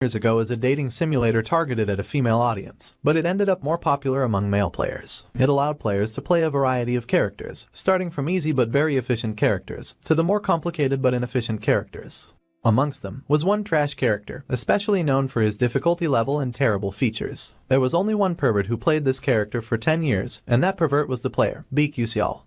years ago as a dating simulator targeted at a female audience, but it ended up more popular among male players. It allowed players to play a variety of characters, starting from easy but very efficient characters, to the more complicated but inefficient characters. Amongst them was one trash character, especially known for his difficulty level and terrible features. There was only one pervert who played this character for 10 years, and that pervert was the player, Beak Yusial.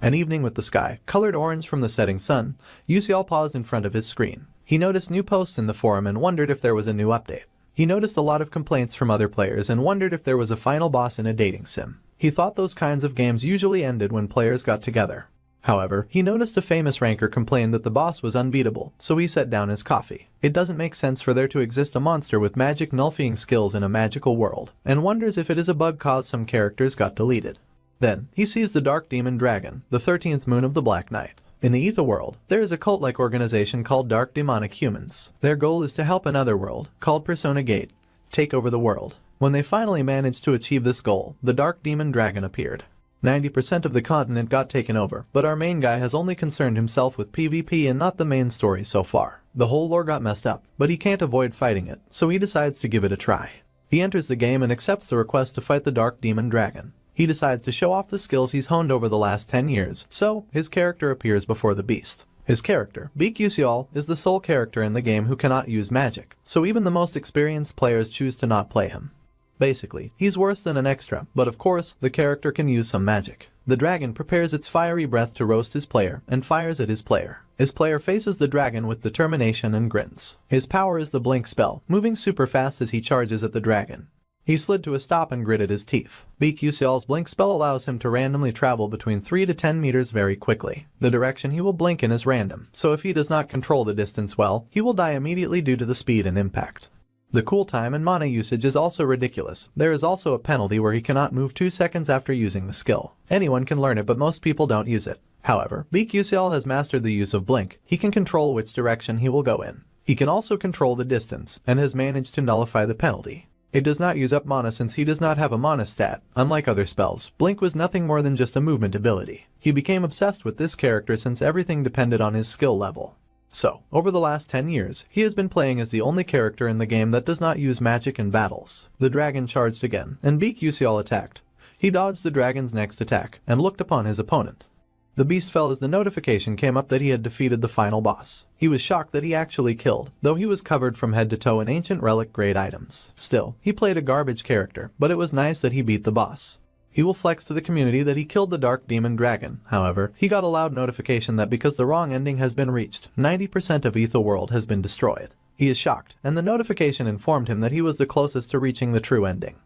An evening with the sky, colored orange from the setting sun, Yusial paused in front of his screen. He noticed new posts in the forum and wondered if there was a new update. He noticed a lot of complaints from other players and wondered if there was a final boss in a dating sim. He thought those kinds of games usually ended when players got together. However, he noticed a famous ranker complained that the boss was unbeatable, so he set down his coffee. It doesn't make sense for there to exist a monster with magic nullifying skills in a magical world, and wonders if it is a bug caused some characters got deleted. Then, he sees the Dark Demon Dragon, the 13th moon of the Black Knight. In the Ether world, there is a cult-like organization called Dark Demonic Humans. Their goal is to help another world, called Persona Gate, take over the world. When they finally managed to achieve this goal, the Dark Demon Dragon appeared. 90% of the continent got taken over, but our main guy has only concerned himself with PvP and not the main story so far. The whole lore got messed up, but he can't avoid fighting it, so he decides to give it a try. He enters the game and accepts the request to fight the Dark Demon Dragon. He decides to show off the skills he's honed over the last 10 years, so his character appears before the beast. His character, Beak Yusial, is the sole character in the game who cannot use magic, so even the most experienced players choose to not play him. Basically, he's worse than an extra, but of course, the character can use some magic. The dragon prepares its fiery breath to roast his player and fires at his player. His player faces the dragon with determination and grins. His power is the blink spell, moving super fast as he charges at the dragon. He slid to a stop and gritted his teeth. Beak Yusial's blink spell allows him to randomly travel between 3 to 10 meters very quickly. The direction he will blink in is random, so if he does not control the distance well, he will die immediately due to the speed and impact. The cooltime and mana usage is also ridiculous. There is also a penalty where he cannot move 2 seconds after using the skill. Anyone can learn it, but most people don't use it. However, Beak Yusial has mastered the use of blink. He can control which direction he will go in. He can also control the distance, and has managed to nullify the penalty. It does not use up mana since he does not have a mana stat. Unlike other spells, blink was nothing more than just a movement ability. He became obsessed with this character since everything depended on his skill level. So, over the last 10 years, he has been playing as the only character in the game that does not use magic in battles. The dragon charged again, and Beak Yusial attacked. He dodged the dragon's next attack, and looked upon his opponent. The beast fell as the notification came up that he had defeated the final boss. He was shocked that he actually killed, though he was covered from head to toe in ancient relic grade items. Still, he played a garbage character, but it was nice that he beat the boss. He will flex to the community that he killed the Dark Demon Dragon. However, he got a loud notification that because the wrong ending has been reached, 90% of Ether World has been destroyed. He is shocked, and the notification informed him that he was the closest to reaching the true ending.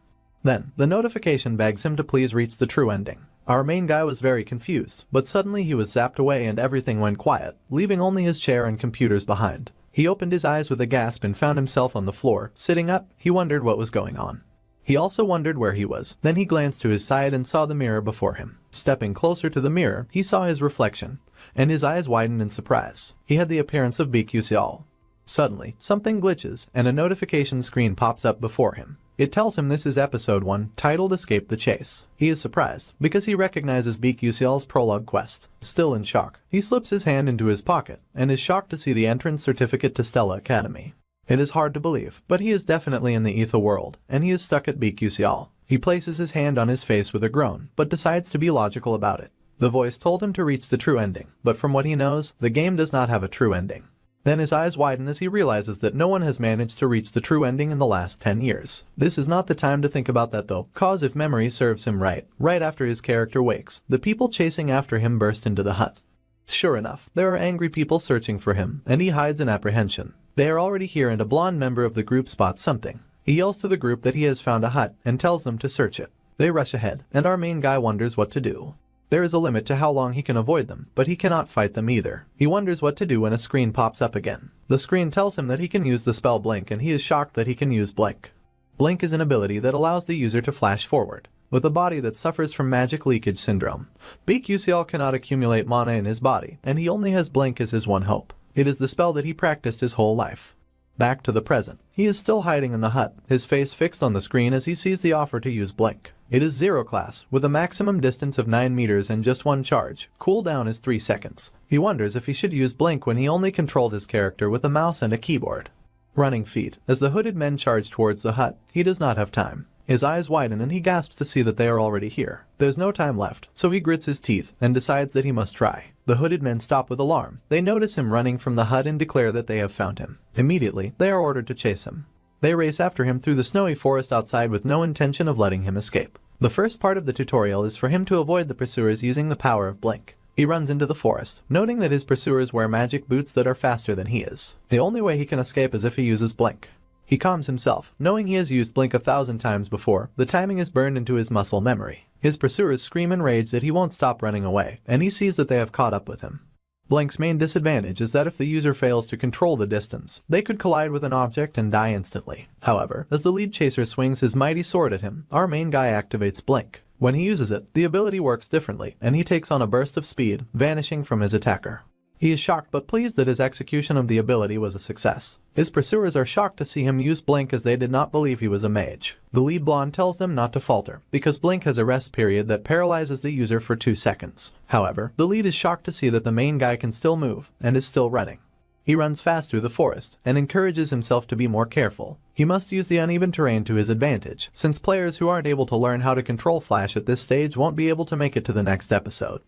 Then, the notification begs him to please reach the true ending. Our main guy was very confused, but suddenly he was zapped away and everything went quiet, leaving only his chair and computers behind. He opened his eyes with a gasp and found himself on the floor. Sitting up, he wondered what was going on. He also wondered where he was. Then he glanced to his side and saw the mirror before him. Stepping closer to the mirror, he saw his reflection, and his eyes widened in surprise. He had the appearance of Beak Yusial. Suddenly, something glitches, and a notification screen pops up before him. It tells him this is episode 1, titled Escape the Chase. He is surprised, because he recognizes Beak Yusial's prologue quest. Still in shock, he slips his hand into his pocket, and is shocked to see the entrance certificate to Stella Academy. It is hard to believe, but he is definitely in the Ether world, and he is stuck at Beak Yusial. He places his hand on his face with a groan, but decides to be logical about it. The voice told him to reach the true ending, but from what he knows, the game does not have a true ending. Then his eyes widen as he realizes that no one has managed to reach the true ending in the last 10 years. This is not the time to think about that though, cause if memory serves him right after his character wakes, the people chasing after him burst into the hut. Sure enough, there are angry people searching for him, and he hides in apprehension. They are already here and a blonde member of the group spots something. He yells to the group that he has found a hut and tells them to search it. They rush ahead, and our main guy wonders what to do. There is a limit to how long he can avoid them, but he cannot fight them either. He wonders what to do when a screen pops up again. The screen tells him that he can use the spell Blink, and he is shocked that he can use Blink. Blink is an ability that allows the user to flash forward. With a body that suffers from magic leakage syndrome, Beak Yusial cannot accumulate mana in his body, and he only has Blink as his one hope. It is the spell that he practiced his whole life. Back to the present. He is still hiding in the hut, his face fixed on the screen as he sees the offer to use Blink. It is 0 class, with a maximum distance of 9 meters and just 1 charge. Cooldown is 3 seconds. He wonders if he should use Blink when he only controlled his character with a mouse and a keyboard. Running feet. As the hooded men charge towards the hut, he does not have time. His eyes widen and he gasps to see that they are already here. There's no time left, so he grits his teeth and decides that he must try. The hooded men stop with alarm. They notice him running from the hut and declare that they have found him. Immediately, they are ordered to chase him. They race after him through the snowy forest outside with no intention of letting him escape. The first part of the tutorial is for him to avoid the pursuers using the power of blink. He runs into the forest, noting that his pursuers wear magic boots that are faster than he is. The only way he can escape is if he uses blink. He calms himself, knowing he has used blink 1,000 times before. The timing is burned into his muscle memory. His pursuers scream in rage that he won't stop running away, and he sees that they have caught up with him. Blink's main disadvantage is that if the user fails to control the distance, they could collide with an object and die instantly. However, as the lead chaser swings his mighty sword at him, our main guy activates blink. When he uses it, the ability works differently, and he takes on a burst of speed, vanishing from his attacker. He is shocked but pleased that his execution of the ability was a success. His pursuers are shocked to see him use blink as they did not believe he was a mage. The lead blonde tells them not to falter, because blink has a rest period that paralyzes the user for 2 seconds. However, the lead is shocked to see that the main guy can still move, and is still running. He runs fast through the forest, and encourages himself to be more careful. He must use the uneven terrain to his advantage, since players who aren't able to learn how to control flash at this stage won't be able to make it to the next episode.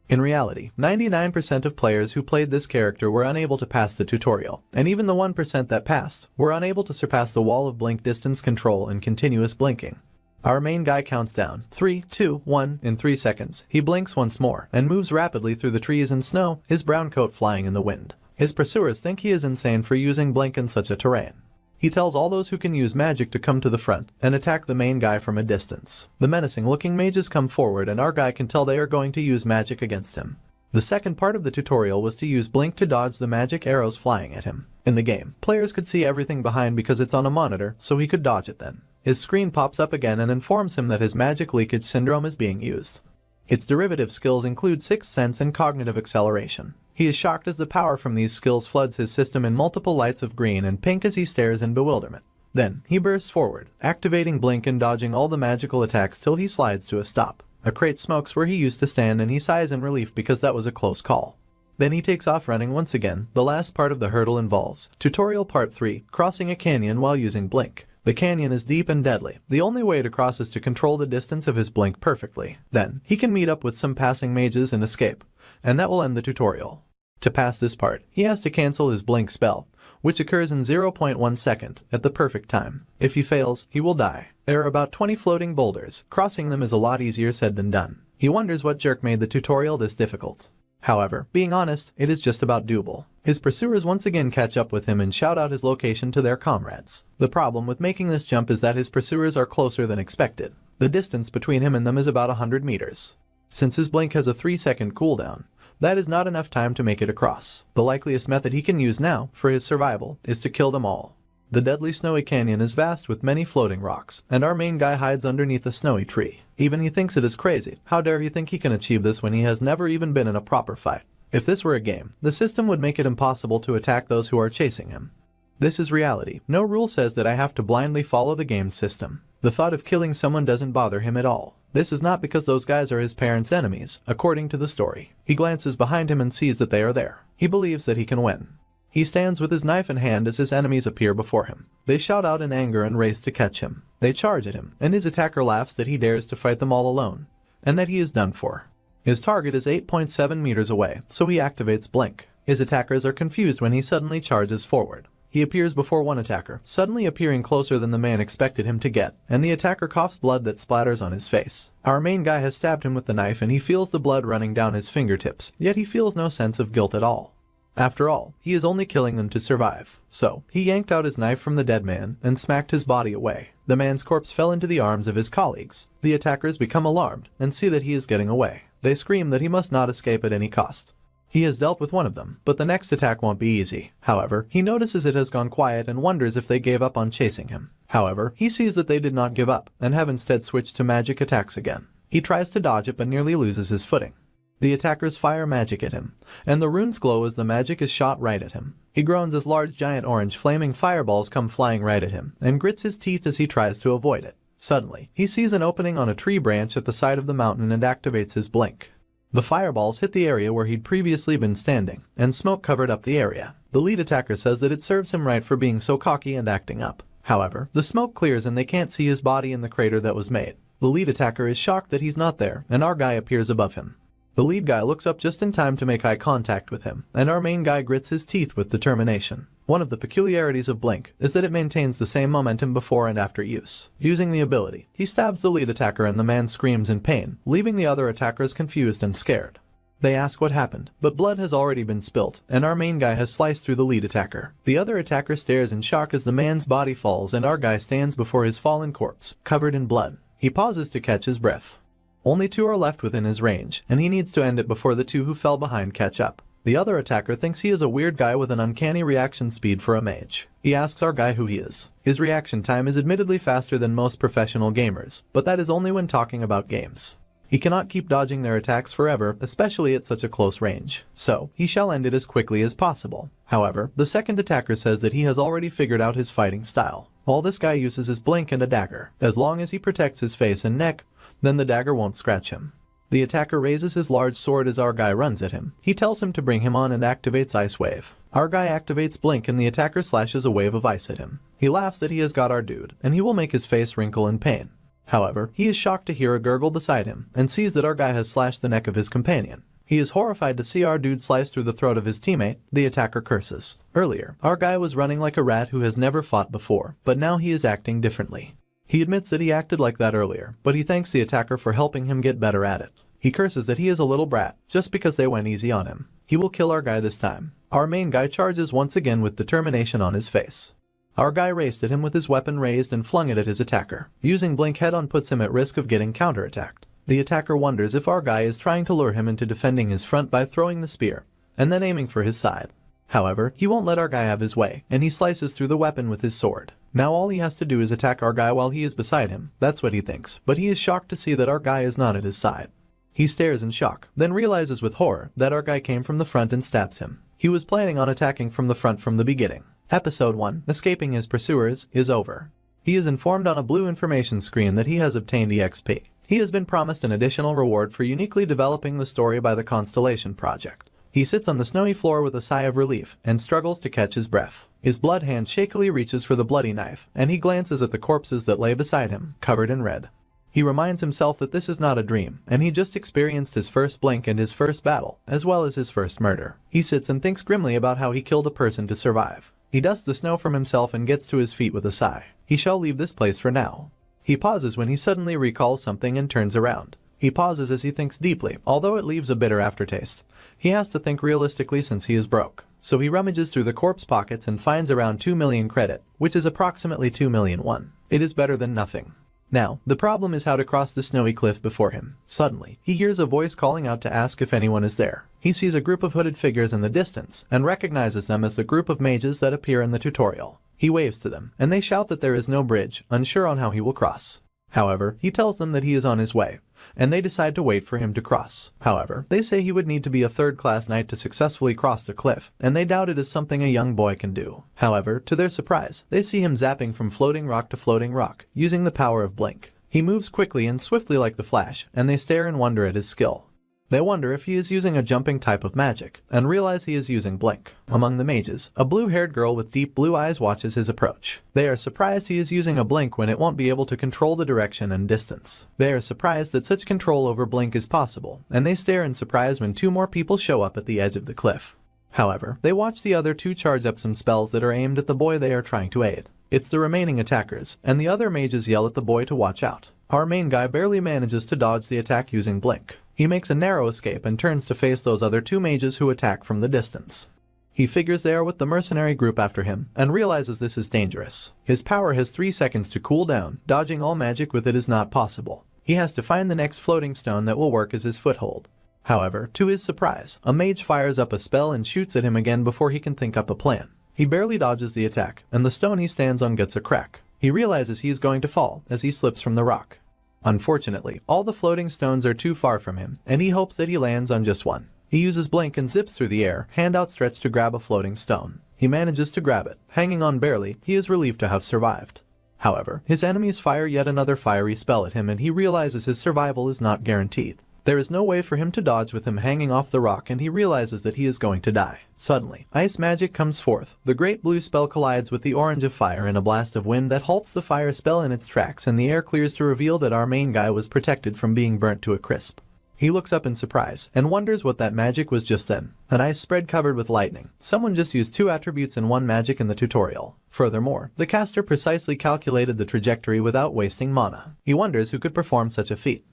In reality, 99% of players who played this character were unable to pass the tutorial, and even the 1% that passed were unable to surpass the wall of blink distance control and continuous blinking. Our main guy counts down 3, 2, 1 in 3 seconds. He blinks once more and moves rapidly through the trees and snow, his brown coat flying in the wind. His pursuers think he is insane for using blink in such a terrain. He tells all those who can use magic to come to the front and attack the main guy from a distance. The menacing-looking mages come forward and our guy can tell they are going to use magic against him. The second part of the tutorial was to use blink to dodge the magic arrows flying at him. In the game, players could see everything behind because it's on a monitor, so he could dodge it then. His screen pops up again and informs him that his magic leakage syndrome is being used. Its derivative skills include Sixth Sense and Cognitive Acceleration. He is shocked as the power from these skills floods his system in multiple lights of green and pink as he stares in bewilderment. Then, he bursts forward, activating blink and dodging all the magical attacks till he slides to a stop. A crate smokes where he used to stand and he sighs in relief because that was a close call. Then he takes off running once again. The last part of the hurdle involves Tutorial Part 3, crossing a canyon while using blink. The canyon is deep and deadly. The only way to cross is to control the distance of his blink perfectly. Then, he can meet up with some passing mages and escape, and that will end the tutorial. To pass this part, he has to cancel his blink spell, which occurs in 0.1 second at the perfect time. If he fails, he will die. There are about 20 floating boulders. Crossing them is a lot easier said than done. He wonders what jerk made the tutorial this difficult. However, being honest, it is just about doable. His pursuers once again catch up with him and shout out his location to their comrades. The problem with making this jump is that his pursuers are closer than expected. The distance between him and them is about 100 meters. Since his blink has a 3-second cooldown, that is not enough time to make it across. The likeliest method he can use now, for his survival, is to kill them all. The deadly snowy canyon is vast with many floating rocks, and our main guy hides underneath a snowy tree. Even he thinks it is crazy. How dare he think he can achieve this when he has never even been in a proper fight? If this were a game, the system would make it impossible to attack those who are chasing him. This is reality. No rule says that I have to blindly follow the game's system. The thought of killing someone doesn't bother him at all. This is not because those guys are his parents' enemies, according to the story. He glances behind him and sees that they are there. He believes that he can win. He stands with his knife in hand as his enemies appear before him. They shout out in anger and race to catch him. They charge at him, and his attacker laughs that he dares to fight them all alone, and that he is done for. His target is 8.7 meters away, so he activates blink. His attackers are confused when he suddenly charges forward. He appears before one attacker, suddenly appearing closer than the man expected him to get, and the attacker coughs blood that splatters on his face. Our main guy has stabbed him with the knife and he feels the blood running down his fingertips, yet he feels no sense of guilt at all. After all, he is only killing them to survive. So, he yanked out his knife from the dead man and smacked his body away. The man's corpse fell into the arms of his colleagues. The attackers become alarmed and see that he is getting away. They scream that he must not escape at any cost. He has dealt with one of them, but the next attack won't be easy. However, he notices it has gone quiet and wonders if they gave up on chasing him. However, he sees that they did not give up, and have instead switched to magic attacks again. He tries to dodge it but nearly loses his footing. The attackers fire magic at him, and the runes glow as the magic is shot right at him. He groans as large giant orange flaming fireballs come flying right at him, and grits his teeth as he tries to avoid it. Suddenly, he sees an opening on a tree branch at the side of the mountain and activates his blink. The fireballs hit the area where he'd previously been standing, and smoke covered up the area. The lead attacker says that it serves him right for being so cocky and acting up. However, the smoke clears and they can't see his body in the crater that was made. The lead attacker is shocked that he's not there, and our guy appears above him. The lead guy looks up just in time to make eye contact with him, and our main guy grits his teeth with determination. One of the peculiarities of Blink is that it maintains the same momentum before and after use. Using the ability, he stabs the lead attacker and the man screams in pain, leaving the other attackers confused and scared. They ask what happened, but blood has already been spilt, and our main guy has sliced through the lead attacker. The other attacker stares in shock as the man's body falls and our guy stands before his fallen corpse, covered in blood. He pauses to catch his breath. Only 2 are left within his range, and he needs to end it before the 2 who fell behind catch up. The other attacker thinks he is a weird guy with an uncanny reaction speed for a mage. He asks our guy who he is. His reaction time is admittedly faster than most professional gamers, but that is only when talking about games. He cannot keep dodging their attacks forever, especially at such a close range, so he shall end it as quickly as possible. However, the second attacker says that he has already figured out his fighting style. All this guy uses is blink and a dagger. As long as he protects his face and neck, then the dagger won't scratch him. The attacker raises his large sword as our guy runs at him. He tells him to bring him on and activates Ice Wave. Our guy activates Blink and the attacker slashes a wave of ice at him. He laughs that he has got our dude, and he will make his face wrinkle in pain. However, he is shocked to hear a gurgle beside him, and sees that our guy has slashed the neck of his companion. He is horrified to see our dude slice through the throat of his teammate. The attacker curses. Earlier, our guy was running like a rat who has never fought before, but now he is acting differently. He admits that he acted like that earlier, but he thanks the attacker for helping him get better at it. He curses that he is a little brat, just because they went easy on him. He will kill our guy this time. Our main guy charges once again with determination on his face. Our guy raced at him with his weapon raised and flung it at his attacker. Using Blink head-on puts him at risk of getting counterattacked. The attacker wonders if our guy is trying to lure him into defending his front by throwing the spear, and then aiming for his side. However, he won't let our guy have his way, and he slices through the weapon with his sword. Now all he has to do is attack our guy while he is beside him. That's what he thinks, but he is shocked to see that our guy is not at his side. He stares in shock, then realizes with horror that our guy came from the front and stabs him. He was planning on attacking from the front from the beginning. Episode 1, Escaping His Pursuers, is over. He is informed on a blue information screen that he has obtained EXP. He has been promised an additional reward for uniquely developing the story by the Constellation Project. He sits on the snowy floor with a sigh of relief and struggles to catch his breath. His blood hand shakily reaches for the bloody knife, and he glances at the corpses that lay beside him, covered in red. He reminds himself that this is not a dream, and he just experienced his first blink and his first battle, as well as his first murder. He sits and thinks grimly about how he killed a person to survive. He dusts the snow from himself and gets to his feet with a sigh. He shall leave this place for now. He pauses when he suddenly recalls something and turns around. He pauses as he thinks deeply, although it leaves a bitter aftertaste. He has to think realistically since he is broke. So he rummages through the corpse pockets and finds around 2 million credit, which is approximately 2 million won. It is better than nothing. Now, the problem is how to cross the snowy cliff before him. Suddenly, he hears a voice calling out to ask if anyone is there. He sees a group of hooded figures in the distance, and recognizes them as the group of mages that appear in the tutorial. He waves to them, and they shout that there is no bridge, unsure on how he will cross. However, he tells them that he is on his way, and they decide to wait for him to cross. However, they say he would need to be a third-class knight to successfully cross the cliff, and they doubt it is something a young boy can do. However, to their surprise, they see him zapping from floating rock to floating rock, using the power of Blink. He moves quickly and swiftly like the Flash, and they stare in wonder at his skill. They wonder if he is using a jumping type of magic, and realize he is using Blink. Among the mages, a blue-haired girl with deep blue eyes watches his approach. They are surprised he is using a Blink when it won't be able to control the direction and distance. They are surprised that such control over Blink is possible, and they stare in surprise when 2 more people show up at the edge of the cliff. However, they watch the other 2 charge up some spells that are aimed at the boy they are trying to aid. It's the remaining attackers, and the other mages yell at the boy to watch out. Our main guy barely manages to dodge the attack using Blink. He makes a narrow escape and turns to face those other 2 mages who attack from the distance. He figures they are with the mercenary group after him, and realizes this is dangerous. His power has 3 seconds to cool down. Dodging all magic with it is not possible. He has to find the next floating stone that will work as his foothold. However, to his surprise, a mage fires up a spell and shoots at him again before he can think up a plan. He barely dodges the attack, and the stone he stands on gets a crack. He realizes he is going to fall as he slips from the rock. Unfortunately, all the floating stones are too far from him, and he hopes that he lands on just one. He uses Blink and zips through the air, hand outstretched to grab a floating stone. He manages to grab it. Hanging on barely, he is relieved to have survived. However, his enemies fire yet another fiery spell at him and he realizes his survival is not guaranteed. There is no way for him to dodge with him hanging off the rock, and he realizes that he is going to die. Suddenly, ice magic comes forth. The great blue spell collides with the orange of fire in a blast of wind that halts the fire spell in its tracks, and the air clears to reveal that our main guy was protected from being burnt to a crisp. He looks up in surprise and wonders what that magic was just then. An ice spread covered with lightning. Someone just used 2 attributes and 1 magic in the tutorial. Furthermore, the caster precisely calculated the trajectory without wasting mana. He wonders who could perform such a feat.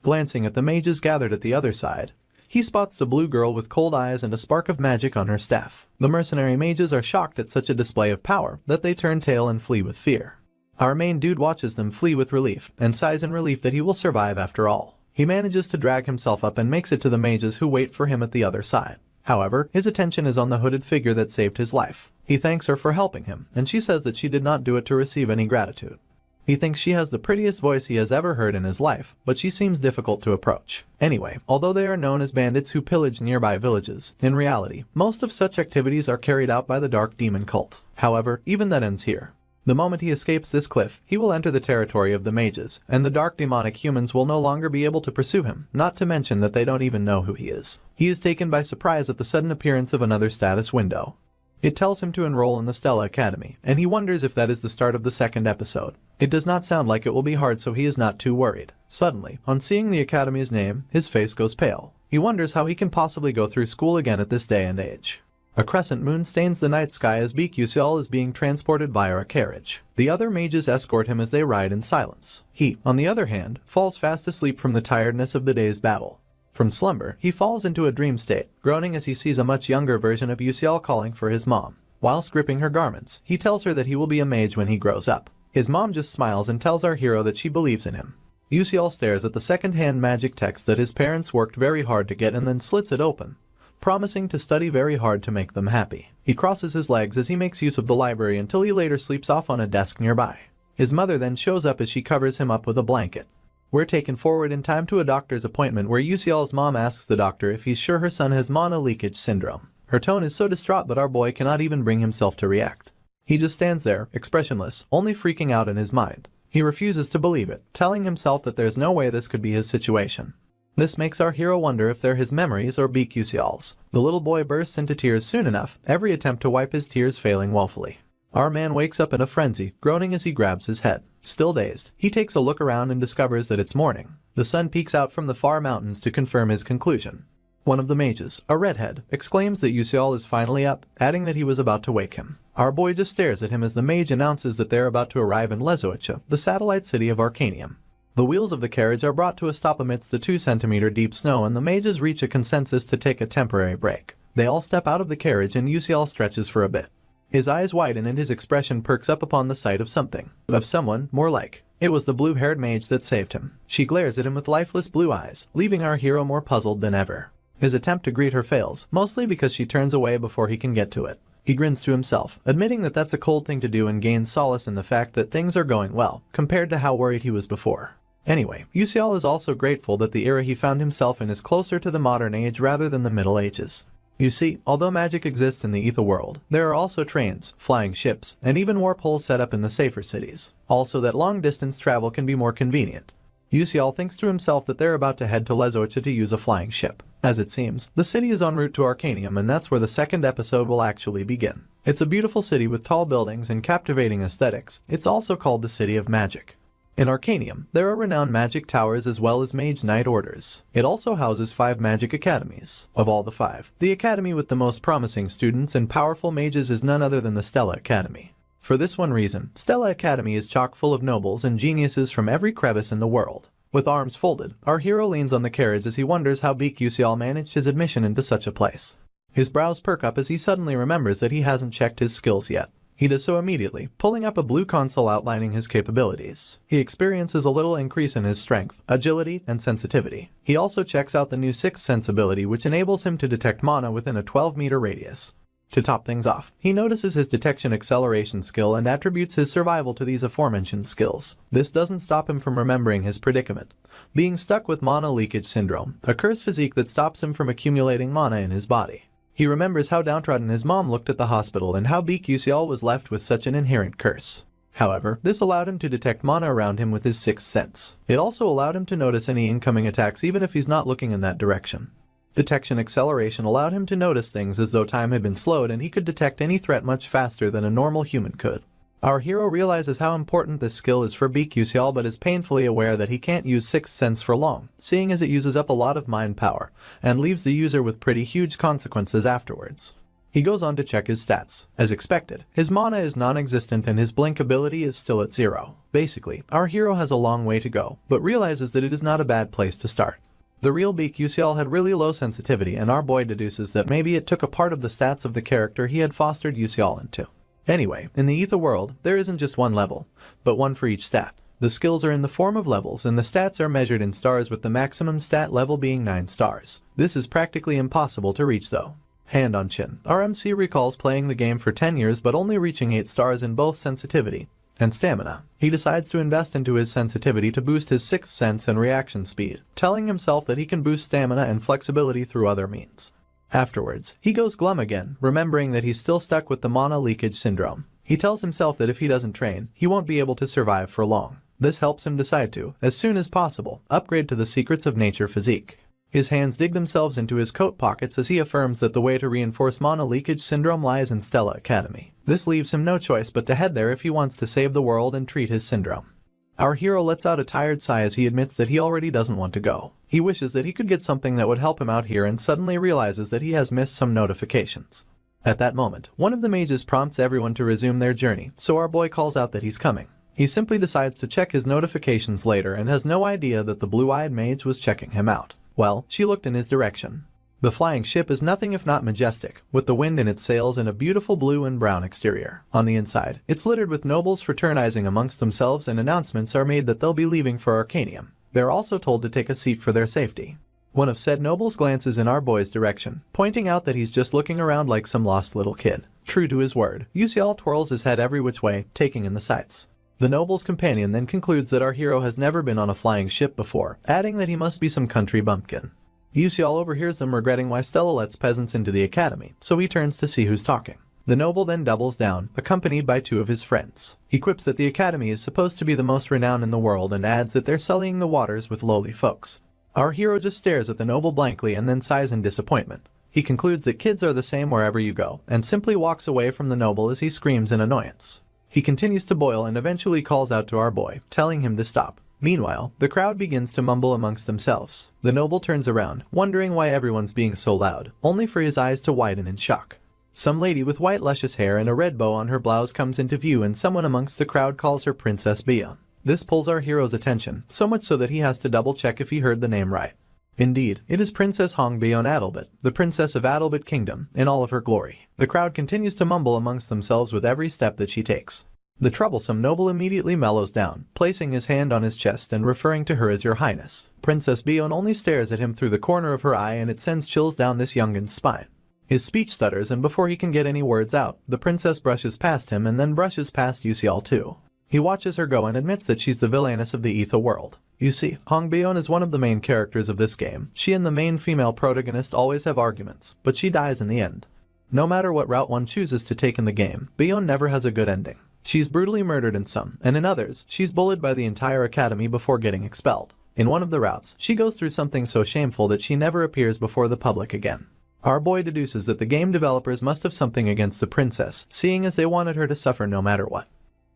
Glancing at the mages gathered at the other side, he spots the blue girl with cold eyes and a spark of magic on her staff. The mercenary mages are shocked at such a display of power that they turn tail and flee with fear. Our main dude watches them flee with relief and sighs in relief that he will survive after all. He manages to drag himself up and makes it to the mages who wait for him at the other side. However, his attention is on the hooded figure that saved his life. He thanks her for helping him, and she says that she did not do it to receive any gratitude. He thinks she has the prettiest voice he has ever heard in his life, but she seems difficult to approach. Anyway, although they are known as bandits who pillage nearby villages, in reality, most of such activities are carried out by the Dark Demon cult. However, even that ends here. The moment he escapes this cliff, he will enter the territory of the mages, and the dark demonic humans will no longer be able to pursue him, not to mention that they don't even know who he is. He is taken by surprise at the sudden appearance of another status window. It tells him to enroll in the Stella Academy, and he wonders if that is the start of the second episode. It does not sound like it will be hard, so he is not too worried. Suddenly, on seeing the academy's name, his face goes pale. He wonders how he can possibly go through school again at this day and age. A crescent moon stains the night sky as Beak-Yusial is being transported via a carriage. The other mages escort him as they ride in silence. He, on the other hand, falls fast asleep from the tiredness of the day's battle. From slumber, he falls into a dream state, groaning as he sees a much younger version of Yusial calling for his mom. Whilst gripping her garments, he tells her that he will be a mage when he grows up. His mom just smiles and tells our hero that she believes in him. Yusial stares at the second-hand magic text that his parents worked very hard to get and then slits it open, promising to study very hard to make them happy. He crosses his legs as he makes use of the library until he later sleeps off on a desk nearby. His mother then shows up as she covers him up with a blanket. We're taken forward in time to a doctor's appointment where Yusial's mom asks the doctor if he's sure her son has mana leakage syndrome. Her tone is so distraught that our boy cannot even bring himself to react. He just stands there, expressionless, only freaking out in his mind. He refuses to believe it, telling himself that there's no way this could be his situation. This makes our hero wonder if they're his memories or Beak-Yusial's. The little boy bursts into tears soon enough, every attempt to wipe his tears failing woefully. Our man wakes up in a frenzy, groaning as he grabs his head. Still dazed, he takes a look around and discovers that it's morning. The sun peeks out from the far mountains to confirm his conclusion. One of the mages, a redhead, exclaims that Yusial is finally up, adding that he was about to wake him. Our boy just stares at him as the mage announces that they're about to arrive in Lezoicha, the satellite city of Arcanium. The wheels of the carriage are brought to a stop amidst the 2-centimeter deep snow, and the mages reach a consensus to take a temporary break. They all step out of the carriage and Yusial stretches for a bit. His eyes widen and his expression perks up upon the sight of something. Of someone, more like. It was the blue-haired mage that saved him. She glares at him with lifeless blue eyes, leaving our hero more puzzled than ever. His attempt to greet her fails, mostly because she turns away before he can get to it. He grins to himself, admitting that that's a cold thing to do, and gains solace in the fact that things are going well, compared to how worried he was before. Anyway, Yusial is also grateful that the era he found himself in is closer to the modern age rather than the Middle Ages. You see, although magic exists in the ether world, there are also trains, flying ships, and even warp holes set up in the safer cities. Also that long-distance travel can be more convenient. Yusial thinks to himself that they're about to head to Lezoicha to use a flying ship. As it seems, the city is en route to Arcanium, and that's where the second episode will actually begin. It's a beautiful city with tall buildings and captivating aesthetics. It's also called the City of Magic. In Arcanium, there are renowned magic towers as well as mage knight orders. It also houses 5 magic academies. Of all the 5, the academy with the most promising students and powerful mages is none other than the Stella Academy. For this one reason, Stella Academy is chock full of nobles and geniuses from every crevice in the world. With arms folded, our hero leans on the carriage as he wonders how Beak-Yusial managed his admission into such a place. His brows perk up as he suddenly remembers that he hasn't checked his skills yet. He does so immediately, pulling up a blue console outlining his capabilities. He experiences a little increase in his strength, agility, and sensitivity. He also checks out the new 6th sense ability, which enables him to detect mana within a 12-meter radius. To top things off, he notices his detection acceleration skill and attributes his survival to these aforementioned skills. This doesn't stop him from remembering his predicament, being stuck with mana leakage syndrome, a cursed physique that stops him from accumulating mana in his body. He remembers how downtrodden his mom looked at the hospital and how Beak-Yusial was left with such an inherent curse. However, this allowed him to detect mana around him with his sixth sense. It also allowed him to notice any incoming attacks even if he's not looking in that direction. Detection acceleration allowed him to notice things as though time had been slowed, and he could detect any threat much faster than a normal human could. Our hero realizes how important this skill is for Beak Yusial, but is painfully aware that he can't use sixth sense for long, seeing as it uses up a lot of mind power, and leaves the user with pretty huge consequences afterwards. He goes on to check his stats. As expected, his mana is non-existent and his blink ability is still at 0. Basically, our hero has a long way to go, but realizes that it is not a bad place to start. The real Beak Yusial had really low sensitivity, and our boy deduces that maybe it took a part of the stats of the character he had fostered Yusial into. Anyway, in the Ether world, there isn't just one level, but one for each stat. The skills are in the form of levels, and the stats are measured in stars, with the maximum stat level being 9 stars. This is practically impossible to reach though. Hand on chin, our MC recalls playing the game for 10 years but only reaching 8 stars in both sensitivity and stamina. He decides to invest into his sensitivity to boost his sixth sense and reaction speed, telling himself that he can boost stamina and flexibility through other means. Afterwards, he goes glum again, remembering that he's still stuck with the mana leakage syndrome. He tells himself that if he doesn't train, he won't be able to survive for long. This helps him decide to, as soon as possible, upgrade to the Secrets of Nature physique. His hands dig themselves into his coat pockets as he affirms that the way to reinforce mana leakage syndrome lies in Stella Academy. This leaves him no choice but to head there if he wants to save the world and treat his syndrome. Our hero lets out a tired sigh as he admits that he already doesn't want to go. He wishes that he could get something that would help him out here, and suddenly realizes that he has missed some notifications. At that moment, one of the mages prompts everyone to resume their journey, so our boy calls out that he's coming. He simply decides to check his notifications later and has no idea that the blue-eyed mage was checking him out. Well, she looked in his direction. The flying ship is nothing if not majestic, with the wind in its sails and a beautiful blue and brown exterior. On the inside, it's littered with nobles fraternizing amongst themselves, and announcements are made that they'll be leaving for Arcanium. They're also told to take a seat for their safety. One of said nobles glances in our boy's direction, pointing out that he's just looking around like some lost little kid. True to his word, Yusial twirls his head every which way, taking in the sights. The noble's companion then concludes that our hero has never been on a flying ship before, adding that he must be some country bumpkin. Yusial overhears them regretting why Stella lets peasants into the academy, so he turns to see who's talking. The noble then doubles down, accompanied by 2 of his friends. He quips that the academy is supposed to be the most renowned in the world, and adds that they're sullying the waters with lowly folks. Our hero just stares at the noble blankly and then sighs in disappointment. He concludes that kids are the same wherever you go, and simply walks away from the noble as he screams in annoyance. He continues to boil and eventually calls out to our boy, telling him to stop. Meanwhile, the crowd begins to mumble amongst themselves. The noble turns around, wondering why everyone's being so loud, only for his eyes to widen in shock. Some lady with white luscious hair and a red bow on her blouse comes into view, and someone amongst the crowd calls her Princess Bion. This pulls our hero's attention, so much so that he has to double check if he heard the name right. Indeed, it is Princess Hong Bion Adalbert, the Princess of Adalbert Kingdom, in all of her glory. The crowd continues to mumble amongst themselves with every step that she takes. The troublesome noble immediately mellows down, placing his hand on his chest and referring to her as Your Highness. Princess Bion only stares at him through the corner of her eye, and it sends chills down this youngin's spine. His speech stutters, and before he can get any words out, the princess brushes past him and then brushes past Yusial too. He watches her go and admits that she's the villainess of the Ether world. You see, Hong Bion is one of the main characters of this game. She and the main female protagonist always have arguments, but she dies in the end. No matter what route one chooses to take in the game, Bion never has a good ending. She's brutally murdered in some, and in others, she's bullied by the entire academy before getting expelled. In one of the routes, she goes through something so shameful that she never appears before the public again. Our boy deduces that the game developers must have something against the princess, seeing as they wanted her to suffer no matter what.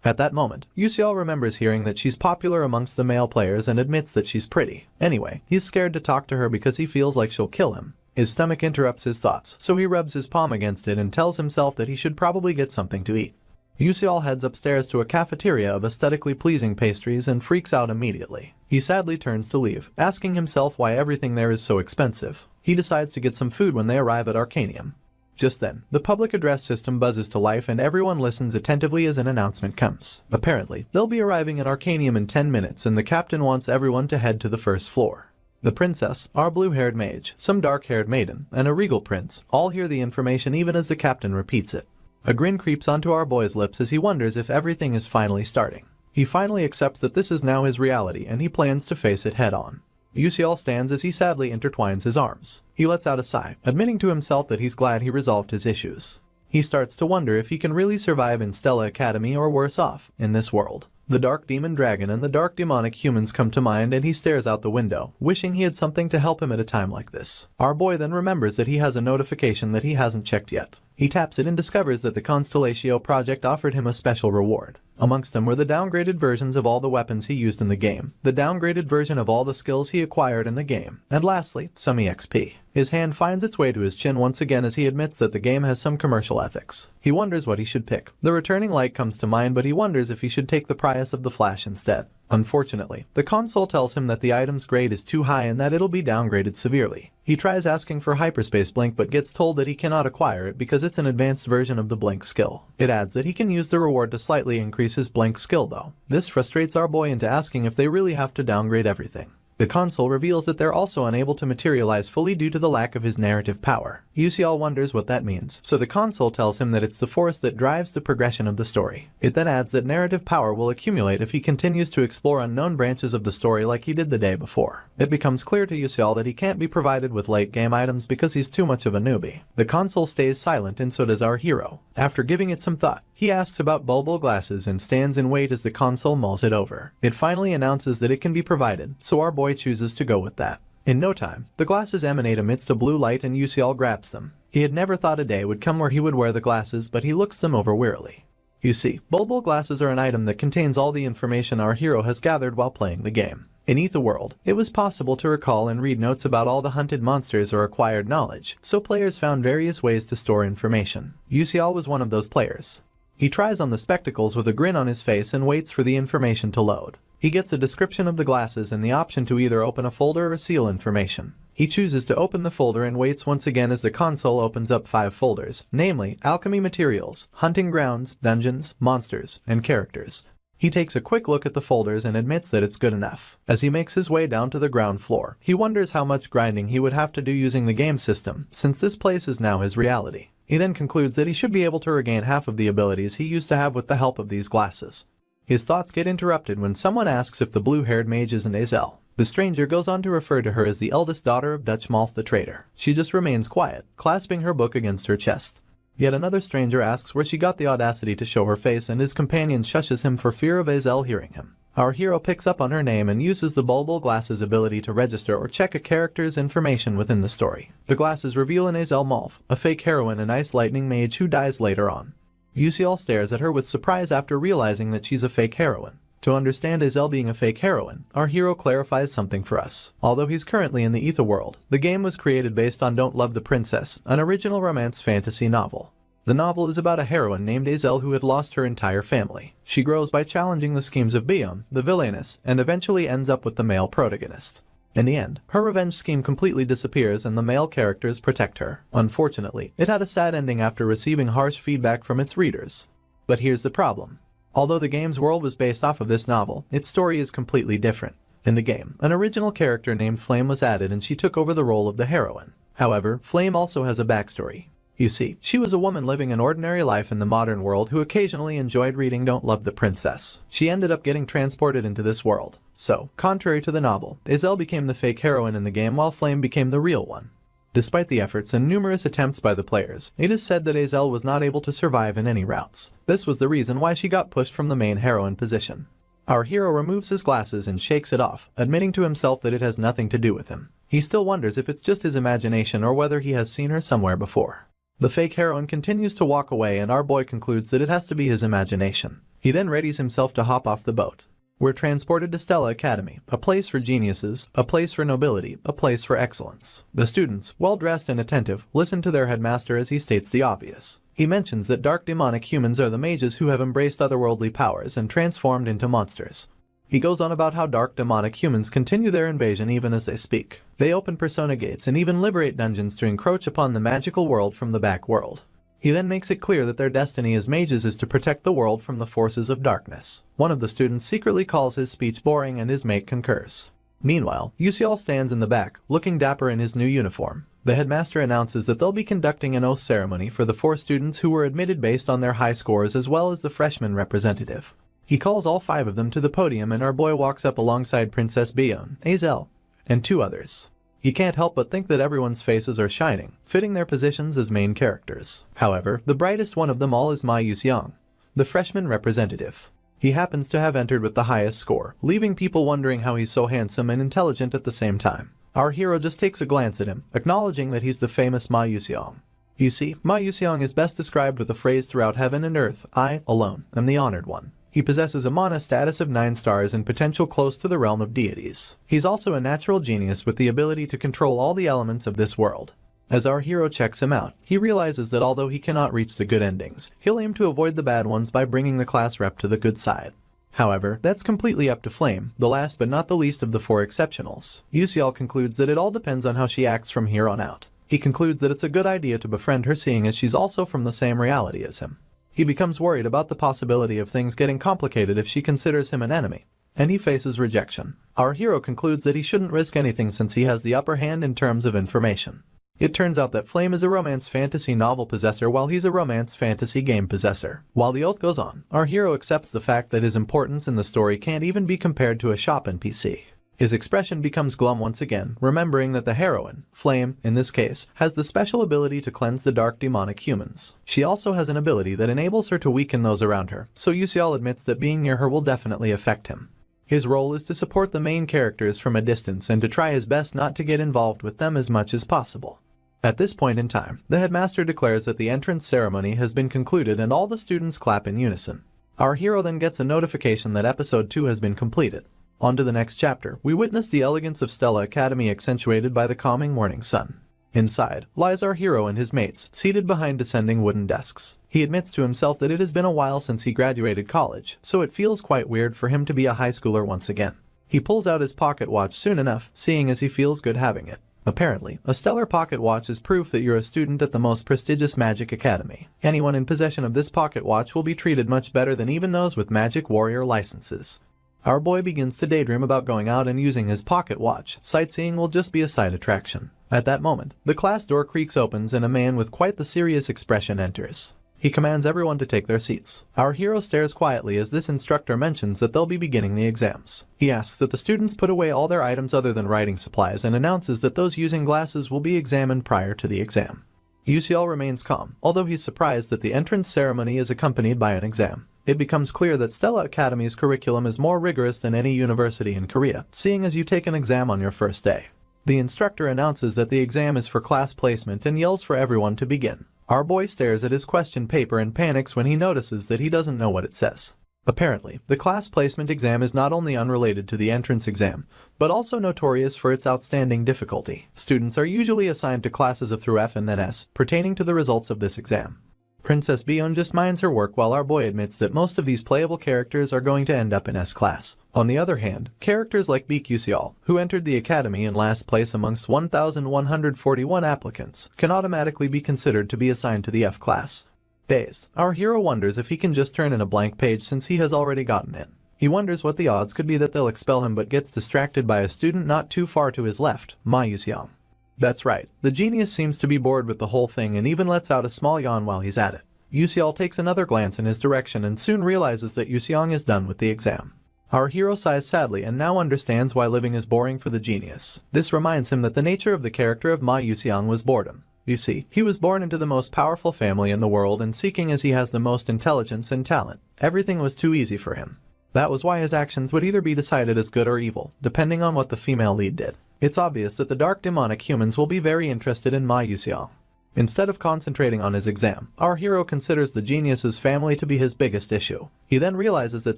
At that moment, Yusial remembers hearing that she's popular amongst the male players and admits that she's pretty. Anyway, he's scared to talk to her because he feels like she'll kill him. His stomach interrupts his thoughts, so he rubs his palm against it and tells himself that he should probably get something to eat. Yusial heads upstairs to a cafeteria of aesthetically pleasing pastries and freaks out immediately. He sadly turns to leave, asking himself why everything there is so expensive. He decides to get some food when they arrive at Arcanium. Just then, the public address system buzzes to life and everyone listens attentively as an announcement comes. Apparently, they'll be arriving at Arcanium in 10 minutes and the captain wants everyone to head to the first floor. The princess, our blue-haired mage, some dark-haired maiden, and a regal prince all hear the information even as the captain repeats it. A grin creeps onto our boy's lips as he wonders if everything is finally starting. He finally accepts that this is now his reality and he plans to face it head-on. Yusial stands as he sadly intertwines his arms. He lets out a sigh, admitting to himself that he's glad he resolved his issues. He starts to wonder if he can really survive in Stella Academy or worse off, in this world. The dark demon dragon and the dark demonic humans come to mind and he stares out the window, wishing he had something to help him at a time like this. Our boy then remembers that he has a notification that he hasn't checked yet. He taps it and discovers that the Constellatio project offered him a special reward. Amongst them were the downgraded versions of all the weapons he used in the game, the downgraded version of all the skills he acquired in the game, and lastly, some EXP. His hand finds its way to his chin once again as he admits that the game has some commercial ethics. He wonders what he should pick. The returning light comes to mind, but he wonders if he should take the price of the flash instead. Unfortunately, the console tells him that the item's grade is too high and that it'll be downgraded severely. He tries asking for Hyperspace Blink but gets told that he cannot acquire it because it's an advanced version of the Blink skill. It adds that he can use the reward to slightly increase his Blink skill though. This frustrates our boy into asking if they really have to downgrade everything. The console reveals that they're also unable to materialize fully due to the lack of his narrative power. UCL wonders what that means, so the console tells him that it's the force that drives the progression of the story. It then adds that narrative power will accumulate if he continues to explore unknown branches of the story like he did the day before. It becomes clear to UCL that he can't be provided with late game items because he's too much of a newbie. The console stays silent and so does our hero. After giving it some thought, he asks about bulbul glasses and stands in wait as the console mulls it over. It finally announces that it can be provided, so our boy chooses to go with that. In no time, the glasses emanate amidst a blue light and UCL grabs them. He had never thought a day would come where he would wear the glasses, but he looks them over wearily. You see, bulbul glasses are an item that contains all the information our hero has gathered while playing the game. In Etherworld, it was possible to recall and read notes about all the hunted monsters or acquired knowledge, so players found various ways to store information. UCL was one of those players. He tries on the spectacles with a grin on his face and waits for the information to load. He gets a description of the glasses and the option to either open a folder or seal information. He chooses to open the folder and waits once again as the console opens up 5 folders, namely Alchemy Materials, Hunting Grounds, Dungeons, Monsters, and Characters. He takes a quick look at the folders and admits that it's good enough. As he makes his way down to the ground floor, he wonders how much grinding he would have to do using the game system, since this place is now his reality. He then concludes that he should be able to regain half of the abilities he used to have with the help of these glasses. His thoughts get interrupted when someone asks if the blue-haired mage is an Azel. The stranger goes on to refer to her as the eldest daughter of Dutch Malf the traitor. She just remains quiet, clasping her book against her chest. Yet another stranger asks where she got the audacity to show her face, and his companion shushes him for fear of Azel hearing him. Our hero picks up on her name and uses the bulbul glasses ability to register or check a character's information within the story. The glasses reveal an Azel Malf, a fake heroine and ice lightning mage who dies later on. UCL stares at her with surprise after realizing that she's a fake heroine. To understand Azel being a fake heroine, our hero clarifies something for us. Although he's currently in the Etherworld, the game was created based on Don't Love the Princess, an original romance fantasy novel. The novel is about a heroine named Azel who had lost her entire family. She grows by challenging the schemes of Bion, the villainess, and eventually ends up with the male protagonist. In the end, her revenge scheme completely disappears and the male characters protect her. Unfortunately, it had a sad ending after receiving harsh feedback from its readers. But here's the problem. Although the game's world was based off of this novel, its story is completely different. In the game, an original character named Flame was added and she took over the role of the heroine. However, Flame also has a backstory. You see, she was a woman living an ordinary life in the modern world who occasionally enjoyed reading Don't Love the Princess. She ended up getting transported into this world. So, contrary to the novel, Azel became the fake heroine in the game while Flame became the real one. Despite the efforts and numerous attempts by the players, it is said that Azel was not able to survive in any routes. This was the reason why she got pushed from the main heroine position. Our hero removes his glasses and shakes it off, admitting to himself that it has nothing to do with him. He still wonders if it's just his imagination or whether he has seen her somewhere before. The fake heroine continues to walk away and our boy concludes that it has to be his imagination. He then readies himself to hop off the boat. We're transported to Stella Academy, a place for geniuses, a place for nobility, a place for excellence. The students, well-dressed and attentive, listen to their headmaster as he states the obvious. He mentions that dark demonic humans are the mages who have embraced otherworldly powers and transformed into monsters. He goes on about how dark demonic humans continue their invasion even as they speak. They open persona gates and even liberate dungeons to encroach upon the magical world from the back world. He then makes it clear that their destiny as mages is to protect the world from the forces of darkness. One of the students secretly calls his speech boring and his mate concurs. Meanwhile, UCL stands in the back, looking dapper in his new uniform. The headmaster announces that they'll be conducting an oath ceremony for the 4 students who were admitted based on their high scores as well as the freshman representative. He calls all 5 of them to the podium and our boy walks up alongside Princess Bion, Azel, and 2 others. He can't help but think that everyone's faces are shining, fitting their positions as main characters. However, the brightest one of them all is Ma Yuseong, the freshman representative. He happens to have entered with the highest score, leaving people wondering how he's so handsome and intelligent at the same time. Our hero just takes a glance at him, acknowledging that he's the famous Ma Yuseong. You see, Ma Yuseong is best described with the phrase throughout heaven and earth, I, alone, am the honored one. He possesses a mana status of 9 stars and potential close to the realm of deities. He's also a natural genius with the ability to control all the elements of this world. As our hero checks him out, he realizes that although he cannot reach the good endings, he'll aim to avoid the bad ones by bringing the class rep to the good side. However, that's completely up to Flame, the last but not the least of the 4 exceptionals. Yuseol concludes that it all depends on how she acts from here on out. He concludes that it's a good idea to befriend her, seeing as she's also from the same reality as him. He becomes worried about the possibility of things getting complicated if she considers him an enemy, and he faces rejection. Our hero concludes that he shouldn't risk anything since he has the upper hand in terms of information. It turns out that Flame is a romance fantasy novel possessor while he's a romance fantasy game possessor. While the oath goes on, our hero accepts the fact that his importance in the story can't even be compared to a shop NPC. His expression becomes glum once again, remembering that the heroine, Flame, in this case, has the special ability to cleanse the dark demonic humans. She also has an ability that enables her to weaken those around her, so Yuseol admits that being near her will definitely affect him. His role is to support the main characters from a distance and to try his best not to get involved with them as much as possible. At this point in time, the headmaster declares that the entrance ceremony has been concluded and all the students clap in unison. Our hero then gets a notification that episode 2 has been completed. On to the next chapter, we witness the elegance of Stella Academy accentuated by the calming morning sun. Inside lies our hero and his mates, seated behind descending wooden desks. He admits to himself that it has been a while since he graduated college, so it feels quite weird for him to be a high schooler once again. He pulls out his pocket watch soon enough, seeing as he feels good having it. Apparently, a stellar pocket watch is proof that you're a student at the most prestigious magic academy. Anyone in possession of this pocket watch will be treated much better than even those with magic warrior licenses. Our boy begins to daydream about going out and using his pocket watch. Sightseeing will just be a side attraction. At that moment, the class door creaks opens and a man with quite the serious expression enters. He commands everyone to take their seats. Our hero stares quietly as this instructor mentions that they'll be beginning the exams. He asks that the students put away all their items other than writing supplies and announces that those using glasses will be examined prior to the exam. Yuseol remains calm, although he's surprised that the entrance ceremony is accompanied by an exam. It becomes clear that Stella Academy's curriculum is more rigorous than any university in Korea, seeing as you take an exam on your first day. The instructor announces that the exam is for class placement and yells for everyone to begin. Our boy stares at his question paper and panics when he notices that he doesn't know what it says. Apparently, the class placement exam is not only unrelated to the entrance exam, but also notorious for its outstanding difficulty. Students are usually assigned to classes of through F and then S, pertaining to the results of this exam. Princess Bion just minds her work while our boy admits that most of these playable characters are going to end up in S class. On the other hand, characters like Baek Yuseol, who entered the academy in last place amongst 1,141 applicants, can automatically be considered to be assigned to the F class. Dazed, our hero wonders if he can just turn in a blank page since he has already gotten in. He wonders what the odds could be that they'll expel him but gets distracted by a student not too far to his left, Ma Yuseong. That's right, the genius seems to be bored with the whole thing and even lets out a small yawn while he's at it. Yuseol takes another glance in his direction and soon realizes that Yuseong is done with the exam. Our hero sighs sadly and now understands why living is boring for the genius. This reminds him that the nature of the character of Ma Yuseong was boredom. You see, he was born into the most powerful family in the world and seeking as he has the most intelligence and talent, everything was too easy for him. That was why his actions would either be decided as good or evil, depending on what the female lead did. It's obvious that the dark demonic humans will be very interested in Ma Yuseong. Instead of concentrating on his exam, our hero considers the genius's family to be his biggest issue. He then realizes that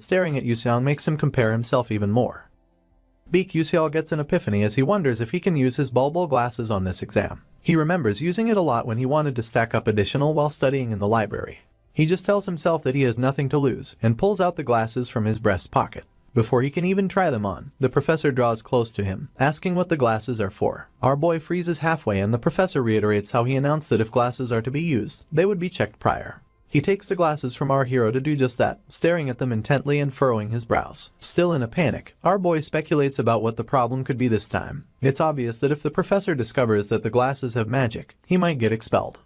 staring at Yuseong makes him compare himself even more. Baek Yuseol gets an epiphany as he wonders if he can use his bulbul glasses on this exam. He remembers using it a lot when he wanted to stack up additional while studying in the library. He just tells himself that he has nothing to lose and pulls out the glasses from his breast pocket. Before he can even try them on, the professor draws close to him, asking what the glasses are for. Our boy freezes halfway and the professor reiterates how he announced that if glasses are to be used, they would be checked prior. He takes the glasses from our hero to do just that, staring at them intently and furrowing his brows. Still in a panic, our boy speculates about what the problem could be this time. It's obvious that if the professor discovers that the glasses have magic, he might get expelled.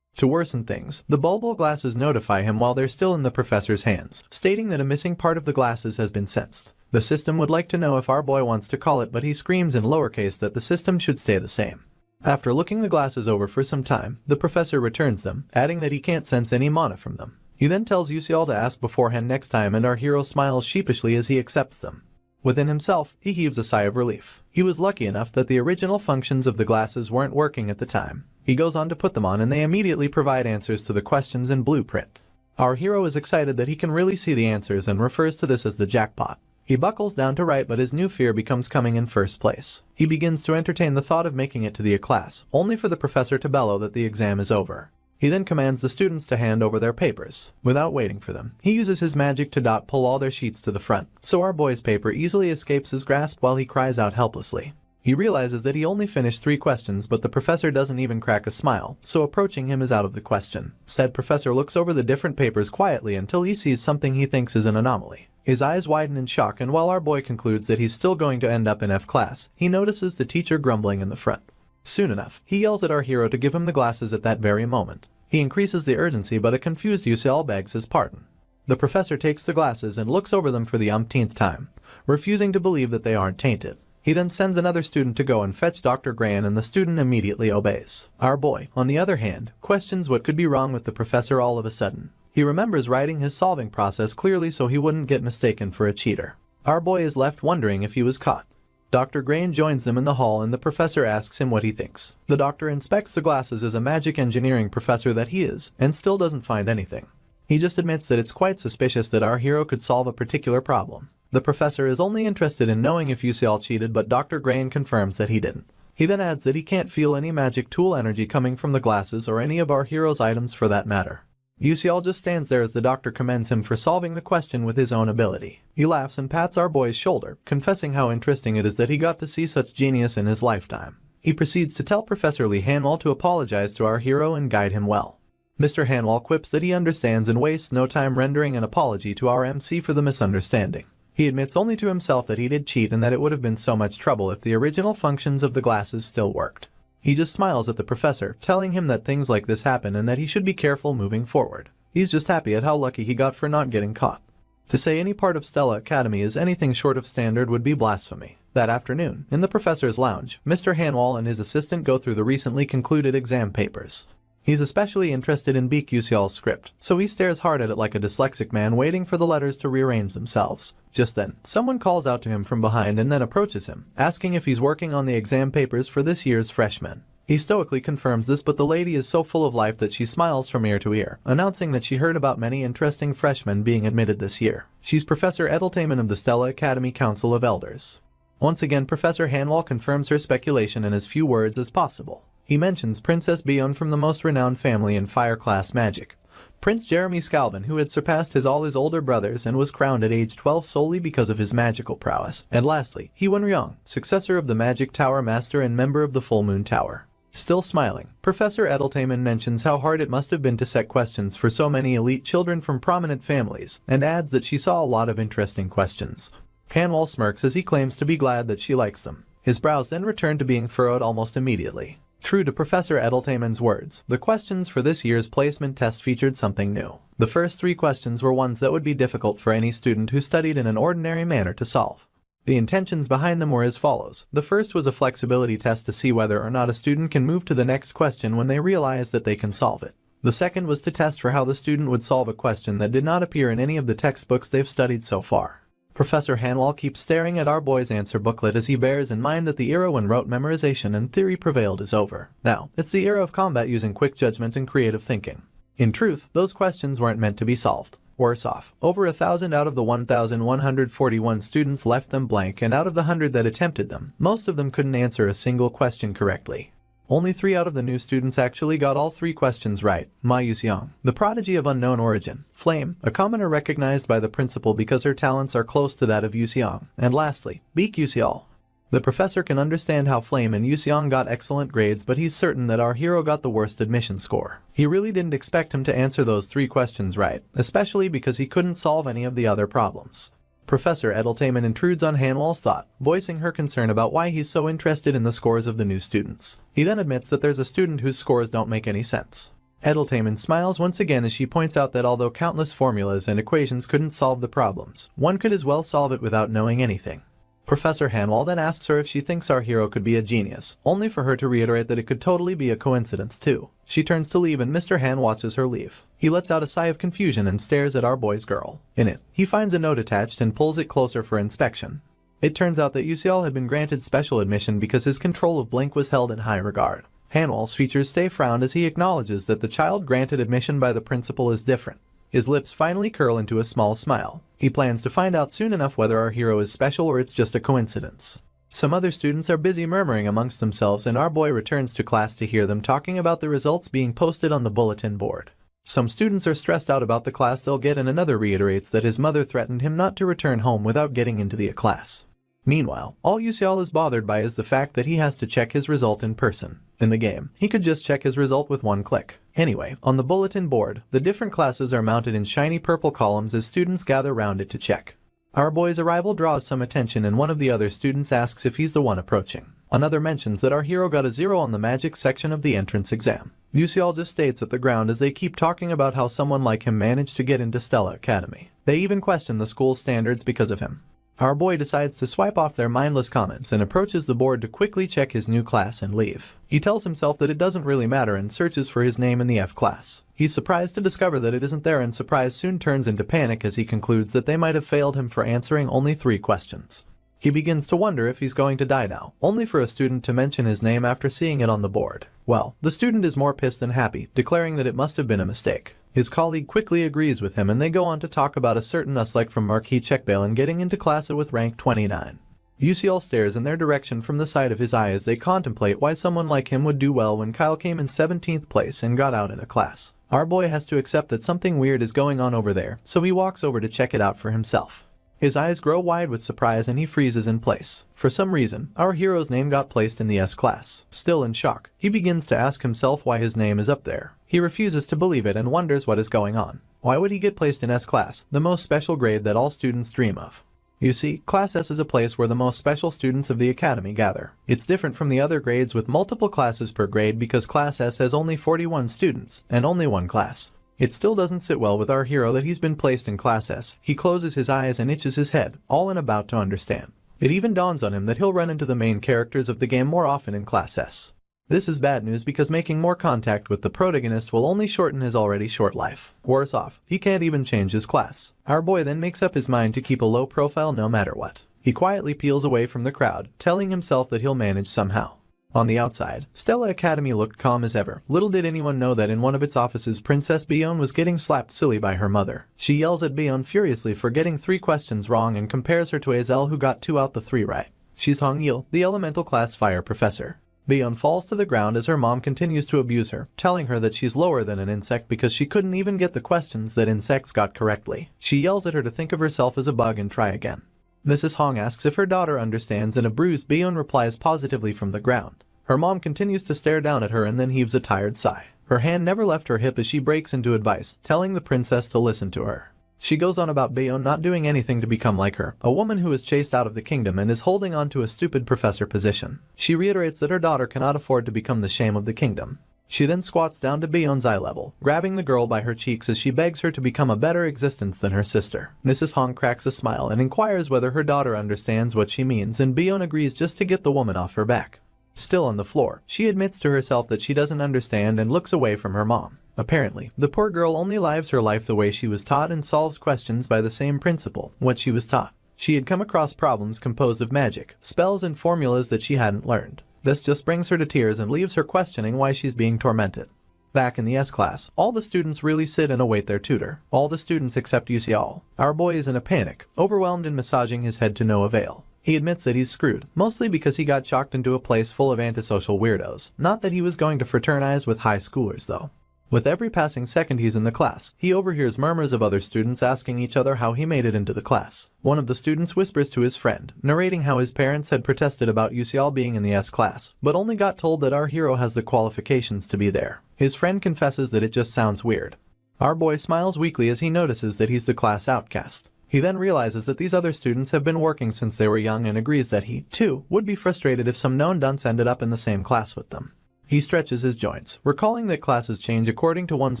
To worsen things, the bulbul glasses notify him while they're still in the professor's hands, stating that a missing part of the glasses has been sensed. The system would like to know if our boy wants to call it, but he screams in lowercase that the system should stay the same. After looking the glasses over for some time, the professor returns them, adding that he can't sense any mana from them. He then tells Yusial to ask beforehand next time, and our hero smiles sheepishly as he accepts them. Within himself, he heaves a sigh of relief. He was lucky enough that the original functions of the glasses weren't working at the time. He goes on to put them on, and they immediately provide answers to the questions in blueprint. Our hero is excited that he can really see the answers and refers to this as the jackpot. He buckles down to write, but his new fear becomes coming in first place. He begins to entertain the thought of making it to the class, only for the professor to bellow that the exam is over. He then commands the students to hand over their papers. Without waiting for them, he uses his magic to pull all their sheets to the front, so our boy's paper easily escapes his grasp while he cries out helplessly. He realizes that he only finished 3 questions, but the professor doesn't even crack a smile, so approaching him is out of the question. Said professor looks over the different papers quietly until he sees something he thinks is an anomaly. His eyes widen in shock, and while our boy concludes that he's still going to end up in F class, he notices the teacher grumbling in the front. Soon enough, he yells at our hero to give him the glasses at that very moment. He increases the urgency, but a confused Yusial begs his pardon. The professor takes the glasses and looks over them for the umpteenth time, refusing to believe that they aren't tainted. He then sends another student to go and fetch Dr. Gran, and the student immediately obeys. Our boy, on the other hand, questions what could be wrong with the professor all of a sudden. He remembers writing his solving process clearly so he wouldn't get mistaken for a cheater. Our boy is left wondering if he was caught. Dr. Grain joins them in the hall, and the professor asks him what he thinks. The doctor inspects the glasses as a magic engineering professor that he is, and still doesn't find anything. He just admits that it's quite suspicious that our hero could solve a particular problem. The professor is only interested in knowing if Yusial cheated, but Dr. Grain confirms that he didn't. He then adds that he can't feel any magic tool energy coming from the glasses or any of our hero's items for that matter. Yusial just stands there as the doctor commends him for solving the question with his own ability. He laughs and pats our boy's shoulder, confessing how interesting it is that he got to see such genius in his lifetime. He proceeds to tell Professor Lee Hanwall to apologize to our hero and guide him well. Mr. Hanwall quips that he understands and wastes no time rendering an apology to our MC for the misunderstanding. He admits only to himself that he did cheat and that it would have been so much trouble if the original functions of the glasses still worked. He just smiles at the professor, telling him that things like this happen and that he should be careful moving forward. He's just happy at how lucky he got for not getting caught. To say any part of Stella Academy is anything short of standard would be blasphemy. That afternoon, in the professor's lounge, Mr. Hanwall and his assistant go through the recently concluded exam papers. He's especially interested in Beak Yusial's script, so he stares hard at it like a dyslexic man waiting for the letters to rearrange themselves. Just then, someone calls out to him from behind and then approaches him, asking if he's working on the exam papers for this year's freshmen. He stoically confirms this, but the lady is so full of life that she smiles from ear to ear, announcing that she heard about many interesting freshmen being admitted this year. She's Professor Edeltamen of the Stella Academy Council of Elders. Once again, Professor Hanwall confirms her speculation in as few words as possible. He mentions Princess Bion from the most renowned family in fire class magic, Prince Jeremy Scalvin, who had surpassed all his older brothers and was crowned at age 12 solely because of his magical prowess. And lastly, Heewon Ryong, successor of the Magic Tower Master and member of the Full Moon Tower. Still smiling, Professor Edeltamen mentions how hard it must have been to set questions for so many elite children from prominent families, and adds that she saw a lot of interesting questions. Hanwall smirks as he claims to be glad that she likes them. His brows then return to being furrowed almost immediately. True to Professor Edeltamen's words, the questions for this year's placement test featured something new. The first 3 questions were ones that would be difficult for any student who studied in an ordinary manner to solve. The intentions behind them were as follows. The first was a flexibility test to see whether or not a student can move to the next question when they realize that they can solve it. The second was to test for how the student would solve a question that did not appear in any of the textbooks they've studied so far. Professor Hanwall keeps staring at our boy's answer booklet as he bears in mind that the era when rote memorization and theory prevailed is over. Now, it's the era of combat using quick judgment and creative thinking. In truth, those questions weren't meant to be solved. Worse off, over 1,000 out of the 1,141 students left them blank, and out of the 100 that attempted them, most of them couldn't answer a single question correctly. Only 3 out of the new students actually got all 3 questions right. Ma Yuxiang, the prodigy of unknown origin. Flame, a commoner recognized by the principal because her talents are close to that of Yuxiang. And lastly, Beak Yuxial. The professor can understand how Flame and Yuxiang got excellent grades, but he's certain that our hero got the worst admission score. He really didn't expect him to answer those 3 questions right, especially because he couldn't solve any of the other problems. Professor Edeltamen intrudes on Hanwall's thought, voicing her concern about why he's so interested in the scores of the new students. He then admits that there's a student whose scores don't make any sense. Edeltamen smiles once again as she points out that although countless formulas and equations couldn't solve the problems, one could as well solve it without knowing anything. Professor Hanwall then asks her if she thinks our hero could be a genius, only for her to reiterate that it could totally be a coincidence too. She turns to leave and Mr. Han watches her leave. He lets out a sigh of confusion and stares at our boy's girl. In it, he finds a note attached and pulls it closer for inspection. It turns out that Yuseol had been granted special admission because his control of Blink was held in high regard. Hanwall's features stay frowned as he acknowledges that the child granted admission by the principal is different. His lips finally curl into a small smile. He plans to find out soon enough whether our hero is special or it's just a coincidence. Some other students are busy murmuring amongst themselves and our boy returns to class to hear them talking about the results being posted on the bulletin board. Some students are stressed out about the class they'll get and another reiterates that his mother threatened him not to return home without getting into the class. Meanwhile, all Yuseol is bothered by is the fact that he has to check his result in person. In the game, he could just check his result with one click. Anyway, on the bulletin board, the different classes are mounted in shiny purple columns as students gather round it to check. Our boy's arrival draws some attention and one of the other students asks if he's the one approaching. Another mentions that our hero got a 0 on the magic section of the entrance exam. Yuseol just states at the ground as they keep talking about how someone like him managed to get into Stella Academy. They even question the school's standards because of him. Our boy decides to swipe off their mindless comments and approaches the board to quickly check his new class and leave. He tells himself that it doesn't really matter and searches for his name in the F class. He's surprised to discover that it isn't there and surprise soon turns into panic as he concludes that they might have failed him for answering only 3 questions. He begins to wonder if he's going to die now, only for a student to mention his name after seeing it on the board. Well, the student is more pissed than happy, declaring that it must have been a mistake. His colleague quickly agrees with him and they go on to talk about a certain Uslike from Marquis Checkbalin getting into class with rank 29. Yuseol stares in their direction from the side of his eye as they contemplate why someone like him would do well when Kyle came in 17th place and got out in a class. Our boy has to accept that something weird is going on over there, so he walks over to check it out for himself. His eyes grow wide with surprise and he freezes in place. For some reason, our hero's name got placed in the S class. Still in shock, he begins to ask himself why his name is up there. He refuses to believe it and wonders what is going on. Why would he get placed in S class, the most special grade that all students dream of? You see, Class S is a place where the most special students of the academy gather. It's different from the other grades with multiple classes per grade because Class S has only 41 students, and only one class. It still doesn't sit well with our hero that he's been placed in Class S. He closes his eyes and itches his head, all in about to understand. It even dawns on him that he'll run into the main characters of the game more often in Class S. This is bad news because making more contact with the protagonist will only shorten his already short life. Worse off, he can't even change his class. Our boy then makes up his mind to keep a low profile no matter what. He quietly peels away from the crowd, telling himself that he'll manage somehow. On the outside, Stella Academy looked calm as ever. Little did anyone know that in one of its offices Princess Bion was getting slapped silly by her mother. She yells at Bion furiously for getting 3 questions wrong and compares her to Azel who got 2 out the 3 right. She's Hong Yil, the elemental class fire professor. Bion falls to the ground as her mom continues to abuse her, telling her that she's lower than an insect because she couldn't even get the questions that insects got correctly. She yells at her to think of herself as a bug and try again. Mrs. Hong asks if her daughter understands and a bruised Bion replies positively from the ground. Her mom continues to stare down at her and then heaves a tired sigh. Her hand never left her hip as she breaks into advice, telling the princess to listen to her. She goes on about Bion not doing anything to become like her, a woman who is chased out of the kingdom and is holding on to a stupid professor position. She reiterates that her daughter cannot afford to become the shame of the kingdom. She then squats down to Bion's eye level, grabbing the girl by her cheeks as she begs her to become a better existence than her sister. Mrs. Hong cracks a smile and inquires whether her daughter understands what she means and Bion agrees just to get the woman off her back. Still on the floor, she admits to herself that she doesn't understand and looks away from her mom. Apparently, the poor girl only lives her life the way she was taught and solves questions by the same principle, what she was taught. She had come across problems composed of magic, spells and formulas that she hadn't learned. This just brings her to tears and leaves her questioning why she's being tormented. Back in the S class, all the students really sit and await their tutor. All the students except Yuseol. Our boy is in a panic, overwhelmed and massaging his head to no avail. He admits that he's screwed, mostly because he got chalked into a place full of antisocial weirdos. Not that he was going to fraternize with high schoolers though. With every passing second he's in the class, he overhears murmurs of other students asking each other how he made it into the class. One of the students whispers to his friend, narrating how his parents had protested about Yuseol being in the S class, but only got told that our hero has the qualifications to be there. His friend confesses that it just sounds weird. Our boy smiles weakly as he notices that he's the class outcast. He then realizes that these other students have been working since they were young and agrees that he, too, would be frustrated if some known dunce ended up in the same class with them. He stretches his joints, recalling that classes change according to one's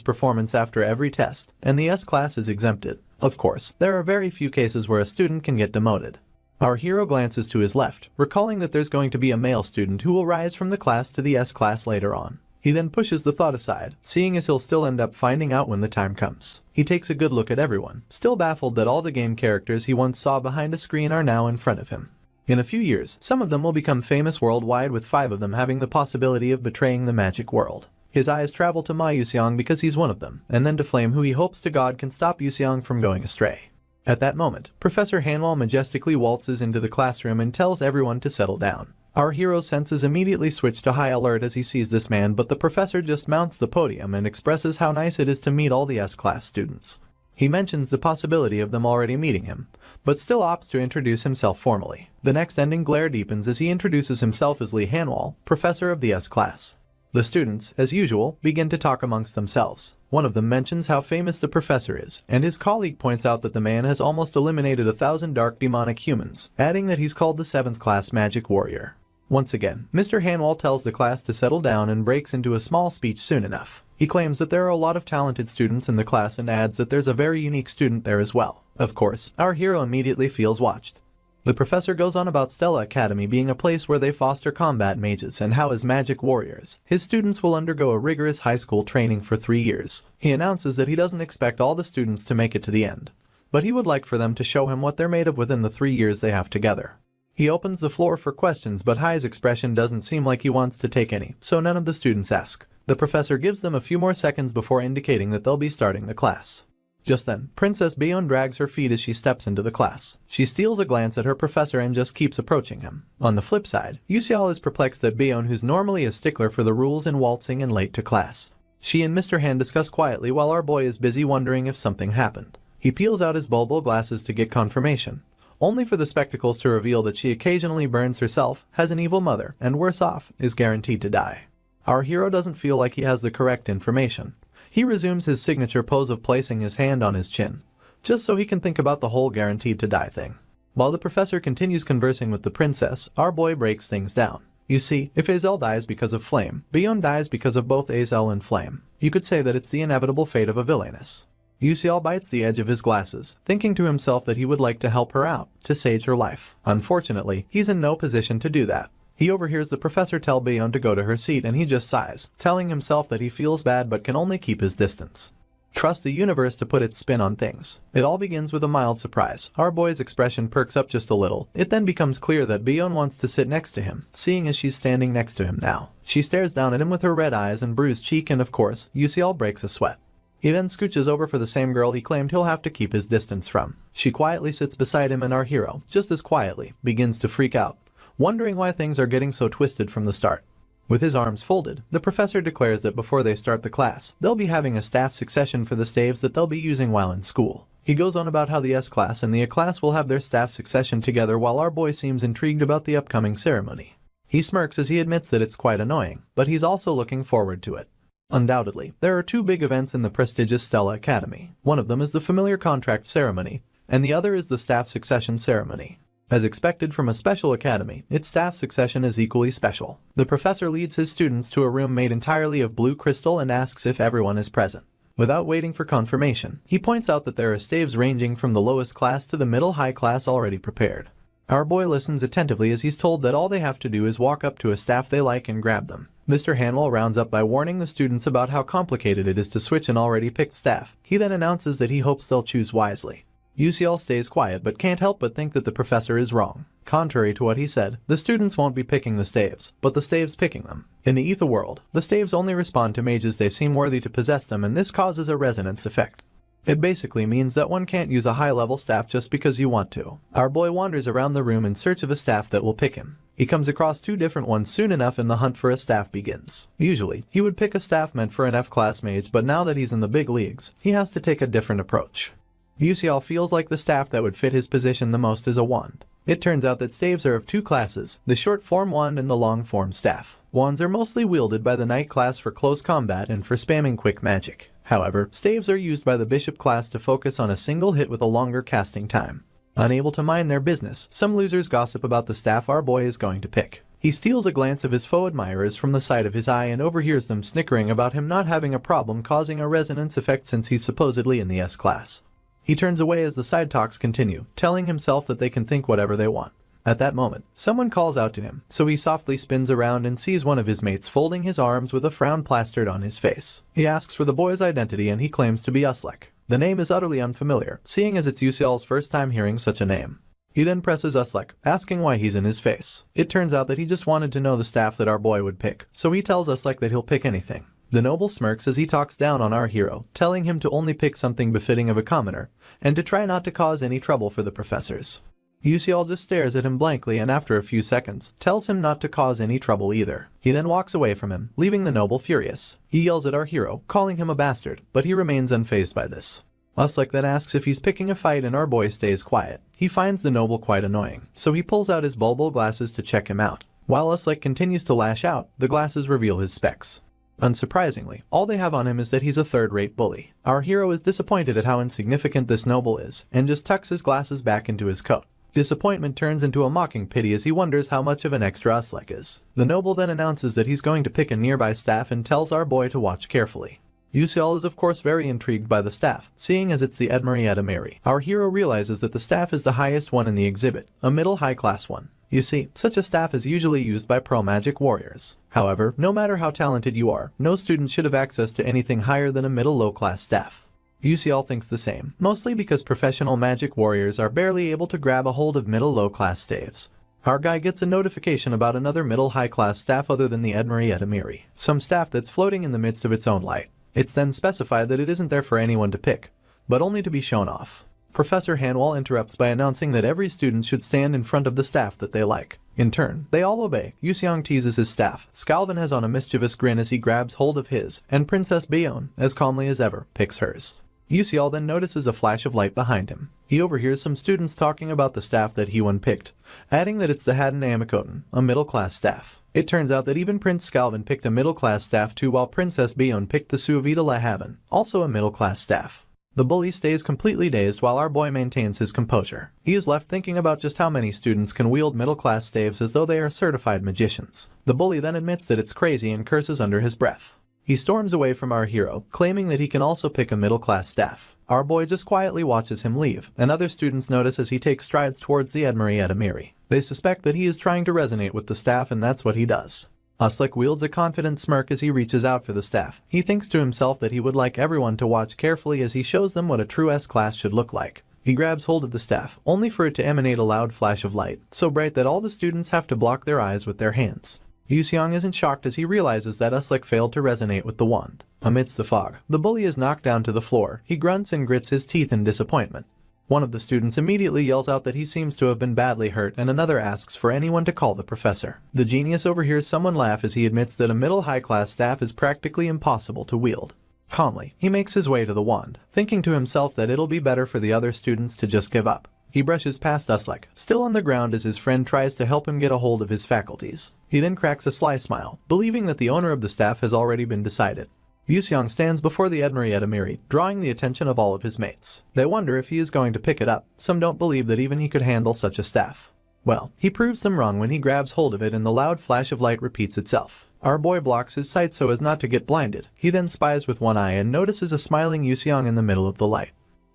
performance after every test, and the S-class is exempted. Of course, there are very few cases where a student can get demoted. Our hero glances to his left, recalling that there's going to be a male student who will rise from the class to the S-class later on. He then pushes the thought aside, seeing as he'll still end up finding out when the time comes. He takes a good look at everyone, still baffled that all the game characters he once saw behind a screen are now in front of him. In a few years, some of them will become famous worldwide, with 5 of them having the possibility of betraying the magic world. His eyes travel to Ma Yuseong because he's one of them, and then to Flame, who he hopes to God can stop Yuseong from going astray. At that moment, Professor Hanwol majestically waltzes into the classroom and tells everyone to settle down. Our hero's senses immediately switch to high alert as he sees this man, but the professor just mounts the podium and expresses how nice it is to meet all the S-class students. He mentions the possibility of them already meeting him, but still opts to introduce himself formally. The next ending glare deepens as he introduces himself as Lee Hanwol, professor of the S-class. The students, as usual, begin to talk amongst themselves. One of them mentions how famous the professor is, and his colleague points out that the man has almost eliminated 1,000 dark demonic humans, adding that he's called the 7th class magic warrior. Once again, Mr. Hanwol tells the class to settle down and breaks into a small speech soon enough. He claims that there are a lot of talented students in the class and adds that there's a very unique student there as well. Of course, our hero immediately feels watched. The professor goes on about Stella Academy being a place where they foster combat mages, and how as magic warriors, his students will undergo a rigorous high school training for 3 years. He announces that he doesn't expect all the students to make it to the end, but he would like for them to show him what they're made of within the 3 years they have together. He opens the floor for questions, but Hai's expression doesn't seem like he wants to take any, so none of the students ask. The professor gives them a few more seconds before indicating that they'll be starting the class. Just then, Princess Baeon drags her feet as she steps into the class. She steals a glance at her professor and just keeps approaching him. On the flip side, Yuseol is perplexed that Baeon, who's normally a stickler for the rules in waltzing and late to class. She and Mr. Han discuss quietly while our boy is busy wondering if something happened. He peels out his bulbul glasses to get confirmation, only for the spectacles to reveal that she occasionally burns herself, has an evil mother, and worse off, is guaranteed to die. Our hero doesn't feel like he has the correct information. He resumes his signature pose of placing his hand on his chin, just so he can think about the whole guaranteed to die thing. While the professor continues conversing with the princess, our boy breaks things down. You see, if Azel dies because of Flame, Baeon dies because of both Azel and Flame. You could say that it's the inevitable fate of a villainess. Yuseol bites the edge of his glasses, thinking to himself that he would like to help her out, to save her life. Unfortunately, he's in no position to do that. He overhears the professor tell Baeon to go to her seat, and he just sighs, telling himself that he feels bad but can only keep his distance. Trust the universe to put its spin on things. It all begins with a mild surprise. Our boy's expression perks up just a little. It then becomes clear that Baeon wants to sit next to him, seeing as she's standing next to him now. She stares down at him with her red eyes and bruised cheek, and of course, Yuseol breaks a sweat. He then scooches over for the same girl he claimed he'll have to keep his distance from. She quietly sits beside him, and our hero, just as quietly, begins to freak out, wondering why things are getting so twisted from the start. With his arms folded, the professor declares that before they start the class, they'll be having a staff succession for the staves that they'll be using while in school. He goes on about how the S-class and the A-class will have their staff succession together, while our boy seems intrigued about the upcoming ceremony. He smirks as he admits that it's quite annoying, but he's also looking forward to it. Undoubtedly, there are 2 big events in the prestigious Stella Academy. One of them is the familiar contract ceremony, and the other is the staff succession ceremony. As expected from a special academy, its staff succession is equally special. The professor leads his students to a room made entirely of blue crystal and asks if everyone is present. Without waiting for confirmation, he points out that there are staves ranging from the lowest class to the middle-high class already prepared. Our boy listens attentively as he's told that all they have to do is walk up to a staff they like and grab them. Mr. Hanwol rounds up by warning the students about how complicated it is to switch an already picked staff. He then announces that he hopes they'll choose wisely. Yuseol stays quiet but can't help but think that the professor is wrong. Contrary to what he said, the students won't be picking the staves, but the staves picking them. In the Ether world, the staves only respond to mages they seem worthy to possess them, and this causes a resonance effect. It basically means that one can't use a high-level staff just because you want to. Our boy wanders around the room in search of a staff that will pick him. He comes across 2 different ones soon enough, and the hunt for a staff begins. Usually, he would pick a staff meant for an F-class mage, but now that he's in the big leagues, he has to take a different approach. Yuseol feels like the staff that would fit his position the most is a wand. It turns out that staves are of 2 classes, the short-form wand and the long-form staff. Wands are mostly wielded by the knight class for close combat and for spamming quick magic. However, staves are used by the bishop class to focus on a single hit with a longer casting time. Unable to mind their business, some losers gossip about the staff our boy is going to pick. He steals a glance of his faux admirers from the side of his eye and overhears them snickering about him not having a problem causing a resonance effect since he's supposedly in the S-class. He turns away as the side talks continue, telling himself that they can think whatever they want. At that moment, someone calls out to him, so he softly spins around and sees one of his mates folding his arms with a frown plastered on his face. He asks for the boy's identity and he claims to be Uslek. The name is utterly unfamiliar, seeing as it's Usiel's first time hearing such a name. He then presses Uslek, asking why he's in his face. It turns out that he just wanted to know the staff that our boy would pick, so he tells Uslek that he'll pick anything. The noble smirks as he talks down on our hero, telling him to only pick something befitting of a commoner, and to try not to cause any trouble for the professors. Usiel just stares at him blankly and after a few seconds, tells him not to cause any trouble either. He then walks away from him, leaving the noble furious. He yells at our hero, calling him a bastard, but he remains unfazed by this. Uslek then asks if he's picking a fight and our boy stays quiet. He finds the noble quite annoying, so he pulls out his bulbul glasses to check him out. While Uslek continues to lash out, the glasses reveal his specs. Unsurprisingly, all they have on him is that he's a third-rate bully. Our hero is disappointed at how insignificant this noble is, and just tucks his glasses back into his coat. Disappointment turns into a mocking pity as he wonders how much of an extra Uslek is. The noble then announces that he's going to pick a nearby staff and tells our boy to watch carefully. Usiel is of course very intrigued by the staff, seeing as it's the Edmary. Our hero realizes that the staff is the highest one in the exhibit, a middle high-class one. You see, such a staff is usually used by pro-magic warriors. However, no matter how talented you are, no student should have access to anything higher than a middle-low-class staff. Usiel thinks the same, mostly because professional magic warriors are barely able to grab a hold of middle-low-class staves. Our guy gets a notification about another middle-high-class staff other than the Edmary, some staff that's floating in the midst of its own light. It's then specified that it isn't there for anyone to pick, but only to be shown off. Professor Hanwall interrupts by announcing that every student should stand in front of the staff that they like. In turn, they all obey. Yuseong teases his staff. Scalvin has on a mischievous grin as he grabs hold of his, and Princess Bayonne, as calmly as ever, picks hers. Usiel then notices a flash of light behind him. He overhears some students talking about the staff that he picked, adding that it's the Haddon Amikoten, a middle-class staff. It turns out that even Prince Scalvin picked a middle-class staff too, while Princess Bayonne picked the Suavita La Haven, also a middle-class staff. The bully stays completely dazed while our boy maintains his composure. He is left thinking about just how many students can wield middle-class staves as though they are certified magicians. The bully then admits that it's crazy and curses under his breath. He storms away from our hero, claiming that he can also pick a middle-class staff. Our boy just quietly watches him leave, and other students notice as he takes strides towards the Edmary. They suspect that he is trying to resonate with the staff, and that's what he does. Uslek wields a confident smirk as he reaches out for the staff. He thinks to himself that he would like everyone to watch carefully as he shows them what a true S-class should look like. He grabs hold of the staff, only for it to emanate a loud flash of light, so bright that all the students have to block their eyes with their hands. Yuseong isn't shocked as he realizes that Uslek failed to resonate with the wand. Amidst the fog, the bully is knocked down to the floor. He grunts and grits his teeth in disappointment. One of the students immediately yells out that he seems to have been badly hurt, and another asks for anyone to call the professor. The genius overhears someone laugh as he admits that a middle high-class staff is practically impossible to wield. Calmly, he makes his way to the wand, thinking to himself that it'll be better for the other students to just give up. He brushes past Uslek, still on the ground as his friend tries to help him get a hold of his faculties. He then cracks a sly smile, believing that the owner of the staff has already been decided. Yuseong stands before the Edmary, drawing the attention of all of his mates. They wonder if he is going to pick it up. Some don't believe that even he could handle such a staff. Well, he proves them wrong when he grabs hold of it and the loud flash of light repeats itself. Our boy blocks his sight so as not to get blinded. He then spies with one eye and notices a smiling Yuseong in the middle of the light.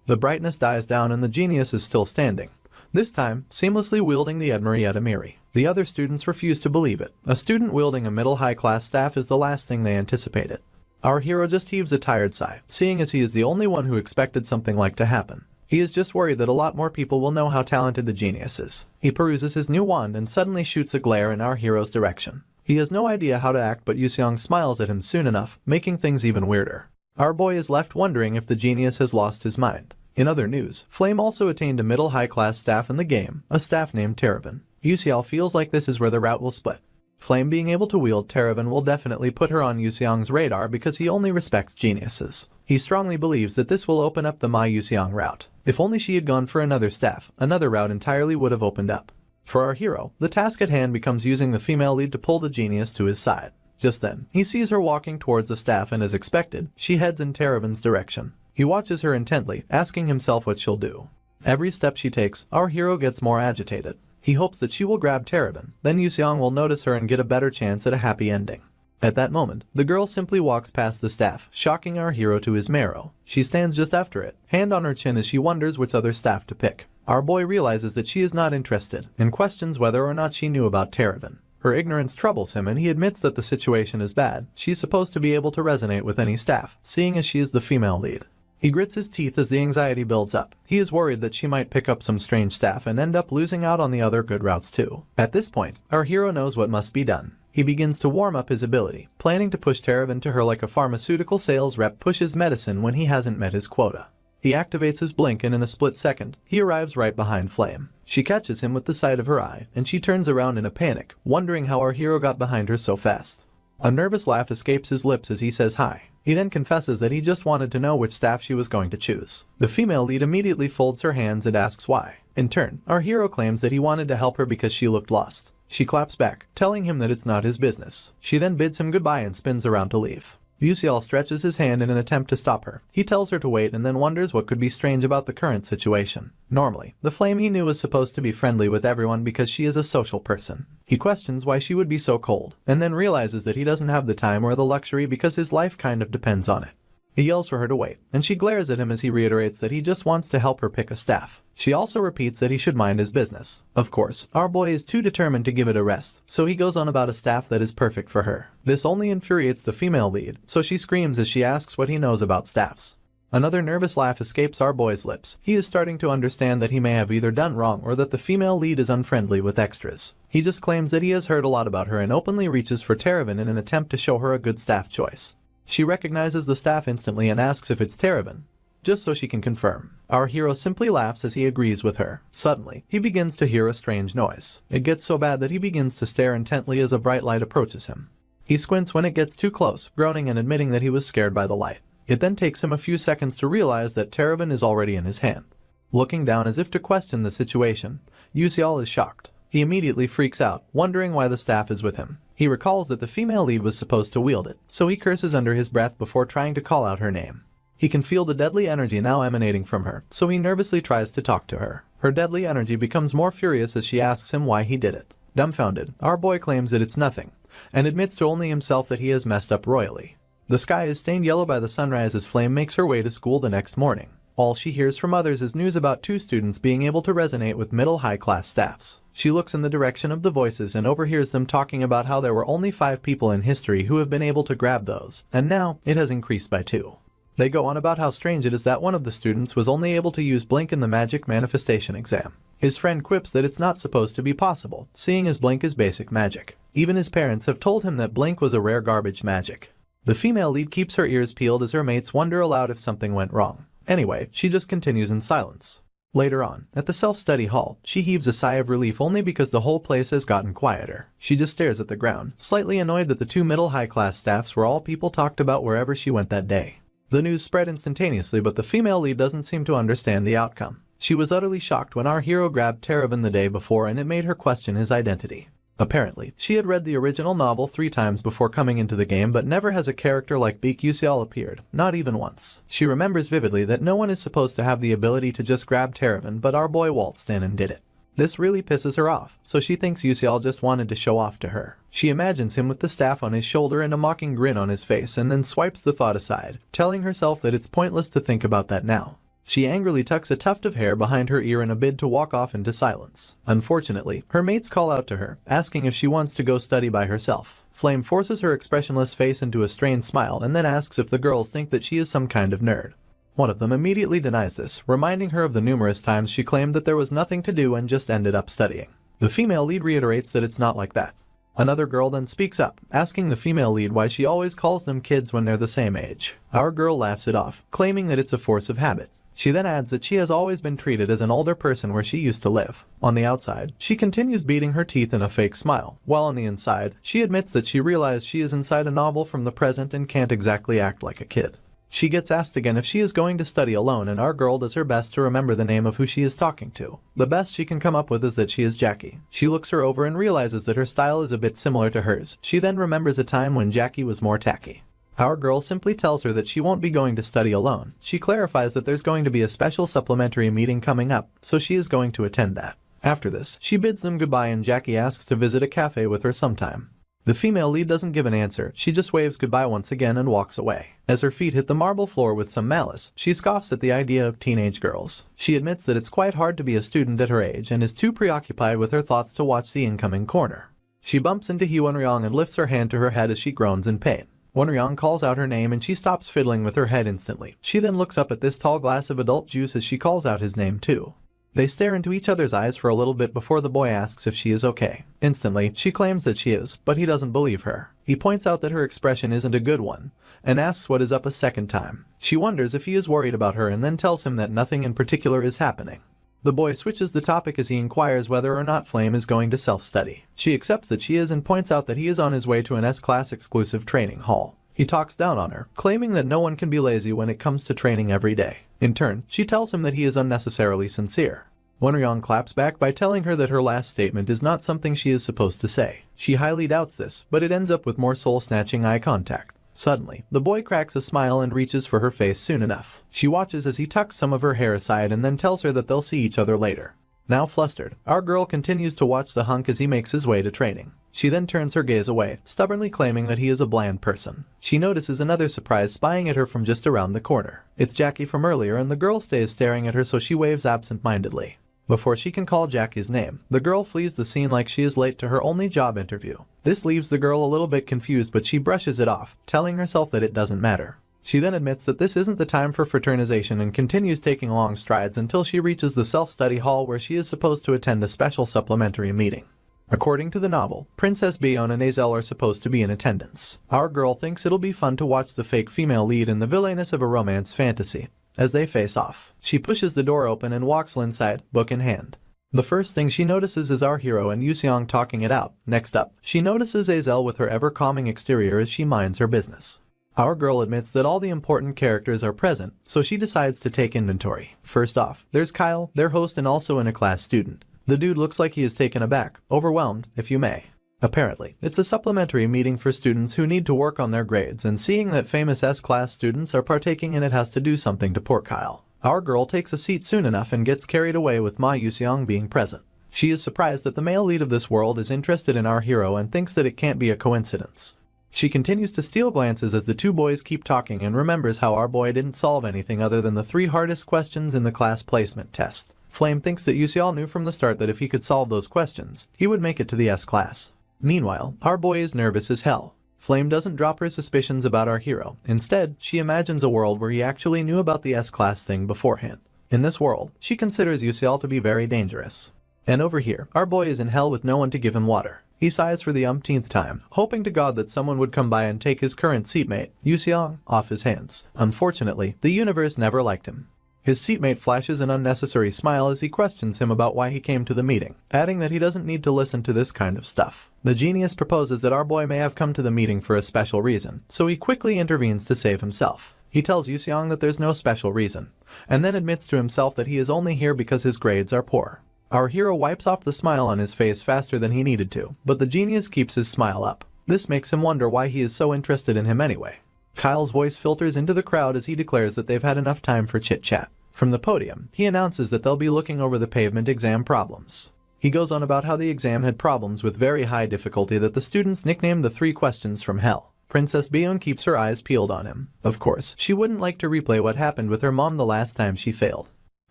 The brightness dies down and the genius is still standing, this time seamlessly wielding the Edmary. The other students refuse to believe it. A student wielding a middle high-class staff is the last thing they anticipated. Our hero just heaves a tired sigh, seeing as he is the only one who expected something like to happen. He is just worried that a lot more people will know how talented the genius is. He peruses his new wand and suddenly shoots a glare in our hero's direction. He has no idea how to act, but Yuseong smiles at him soon enough, making things even weirder. Our boy is left wondering if the genius has lost his mind. In other news, Flame also attained a middle high-class staff in the game, a staff named Terravan. Usiel feels like this is where the route will split. Flame being able to wield Terravan will definitely put her on Yuseong's radar because he only respects geniuses. He strongly believes that this will open up the Mai Yuseong route. If only she had gone for another staff, another route entirely would have opened up. For our hero, the task at hand becomes using the female lead to pull the genius to his side. Just then, he sees her walking towards the staff and as expected, she heads in Terravan's direction. He watches her intently, asking himself what she'll do. Every step she takes, our hero gets more agitated. He hopes that she will grab Terabin, then Yuseong will notice her and get a better chance at a happy ending. At that moment, the girl simply walks past the staff, shocking our hero to his marrow. She stands just after it, hand on her chin as she wonders which other staff to pick. Our boy realizes that she is not interested, and questions whether or not she knew about Terabin. Her ignorance troubles him and he admits that the situation is bad. She's supposed to be able to resonate with any staff, seeing as she is the female lead. He grits his teeth as the anxiety builds up. He is worried that she might pick up some strange staff and end up losing out on the other good routes too. At this point, our hero knows what must be done. He begins to warm up his ability, planning to push Terabin to her like a pharmaceutical sales rep pushes medicine when he hasn't met his quota. He activates his blink and in a split second, he arrives right behind Flame. She catches him with the side of her eye, and she turns around in a panic, wondering how our hero got behind her so fast. A nervous laugh escapes his lips as he says hi. He then confesses that he just wanted to know which staff she was going to choose. The female lead immediately folds her hands and asks why. In turn, our hero claims that he wanted to help her because she looked lost. She claps back, telling him that it's not his business. She then bids him goodbye and spins around to leave. Yuseong stretches his hand in an attempt to stop her. He tells her to wait and then wonders what could be strange about the current situation. Normally, the Flame he knew was supposed to be friendly with everyone because she is a social person. He questions why she would be so cold, and then realizes that he doesn't have the time or the luxury because his life kind of depends on it. He yells for her to wait, and she glares at him as he reiterates that he just wants to help her pick a staff. She also repeats that he should mind his business. Of course, our boy is too determined to give it a rest, so he goes on about a staff that is perfect for her. This only infuriates the female lead, so she screams as she asks what he knows about staffs. Another nervous laugh escapes our boy's lips. He is starting to understand that he may have either done wrong or that the female lead is unfriendly with extras. He just claims that he has heard a lot about her and openly reaches for Terabin in an attempt to show her a good staff choice. She recognizes the staff instantly and asks if it's Terabin, just so she can confirm. Our hero simply laughs as he agrees with her. Suddenly, he begins to hear a strange noise. It gets so bad that he begins to stare intently as a bright light approaches him. He squints when it gets too close, groaning and admitting that he was scared by the light. It then takes him a few seconds to realize that Terabin is already in his hand. Looking down as if to question the situation, Yuseong is shocked. He immediately freaks out, wondering why the staff is with him. He recalls that the female lead was supposed to wield it, so he curses under his breath before trying to call out her name. He can feel the deadly energy now emanating from her, so he nervously tries to talk to her. Her deadly energy becomes more furious as she asks him why he did it. Dumbfounded, our boy claims that it's nothing, and admits to only himself that he has messed up royally. The sky is stained yellow by the sunrise as Flame makes her way to school the next morning. All she hears from others is news about 2 students being able to resonate with middle-high class staffs. She looks in the direction of the voices and overhears them talking about how there were only 5 people in history who have been able to grab those, and now it has increased by 2. They go on about how strange it is that one of the students was only able to use Blink in the magic manifestation exam. His friend quips that it's not supposed to be possible, seeing as Blink is basic magic. Even his parents have told him that Blink was a rare garbage magic. The female lead keeps her ears peeled as her mates wonder aloud if something went wrong. Anyway, she just continues in silence. Later on, at the self-study hall, she heaves a sigh of relief only because the whole place has gotten quieter. She just stares at the ground, slightly annoyed that the 2 middle-high class staffs were all people talked about wherever she went that day. The news spread instantaneously, but the female lead doesn't seem to understand the outcome. She was utterly shocked when our hero grabbed Terabin the day before and it made her question his identity. Apparently, she had read the original novel 3 times before coming into the game, but never has a character like Baek Yuseol appeared, not even once. She remembers vividly that no one is supposed to have the ability to just grab Terabin, but our boy waltzed in and did it. This really pisses her off, so she thinks Yuseol just wanted to show off to her. She imagines him with the staff on his shoulder and a mocking grin on his face and then swipes the thought aside, telling herself that it's pointless to think about that now. She angrily tucks a tuft of hair behind her ear in a bid to walk off into silence. Unfortunately, her mates call out to her, asking if she wants to go study by herself. Flame forces her expressionless face into a strained smile and then asks if the girls think that she is some kind of nerd. One of them immediately denies this, reminding her of the numerous times she claimed that there was nothing to do and just ended up studying. The female lead reiterates that it's not like that. Another girl then speaks up, asking the female lead why she always calls them kids when they're the same age. Our girl laughs it off, claiming that it's a force of habit. She then adds that she has always been treated as an older person where she used to live. On the outside, she continues beating her teeth in a fake smile, while on the inside, she admits that she realized she is inside a novel from the present and can't exactly act like a kid. She gets asked again if she is going to study alone, and our girl does her best to remember the name of who she is talking to. The best she can come up with is that she is Jackie. She looks her over and realizes that her style is a bit similar to hers. She then remembers a time when Jackie was more tacky. Our girl simply tells her that she won't be going to study alone. She clarifies that there's going to be a special supplementary meeting coming up, so she is going to attend that. After this, she bids them goodbye and Jackie asks to visit a cafe with her sometime. The female lead doesn't give an answer, she just waves goodbye once again and walks away. As her feet hit the marble floor with some malice, she scoffs at the idea of teenage girls. She admits that it's quite hard to be a student at her age and is too preoccupied with her thoughts to watch the incoming corner. She bumps into Hee Wonryong and lifts her hand to her head as she groans in pain. Wonryong calls out her name and she stops fiddling with her head instantly. She then looks up at this tall glass of adult juice as she calls out his name too. They stare into each other's eyes for a little bit before the boy asks if she is okay. Instantly, she claims that she is, but he doesn't believe her. He points out that her expression isn't a good one, and asks what is up a second time. She wonders if he is worried about her and then tells him that nothing in particular is happening. The boy switches the topic as he inquires whether or not Flame is going to self-study. She accepts that she is and points out that he is on his way to an S-Class exclusive training hall. He talks down on her, claiming that no one can be lazy when it comes to training every day. In turn, she tells him that he is unnecessarily sincere. Wonryong claps back by telling her that her last statement is not something she is supposed to say. She highly doubts this, but it ends up with more soul-snatching eye contact. Suddenly, the boy cracks a smile and reaches for her face soon enough. She watches as he tucks some of her hair aside and then tells her that they'll see each other later. Now flustered, our girl continues to watch the hunk as he makes his way to training. She then turns her gaze away, stubbornly claiming that he is a bland person. She notices another surprise spying at her from just around the corner. It's Jackie from earlier and the girl stays staring at her so she waves absent-mindedly. Before she can call Jackie's name, the girl flees the scene like she is late to her only job interview. This leaves the girl a little bit confused but she brushes it off, telling herself that it doesn't matter. She then admits that this isn't the time for fraternization and continues taking long strides until she reaches the self-study hall where she is supposed to attend a special supplementary meeting. According to the novel, Princess Bionne and Azel are supposed to be in attendance. Our girl thinks it'll be fun to watch the fake female lead in the villainess of a romance fantasy. As they face off, she pushes the door open and walks inside, book in hand. The first thing she notices is our hero and Yuseong talking it out. Next up, she notices Azel with her ever-calming exterior as she minds her business. Our girl admits that all the important characters are present, so she decides to take inventory. First off, there's Kyle, their host and also an A-class student. The dude looks like he is taken aback, overwhelmed, if you may. Apparently, it's a supplementary meeting for students who need to work on their grades, and seeing that famous S-class students are partaking in it has to do something to poor Kyle. Our girl takes a seat soon enough and gets carried away with Ma Yuseong being present. She is surprised that the male lead of this world is interested in our hero and thinks that it can't be a coincidence. She continues to steal glances as the two boys keep talking and remembers how our boy didn't solve anything other than the 3 hardest questions in the class placement test. Flame thinks that Yuseol knew from the start that if he could solve those questions, he would make it to the S-class. Meanwhile, our boy is nervous as hell. Flame doesn't drop her suspicions about our hero. Instead, she imagines a world where he actually knew about the S-class thing beforehand. In this world, she considers Yuseol to be very dangerous. And over here, our boy is in hell with no one to give him water. He sighs for the umpteenth time, hoping to God that someone would come by and take his current seatmate, Yuseong, off his hands. Unfortunately, the universe never liked him. His seatmate flashes an unnecessary smile as he questions him about why he came to the meeting, adding that he doesn't need to listen to this kind of stuff. The genius proposes that our boy may have come to the meeting for a special reason, so he quickly intervenes to save himself. He tells Yuseong that there's no special reason, and then admits to himself that he is only here because his grades are poor. Our hero wipes off the smile on his face faster than he needed to, but the genius keeps his smile up. This makes him wonder why he is so interested in him anyway. Kyle's voice filters into the crowd as he declares that they've had enough time for chit-chat. From the podium, he announces that they'll be looking over the pavement exam problems. He goes on about how the exam had problems with very high difficulty that the students nicknamed the 3 questions from hell. Princess Bionne keeps her eyes peeled on him. Of course, she wouldn't like to replay what happened with her mom the last time she failed.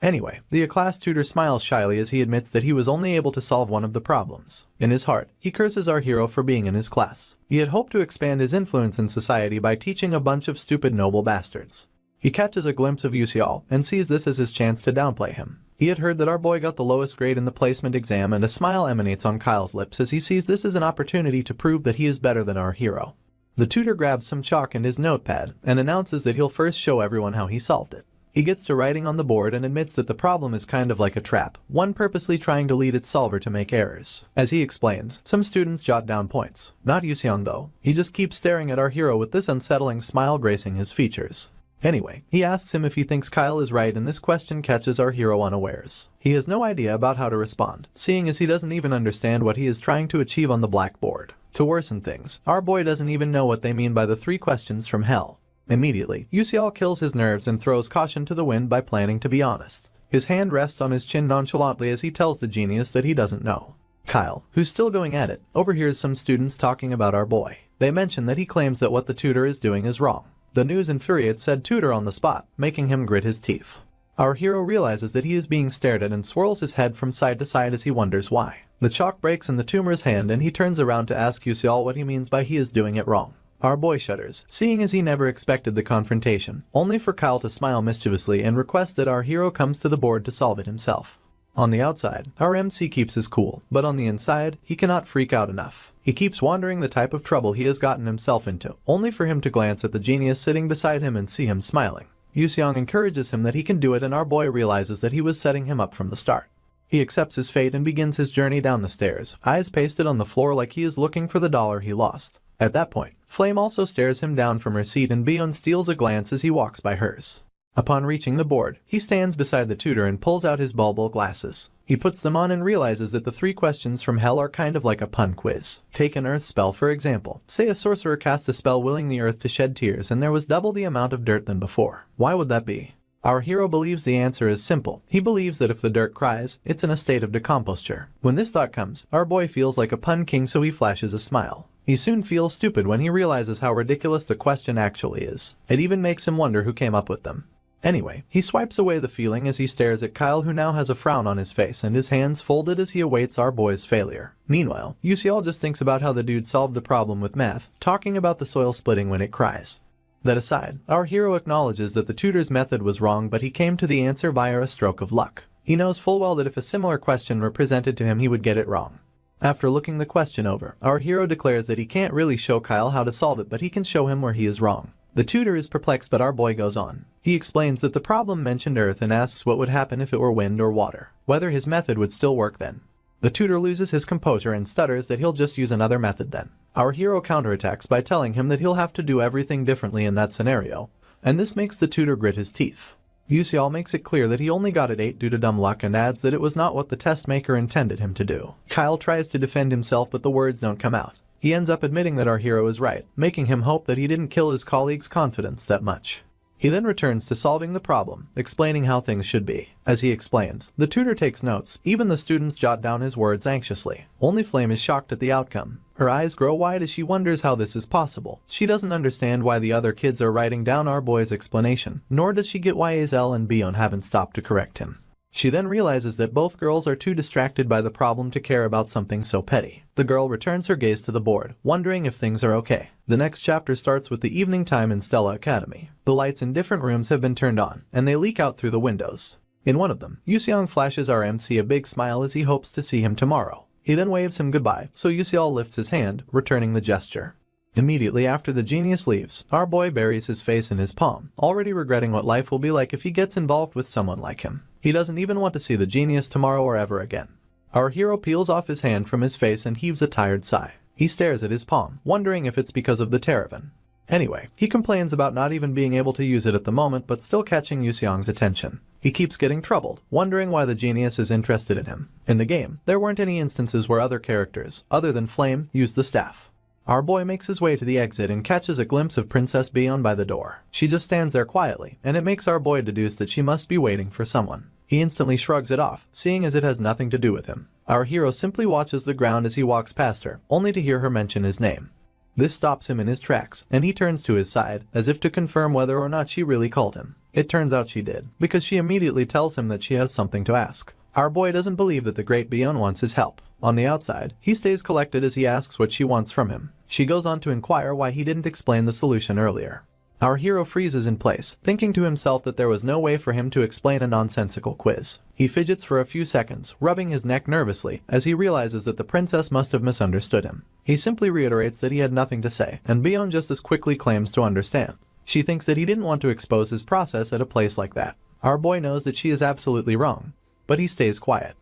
Anyway, the class tutor smiles shyly as he admits that he was only able to solve one of the problems. In his heart, he curses our hero for being in his class. He had hoped to expand his influence in society by teaching a bunch of stupid noble bastards. He catches a glimpse of Yuseol and sees this as his chance to downplay him. He had heard that our boy got the lowest grade in the placement exam and a smile emanates on Kyle's lips as he sees this as an opportunity to prove that he is better than our hero. The tutor grabs some chalk and his notepad and announces that he'll first show everyone how he solved it. He gets to writing on the board and admits that the problem is kind of like a trap, one purposely trying to lead its solver to make errors. As he explains, some students jot down points. Not Yuseong though. He just keeps staring at our hero with this unsettling smile gracing his features. Anyway, he asks him if he thinks Kyle is right and this question catches our hero unawares. He has no idea about how to respond, seeing as he doesn't even understand what he is trying to achieve on the blackboard. To worsen things, our boy doesn't even know what they mean by the 3 questions from hell. Immediately, Yuseol kills his nerves and throws caution to the wind by planning to be honest. His hand rests on his chin nonchalantly as he tells the genius that he doesn't know. Kyle, who's still going at it, overhears some students talking about our boy. They mention that he claims that what the tutor is doing is wrong. The news infuriates said tutor on the spot, making him grit his teeth. Our hero realizes that he is being stared at and swirls his head from side to side as he wonders why. The chalk breaks in the tumor's hand and he turns around to ask Yuseol what he means by he is doing it wrong. Our boy shudders, seeing as he never expected the confrontation, only for Kyle to smile mischievously and request that our hero comes to the board to solve it himself. On the outside, our MC keeps his cool, but on the inside, he cannot freak out enough. He keeps wondering the type of trouble he has gotten himself into, only for him to glance at the genius sitting beside him and see him smiling. Yuseong encourages him that he can do it and our boy realizes that he was setting him up from the start. He accepts his fate and begins his journey down the stairs, eyes pasted on the floor like he is looking for the dollar he lost. At that point, Flame also stares him down from her seat and Beyond steals a glance as he walks by hers. Upon reaching the board, he stands beside the tutor and pulls out his bulbul glasses. He puts them on and realizes that the 3 questions from hell are kind of like a pun quiz. Take an earth spell for example. Say a sorcerer cast a spell willing the earth to shed tears and there was double the amount of dirt than before. Why would that be? Our hero believes the answer is simple. He believes that if the dirt cries, it's in a state of decomposture. When this thought comes, our boy feels like a pun king so he flashes a smile. He soon feels stupid when he realizes how ridiculous the question actually is. It even makes him wonder who came up with them. Anyway, he swipes away the feeling as he stares at Kyle who now has a frown on his face and his hands folded as he awaits our boy's failure. Meanwhile, Yuseol just thinks about how the dude solved the problem with math, talking about the soil splitting when it cries. That aside, our hero acknowledges that the tutor's method was wrong but he came to the answer via a stroke of luck. He knows full well that if a similar question were presented to him he would get it wrong. After looking the question over, our hero declares that he can't really show Kyle how to solve it but he can show him where he is wrong. The tutor is perplexed but our boy goes on. He explains that the problem mentioned earth and asks what would happen if it were wind or water, whether his method would still work then. The tutor loses his composure and stutters that he'll just use another method then. Our hero counterattacks by telling him that he'll have to do everything differently in that scenario, and this makes the tutor grit his teeth. Yuseol makes it clear that he only got it 8 due to dumb luck and adds that it was not what the test maker intended him to do. Kyle tries to defend himself but the words don't come out. He ends up admitting that our hero is right, making him hope that he didn't kill his colleague's confidence that much. He then returns to solving the problem, explaining how things should be. As he explains, the tutor takes notes, even the students jot down his words anxiously. Only Flame is shocked at the outcome. Her eyes grow wide as she wonders how this is possible. She doesn't understand why the other kids are writing down our boy's explanation, nor does she get why Azel and Bion haven't stopped to correct him. She then realizes that both girls are too distracted by the problem to care about something so petty. The girl returns her gaze to the board, wondering if things are okay. The next chapter starts with the evening time in Stella Academy. The lights in different rooms have been turned on, and they leak out through the windows. In one of them, Yuseong flashes our MC a big smile as he hopes to see him tomorrow. He then waves him goodbye, so Yuseol lifts his hand, returning the gesture. Immediately after the genius leaves, our boy buries his face in his palm, already regretting what life will be like if he gets involved with someone like him. He doesn't even want to see the genius tomorrow or ever again. Our hero peels off his hand from his face and heaves a tired sigh. He stares at his palm, wondering if it's because of the Terravan. Anyway, he complains about not even being able to use it at the moment but still catching Yuseong's attention. He keeps getting troubled, wondering why the genius is interested in him. In the game, there weren't any instances where other characters, other than Flame, used the staff. Our boy makes his way to the exit and catches a glimpse of Princess Bion by the door. She just stands there quietly, and it makes our boy deduce that she must be waiting for someone. He instantly shrugs it off, seeing as it has nothing to do with him. Our hero simply watches the ground as he walks past her, only to hear her mention his name. This stops him in his tracks, and he turns to his side, as if to confirm whether or not she really called him. It turns out she did, because she immediately tells him that she has something to ask. Our boy doesn't believe that the great Bion wants his help. On the outside, he stays collected as he asks what she wants from him. She goes on to inquire why he didn't explain the solution earlier. Our hero freezes in place, thinking to himself that there was no way for him to explain a nonsensical quiz. He fidgets for a few seconds, rubbing his neck nervously, as he realizes that the princess must have misunderstood him. He simply reiterates that he had nothing to say, and Bion just as quickly claims to understand. She thinks that he didn't want to expose his process at a place like that. Our boy knows that she is absolutely wrong, but he stays quiet.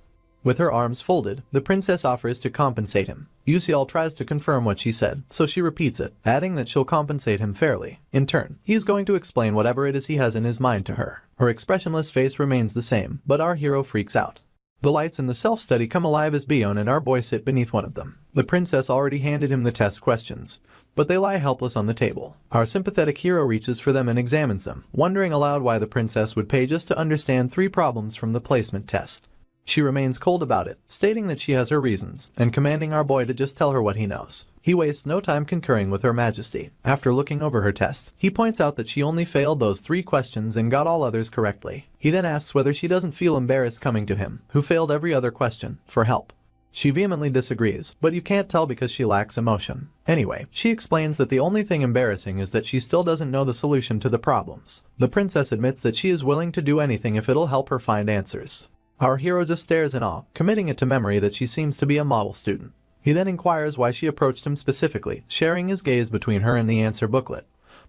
With her arms folded, the princess offers to compensate him. Yuseol tries to confirm what she said, so she repeats it, adding that she'll compensate him fairly. In turn, he is going to explain whatever it is he has in his mind to her. Her expressionless face remains the same, but our hero freaks out. The lights in the self-study come alive as Bion and our boy sit beneath one of them. The princess already handed him the test questions, but they lie helpless on the table. Our sympathetic hero reaches for them and examines them, wondering aloud why the princess would pay just to understand 3 problems from the placement test. She remains cold about it, stating that she has her reasons, and commanding our boy to just tell her what he knows. He wastes no time concurring with Her Majesty. After looking over her test, he points out that she only failed those 3 questions and got all others correctly. He then asks whether she doesn't feel embarrassed coming to him, who failed every other question, for help. She vehemently disagrees, but you can't tell because she lacks emotion. Anyway, she explains that the only thing embarrassing is that she still doesn't know the solution to the problems. The princess admits that she is willing to do anything if it'll help her find answers. Our hero just stares in awe, committing it to memory that she seems to be a model student. He then inquires why she approached him specifically, sharing his gaze between her and the answer booklet,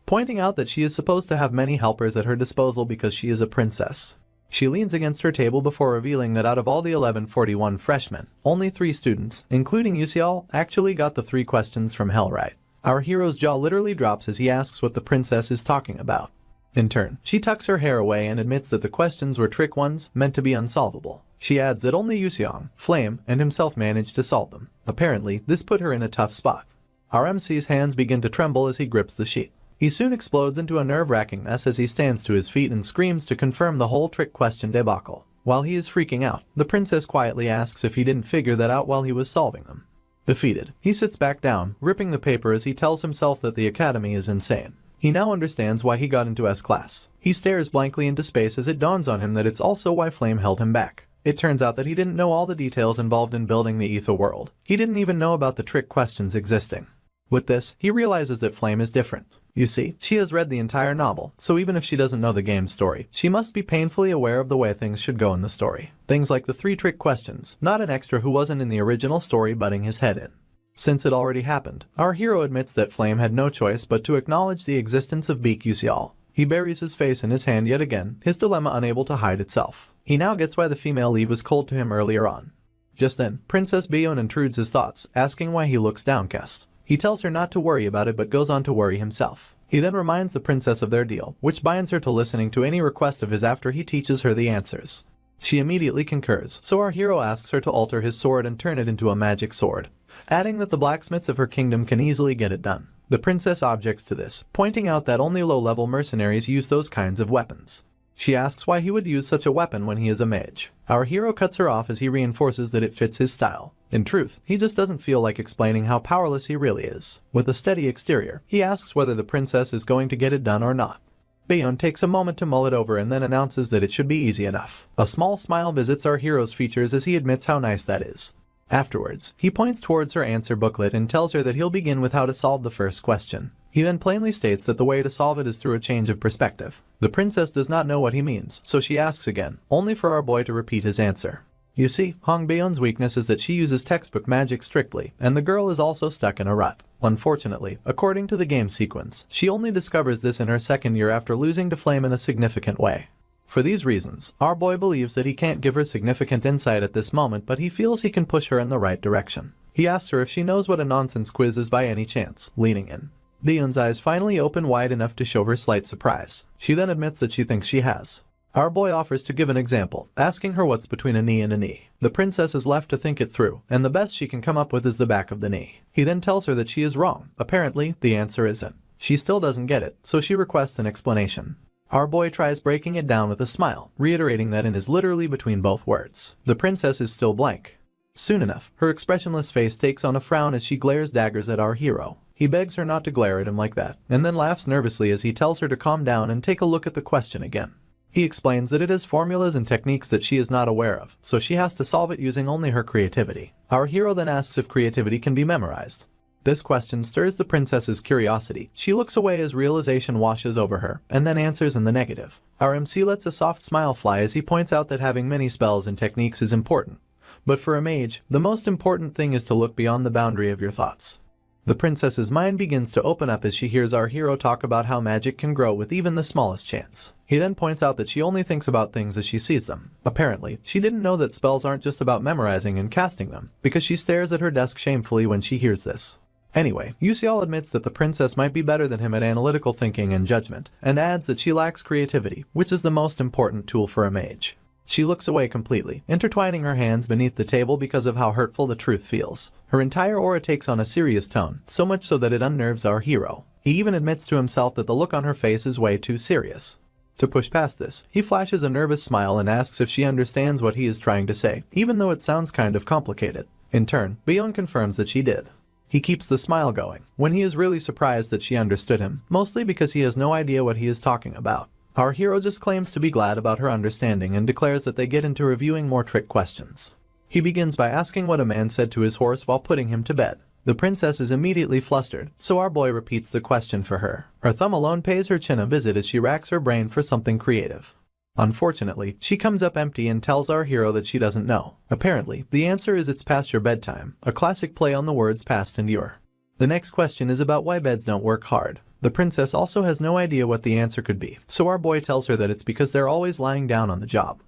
pointing out that she is supposed to have many helpers at her disposal because she is a princess. She leans against her table before revealing that out of all the 1141 freshmen, only 3 students, including Yusial, actually got the 3 questions from hell right. Our hero's jaw literally drops as he asks what the princess is talking about. In turn, she tucks her hair away and admits that the questions were trick ones meant to be unsolvable. She adds that only Yuseong, Flame, and himself managed to solve them. Apparently, this put her in a tough spot. Our MC's hands begin to tremble as he grips the sheet. He soon explodes into a nerve-wracking mess as he stands to his feet and screams to confirm the whole trick question debacle. While he is freaking out, the princess quietly asks if he didn't figure that out while he was solving them. Defeated, he sits back down, ripping the paper as he tells himself that the academy is insane. He now understands why he got into S-class. He stares blankly into space as it dawns on him that it's also why Flame held him back. It turns out that he didn't know all the details involved in building the ether world. He didn't even know about the trick questions existing. With this, he realizes that Flame is different. You see, she has read the entire novel, so even if she doesn't know the game's story, she must be painfully aware of the way things should go in the story. Things like the 3 trick questions, not an extra who wasn't in the original story butting his head in. Since it already happened, our hero admits that Flame had no choice but to acknowledge the existence of Beak Yusial. He buries his face in his hand yet again, his dilemma unable to hide itself. He now gets why the female lead was cold to him earlier on. Just then, Princess Bion intrudes his thoughts, asking why he looks downcast. He tells her not to worry about it but goes on to worry himself. He then reminds the princess of their deal, which binds her to listening to any request of his after he teaches her the answers. She immediately concurs, so our hero asks her to alter his sword and turn it into a magic sword, adding that the blacksmiths of her kingdom can easily get it done. The princess objects to this, pointing out that only low-level mercenaries use those kinds of weapons. She asks why he would use such a weapon when he is a mage. Our hero cuts her off as he reinforces that it fits his style. In truth, he just doesn't feel like explaining how powerless he really is. With a steady exterior, he asks whether the princess is going to get it done or not. Bion takes a moment to mull it over and then announces that it should be easy enough. A small smile visits our hero's features as he admits how nice that is. Afterwards, he points towards her answer booklet and tells her that he'll begin with how to solve the first question. He then plainly states that the way to solve it is through a change of perspective. The princess does not know what he means, so she asks again, only for our boy to repeat his answer. You see, Hong Bion's weakness is that she uses textbook magic strictly, and the girl is also stuck in a rut. Unfortunately, according to the game sequence, she only discovers this in her second year after losing to Flame in a significant way. For these reasons, our boy believes that he can't give her significant insight at this moment, but he feels he can push her in the right direction. He asks her if she knows what a nonsense quiz is by any chance, leaning in. Dion's eyes finally open wide enough to show her slight surprise. She then admits that she thinks she has. Our boy offers to give an example, asking her what's between a knee and a knee. The princess is left to think it through, and the best she can come up with is the back of the knee. He then tells her that she is wrong. Apparently, the answer isn't. She still doesn't get it, so she requests an explanation. Our boy tries breaking it down with a smile, reiterating that it is literally between both words. The princess is still blank. Soon enough, her expressionless face takes on a frown as she glares daggers at our hero. He begs her not to glare at him like that, and then laughs nervously as he tells her to calm down and take a look at the question again. He explains that it has formulas and techniques that she is not aware of, so she has to solve it using only her creativity. Our hero then asks if creativity can be memorized. This question stirs the princess's curiosity. She looks away as realization washes over her, and then answers in the negative. Our MC lets a soft smile fly as he points out that having many spells and techniques is important. But for a mage, the most important thing is to look beyond the boundary of your thoughts. The princess's mind begins to open up as she hears our hero talk about how magic can grow with even the smallest chance. He then points out that she only thinks about things as she sees them. Apparently, she didn't know that spells aren't just about memorizing and casting them, because she stares at her desk shamefully when she hears this. Anyway, Yusial admits that the princess might be better than him at analytical thinking and judgment, and adds that she lacks creativity, which is the most important tool for a mage. She looks away completely, intertwining her hands beneath the table because of how hurtful the truth feels. Her entire aura takes on a serious tone, so much so that it unnerves our hero. He even admits to himself that the look on her face is way too serious. To push past this, he flashes a nervous smile and asks if she understands what he is trying to say, even though it sounds kind of complicated. In turn, Bayon confirms that she did. He keeps the smile going, when he is really surprised that she understood him, mostly because he has no idea what he is talking about. Our hero just claims to be glad about her understanding and declares that they get into reviewing more trick questions. He begins by asking what a man said to his horse while putting him to bed. The princess is immediately flustered, so our boy repeats the question for her. Her thumb alone pays her chin a visit as she racks her brain for something creative. Unfortunately, she comes up empty and tells our hero that she doesn't know. Apparently, the answer is it's past your bedtime, a classic play on the words past and your. The next question is about why beds don't work hard. The princess also has no idea what the answer could be, so our boy tells her that it's because they're always lying down on the job.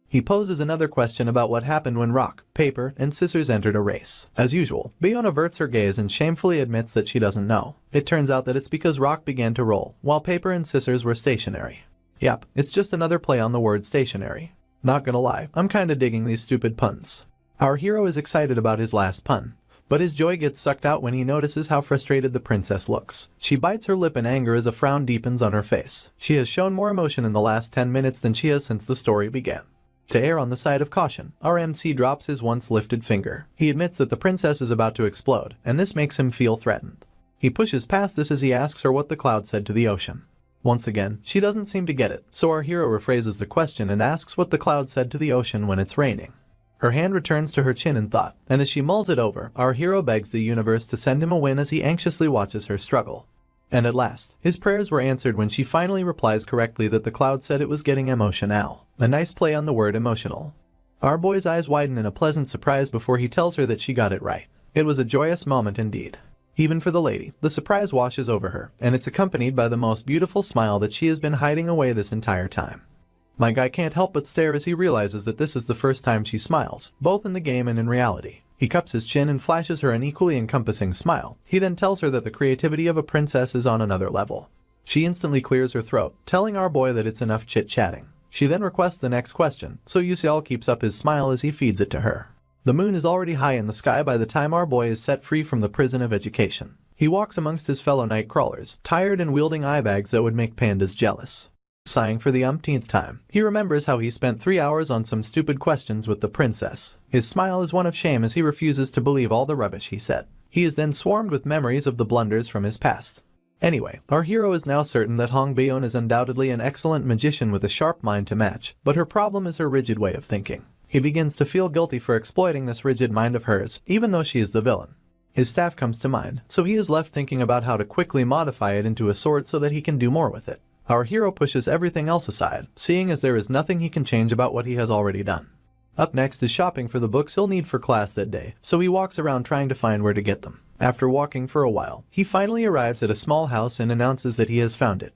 He poses another question about what happened when rock, paper, and scissors entered a race. As usual, Bayon averts her gaze and shamefully admits that she doesn't know. It turns out that it's because rock began to roll, while paper and scissors were stationary. Yep, it's just another play on the word stationary. Not gonna lie, I'm kinda digging these stupid puns. Our hero is excited about his last pun, but his joy gets sucked out when he notices how frustrated the princess looks. She bites her lip in anger as a frown deepens on her face. She has shown more emotion in the last 10 minutes than she has since the story began. To err on the side of caution, our MC drops his once lifted finger. He admits that the princess is about to explode, and this makes him feel threatened. He pushes past this as he asks her what the cloud said to the ocean. Once again, she doesn't seem to get it, so our hero rephrases the question and asks what the cloud said to the ocean when it's raining. Her hand returns to her chin in thought, and as she mulls it over, our hero begs the universe to send him a win as he anxiously watches her struggle. And at last, his prayers were answered when she finally replies correctly that the cloud said it was getting emotional. A nice play on the word emotional. Our boy's eyes widen in a pleasant surprise before he tells her that she got it right. It was a joyous moment indeed. Even for the lady, the surprise washes over her, and it's accompanied by the most beautiful smile that she has been hiding away this entire time. My guy can't help but stare as he realizes that this is the first time she smiles, both in the game and in reality. He cups his chin and flashes her an equally encompassing smile. He then tells her that the creativity of a princess is on another level. She instantly clears her throat, telling our boy that it's enough chit-chatting. She then requests the next question, so Yuseol keeps up his smile as he feeds it to her. The moon is already high in the sky by the time our boy is set free from the prison of education. He walks amongst his fellow night crawlers, tired and wielding eye bags that would make pandas jealous. Sighing for the umpteenth time, he remembers how he spent 3 hours on some stupid questions with the princess. His smile is one of shame as he refuses to believe all the rubbish he said. He is then swarmed with memories of the blunders from his past. Anyway, our hero is now certain that Hong Bayon is undoubtedly an excellent magician with a sharp mind to match, but her problem is her rigid way of thinking. He begins to feel guilty for exploiting this rigid mind of hers, even though she is the villain. His staff comes to mind, so he is left thinking about how to quickly modify it into a sword so that he can do more with it. Our hero pushes everything else aside, seeing as there is nothing he can change about what he has already done. Up next is shopping for the books he'll need for class that day, so he walks around trying to find where to get them. After walking for a while, he finally arrives at a small house and announces that he has found it.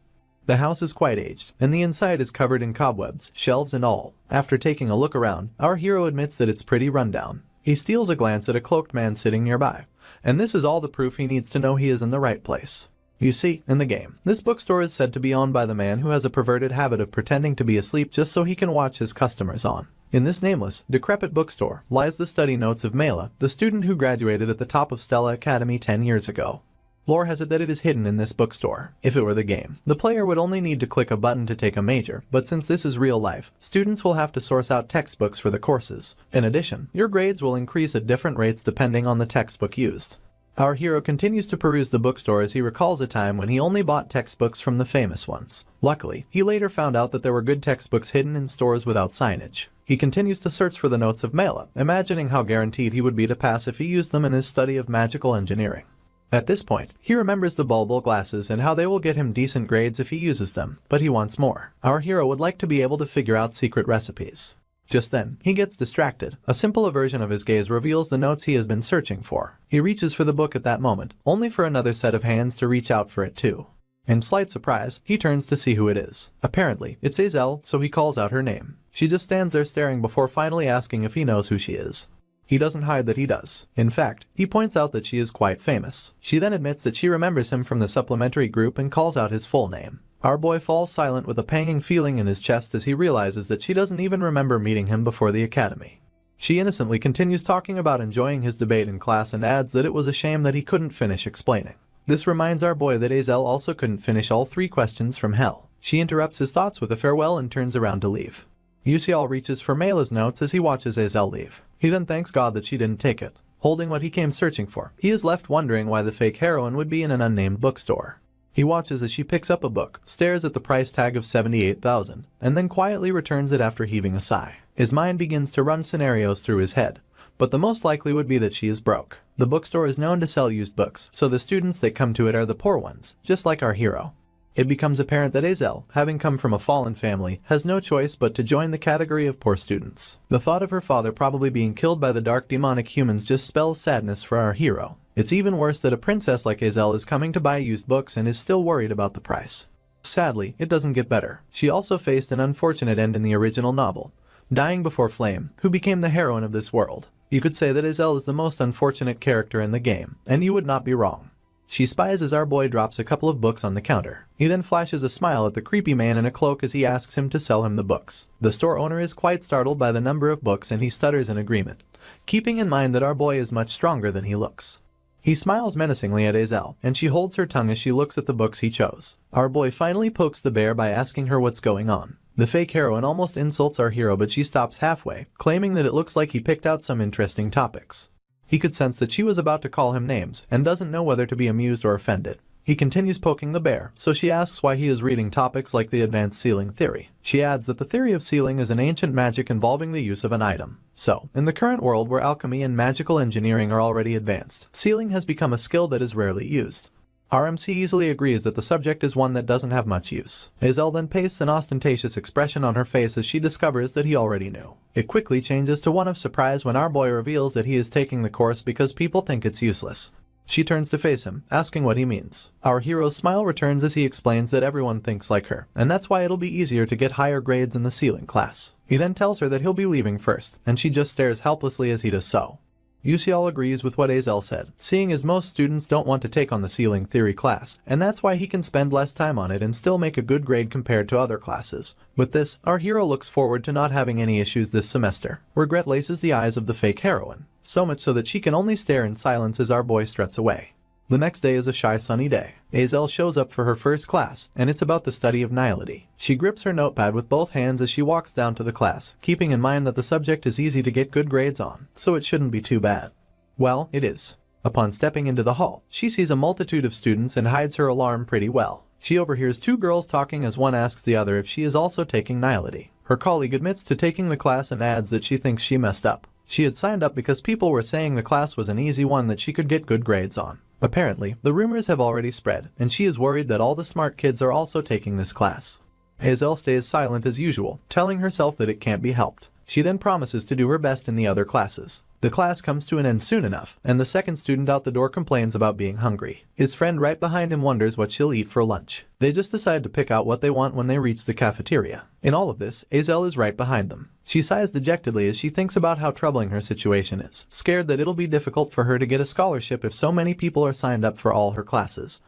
The house is quite aged, and the inside is covered in cobwebs, shelves and all. After taking a look around, our hero admits that it's pretty rundown. He steals a glance at a cloaked man sitting nearby, and this is all the proof he needs to know he is in the right place. You see, in the game, this bookstore is said to be owned by the man who has a perverted habit of pretending to be asleep just so he can watch his customers on. In this nameless, decrepit bookstore lies the study notes of Mela, the student who graduated at the top of Stella Academy 10 years ago. Lore has it that it is hidden in this bookstore. If it were the game, the player would only need to click a button to take a major, but since this is real life, students will have to source out textbooks for the courses. In addition, your grades will increase at different rates depending on the textbook used. Our hero continues to peruse the bookstore as he recalls a time when he only bought textbooks from the famous ones. Luckily, he later found out that there were good textbooks hidden in stores without signage. He continues to search for the notes of Mela, imagining how guaranteed he would be to pass if he used them in his study of magical engineering. At this point, he remembers the bulbul glasses and how they will get him decent grades if he uses them, but he wants more. Our hero would like to be able to figure out secret recipes. Just then, he gets distracted. A simple aversion of his gaze reveals the notes he has been searching for. He reaches for the book at that moment, only for another set of hands to reach out for it too. In slight surprise, he turns to see who it is. Apparently, it's Azel, so he calls out her name. She just stands there staring before finally asking if he knows who she is. He doesn't hide that he does. In fact, he points out that she is quite famous. She then admits that she remembers him from the supplementary group and calls out his full name. Our boy falls silent with a panging feeling in his chest as he realizes that she doesn't even remember meeting him before the academy. She innocently continues talking about enjoying his debate in class and adds that it was a shame that he couldn't finish explaining. This reminds our boy that Azel also couldn't finish all 3 questions from hell. She interrupts his thoughts with a farewell and turns around to leave. Yusial reaches for Mela's notes as he watches Azel leave. He then thanks God that she didn't take it. Holding what he came searching for, he is left wondering why the fake heroine would be in an unnamed bookstore. He watches as she picks up a book, stares at the price tag of 78,000, and then quietly returns it after heaving a sigh. His mind begins to run scenarios through his head, but the most likely would be that she is broke. The bookstore is known to sell used books, so the students that come to it are the poor ones, just like our hero. It becomes apparent that Azel, having come from a fallen family, has no choice but to join the category of poor students. The thought of her father probably being killed by the dark demonic humans just spells sadness for our hero. It's even worse that a princess like Azel is coming to buy used books and is still worried about the price. Sadly, it doesn't get better. She also faced an unfortunate end in the original novel, dying before Flame, who became the heroine of this world. You could say that Azel is the most unfortunate character in the game, and you would not be wrong. She spies as our boy drops a couple of books on the counter. He then flashes a smile at the creepy man in a cloak as he asks him to sell him the books. The store owner is quite startled by the number of books and he stutters in agreement, keeping in mind that our boy is much stronger than he looks. He smiles menacingly at Azel, and she holds her tongue as she looks at the books he chose. Our boy finally pokes the bear by asking her what's going on. The fake heroine almost insults our hero, but she stops halfway, claiming that it looks like he picked out some interesting topics. He could sense that she was about to call him names, and doesn't know whether to be amused or offended. He continues poking the bear, so she asks why he is reading topics like the advanced sealing theory. She adds that the theory of sealing is an ancient magic involving the use of an item. So, in the current world where alchemy and magical engineering are already advanced, sealing has become a skill that is rarely used. RMC easily agrees that the subject is one that doesn't have much use. Azel then pastes an ostentatious expression on her face as she discovers that he already knew. It quickly changes to one of surprise when our boy reveals that he is taking the course because people think it's useless. She turns to face him, asking what he means. Our hero's smile returns as he explains that everyone thinks like her, and that's why it'll be easier to get higher grades in the sealing class. He then tells her that he'll be leaving first, and she just stares helplessly as he does so. Yusial agrees with what Azel said, seeing as most students don't want to take on the sealing theory class, and that's why he can spend less time on it and still make a good grade compared to other classes. With this, our hero looks forward to not having any issues this semester. Regret laces the eyes of the fake heroine, so much so that she can only stare in silence as our boy struts away. The next day is a shy sunny day. Azel shows up for her first class, and it's about the study of nihility. She grips her notepad with both hands as she walks down to the class, keeping in mind that the subject is easy to get good grades on, so it shouldn't be too bad. Well, it is. Upon stepping into the hall, she sees a multitude of students and hides her alarm pretty well. She overhears 2 girls talking as one asks the other if she is also taking nihility. Her colleague admits to taking the class and adds that she thinks she messed up. She had signed up because people were saying the class was an easy one that she could get good grades on. Apparently, the rumors have already spread, and she is worried that all the smart kids are also taking this class. Azel stays silent as usual, telling herself that it can't be helped. She then promises to do her best in the other classes. The class comes to an end soon enough, and the second student out the door complains about being hungry. His friend right behind him wonders what she'll eat for lunch. They just decide to pick out what they want when they reach the cafeteria. In all of this, Azel is right behind them. She sighs dejectedly as she thinks about how troubling her situation is, scared that it'll be difficult for her to get a scholarship if so many people are signed up for all her classes.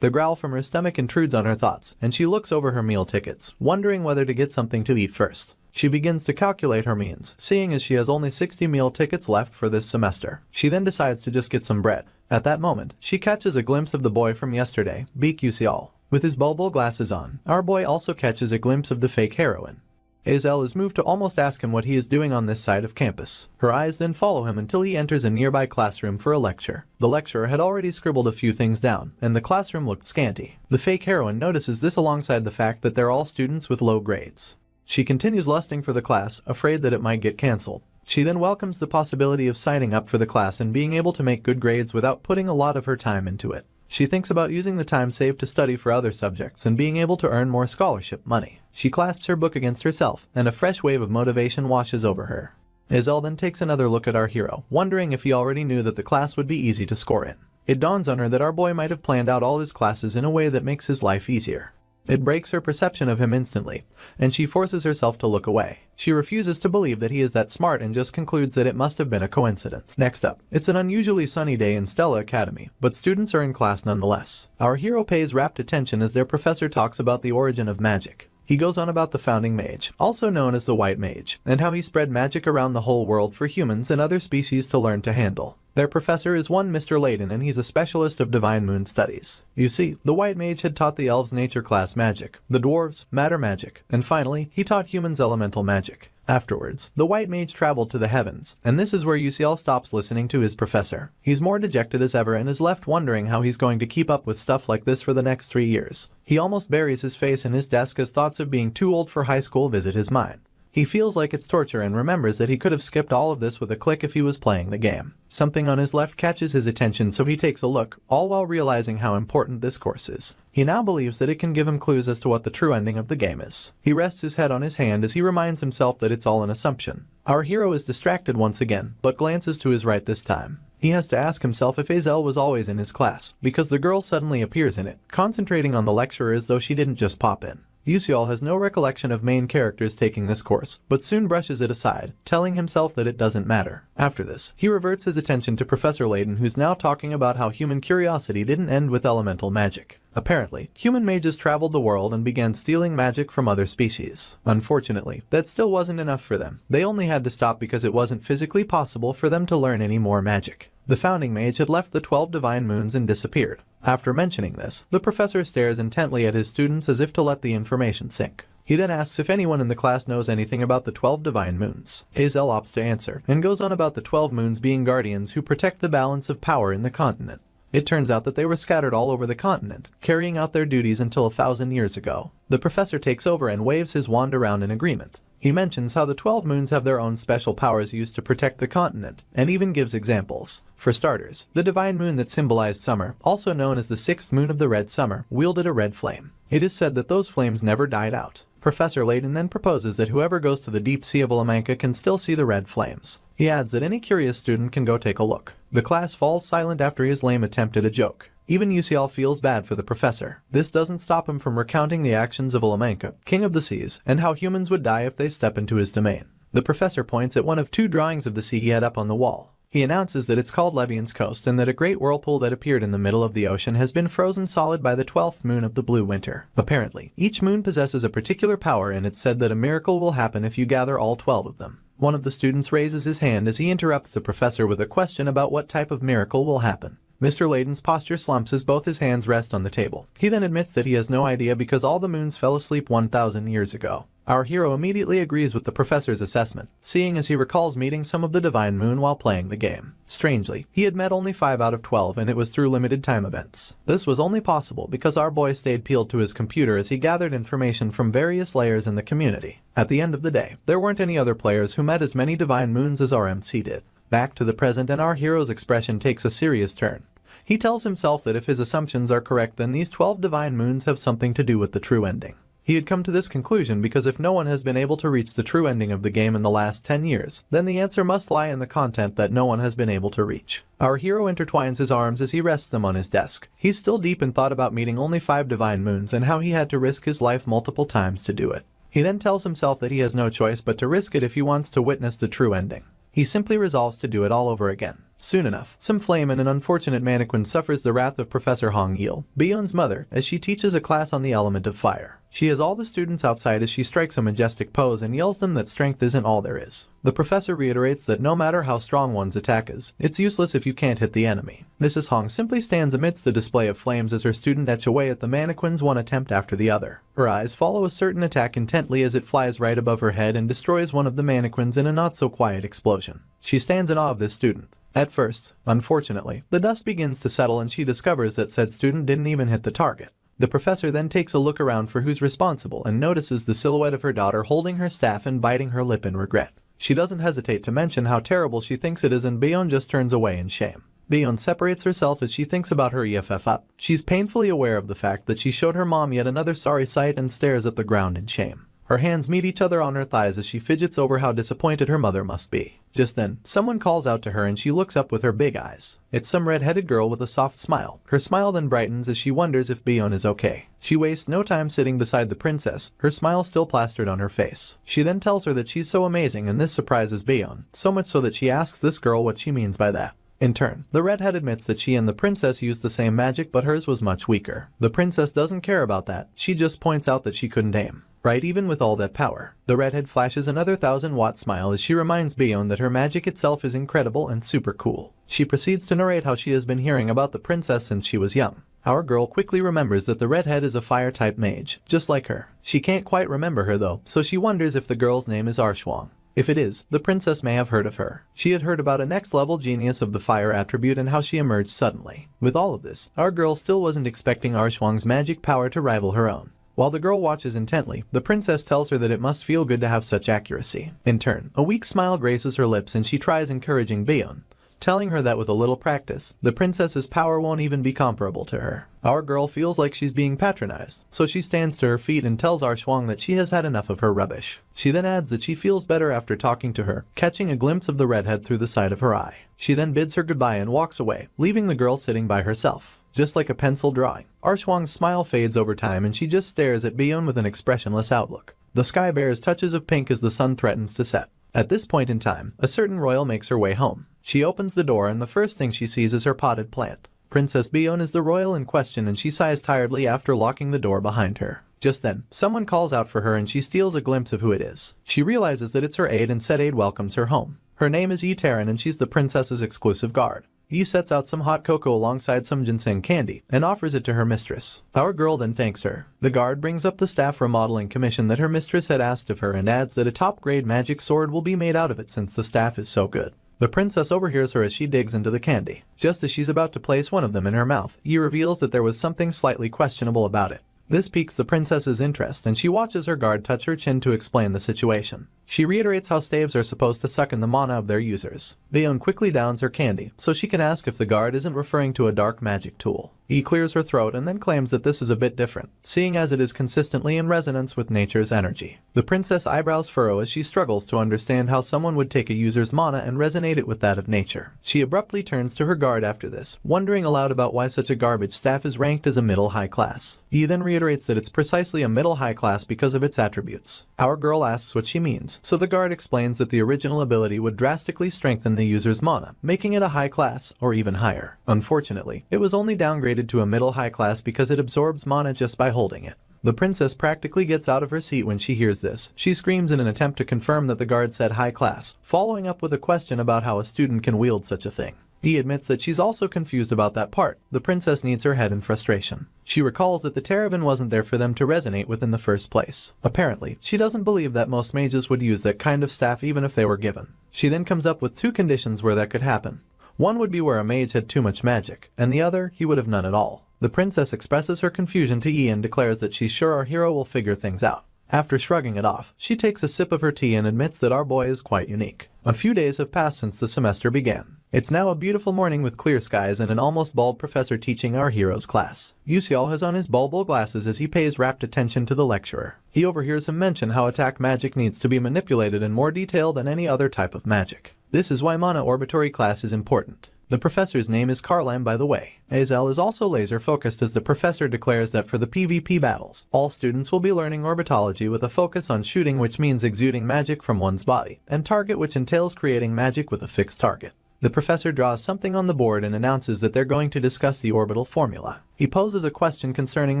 The growl from her stomach intrudes on her thoughts, and she looks over her meal tickets, wondering whether to get something to eat first. She begins to calculate her means, seeing as she has only 60 meal tickets left for this semester. She then decides to just get some bread. At that moment, she catches a glimpse of the boy from yesterday, Beak Yusial. With his bulbul glasses on, our boy also catches a glimpse of the fake heroine. Azel is moved to almost ask him what he is doing on this side of campus. Her eyes then follow him until he enters a nearby classroom for a lecture. The lecturer had already scribbled a few things down, and the classroom looked scanty. The fake heroine notices this alongside the fact that they're all students with low grades. She continues lusting for the class, afraid that it might get cancelled. She then welcomes the possibility of signing up for the class and being able to make good grades without putting a lot of her time into it. She thinks about using the time saved to study for other subjects and being able to earn more scholarship money. She clasps her book against herself, and a fresh wave of motivation washes over her. Azel then takes another look at our hero, wondering if he already knew that the class would be easy to score in. It dawns on her that our boy might have planned out all his classes in a way that makes his life easier. It breaks her perception of him instantly, and she forces herself to look away. She refuses to believe that he is that smart and just concludes that it must have been a coincidence. Next up, it's an unusually sunny day in Stella Academy, but students are in class nonetheless. Our hero pays rapt attention as their professor talks about the origin of magic. He goes on about the founding mage, also known as the White Mage, and how he spread magic around the whole world for humans and other species to learn to handle. Their professor is one Mr. Layden, and he's a specialist of divine moon studies. You see, the White Mage had taught the elves nature class magic, the dwarves matter magic, and finally, he taught humans elemental magic. Afterwards, the White Mage traveled to the heavens, and this is where UCL stops listening to his professor. He's more dejected as ever and is left wondering how he's going to keep up with stuff like this for the next 3 years. He almost buries his face in his desk as thoughts of being too old for high school visit his mind. He feels like it's torture and remembers that he could have skipped all of this with a click if he was playing the game. Something on his left catches his attention, so he takes a look, all while realizing how important this course is. He now believes that it can give him clues as to what the true ending of the game is. He rests his head on his hand as he reminds himself that it's all an assumption. Our hero is distracted once again, but glances to his right this time. He has to ask himself if Hazel was always in his class, because the girl suddenly appears in it, concentrating on the lecturer as though she didn't just pop in. Yuseol has no recollection of main characters taking this course, but soon brushes it aside, telling himself that it doesn't matter. After this, he reverts his attention to Professor Layden, who's now talking about how human curiosity didn't end with elemental magic. Apparently, human mages traveled the world and began stealing magic from other species. Unfortunately, that still wasn't enough for them. They only had to stop because it wasn't physically possible for them to learn any more magic. The founding mage had left the 12 divine moons and disappeared. After mentioning this, the professor stares intently at his students as if to let the information sink. He then asks if anyone in the class knows anything about the 12 divine moons. Hazel opts to answer, and goes on about the 12 moons being guardians who protect the balance of power in the continent. It turns out that they were scattered all over the continent, carrying out their duties until 1,000 years ago. The professor takes over and waves his wand around in agreement. He mentions how the 12 moons have their own special powers used to protect the continent, and even gives examples. For starters, the divine moon that symbolized summer, also known as the 6th moon of the red summer, wielded a red flame. It is said that those flames never died out. Professor Layden then proposes that whoever goes to the deep sea of Alamanca can still see the red flames. He adds that any curious student can go take a look. The class falls silent after his lame attempt at a joke. Even UCL feels bad for the professor. This doesn't stop him from recounting the actions of Alamanca, king of the seas, and how humans would die if they step into his domain. The professor points at one of 2 drawings of the sea he had up on the wall. He announces that it's called Levian's Coast and that a great whirlpool that appeared in the middle of the ocean has been frozen solid by the 12th moon of the blue winter. Apparently, each moon possesses a particular power, and it's said that a miracle will happen if you gather all 12 of them. One of the students raises his hand as he interrupts the professor with a question about what type of miracle will happen. Mr. Layden's posture slumps as both his hands rest on the table. He then admits that he has no idea because all the moons fell asleep 1,000 years ago. Our hero immediately agrees with the professor's assessment, seeing as he recalls meeting some of the divine moon while playing the game. Strangely, he had met only 5 out of 12, and it was through limited time events. This was only possible because our boy stayed peeled to his computer as he gathered information from various layers in the community. At the end of the day, there weren't any other players who met as many divine moons as our MC did. Back to the present, and our hero's expression takes a serious turn. He tells himself that if his assumptions are correct, then these 12 divine moons have something to do with the true ending. He had come to this conclusion because if no one has been able to reach the true ending of the game in the last 10 years, then the answer must lie in the content that no one has been able to reach. Our hero intertwines his arms as he rests them on his desk. He's still deep in thought about meeting only 5 divine moons and how he had to risk his life multiple times to do it. He then tells himself that he has no choice but to risk it if he wants to witness the true ending. He simply resolves to do it all over again. Soon enough, some flame and an unfortunate mannequin suffers the wrath of Professor Hong Yil, Bion's mother, as she teaches a class on the element of fire. She has all the students outside as she strikes a majestic pose and yells them that strength isn't all there is. The professor reiterates that no matter how strong one's attack is, it's useless if you can't hit the enemy. Mrs. Hong simply stands amidst the display of flames as her student etch away at the mannequins one attempt after the other. Her eyes follow a certain attack intently as it flies right above her head and destroys one of the mannequins in a not-so-quiet explosion. She stands in awe of this student. At first, unfortunately, the dust begins to settle and she discovers that said student didn't even hit the target. The professor then takes a look around for who's responsible and notices the silhouette of her daughter holding her staff and biting her lip in regret. She doesn't hesitate to mention how terrible she thinks it is, and Bion just turns away in shame. Bion separates herself as she thinks about her EFF up. She's painfully aware of the fact that she showed her mom yet another sorry sight and stares at the ground in shame. Her hands meet each other on her thighs as she fidgets over how disappointed her mother must be. Just then, someone calls out to her and she looks up with her big eyes. It's some red-headed girl with a soft smile. Her smile then brightens as she wonders if Bion is okay. She wastes no time sitting beside the princess, her smile still plastered on her face. She then tells her that she's so amazing and this surprises Bion, so much so that she asks this girl what she means by that. In turn, the redhead admits that she and the princess used the same magic but hers was much weaker. The princess doesn't care about that, she just points out that she couldn't aim. Right, even with all that power. The redhead flashes another 1000-watt smile as she reminds Bion that her magic itself is incredible and super cool. She proceeds to narrate how she has been hearing about the princess since she was young. Our girl quickly remembers that the redhead is a fire-type mage, just like her. She can't quite remember her though, so she wonders if the girl's name is Arshwang. If it is, the princess may have heard of her. She had heard about a next-level genius of the fire attribute and how she emerged suddenly. With all of this, our girl still wasn't expecting Arshwang's magic power to rival her own. While the girl watches intently, the princess tells her that it must feel good to have such accuracy. In turn, a weak smile graces her lips and she tries encouraging Bion, telling her that with a little practice, the princess's power won't even be comparable to her. Our girl feels like she's being patronized, so she stands to her feet and tells Arshwang that she has had enough of her rubbish. She then adds that she feels better after talking to her, catching a glimpse of the redhead through the side of her eye. She then bids her goodbye and walks away, leaving the girl sitting by herself. Just like a pencil drawing, Arshwang's smile fades over time and she just stares at Bion with an expressionless outlook. The sky bears touches of pink as the sun threatens to set. At this point in time, a certain royal makes her way home. She opens the door and the first thing she sees is her potted plant. Princess Bion is the royal in question and she sighs tiredly after locking the door behind her. Just then, someone calls out for her and she steals a glimpse of who it is. She realizes that it's her aide and said aide welcomes her home. Her name is Yi Taran and she's the princess's exclusive guard. Yi sets out some hot cocoa alongside some ginseng candy and offers it to her mistress. Our girl then thanks her. The guard brings up the staff remodeling commission that her mistress had asked of her and adds that a top-grade magic sword will be made out of it since the staff is so good. The princess overhears her as she digs into the candy. Just as she's about to place one of them in her mouth, Yi reveals that there was something slightly questionable about it. This piques the princess's interest and she watches her guard touch her chin to explain the situation. She reiterates how staves are supposed to suck in the mana of their users. Bion quickly downs her candy, so she can ask if the guard isn't referring to a dark magic tool. He clears her throat and then claims that this is a bit different, seeing as it is consistently in resonance with nature's energy. The princess eyebrows furrow as she struggles to understand how someone would take a user's mana and resonate it with that of nature. She abruptly turns to her guard after this, wondering aloud about why such a garbage staff is ranked as a middle-high class. He then reiterates that it's precisely a middle-high class because of its attributes. Our girl asks what she means, so the guard explains that the original ability would drastically strengthen the user's mana, making it a high class, or even higher. Unfortunately, it was only downgraded to a middle-high class because it absorbs mana just by holding it. The princess practically gets out of her seat when she hears this. She screams in an attempt to confirm that the guard said high class, following up with a question about how a student can wield such a thing. He admits that she's also confused about that part. The princess needs her head in frustration. She recalls that the Terabin wasn't there for them to resonate with in the first place. Apparently, she doesn't believe that most mages would use that kind of staff even if they were given. She then comes up with two conditions where that could happen. One would be where a mage had too much magic, and the other, he would have none at all. The princess expresses her confusion to Yi and declares that she's sure our hero will figure things out. After shrugging it off, she takes a sip of her tea and admits that our boy is quite unique. A few days have passed since the semester began. It's now a beautiful morning with clear skies and an almost bald professor teaching our hero's class. Yuseol has on his bulbul glasses as he pays rapt attention to the lecturer. He overhears him mention how attack magic needs to be manipulated in more detail than any other type of magic. This is why Mana Orbitory class is important. The professor's name is Karlam, by the way. Azel is also laser-focused as the professor declares that for the PvP battles, all students will be learning orbitology with a focus on shooting, which means exuding magic from one's body, and target, which entails creating magic with a fixed target. The professor draws something on the board and announces that they're going to discuss the orbital formula. He poses a question concerning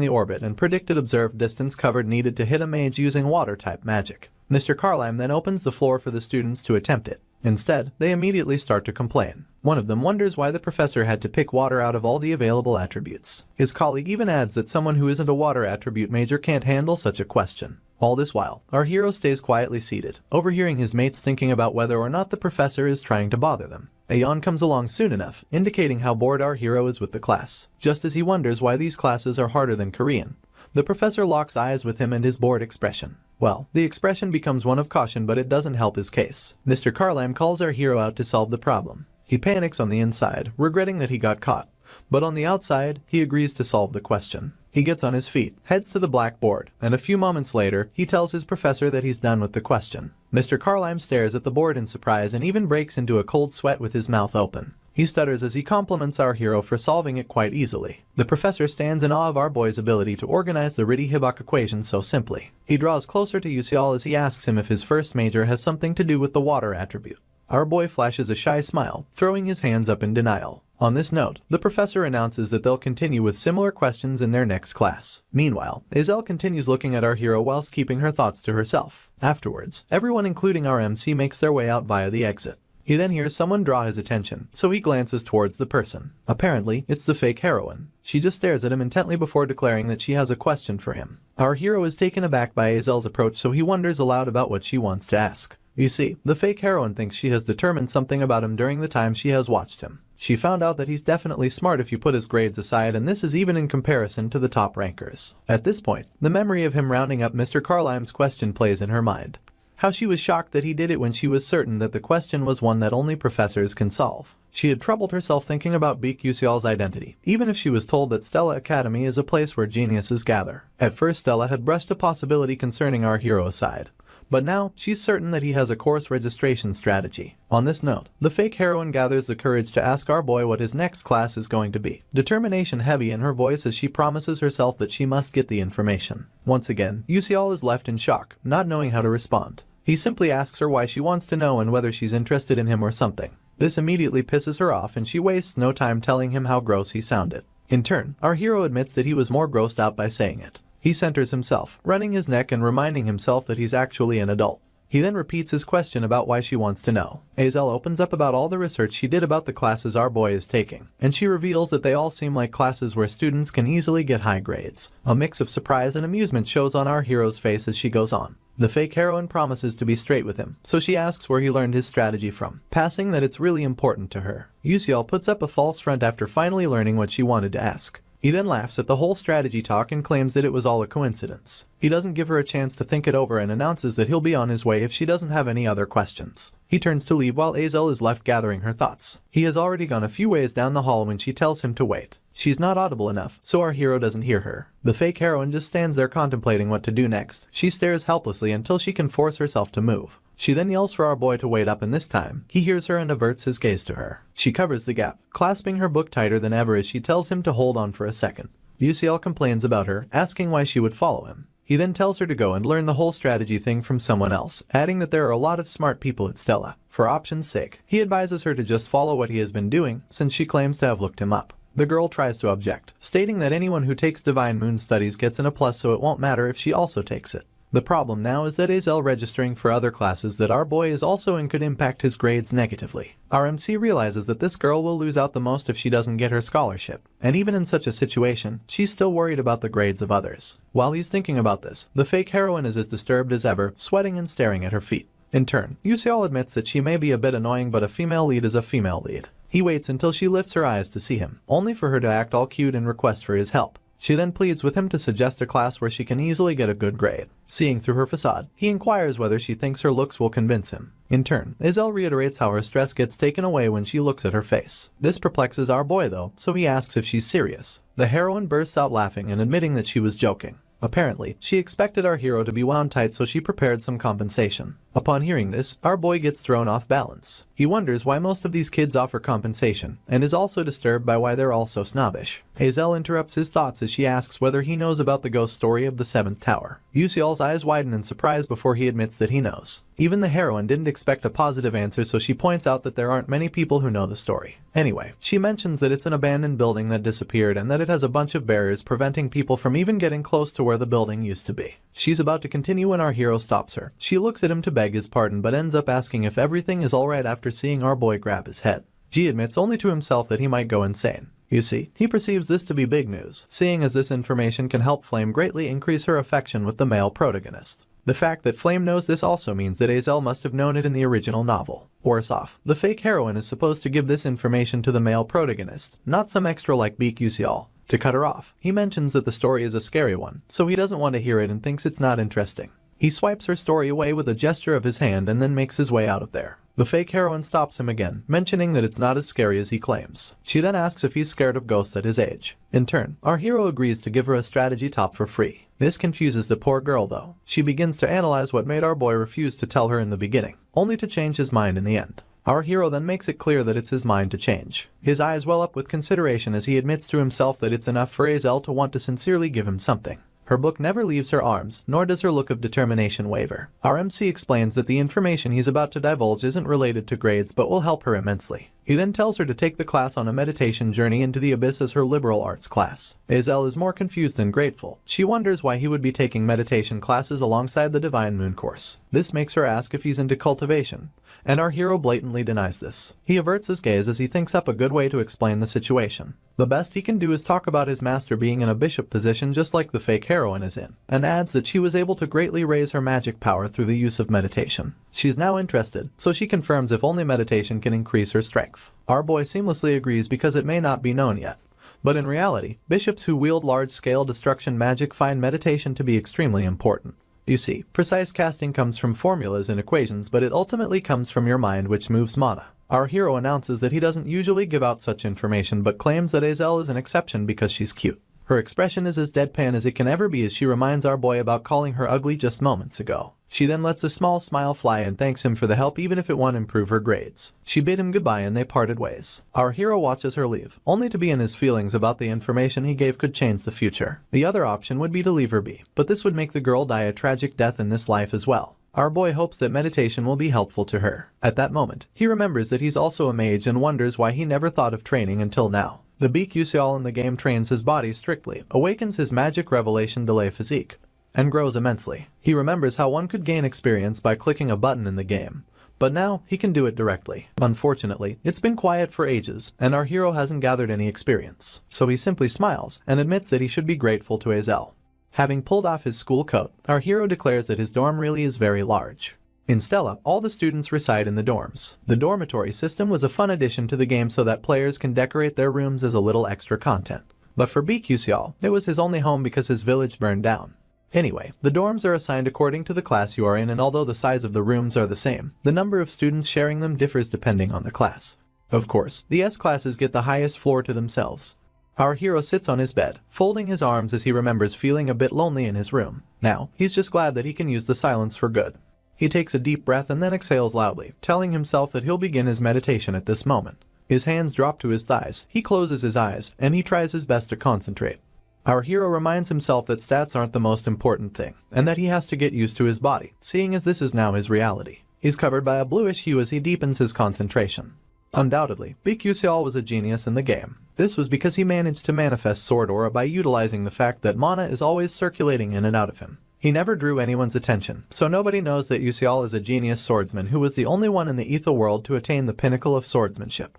the orbit and predicted observed distance covered needed to hit a mage using water-type magic. Mr. Karlam then opens the floor for the students to attempt it. Instead, they immediately start to complain. One of them wonders why the professor had to pick water out of all the available attributes. His colleague even adds that someone who isn't a water attribute major can't handle such a question. All this while, our hero stays quietly seated, overhearing his mates thinking about whether or not the professor is trying to bother them. A yawn comes along soon enough, indicating how bored our hero is with the class. Just as he wonders why these classes are harder than Korean, the professor locks eyes with him and his bored expression. Well, the expression becomes one of caution, but it doesn't help his case. Mr. Karlam calls our hero out to solve the problem. He panics on the inside, regretting that he got caught. But on the outside, he agrees to solve the question. He gets on his feet, heads to the blackboard, and a few moments later, he tells his professor that he's done with the question. Mr. Carlime stares at the board in surprise and even breaks into a cold sweat with his mouth open. He stutters as he compliments our hero for solving it quite easily. The professor stands in awe of our boy's ability to organize the Ritty-Hibok equation so simply. He draws closer to Yusial as he asks him if his first major has something to do with the water attribute. Our boy flashes a shy smile, throwing his hands up in denial. On this note, the professor announces that they'll continue with similar questions in their next class. Meanwhile, Azel continues looking at our hero whilst keeping her thoughts to herself. Afterwards, everyone including our MC makes their way out via the exit. He then hears someone draw his attention, so he glances towards the person. Apparently, it's the fake heroine. She just stares at him intently before declaring that she has a question for him. Our hero is taken aback by Azel's approach, so he wonders aloud about what she wants to ask. You see, the fake heroine thinks she has determined something about him during the time she has watched him. She found out that he's definitely smart if you put his grades aside, and this is even in comparison to the top rankers. At this point, the memory of him rounding up Mr. Carlime's question plays in her mind. How she was shocked that he did it when she was certain that the question was one that only professors can solve. She had troubled herself thinking about Beak Yusial's identity, even if she was told that Stella Academy is a place where geniuses gather. At first Stella had brushed a possibility concerning our hero aside. But now, she's certain that he has a course registration strategy. On this note, the fake heroine gathers the courage to ask our boy what his next class is going to be. Determination heavy in her voice as she promises herself that she must get the information. Once again, Yusial is left in shock, not knowing how to respond. He simply asks her why she wants to know and whether she's interested in him or something. This immediately pisses her off and she wastes no time telling him how gross he sounded. In turn, our hero admits that he was more grossed out by saying it. He centers himself, running his neck and reminding himself that he's actually an adult. He then repeats his question about why she wants to know. Azel opens up about all the research she did about the classes our boy is taking, and she reveals that they all seem like classes where students can easily get high grades. A mix of surprise and amusement shows on our hero's face as she goes on. The fake heroine promises to be straight with him, so she asks where he learned his strategy from, passing that it's really important to her. Yusial puts up a false front after finally learning what she wanted to ask. He then laughs at the whole strategy talk and claims that it was all a coincidence. He doesn't give her a chance to think it over and announces that he'll be on his way if she doesn't have any other questions. He turns to leave while Azel is left gathering her thoughts. He has already gone a few ways down the hall when she tells him to wait. She's not audible enough, so our hero doesn't hear her. The fake heroine just stands there contemplating what to do next. She stares helplessly until she can force herself to move. She then yells for our boy to wait up, and this time, he hears her and averts his gaze to her. She covers the gap, clasping her book tighter than ever as she tells him to hold on for a second. Yusial complains about her, asking why she would follow him. He then tells her to go and learn the whole strategy thing from someone else, adding that there are a lot of smart people at Stella. For option's sake, he advises her to just follow what he has been doing, since she claims to have looked him up. The girl tries to object, stating that anyone who takes Divine Moon Studies gets an A+, so it won't matter if she also takes it. The problem now is that Azel registering for other classes that our boy is also in could impact his grades negatively. Our MC realizes that this girl will lose out the most if she doesn't get her scholarship, and even in such a situation, she's still worried about the grades of others. While he's thinking about this, the fake heroine is as disturbed as ever, sweating and staring at her feet. In turn, Yusial admits that she may be a bit annoying, but a female lead is a female lead. He waits until she lifts her eyes to see him, only for her to act all cute and request for his help. She then pleads with him to suggest a class where she can easily get a good grade. Seeing through her facade, he inquires whether she thinks her looks will convince him. In turn, Azel reiterates how her stress gets taken away when she looks at her face. This perplexes our boy though, so he asks if she's serious. The heroine bursts out laughing and admitting that she was joking. Apparently, she expected our hero to be wound tight, so she prepared some compensation. Upon hearing this, our boy gets thrown off balance. He wonders why most of these kids offer compensation, and is also disturbed by why they're all so snobbish. Azel interrupts his thoughts as she asks whether he knows about the ghost story of the 7th tower. Yusial's eyes widen in surprise before he admits that he knows. Even the heroine didn't expect a positive answer, so she points out that there aren't many people who know the story. Anyway, she mentions that it's an abandoned building that disappeared and that it has a bunch of barriers preventing people from even getting close to where the building used to be. She's about to continue when our hero stops her. She looks at him to beg his pardon but ends up asking if everything is alright after seeing our boy grab his head. G admits only to himself that he might go insane. You see, he perceives this to be big news, seeing as this information can help Flame greatly increase her affection with the male protagonist. The fact that Flame knows this also means that Azel must have known it in the original novel. Worse off, the fake heroine is supposed to give this information to the male protagonist, not some extra like Beak Yusial. To cut her off, he mentions that the story is a scary one, so he doesn't want to hear it and thinks it's not interesting. He swipes her story away with a gesture of his hand and then makes his way out of there. The fake heroine stops him again, mentioning that it's not as scary as he claims. She then asks if he's scared of ghosts at his age. In turn, our hero agrees to give her a strategy top for free. This confuses the poor girl though. She begins to analyze what made our boy refuse to tell her in the beginning, only to change his mind in the end. Our hero then makes it clear that it's his mind to change. His eyes well up with consideration as he admits to himself that it's enough for Hazel to want to sincerely give him something. Her book never leaves her arms, nor does her look of determination waver. Our MC explains that the information he's about to divulge isn't related to grades but will help her immensely. He then tells her to take the class on a meditation journey into the abyss as her liberal arts class. Hazel is more confused than grateful. She wonders why he would be taking meditation classes alongside the Divine Moon course. This makes her ask if he's into cultivation, and our hero blatantly denies this. He averts his gaze as he thinks up a good way to explain the situation. The best he can do is talk about his master being in a bishop position just like the fake heroine is in, and adds that she was able to greatly raise her magic power through the use of meditation. She's now interested, so she confirms if only meditation can increase her strength. Our boy seamlessly agrees because it may not be known yet. But in reality, bishops who wield large-scale destruction magic find meditation to be extremely important. You see, precise casting comes from formulas and equations, but it ultimately comes from your mind, which moves mana. Our hero announces that he doesn't usually give out such information but claims that Hazel is an exception because she's cute. Her expression is as deadpan as it can ever be as she reminds our boy about calling her ugly just moments ago. She then lets a small smile fly and thanks him for the help even if it won't improve her grades. She bid him goodbye and they parted ways. Our hero watches her leave, only to be in his feelings about the information he gave could change the future. The other option would be to leave her be, but this would make the girl die a tragic death in this life as well. Our boy hopes that meditation will be helpful to her. At that moment, he remembers that he's also a mage and wonders why he never thought of training until now. The Beak Yusial in the game trains his body strictly, awakens his magic revelation delay physique, and grows immensely. He remembers how one could gain experience by clicking a button in the game, but now he can do it directly. Unfortunately, it's been quiet for ages, and our hero hasn't gathered any experience, so he simply smiles and admits that he should be grateful to Hazel. Having pulled off his school coat, our hero declares that his dorm really is very large. In Stella, all the students reside in the dorms. The dormitory system was a fun addition to the game so that players can decorate their rooms as a little extra content. But for Bikusial, it was his only home because his village burned down. Anyway, the dorms are assigned according to the class you are in, and although the size of the rooms are the same, the number of students sharing them differs depending on the class. Of course, the S classes get the highest floor to themselves. Our hero sits on his bed, folding his arms as he remembers feeling a bit lonely in his room. Now, he's just glad that he can use the silence for good. He takes a deep breath and then exhales loudly, telling himself that he'll begin his meditation at this moment. His hands drop to his thighs, he closes his eyes, and he tries his best to concentrate. Our hero reminds himself that stats aren't the most important thing, and that he has to get used to his body, seeing as this is now his reality. He's covered by a bluish hue as he deepens his concentration. Undoubtedly, Bikusial was a genius in the game. This was because he managed to manifest Sword Aura by utilizing the fact that mana is always circulating in and out of him. He never drew anyone's attention, so nobody knows that Yusial is a genius swordsman who was the only one in the Ether world to attain the pinnacle of swordsmanship.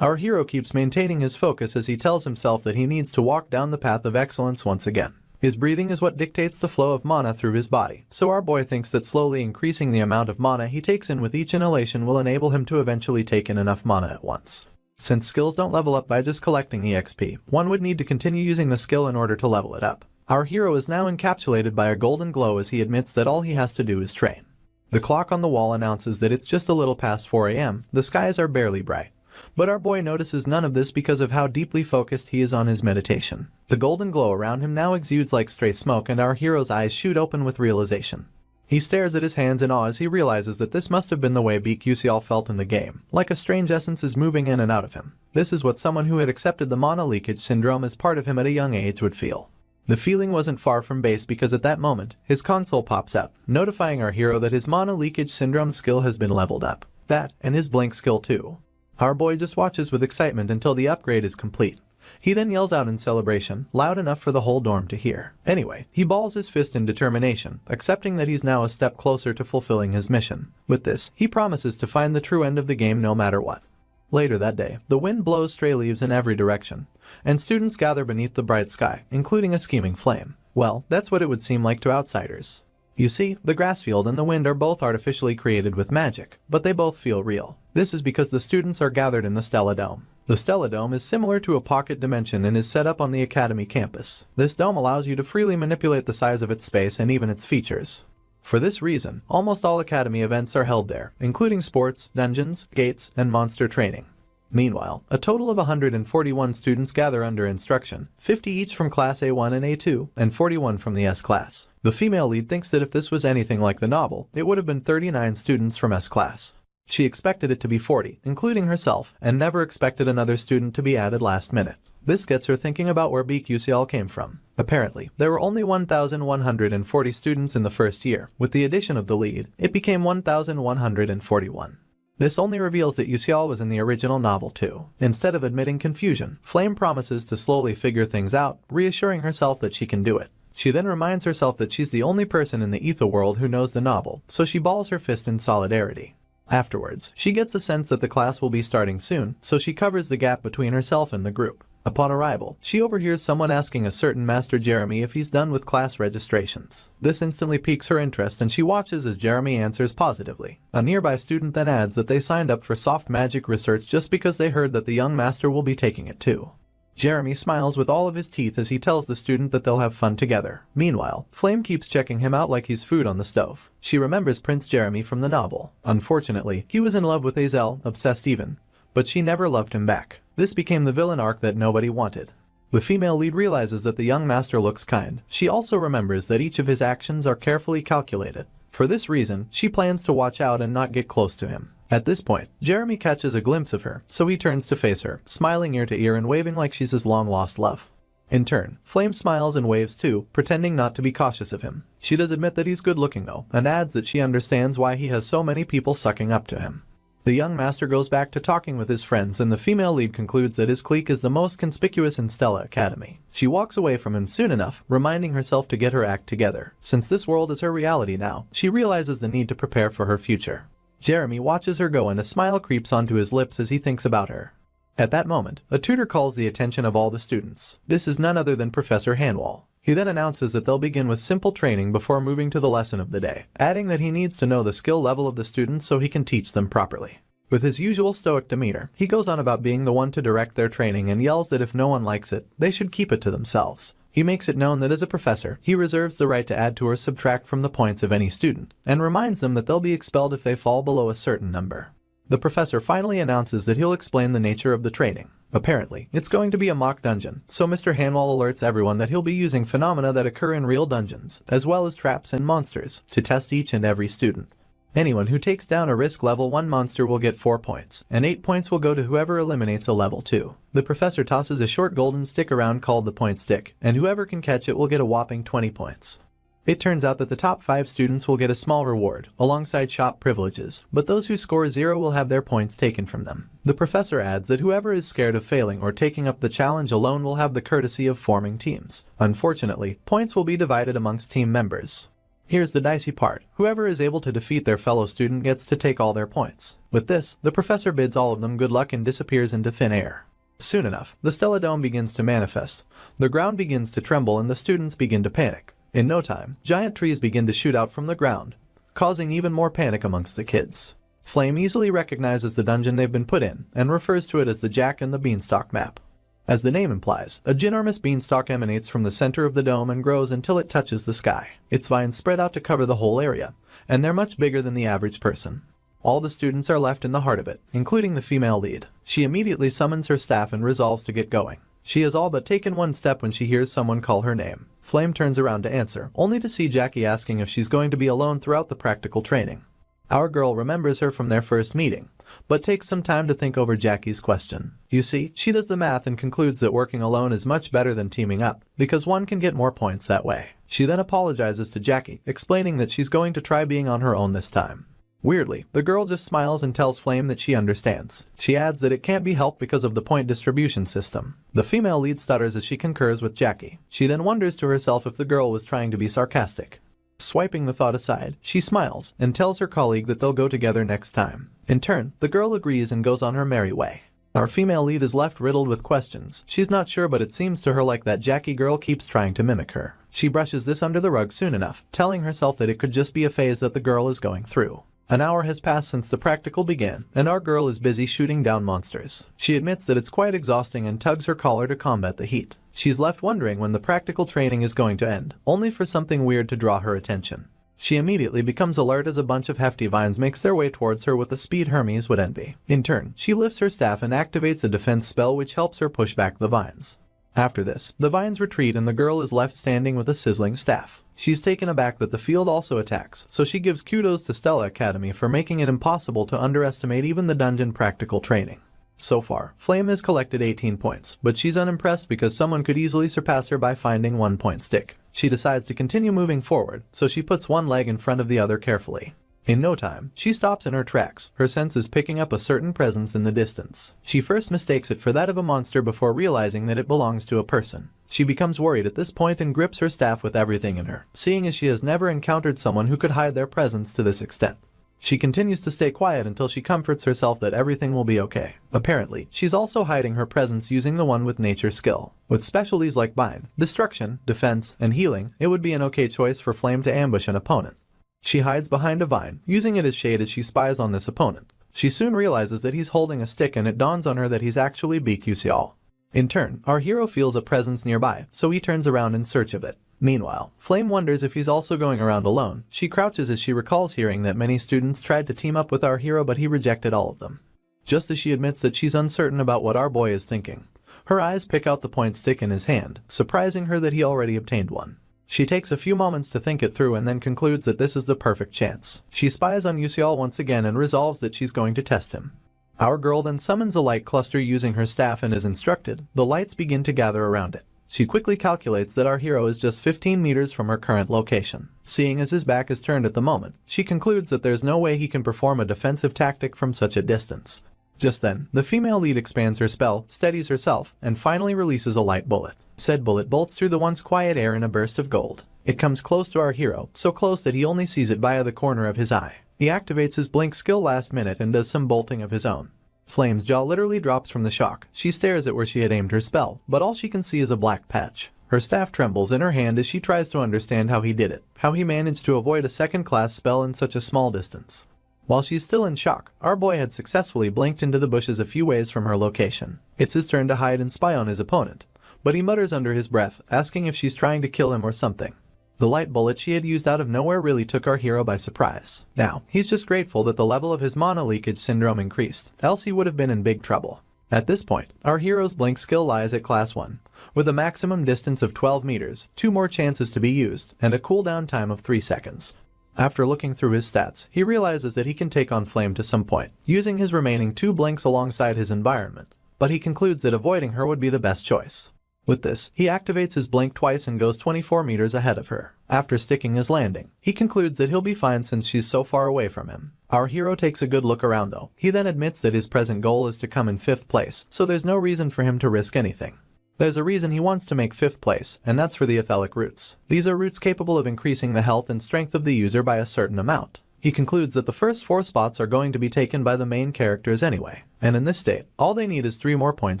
Our hero keeps maintaining his focus as he tells himself that he needs to walk down the path of excellence once again. His breathing is what dictates the flow of mana through his body, so our boy thinks that slowly increasing the amount of mana he takes in with each inhalation will enable him to eventually take in enough mana at once. Since skills don't level up by just collecting EXP, one would need to continue using the skill in order to level it up. Our hero is now encapsulated by a golden glow as he admits that all he has to do is train. The clock on the wall announces that it's just a little past 4 AM, the skies are barely bright. But our boy notices none of this because of how deeply focused he is on his meditation. The golden glow around him now exudes like stray smoke and our hero's eyes shoot open with realization. He stares at his hands in awe as he realizes that this must have been the way Bikusial felt in the game, like a strange essence is moving in and out of him. This is what someone who had accepted the mana leakage syndrome as part of him at a young age would feel. The feeling wasn't far from base because at that moment, his console pops up, notifying our hero that his mana leakage syndrome skill has been leveled up. That, and his blink skill too. Our boy just watches with excitement until the upgrade is complete. He then yells out in celebration, loud enough for the whole dorm to hear. Anyway, he balls his fist in determination, accepting that he's now a step closer to fulfilling his mission. With this, he promises to find the true end of the game no matter what. Later that day, the wind blows stray leaves in every direction, and students gather beneath the bright sky, including a scheming flame. Well, that's what it would seem like to outsiders. You see, the grass field and the wind are both artificially created with magic, but they both feel real. This is because the students are gathered in the Stella Dome. The Stella Dome is similar to a pocket dimension and is set up on the Academy campus. This dome allows you to freely manipulate the size of its space and even its features. For this reason, almost all academy events are held there, including sports, dungeons, gates, and monster training. Meanwhile, a total of 141 students gather under instruction, 50 each from Class A1 and A2, and 41 from the S class. The female lead thinks that if this was anything like the novel, it would have been 39 students from S class. She expected it to be 40, including herself, and never expected another student to be added last minute. This gets her thinking about where BQCL came from. Apparently, there were only 1,140 students in the first year. With the addition of the lead, it became 1,141. This only reveals that UCL was in the original novel too. Instead of admitting confusion, Flame promises to slowly figure things out, reassuring herself that she can do it. She then reminds herself that she's the only person in the ether world who knows the novel, so she balls her fist in solidarity. Afterwards, she gets a sense that the class will be starting soon, so she covers the gap between herself and the group. Upon arrival, she overhears someone asking a certain Master Jeremy if he's done with class registrations. This instantly piques her interest and she watches as Jeremy answers positively. A nearby student then adds that they signed up for soft magic research just because they heard that the young master will be taking it too. Jeremy smiles with all of his teeth as he tells the student that they'll have fun together. Meanwhile, Flame keeps checking him out like he's food on the stove. She remembers Prince Jeremy from the novel. Unfortunately, he was in love with Azel, obsessed even, but she never loved him back. This became the villain arc that nobody wanted. The female lead realizes that the young master looks kind. She also remembers that each of his actions are carefully calculated. For this reason, she plans to watch out and not get close to him. At this point, Jeremy catches a glimpse of her, so he turns to face her, smiling ear to ear and waving like she's his long-lost love. In turn, Flame smiles and waves too, pretending not to be cautious of him. She does admit that he's good-looking though, and adds that she understands why he has so many people sucking up to him. The young master goes back to talking with his friends and the female lead concludes that his clique is the most conspicuous in Stella Academy. She walks away from him soon enough, reminding herself to get her act together. Since this world is her reality now, she realizes the need to prepare for her future. Jeremy watches her go and a smile creeps onto his lips as he thinks about her. At that moment, a tutor calls the attention of all the students. This is none other than Professor Hanwall. He then announces that they'll begin with simple training before moving to the lesson of the day, adding that he needs to know the skill level of the students so he can teach them properly. With his usual stoic demeanor, he goes on about being the one to direct their training and yells that if no one likes it, they should keep it to themselves. He makes it known that as a professor, he reserves the right to add to or subtract from the points of any student, and reminds them that they'll be expelled if they fall below a certain number. The professor finally announces that he'll explain the nature of the training. Apparently, it's going to be a mock dungeon, so Mr. Hanwall alerts everyone that he'll be using phenomena that occur in real dungeons, as well as traps and monsters, to test each and every student. Anyone who takes down a risk level 1 monster will get 4 points, and 8 points will go to whoever eliminates a level 2. The professor tosses a short golden stick around called the point stick, and whoever can catch it will get a whopping 20 points. It turns out that the top 5 students will get a small reward, alongside shop privileges, but those who score 0 will have their points taken from them. The professor adds that whoever is scared of failing or taking up the challenge alone will have the courtesy of forming teams. Unfortunately, points will be divided amongst team members. Here's the dicey part. Whoever is able to defeat their fellow student gets to take all their points. With this, the professor bids all of them good luck and disappears into thin air. Soon enough, the Stella Dome begins to manifest. The ground begins to tremble and the students begin to panic. In no time, giant trees begin to shoot out from the ground, causing even more panic amongst the kids. Flame easily recognizes the dungeon they've been put in, and refers to it as the Jack and the Beanstalk map. As the name implies, a ginormous beanstalk emanates from the center of the dome and grows until it touches the sky. Its vines spread out to cover the whole area, and they're much bigger than the average person. All the students are left in the heart of it, including the female lead. She immediately summons her staff and resolves to get going. She has all but taken one step when she hears someone call her name. Flame turns around to answer, only to see Jackie asking if she's going to be alone throughout the practical training. Our girl remembers her from their first meeting, but takes some time to think over Jackie's question. You see, she does the math and concludes that working alone is much better than teaming up, because one can get more points that way. She then apologizes to Jackie, explaining that she's going to try being on her own this time. Weirdly, the girl just smiles and tells Flame that she understands. She adds that it can't be helped because of the point distribution system. The female lead stutters as she concurs with Jackie. She then wonders to herself if the girl was trying to be sarcastic. Swiping the thought aside, she smiles and tells her colleague that they'll go together next time. In turn, the girl agrees and goes on her merry way. Our female lead is left riddled with questions. She's not sure, but it seems to her like that Jackie girl keeps trying to mimic her. She brushes this under the rug soon enough, telling herself that it could just be a phase that the girl is going through. An hour has passed since the practical began, and our girl is busy shooting down monsters. She admits that it's quite exhausting and tugs her collar to combat the heat. She's left wondering when the practical training is going to end, only for something weird to draw her attention. She immediately becomes alert as a bunch of hefty vines makes their way towards her with the speed Hermes would envy. In turn, she lifts her staff and activates a defense spell which helps her push back the vines. After this, the vines retreat and the girl is left standing with a sizzling staff. She's taken aback that the field also attacks, so she gives kudos to Stella Academy for making it impossible to underestimate even the dungeon practical training. So far, Flame has collected 18 points, but she's unimpressed because someone could easily surpass her by finding 1 point stick. She decides to continue moving forward, so she puts one leg in front of the other carefully. In no time, she stops in her tracks, her senses picking up a certain presence in the distance. She first mistakes it for that of a monster before realizing that it belongs to a person. She becomes worried at this point and grips her staff with everything in her, seeing as she has never encountered someone who could hide their presence to this extent. She continues to stay quiet until she comforts herself that everything will be okay. Apparently, she's also hiding her presence using the one with nature skill. With specialties like bind, destruction, defense, and healing, it would be an okay choice for Flame to ambush an opponent. She hides behind a vine, using it as shade as she spies on this opponent. She soon realizes that he's holding a stick and it dawns on her that he's actually Yusial. In turn, our hero feels a presence nearby, so he turns around in search of it. Meanwhile, Flame wonders if he's also going around alone. She crouches as she recalls hearing that many students tried to team up with our hero but he rejected all of them. Just as she admits that she's uncertain about what our boy is thinking, her eyes pick out the point stick in his hand, surprising her that he already obtained one. She takes a few moments to think it through and then concludes that this is the perfect chance. She spies on Yusial once again and resolves that she's going to test him. Our girl then summons a light cluster using her staff and as instructed, the lights begin to gather around it. She quickly calculates that our hero is just 15 meters from her current location. Seeing as his back is turned at the moment, she concludes that there's no way he can perform a defensive tactic from such a distance. Just then, the female lead expands her spell, steadies herself, and finally releases a light bullet. Said bullet bolts through the once quiet air in a burst of gold. It comes close to our hero, so close that he only sees it via the corner of his eye. He activates his blink skill last minute and does some bolting of his own. Flame's jaw literally drops from the shock. She stares at where she had aimed her spell, but all she can see is a black patch. Her staff trembles in her hand as she tries to understand how he did it, how he managed to avoid a second-class spell in such a small distance. While she's still in shock, our boy had successfully blinked into the bushes a few ways from her location. It's his turn to hide and spy on his opponent, but he mutters under his breath, asking if she's trying to kill him or something. The light bullet she had used out of nowhere really took our hero by surprise. Now, he's just grateful that the level of his mana leakage syndrome increased, else he would have been in big trouble. At this point, our hero's blink skill lies at class 1, with a maximum distance of 12 meters, 2 more chances to be used, and a cooldown time of 3 seconds. After looking through his stats, he realizes that he can take on Flame to some point, using his remaining 2 blinks alongside his environment, but he concludes that avoiding her would be the best choice. With this, he activates his blink twice and goes 24 meters ahead of her. After sticking his landing, he concludes that he'll be fine since she's so far away from him. Our hero takes a good look around though. He then admits that his present goal is to come in 5th place, so there's no reason for him to risk anything. There's a reason he wants to make 5th place, and that's for the etheric roots. These are roots capable of increasing the health and strength of the user by a certain amount. He concludes that the first 4 spots are going to be taken by the main characters anyway, and in this state, all they need is 3 more point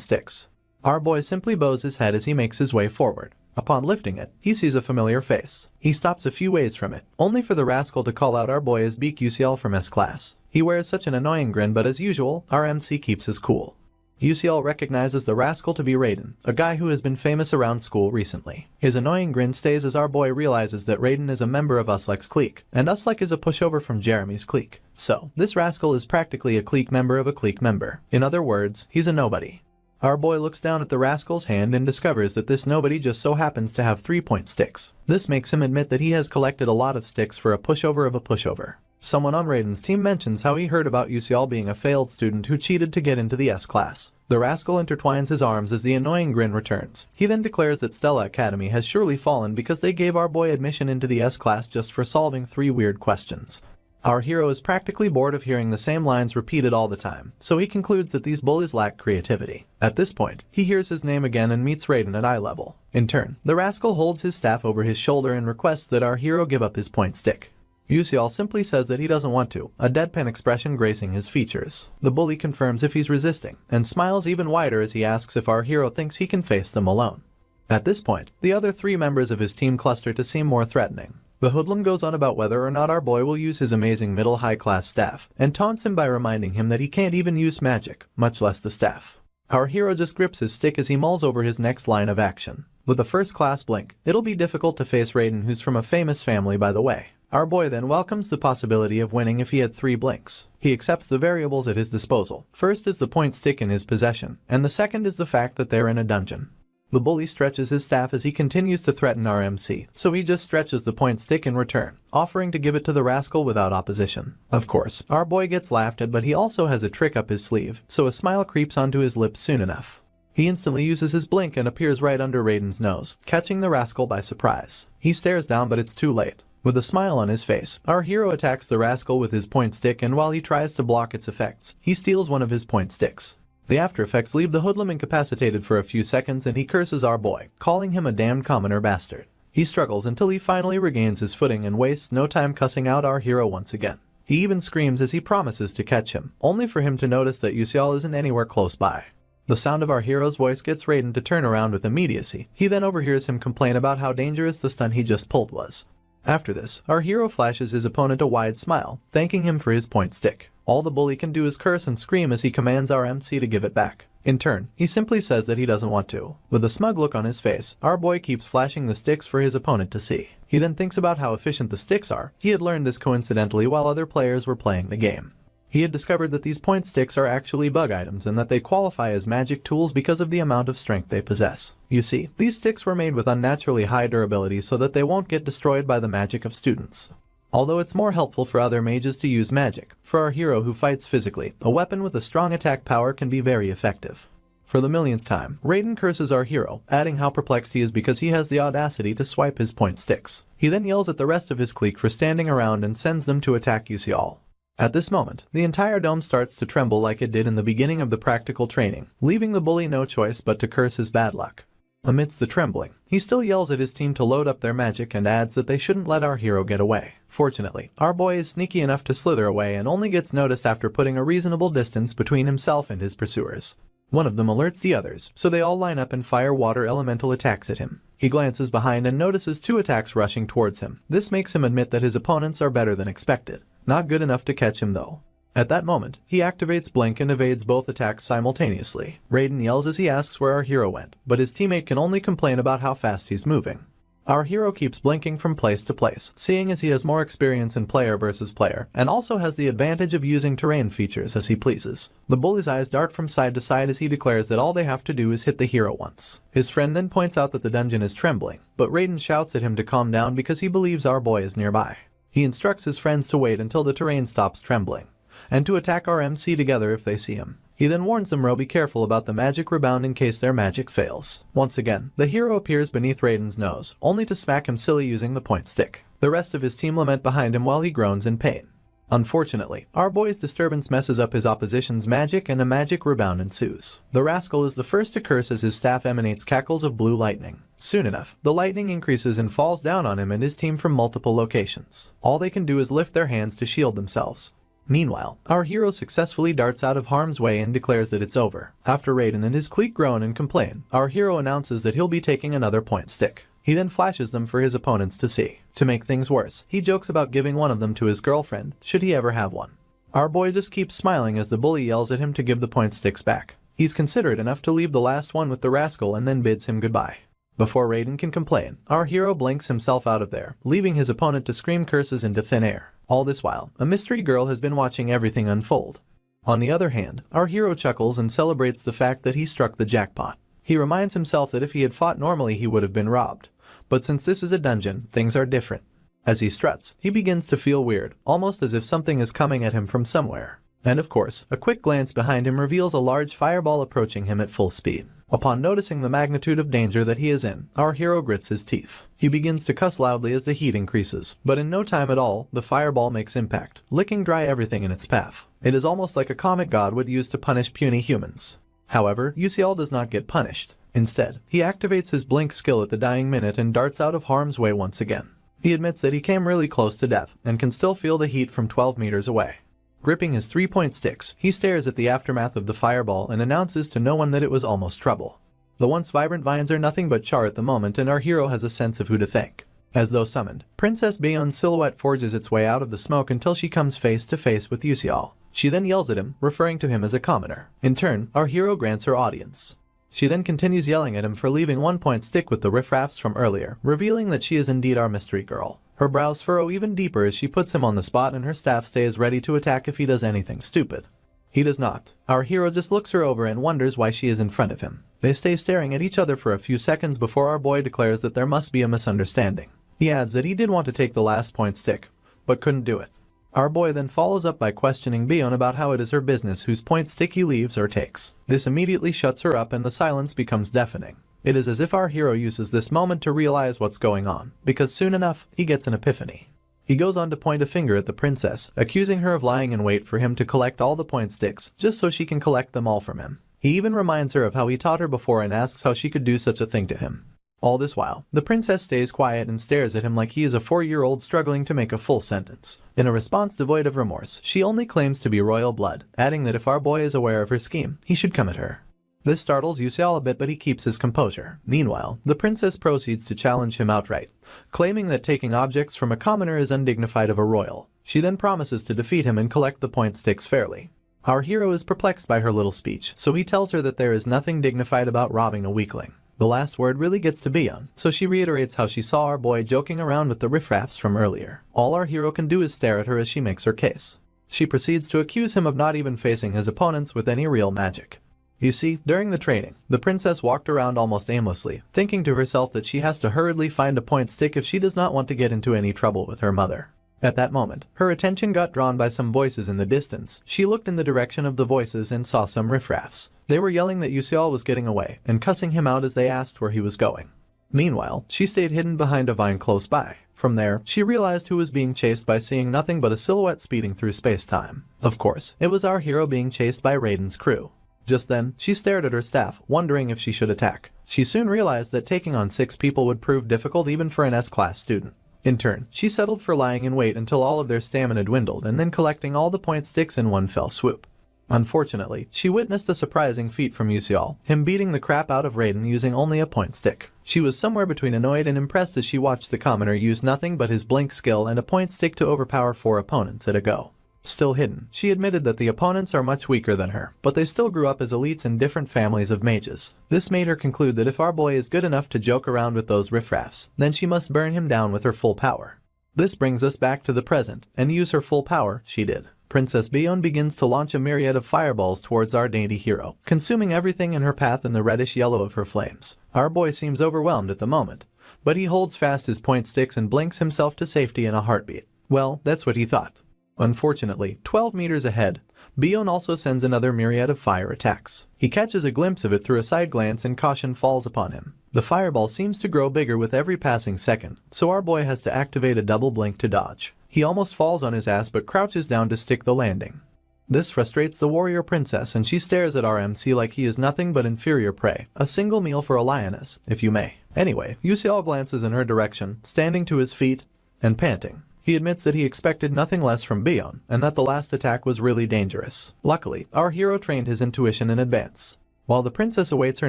sticks. Our boy simply bows his head as he makes his way forward. Upon lifting it, he sees a familiar face. He stops a few ways from it, only for the rascal to call out our boy as UCL from S-Class. He wears such an annoying grin, but as usual, our MC keeps his cool. UCL recognizes the rascal to be Raiden, a guy who has been famous around school recently. His annoying grin stays as our boy realizes that Raiden is a member of Uslek's clique, and Uslek is a pushover from Jeremy's clique. So, this rascal is practically a clique member of a clique member. In other words, he's a nobody. Our boy looks down at the rascal's hand and discovers that this nobody just so happens to have 3-point sticks. This makes him admit that he has collected a lot of sticks for a pushover of a pushover. Someone on Raiden's team mentions how he heard about UCL being a failed student who cheated to get into the S-Class. The rascal intertwines his arms as the annoying grin returns. He then declares that Stella Academy has surely fallen because they gave our boy admission into the S-Class just for solving 3 weird questions. Our hero is practically bored of hearing the same lines repeated all the time, so he concludes that these bullies lack creativity. At this point, he hears his name again and meets Raiden at eye level. In turn, the rascal holds his staff over his shoulder and requests that our hero give up his point stick. UCL simply says that he doesn't want to, a deadpan expression gracing his features. The bully confirms if he's resisting, and smiles even wider as he asks if our hero thinks he can face them alone. At this point, the other 3 members of his team cluster to seem more threatening. The hoodlum goes on about whether or not our boy will use his amazing middle-high class staff, and taunts him by reminding him that he can't even use magic, much less the staff. Our hero just grips his stick as he mulls over his next line of action. With a first-class blink, it'll be difficult to face Raiden, who's from a famous family by the way. Our boy then welcomes the possibility of winning if he had 3 blinks. He accepts the variables at his disposal. First is the point stick in his possession, and the second is the fact that they're in a dungeon. The bully stretches his staff as he continues to threaten our MC, so he just stretches the point stick in return, offering to give it to the rascal without opposition. Of course, our boy gets laughed at, but he also has a trick up his sleeve, so a smile creeps onto his lips soon enough. He instantly uses his blink and appears right under Raiden's nose, catching the rascal by surprise. He stares down, but it's too late. With a smile on his face, our hero attacks the rascal with his point stick, and while he tries to block its effects, he steals one of his point sticks. The after effects leave the hoodlum incapacitated for a few seconds, and he curses our boy, calling him a damned commoner bastard. He struggles until he finally regains his footing and wastes no time cussing out our hero once again. He even screams as he promises to catch him, only for him to notice that Yahello isn't anywhere close by. The sound of our hero's voice gets Raiden to turn around with immediacy. He then overhears him complain about how dangerous the stunt he just pulled was. After this, our hero flashes his opponent a wide smile, thanking him for his point stick. All the bully can do is curse and scream as he commands our MC to give it back. In turn, he simply says that he doesn't want to. With a smug look on his face, our boy keeps flashing the sticks for his opponent to see. He then thinks about how efficient the sticks are. He had learned this coincidentally while other players were playing the game. He had discovered that these point sticks are actually bug items and that they qualify as magic tools because of the amount of strength they possess. You see, these sticks were made with unnaturally high durability so that they won't get destroyed by the magic of students. Although it's more helpful for other mages to use magic, for our hero who fights physically, a weapon with a strong attack power can be very effective. For the millionth time, Raiden curses our hero, adding how perplexed he is because he has the audacity to swipe his point sticks. He then yells at the rest of his clique for standing around and sends them to attack Yahello. At this moment, the entire dome starts to tremble like it did in the beginning of the practical training, leaving the bully no choice but to curse his bad luck. Amidst the trembling, he still yells at his team to load up their magic and adds that they shouldn't let our hero get away. Fortunately, our boy is sneaky enough to slither away and only gets noticed after putting a reasonable distance between himself and his pursuers. One of them alerts the others, so they all line up and fire water elemental attacks at him. He glances behind and notices 2 attacks rushing towards him. This makes him admit that his opponents are better than expected. Not good enough to catch him though. At that moment, he activates Blink and evades both attacks simultaneously. Raiden yells as he asks where our hero went, but his teammate can only complain about how fast he's moving. Our hero keeps blinking from place to place, seeing as he has more experience in player versus player, and also has the advantage of using terrain features as he pleases. The bully's eyes dart from side to side as he declares that all they have to do is hit the hero once. His friend then points out that the dungeon is trembling, but Raiden shouts at him to calm down because he believes our boy is nearby. He instructs his friends to wait until the terrain stops trembling, and to attack our MC together if they see him. He then warns them to be careful about the magic rebound in case their magic fails. Once again, the hero appears beneath Raiden's nose, only to smack him silly using the point stick. The rest of his team lament behind him while he groans in pain. Unfortunately, our boy's disturbance messes up his opposition's magic and a magic rebound ensues. The rascal is the first to curse as his staff emanates cackles of blue lightning. Soon enough, the lightning increases and falls down on him and his team from multiple locations. All they can do is lift their hands to shield themselves. Meanwhile, our hero successfully darts out of harm's way and declares that it's over. After Raiden and his clique groan and complain, our hero announces that he'll be taking another point stick. He then flashes them for his opponents to see. To make things worse, he jokes about giving one of them to his girlfriend, should he ever have one. Our boy just keeps smiling as the bully yells at him to give the point sticks back. He's considerate enough to leave the last one with the rascal and then bids him goodbye. Before Raiden can complain, our hero blinks himself out of there, leaving his opponent to scream curses into thin air. All this while, a mystery girl has been watching everything unfold. On the other hand, our hero chuckles and celebrates the fact that he struck the jackpot. He reminds himself that if he had fought normally he would have been robbed. But since this is a dungeon, things are different. As he struts, he begins to feel weird, almost as if something is coming at him from somewhere. And of course, a quick glance behind him reveals a large fireball approaching him at full speed. Upon noticing the magnitude of danger that he is in, our hero grits his teeth. He begins to cuss loudly as the heat increases, but in no time at all, the fireball makes impact, licking dry everything in its path. It is almost like a comic god would use to punish puny humans. However, Yahello does not get punished. Instead, he activates his blink skill at the dying minute and darts out of harm's way once again. He admits that he came really close to death, and can still feel the heat from 12 meters away. Gripping his 3-point sticks, he stares at the aftermath of the fireball and announces to no one that it was almost trouble. The once vibrant vines are nothing but char at the moment, and our hero has a sense of who to thank. As though summoned, Princess Bayon's silhouette forges its way out of the smoke until she comes face to face with Yahello. She then yells at him, referring to him as a commoner. In turn, our hero grants her audience. She then continues yelling at him for leaving 1-point stick with the riffraffs from earlier, revealing that she is indeed our mystery girl. Her brows furrow even deeper as she puts him on the spot and her staff stays ready to attack if he does anything stupid. He does not. Our hero just looks her over and wonders why she is in front of him. They stay staring at each other for a few seconds before our boy declares that there must be a misunderstanding. He adds that he did want to take the last point stick, but couldn't do it. Our boy then follows up by questioning Bion about how it is her business whose point stick he leaves or takes. This immediately shuts her up and the silence becomes deafening. It is as if our hero uses this moment to realize what's going on, because soon enough, he gets an epiphany. He goes on to point a finger at the princess, accusing her of lying in wait for him to collect all the point sticks, just so she can collect them all from him. He even reminds her of how he taught her before and asks how she could do such a thing to him. All this while, the princess stays quiet and stares at him like he is a 4-year-old struggling to make a full sentence. In a response devoid of remorse, she only claims to be royal blood, adding that if our boy is aware of her scheme, he should come at her. This startles Yuseol a bit, but he keeps his composure. Meanwhile, the princess proceeds to challenge him outright, claiming that taking objects from a commoner is undignified of a royal. She then promises to defeat him and collect the point sticks fairly. Our hero is perplexed by her little speech, so he tells her that there is nothing dignified about robbing a weakling. The last word really gets to Bion, so she reiterates how she saw our boy joking around with the riffraffs from earlier. All our hero can do is stare at her as she makes her case. She proceeds to accuse him of not even facing his opponents with any real magic. You see, during the training, the princess walked around almost aimlessly, thinking to herself that she has to hurriedly find a point stick if she does not want to get into any trouble with her mother. At that moment, her attention got drawn by some voices in the distance. She looked in the direction of the voices and saw some riffraffs. They were yelling that Yuseol was getting away, and cussing him out as they asked where he was going. Meanwhile, she stayed hidden behind a vine close by. From there, she realized who was being chased by seeing nothing but a silhouette speeding through space-time. Of course, it was our hero being chased by Raiden's crew. Just then, she stared at her staff, wondering if she should attack. She soon realized that taking on 6 people would prove difficult even for an S-class student. In turn, she settled for lying in wait until all of their stamina dwindled and then collecting all the point sticks in one fell swoop. Unfortunately, she witnessed a surprising feat from Yuseol, him beating the crap out of Raiden using only a point stick. She was somewhere between annoyed and impressed as she watched the commoner use nothing but his blink skill and a point stick to overpower 4 opponents at a go. Still hidden, she admitted that the opponents are much weaker than her, but they still grew up as elites in different families of mages. This made her conclude that if our boy is good enough to joke around with those riffraffs, then she must burn him down with her full power. This brings us back to the present, and use her full power, she did. Princess Bion begins to launch a myriad of fireballs towards our dainty hero, consuming everything in her path in the reddish yellow of her flames. Our boy seems overwhelmed at the moment, but he holds fast his point sticks and blinks himself to safety in a heartbeat. Well, that's what he thought. Unfortunately, 12 meters ahead, Bion also sends another myriad of fire attacks. He catches a glimpse of it through a side glance and caution falls upon him. The fireball seems to grow bigger with every passing second, so our boy has to activate a double blink to dodge. He almost falls on his ass but crouches down to stick the landing. This frustrates the warrior princess and she stares at our MC like he is nothing but inferior prey, a single meal for a lioness, if you may. Anyway, Yuseol glances in her direction, standing to his feet and panting. He admits that he expected nothing less from Bion, and that the last attack was really dangerous. Luckily, our hero trained his intuition in advance. While the princess awaits her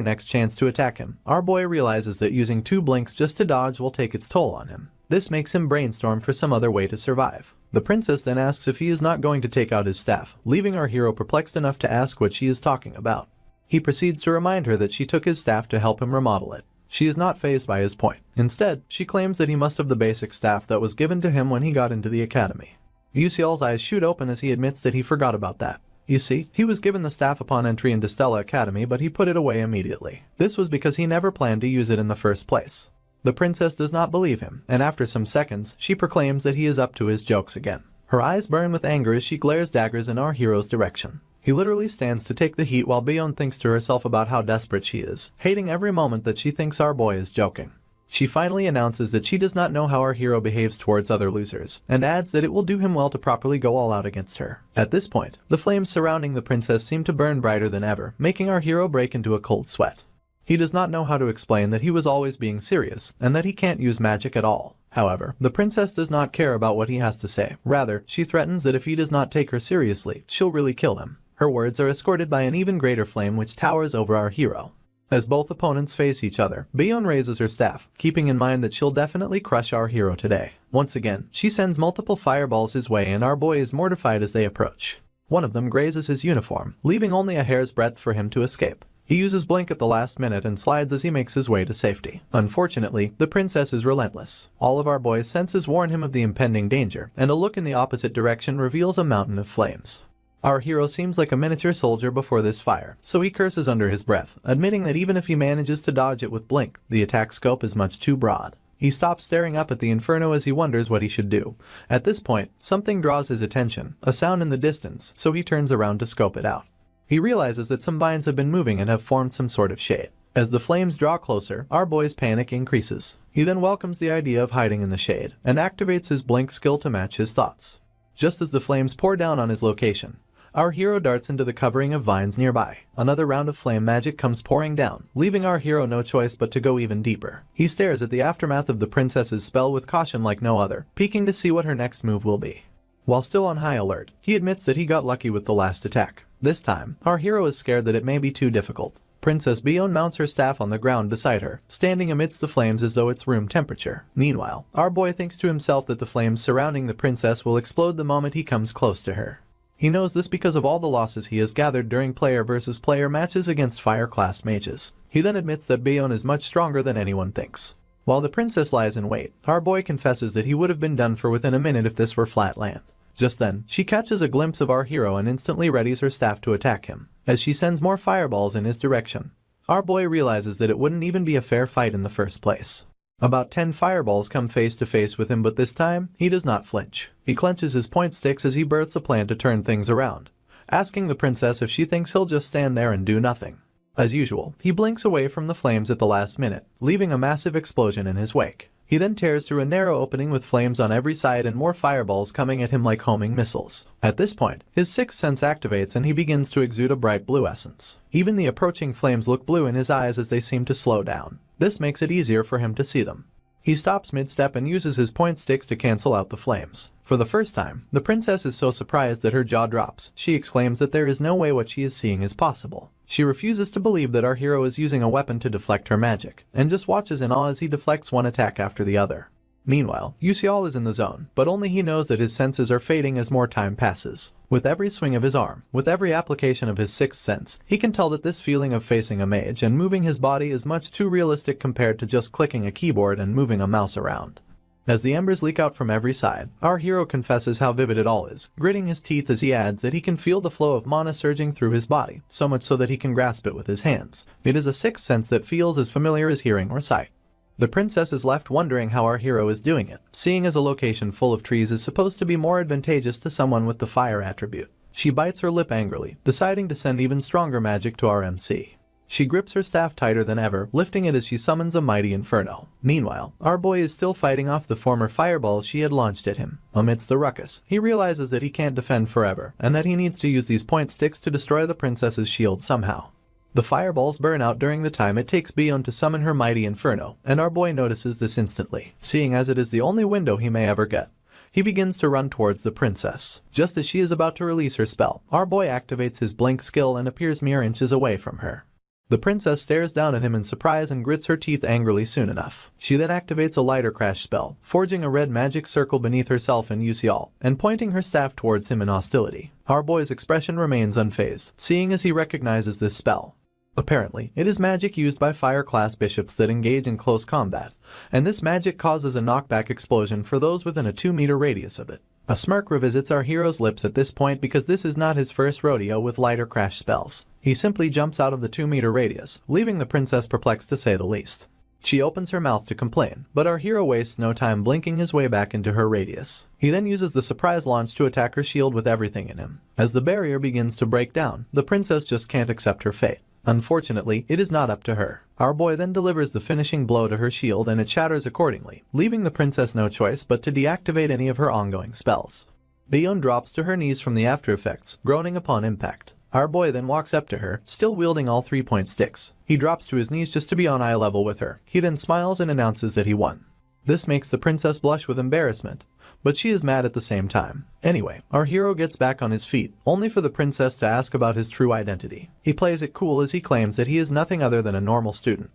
next chance to attack him, our boy realizes that using 2 blinks just to dodge will take its toll on him. This makes him brainstorm for some other way to survive. The princess then asks if he is not going to take out his staff, leaving our hero perplexed enough to ask what she is talking about. He proceeds to remind her that she took his staff to help him remodel it. She is not fazed by his point. Instead, she claims that he must have the basic staff that was given to him when he got into the academy. Yuseol's eyes shoot open as he admits that he forgot about that. You see, he was given the staff upon entry into Stella Academy, but he put it away immediately. This was because he never planned to use it in the first place. The princess does not believe him, and after some seconds, she proclaims that he is up to his jokes again. Her eyes burn with anger as she glares daggers in our hero's direction. He literally stands to take the heat while Bion thinks to herself about how desperate she is, hating every moment that she thinks our boy is joking. She finally announces that she does not know how our hero behaves towards other losers, and adds that it will do him well to properly go all out against her. At this point, the flames surrounding the princess seem to burn brighter than ever, making our hero break into a cold sweat. He does not know how to explain that he was always being serious, and that he can't use magic at all. However, the princess does not care about what he has to say. Rather, she threatens that if he does not take her seriously, she'll really kill him. Her words are escorted by an even greater flame which towers over our hero. As both opponents face each other, Bion raises her staff, keeping in mind that she'll definitely crush our hero today. Once again, she sends multiple fireballs his way and our boy is mortified as they approach. One of them grazes his uniform, leaving only a hair's breadth for him to escape. He uses blink at the last minute and slides as he makes his way to safety. Unfortunately, the princess is relentless. All of our boy's senses warn him of the impending danger, and a look in the opposite direction reveals a mountain of flames. Our hero seems like a miniature soldier before this fire, so he curses under his breath, admitting that even if he manages to dodge it with blink, the attack scope is much too broad. He stops staring up at the inferno as he wonders what he should do. At this point, something draws his attention, a sound in the distance, so he turns around to scope it out. He realizes that some vines have been moving and have formed some sort of shade. As the flames draw closer, our boy's panic increases. He then welcomes the idea of hiding in the shade, and activates his blink skill to match his thoughts. Just as the flames pour down on his location, our hero darts into the covering of vines nearby. Another round of flame magic comes pouring down, leaving our hero no choice but to go even deeper. He stares at the aftermath of the princess's spell with caution like no other, peeking to see what her next move will be. While still on high alert, he admits that he got lucky with the last attack. This time, our hero is scared that it may be too difficult. Princess Bion mounts her staff on the ground beside her, standing amidst the flames as though it's room temperature. Meanwhile, our boy thinks to himself that the flames surrounding the princess will explode the moment he comes close to her. He knows this because of all the losses he has gathered during player versus player matches against fire class mages. He then admits that Bion is much stronger than anyone thinks. While the princess lies in wait, our boy confesses that he would have been done for within a minute if this were flat land. Just then, she catches a glimpse of our hero and instantly readies her staff to attack him, as she sends more fireballs in his direction. Our boy realizes that it wouldn't even be a fair fight in the first place. About 10 fireballs come face to face with him, but this time, he does not flinch. He clenches his point sticks as he births a plan to turn things around, asking the princess if she thinks he'll just stand there and do nothing. As usual, he blinks away from the flames at the last minute, leaving a massive explosion in his wake. He then tears through a narrow opening with flames on every side and more fireballs coming at him like homing missiles. At this point, his sixth sense activates and he begins to exude a bright blue essence. Even the approaching flames look blue in his eyes as they seem to slow down. This makes it easier for him to see them. He stops mid-step and uses his point sticks to cancel out the flames. For the first time, the princess is so surprised that her jaw drops. She exclaims that there is no way what she is seeing is possible. She refuses to believe that our hero is using a weapon to deflect her magic, and just watches in awe as he deflects one attack after the other. Meanwhile, Yahello is in the zone, but only he knows that his senses are fading as more time passes. With every swing of his arm, with every application of his sixth sense, he can tell that this feeling of facing a mage and moving his body is much too realistic compared to just clicking a keyboard and moving a mouse around. As the embers leak out from every side, our hero confesses how vivid it all is, gritting his teeth as he adds that he can feel the flow of mana surging through his body, so much so that he can grasp it with his hands. It is a sixth sense that feels as familiar as hearing or sight. The princess is left wondering how our hero is doing it, seeing as a location full of trees is supposed to be more advantageous to someone with the fire attribute. She bites her lip angrily, deciding to send even stronger magic to our MC. She grips her staff tighter than ever, lifting it as she summons a mighty inferno. Meanwhile, our boy is still fighting off the former fireballs she had launched at him. Amidst the ruckus, he realizes that he can't defend forever, and that he needs to use these point sticks to destroy the princess's shield somehow. The fireballs burn out during the time it takes Bion to summon her mighty inferno, and our boy notices this instantly, seeing as it is the only window he may ever get. He begins to run towards the princess. Just as she is about to release her spell, our boy activates his blink skill and appears mere inches away from her. The princess stares down at him in surprise and grits her teeth angrily soon enough. She then activates a lighter crash spell, forging a red magic circle beneath herself and Yahello, and pointing her staff towards him in hostility. Our boy's expression remains unfazed, seeing as he recognizes this spell. Apparently, it is magic used by fire-class bishops that engage in close combat, and this magic causes a knockback explosion for those within a 2-meter radius of it. A smirk revisits our hero's lips at this point because this is not his first rodeo with lighter crash spells. He simply jumps out of the 2-meter radius, leaving the princess perplexed to say the least. She opens her mouth to complain, but our hero wastes no time blinking his way back into her radius. He then uses the surprise launch to attack her shield with everything in him. As the barrier begins to break down, the princess just can't accept her fate. Unfortunately, it is not up to her. Our boy then delivers the finishing blow to her shield and it shatters accordingly, leaving the princess no choice but to deactivate any of her ongoing spells. Bion drops to her knees from the after effects, groaning upon impact. Our boy then walks up to her, still wielding all 3-point sticks. He drops to his knees just to be on eye level with her. He then smiles and announces that he won. This makes the princess blush with embarrassment, but she is mad at the same time. Anyway, our hero gets back on his feet, only for the princess to ask about his true identity. He plays it cool as he claims that he is nothing other than a normal student.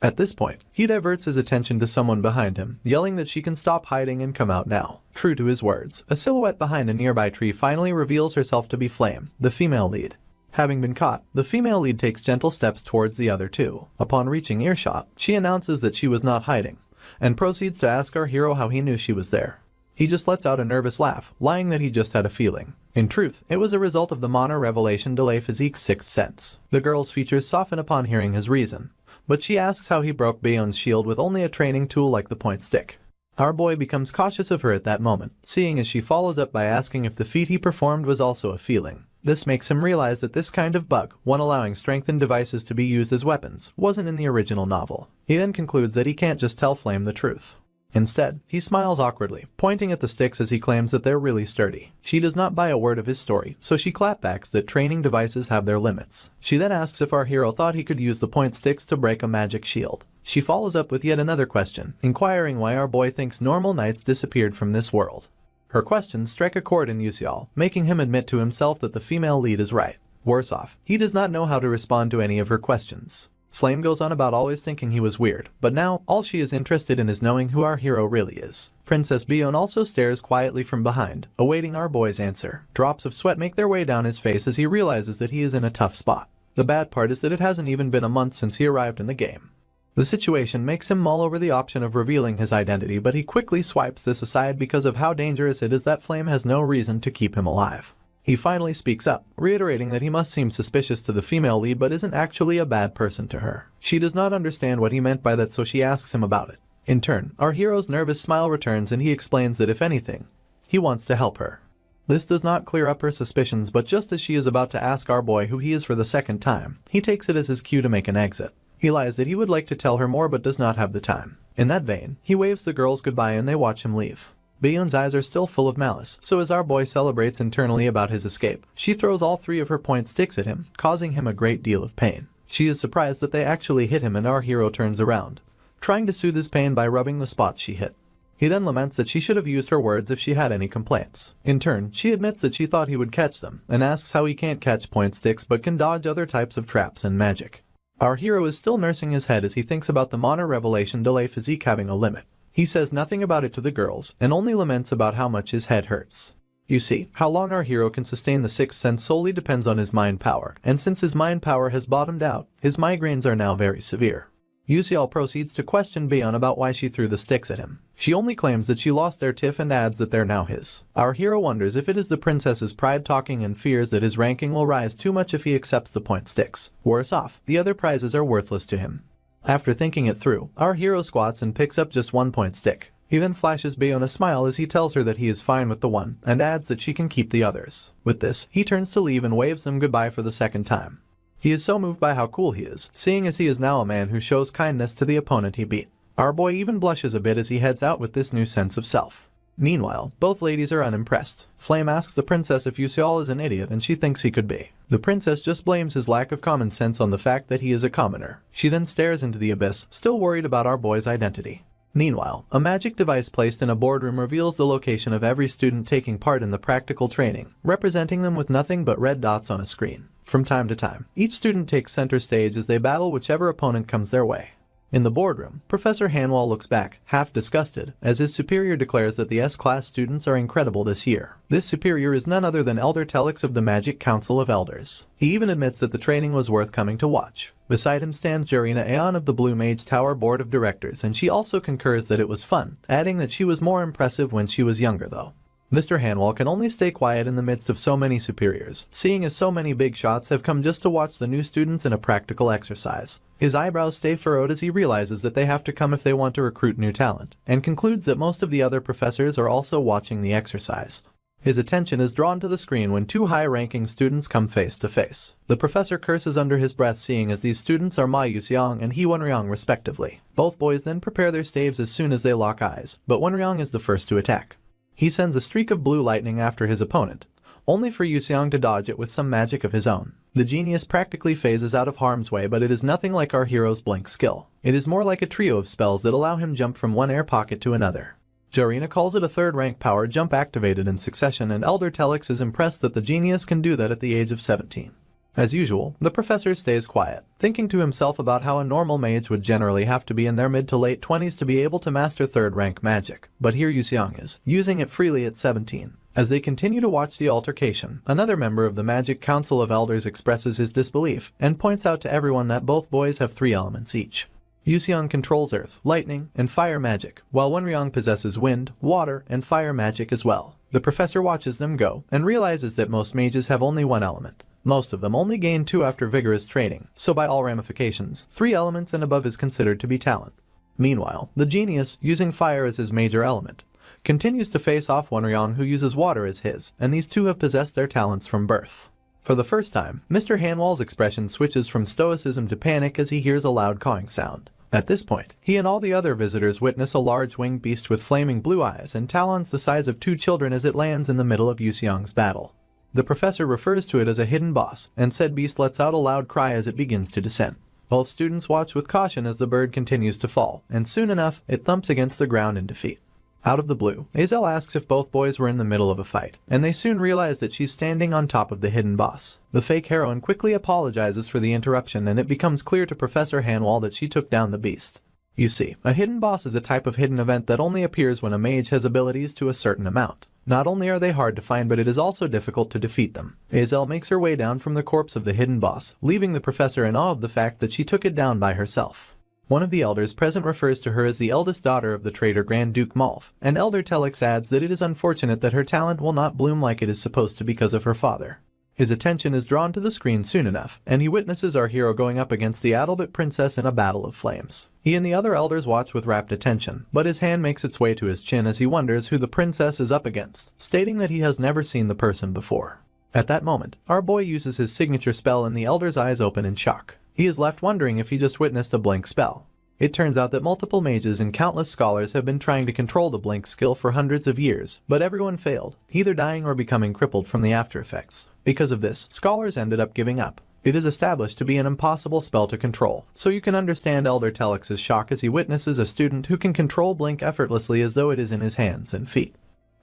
At this point, he diverts his attention to someone behind him, yelling that she can stop hiding and come out now. True to his words, a silhouette behind a nearby tree finally reveals herself to be Flame, the female lead. Having been caught, the female lead takes gentle steps towards the other two. Upon reaching earshot, she announces that she was not hiding, and proceeds to ask our hero how he knew she was there. He just lets out a nervous laugh, lying that he just had a feeling. In truth, it was a result of the Manhwa Revelation Delay Physique's sixth sense. The girl's features soften upon hearing his reason, but she asks how he broke Baeon's shield with only a training tool like the point stick. Our boy becomes cautious of her at that moment, seeing as she follows up by asking if the feat he performed was also a feeling. This makes him realize that this kind of bug, one allowing strengthened devices to be used as weapons, wasn't in the original novel. He then concludes that he can't just tell Flame the truth. Instead, he smiles awkwardly, pointing at the sticks as he claims that they're really sturdy. She does not buy a word of his story, so she clapbacks that training devices have their limits. She then asks if our hero thought he could use the point sticks to break a magic shield. She follows up with yet another question, inquiring why our boy thinks normal knights disappeared from this world. Her questions strike a chord in Yuseol, making him admit to himself that the female lead is right. Worse off, he does not know how to respond to any of her questions. Flame goes on about always thinking he was weird, but now, all she is interested in is knowing who our hero really is. Princess Baeon also stares quietly from behind, awaiting our boy's answer. Drops of sweat make their way down his face as he realizes that he is in a tough spot. The bad part is that it hasn't even been a month since he arrived in the game. The situation makes him mull over the option of revealing his identity, but he quickly swipes this aside because of how dangerous it is that Flame has no reason to keep him alive. He finally speaks up, reiterating that he must seem suspicious to the female lead but isn't actually a bad person to her. She does not understand what he meant by that, so she asks him about it. In turn, our hero's nervous smile returns and he explains that if anything, he wants to help her. This does not clear up her suspicions, but just as she is about to ask our boy who he is for the second time, he takes it as his cue to make an exit. He lies that he would like to tell her more but does not have the time. In that vein, he waves the girls goodbye and they watch him leave. Baeon's eyes are still full of malice, so as our boy celebrates internally about his escape, she throws all three of her point sticks at him, causing him a great deal of pain. She is surprised that they actually hit him and our hero turns around, trying to soothe his pain by rubbing the spots she hit. He then laments that she should have used her words if she had any complaints. In turn, she admits that she thought he would catch them, and asks how he can't catch point sticks but can dodge other types of traps and magic. Our hero is still nursing his head as he thinks about the Manhwa Revelation Delay Physique having a limit. He says nothing about it to the girls, and only laments about how much his head hurts. You see, how long our hero can sustain the sixth sense solely depends on his mind power, and since his mind power has bottomed out, his migraines are now very severe. Yuseol proceeds to question Baeon about why she threw the sticks at him. She only claims that she lost their tiff and adds that they're now his. Our hero wonders if it is the princess's pride talking and fears that his ranking will rise too much if he accepts the point sticks. Worse off, the other prizes are worthless to him. After thinking it through, our hero squats and picks up just one point stick. He then flashes Baeon a smile as he tells her that he is fine with the one, and adds that she can keep the others. With this, he turns to leave and waves them goodbye for the second time. He is so moved by how cool he is, seeing as he is now a man who shows kindness to the opponent he beat. Our boy even blushes a bit as he heads out with this new sense of self. Meanwhile, both ladies are unimpressed. Flame asks the princess if Yuseol is an idiot and she thinks he could be. The princess just blames his lack of common sense on the fact that he is a commoner. She then stares into the abyss, still worried about our boy's identity. Meanwhile, a magic device placed in a boardroom reveals the location of every student taking part in the practical training, representing them with nothing but red dots on a screen. From time to time, each student takes center stage as they battle whichever opponent comes their way. In the boardroom, Professor Hanwell looks back, half disgusted, as his superior declares that the S-class students are incredible this year. This superior is none other than Elder Telix of the Magic Council of Elders. He even admits that the training was worth coming to watch. Beside him stands Jorina Aeon of the Blue Mage Tower Board of Directors, and she also concurs that it was fun, adding that she was more impressive when she was younger though. Mr. Hanwell can only stay quiet in the midst of so many superiors, seeing as so many big shots have come just to watch the new students in a practical exercise. His eyebrows stay furrowed as he realizes that they have to come if they want to recruit new talent, and concludes that most of the other professors are also watching the exercise. His attention is drawn to the screen when two high-ranking students come face to face. The professor curses under his breath, seeing as these students are Ma Yuseong and Hee Wonryong respectively. Both boys then prepare their staves as soon as they lock eyes, but Wonryong is the first to attack. He sends a streak of blue lightning after his opponent, only for Yuseong to dodge it with some magic of his own. The genius practically phases out of harm's way, but it is nothing like our hero's blink skill. It is more like a trio of spells that allow him jump from one air pocket to another. Jorina calls it a third-rank power jump activated in succession, and Elder Telix is impressed that the genius can do that at the age of 17. As usual, the professor stays quiet, thinking to himself about how a normal mage would generally have to be in their mid to late 20s to be able to master third-rank magic. But here Yuseong is, using it freely at 17. As they continue to watch the altercation, another member of the Magic Council of Elders expresses his disbelief and points out to everyone that both boys have 3 elements each. Yuseong controls earth, lightning, and fire magic, while Wonryong possesses wind, water, and fire magic as well. The professor watches them go and realizes that most mages have only 1 element. Most of them only gain 2 after vigorous training, so by all ramifications, 3 elements and above is considered to be talent. Meanwhile, the genius, using fire as his major element, continues to face off Wonryong, who uses water as his, and these two have possessed their talents from birth. For the first time, Mr. Hanwall's expression switches from stoicism to panic as he hears a loud cawing sound. At this point, he and all the other visitors witness a large winged beast with flaming blue eyes and talons the size of 2 children as it lands in the middle of Yuseong's battle. The professor refers to it as a hidden boss, and said beast lets out a loud cry as it begins to descend. Both students watch with caution as the bird continues to fall, and soon enough, it thumps against the ground in defeat. Out of the blue, Azel asks if both boys were in the middle of a fight, and they soon realize that she's standing on top of the hidden boss. The fake heroine quickly apologizes for the interruption, and it becomes clear to Professor Hanwall that she took down the beast. You see, a hidden boss is a type of hidden event that only appears when a mage has abilities to a certain amount. Not only are they hard to find, but it is also difficult to defeat them. Azel makes her way down from the corpse of the hidden boss, leaving the professor in awe of the fact that she took it down by herself. One of the elders present refers to her as the eldest daughter of the traitor Grand Duke Malf, and Elder Telex adds that it is unfortunate that her talent will not bloom like it is supposed to because of her father. His attention is drawn to the screen soon enough, and he witnesses our hero going up against the Adalbert princess in a battle of flames. He and the other elders watch with rapt attention, but his hand makes its way to his chin as he wonders who the princess is up against, stating that he has never seen the person before. At that moment, our boy uses his signature spell and the elder's eyes open in shock. He is left wondering if he just witnessed a blink spell. It turns out that multiple mages and countless scholars have been trying to control the blink skill for hundreds of years, but everyone failed, either dying or becoming crippled from the after effects. Because of this, scholars ended up giving up. It is established to be an impossible spell to control, so you can understand Elder Telex's shock as he witnesses a student who can control blink effortlessly as though it is in his hands and feet.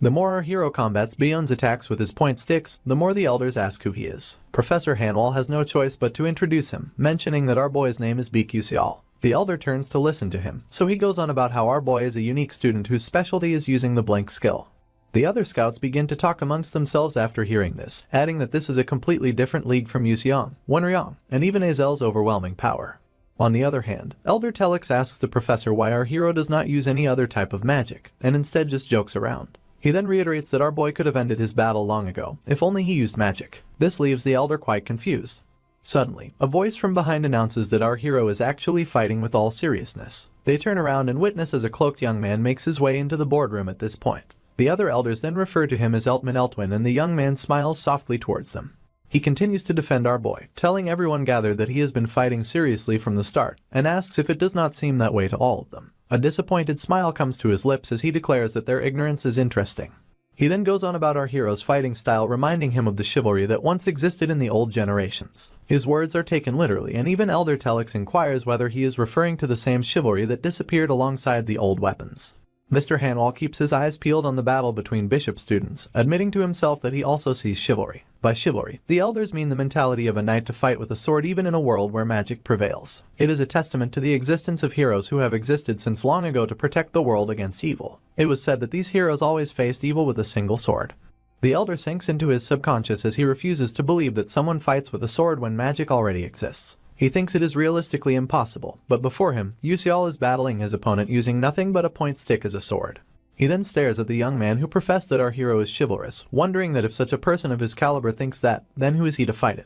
The more our hero combats Bion's attacks with his point sticks, the more the elders ask who he is. Professor Hanwall has no choice but to introduce him, mentioning that our boy's name is Bikusial. The elder turns to listen to him, so he goes on about how our boy is a unique student whose specialty is using the blink skill. The other scouts begin to talk amongst themselves after hearing this, adding that this is a completely different league from Yuseong, Wonryong, and even Azel's overwhelming power. On the other hand, Elder Telex asks the professor why our hero does not use any other type of magic, and instead just jokes around. He then reiterates that our boy could have ended his battle long ago, if only he used magic. This leaves the elder quite confused. Suddenly, a voice from behind announces that our hero is actually fighting with all seriousness. They turn around and witness as a cloaked young man makes his way into the boardroom at this point. The other elders then refer to him as Eltman Eltwin, and the young man smiles softly towards them. He continues to defend our boy, telling everyone gathered that he has been fighting seriously from the start, and asks if it does not seem that way to all of them. A disappointed smile comes to his lips as he declares that their ignorance is interesting. He then goes on about our hero's fighting style, reminding him of the chivalry that once existed in the old generations. His words are taken literally, and even Elder Telex inquires whether he is referring to the same chivalry that disappeared alongside the old weapons. Mr. Hanwall keeps his eyes peeled on the battle between bishop students, admitting to himself that he also sees chivalry. By chivalry, the elders mean the mentality of a knight to fight with a sword even in a world where magic prevails. It is a testament to the existence of heroes who have existed since long ago to protect the world against evil. It was said that these heroes always faced evil with a single sword. The elder sinks into his subconscious as he refuses to believe that someone fights with a sword when magic already exists. He thinks it is realistically impossible, but before him, Yuseal is battling his opponent using nothing but a point stick as a sword. He then stares at the young man who professed that our hero is chivalrous, wondering that if such a person of his caliber thinks that, then who is he to fight it?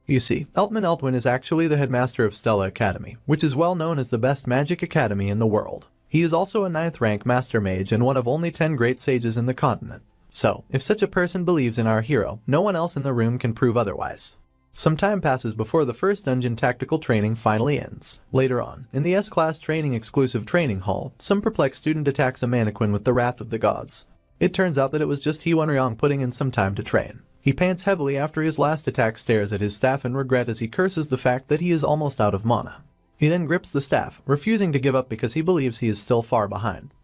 You see, Eltman Eltwin is actually the headmaster of Stella Academy, which is well known as the best magic academy in the world. He is also a 9th rank master mage and one of only 10 great sages in the continent. So, if such a person believes in our hero, no one else in the room can prove otherwise. Some time passes before the first dungeon tactical training finally ends. Later on, in the S-Class training exclusive training hall, some perplexed student attacks a mannequin with the wrath of the gods. It turns out that it was just Wonryong putting in some time to train. He pants heavily after his last attack, stares at his staff in regret as he curses the fact that he is almost out of mana. He then grips the staff, refusing to give up because he believes he is still far behind.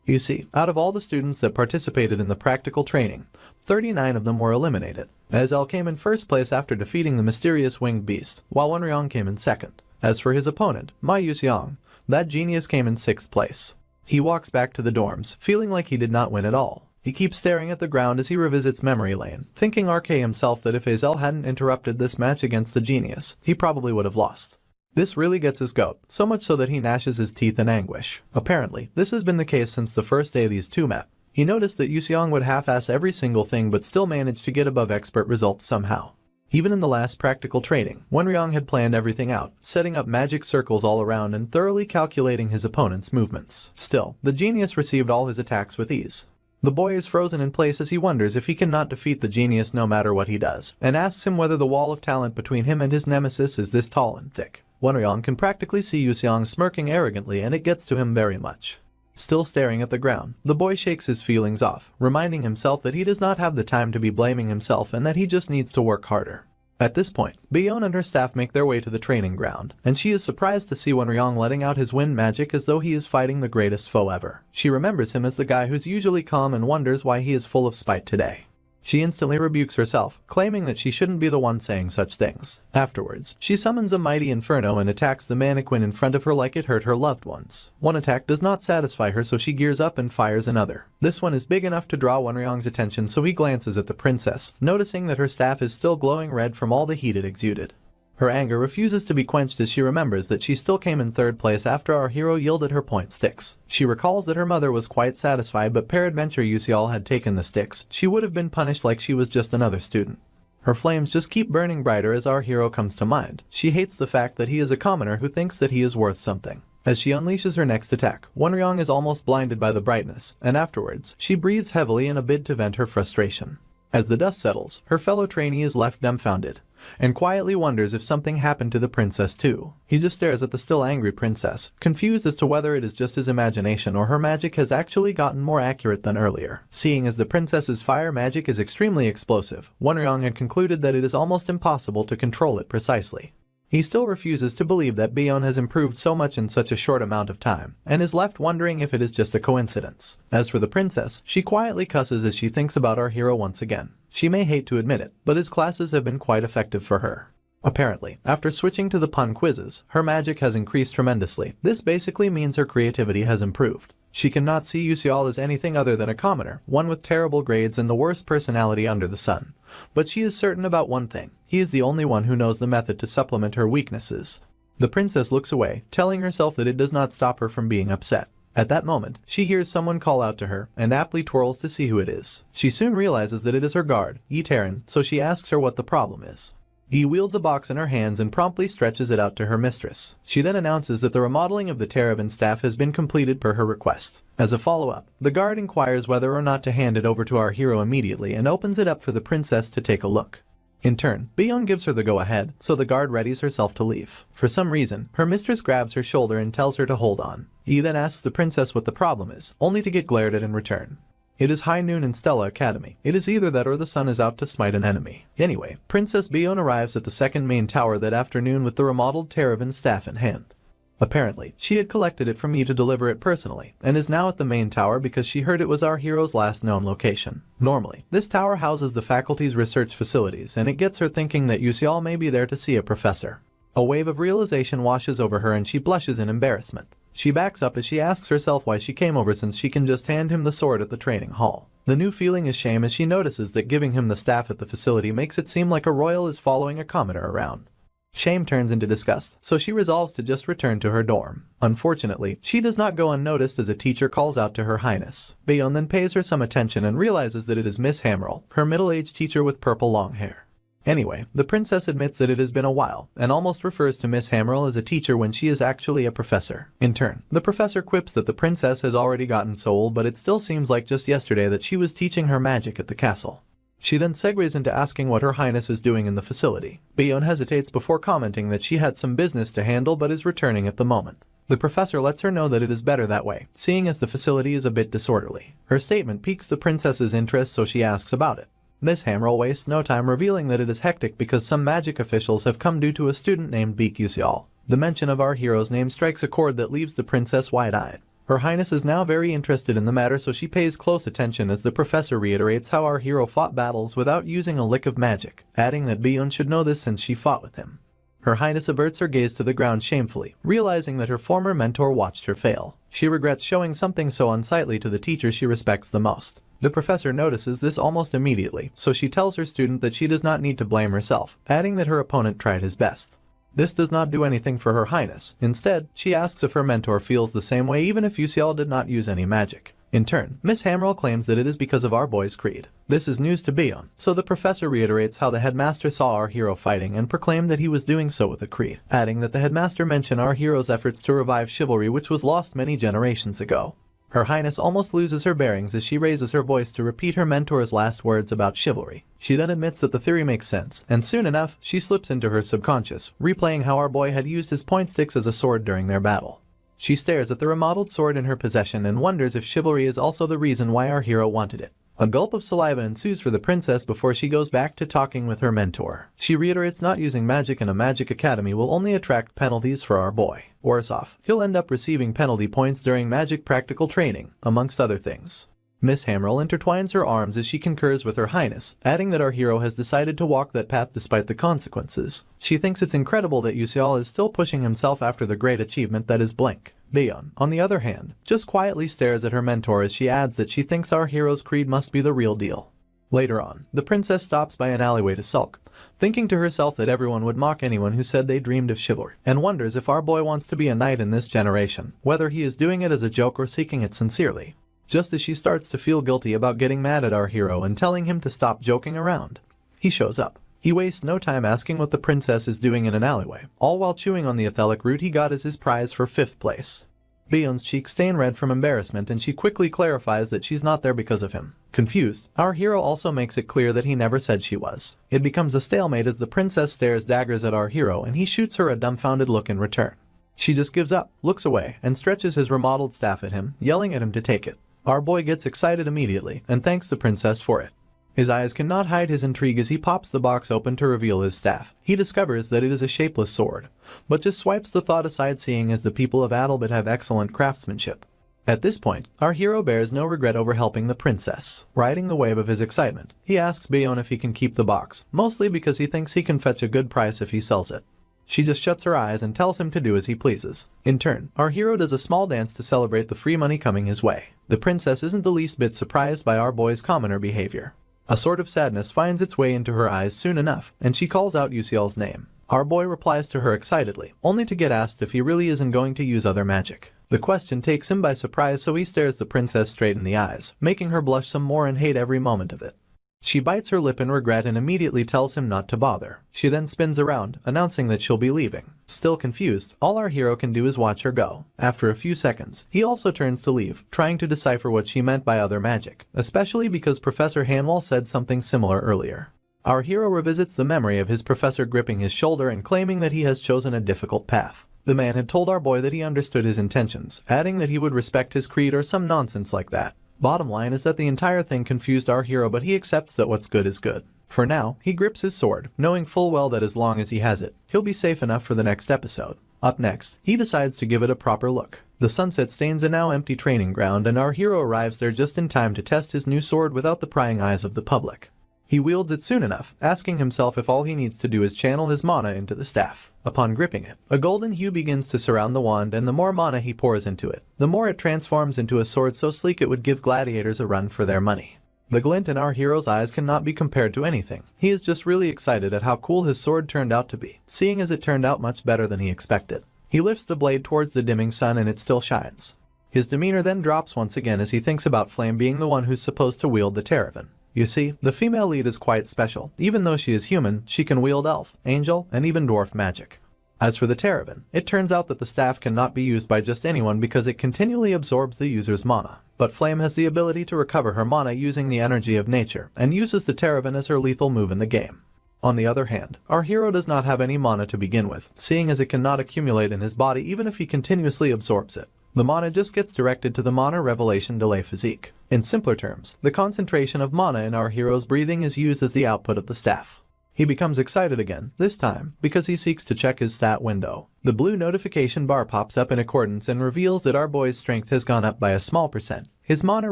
You see, out of all the students that participated in the practical training, 39 of them were eliminated. Azel came in first place after defeating the mysterious winged beast, while Wonryong came in second. As for his opponent, Ma Yuseong, that genius came in 6th place. He walks back to the dorms, feeling like he did not win at all. He keeps staring at the ground as he revisits memory lane, thinking RK himself that if Azel hadn't interrupted this match against the genius, he probably would have lost. This really gets his goat, so much so that he gnashes his teeth in anguish. Apparently, this has been the case since the first day these two met. He noticed that Yuseong would half-ass every single thing but still managed to get above expert results somehow. Even in the last practical training, Wenryong had planned everything out, setting up magic circles all around and thoroughly calculating his opponent's movements. Still, the genius received all his attacks with ease. The boy is frozen in place as he wonders if he cannot defeat the genius no matter what he does, and asks him whether the wall of talent between him and his nemesis is this tall and thick. Wenryong can practically see Yuseong smirking arrogantly, and it gets to him very much. Still staring at the ground, the boy shakes his feelings off, reminding himself that he does not have the time to be blaming himself and that he just needs to work harder. At this point, Byeon and her staff make their way to the training ground, and she is surprised to see Wenryong letting out his wind magic as though he is fighting the greatest foe ever. She remembers him as the guy who's usually calm and wonders why he is full of spite today. She instantly rebukes herself, claiming that she shouldn't be the one saying such things. Afterwards, she summons a mighty inferno and attacks the mannequin in front of her like it hurt her loved ones. One attack does not satisfy her, so she gears up and fires another. This one is big enough to draw Wenryong's attention, so he glances at the princess, noticing that her staff is still glowing red from all the heat it exuded. Her anger refuses to be quenched as she remembers that she still came in third place after our hero yielded her point sticks. She recalls that her mother was quite satisfied, but peradventure Yuseol had taken the sticks, she would have been punished like she was just another student. Her flames just keep burning brighter as our hero comes to mind. She hates the fact that he is a commoner who thinks that he is worth something. As she unleashes her next attack, Wenryong is almost blinded by the brightness, and afterwards, she breathes heavily in a bid to vent her frustration. As the dust settles, her fellow trainee is left dumbfounded, and quietly wonders if something happened to the princess too. He just stares at the still angry princess, confused as to whether it is just his imagination or her magic has actually gotten more accurate than earlier. Seeing as the princess's fire magic is extremely explosive, Wenryong had concluded that it is almost impossible to control it precisely. He still refuses to believe that Byeon has improved so much in such a short amount of time, and is left wondering if it is just a coincidence. As for the princess, she quietly cusses as she thinks about our hero once again. She may hate to admit it, but his classes have been quite effective for her. Apparently, after switching to the pun quizzes, her magic has increased tremendously. This basically means her creativity has improved. She cannot see Yuseol as anything other than a commoner, one with terrible grades and the worst personality under the sun. But she is certain about one thing: he is the only one who knows the method to supplement her weaknesses. The princess looks away, telling herself that it does not stop her from being upset. At that moment, she hears someone call out to her, and aptly twirls to see who it is. She soon realizes that it is her guard, Yi Taran, so she asks her what the problem is. Yi wields a box in her hands and promptly stretches it out to her mistress. She then announces that the remodeling of the Terabin staff has been completed per her request. As a follow-up, the guard inquires whether or not to hand it over to our hero immediately and opens it up for the princess to take a look. In turn, Byeon gives her the go-ahead, so the guard readies herself to leave. For some reason, her mistress grabs her shoulder and tells her to hold on. Yi then asks the princess what the problem is, only to get glared at in return. It is high noon in Stella Academy. It is either that or the sun is out to smite an enemy. Anyway, Princess Byeon arrives at the second main tower that afternoon with the remodeled Terabin staff in hand. Apparently, she had collected it from me to deliver it personally, and is now at the main tower because she heard it was our hero's last known location. Normally, this tower houses the faculty's research facilities, and it gets her thinking that Yuseol may be there to see a professor. A wave of realization washes over her and she blushes in embarrassment. She backs up as she asks herself why she came over since she can just hand him the sword at the training hall. The new feeling is shame as she notices that giving him the staff at the facility makes it seem like a royal is following a commoner around. Shame turns into disgust, so she resolves to just return to her dorm. Unfortunately, she does not go unnoticed as a teacher calls out to her highness. Byeon then pays her some attention and realizes that it is Miss Hammerl, her middle-aged teacher with purple long hair. Anyway, the princess admits that it has been a while, and almost refers to Miss Hammerl as a teacher when she is actually a professor. In turn, the professor quips that the princess has already gotten so old, but it still seems like just yesterday that she was teaching her magic at the castle. She then segues into asking what her highness is doing in the facility. Byeon hesitates before commenting that she had some business to handle but is returning at the moment. The professor lets her know that it is better that way, seeing as the facility is a bit disorderly. Her statement piques the princess's interest, so she asks about it. Miss Hammerl wastes no time revealing that it is hectic because some magic officials have come due to a student named Beak Yuseol. The mention of our hero's name strikes a chord that leaves the princess wide-eyed. Her highness is now very interested in the matter, so she pays close attention as the professor reiterates how our hero fought battles without using a lick of magic, adding that Byeon should know this since she fought with him. Her Highness averts her gaze to the ground shamefully, realizing that her former mentor watched her fail. She regrets showing something so unsightly to the teacher she respects the most. The professor notices this almost immediately, so she tells her student that she does not need to blame herself, adding that her opponent tried his best. This does not do anything for Her Highness. Instead, she asks if her mentor feels the same way even if Yusiel did not use any magic. In turn, Miss Hamrel claims that it is because of our boy's creed. This is news to Beon, so the professor reiterates how the headmaster saw our hero fighting and proclaimed that he was doing so with a creed, adding that the headmaster mentioned our hero's efforts to revive chivalry which was lost many generations ago. Her Highness almost loses her bearings as she raises her voice to repeat her mentor's last words about chivalry. She then admits that the theory makes sense, and soon enough, she slips into her subconscious, replaying how our boy had used his point sticks as a sword during their battle. She stares at the remodeled sword in her possession and wonders if chivalry is also the reason why our hero wanted it. A gulp of saliva ensues for the princess before she goes back to talking with her mentor. She reiterates not using magic in a magic academy will only attract penalties for our boy. Worse off, he'll end up receiving penalty points during magic practical training, amongst other things. Miss Hamrel intertwines her arms as she concurs with Her Highness, adding that our hero has decided to walk that path despite the consequences. She thinks it's incredible that Yusiel is still pushing himself after the great achievement that is Blink. Beon, on the other hand, just quietly stares at her mentor as she adds that she thinks our hero's creed must be the real deal. Later on, the princess stops by an alleyway to sulk, thinking to herself that everyone would mock anyone who said they dreamed of chivalry, and wonders if our boy wants to be a knight in this generation, whether he is doing it as a joke or seeking it sincerely. Just as she starts to feel guilty about getting mad at our hero and telling him to stop joking around, he shows up. He wastes no time asking what the princess is doing in an alleyway, all while chewing on the ethelic root he got as his prize for 5th place. Beon's cheeks stain red from embarrassment and she quickly clarifies that she's not there because of him. Confused, our hero also makes it clear that he never said she was. It becomes a stalemate as the princess stares daggers at our hero and he shoots her a dumbfounded look in return. She just gives up, looks away, and stretches his remodeled staff at him, yelling at him to take it. Our boy gets excited immediately and thanks the princess for it. His eyes cannot hide his intrigue as he pops the box open to reveal his staff. He discovers that it is a shapeless sword, but just swipes the thought aside seeing as the people of Adalbert have excellent craftsmanship. At this point, our hero bears no regret over helping the princess. Riding the wave of his excitement, he asks Beon if he can keep the box, mostly because he thinks he can fetch a good price if he sells it. She just shuts her eyes and tells him to do as he pleases. In turn, our hero does a small dance to celebrate the free money coming his way. The princess isn't the least bit surprised by our boy's commoner behavior. A sort of sadness finds its way into her eyes soon enough, and she calls out Yusiel's name. Our boy replies to her excitedly, only to get asked if he really isn't going to use other magic. The question takes him by surprise, so he stares the princess straight in the eyes, making her blush some more and hate every moment of it. She bites her lip in regret and immediately tells him not to bother. She then spins around, announcing that she'll be leaving. Still confused, all our hero can do is watch her go. After a few seconds, he also turns to leave, trying to decipher what she meant by other magic, especially because Professor Hanwell said something similar earlier. Our hero revisits the memory of his professor gripping his shoulder and claiming that he has chosen a difficult path. The man had told our boy that he understood his intentions, adding that he would respect his creed or some nonsense like that. Bottom line is that the entire thing confused our hero, but he accepts that what's good is good. For now, he grips his sword, knowing full well that as long as he has it, he'll be safe enough for the next episode. Up next, he decides to give it a proper look. The sunset stains a now empty training ground and our hero arrives there just in time to test his new sword without the prying eyes of the public. He wields it soon enough, asking himself if all he needs to do is channel his mana into the staff. Upon gripping it, a golden hue begins to surround the wand, and the more mana he pours into it, the more it transforms into a sword so sleek it would give gladiators a run for their money. The glint in our hero's eyes cannot be compared to anything. He is just really excited at how cool his sword turned out to be, seeing as it turned out much better than he expected. He lifts the blade towards the dimming sun and it still shines. His demeanor then drops once again as he thinks about Flame being the one who's supposed to wield the Terravan. You see, the female lead is quite special. Even though she is human, she can wield elf, angel, and even dwarf magic. As for the Terravan, it turns out that the staff cannot be used by just anyone because it continually absorbs the user's mana. But Flame has the ability to recover her mana using the energy of nature, and uses the Terravan as her lethal move in the game. On the other hand, our hero does not have any mana to begin with, seeing as it cannot accumulate in his body even if he continuously absorbs it. The mana just gets directed to the Mana Revelation Delay Physique. In simpler terms, the concentration of mana in our hero's breathing is used as the output of the staff. He becomes excited again, this time because he seeks to check his stat window. The blue notification bar pops up in accordance and reveals that our boy's strength has gone up by a small percent. His Mana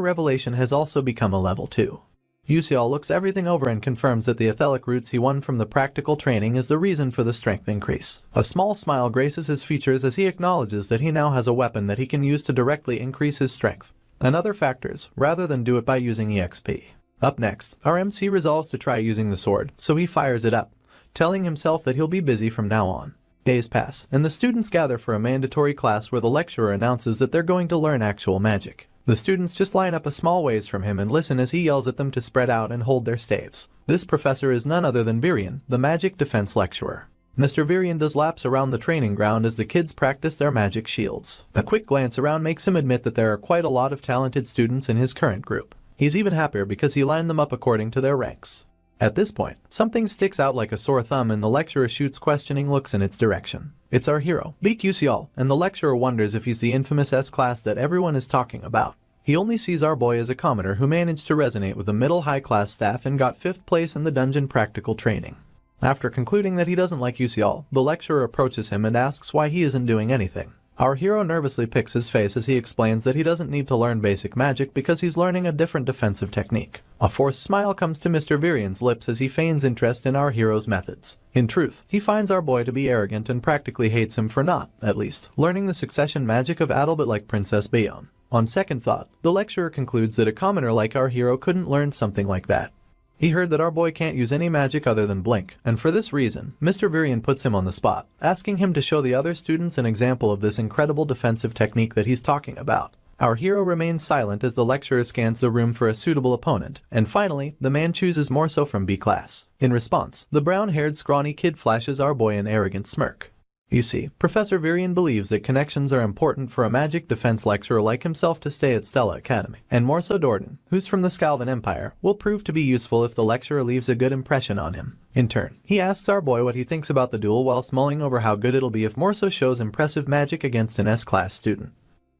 Revelation has also become a level 2. Yusial looks everything over and confirms that the etheric roots he won from the practical training is the reason for the strength increase. A small smile graces his features as he acknowledges that he now has a weapon that he can use to directly increase his strength and other factors, rather than do it by using EXP. Up next, our MC resolves to try using the sword, so he fires it up, telling himself that he'll be busy from now on. Days pass, and the students gather for a mandatory class where the lecturer announces that they're going to learn actual magic. The students just line up a small ways from him and listen as he yells at them to spread out and hold their staves. This professor is none other than Virian, the magic defense lecturer. Mr. Virian does laps around the training ground as the kids practice their magic shields. A quick glance around makes him admit that there are quite a lot of talented students in his current group. He's even happier because he lined them up according to their ranks. At this point, something sticks out like a sore thumb and the lecturer shoots questioning looks in its direction. It's our hero, Beak Yusial, and the lecturer wonders if he's the infamous S-class that everyone is talking about. He only sees our boy as a commoner who managed to resonate with the middle-high class staff and got 5th place in the dungeon practical training. After concluding that he doesn't like Yusial, the lecturer approaches him and asks why he isn't doing anything. Our hero nervously picks his face as he explains that he doesn't need to learn basic magic because he's learning a different defensive technique. A forced smile comes to Mr. Virian's lips as he feigns interest in our hero's methods. In truth, he finds our boy to be arrogant and practically hates him for not, at least, learning the succession magic of Adalbert like Princess Bayonne. On second thought, the lecturer concludes that a commoner like our hero couldn't learn something like that. He heard that our boy can't use any magic other than blink, and for this reason, Mr. Virian puts him on the spot, asking him to show the other students an example of this incredible defensive technique that he's talking about. Our hero remains silent as the lecturer scans the room for a suitable opponent, and finally, the man chooses Morso from B class. In response, the brown-haired scrawny kid flashes our boy an arrogant smirk. You see, Professor Virian believes that connections are important for a magic defense lecturer like himself to stay at Stella Academy. And Morso Dordan, who's from the Scalvan Empire, will prove to be useful if the lecturer leaves a good impression on him. In turn, he asks our boy what he thinks about the duel whilst mulling over how good it'll be if Morso shows impressive magic against an S-class student.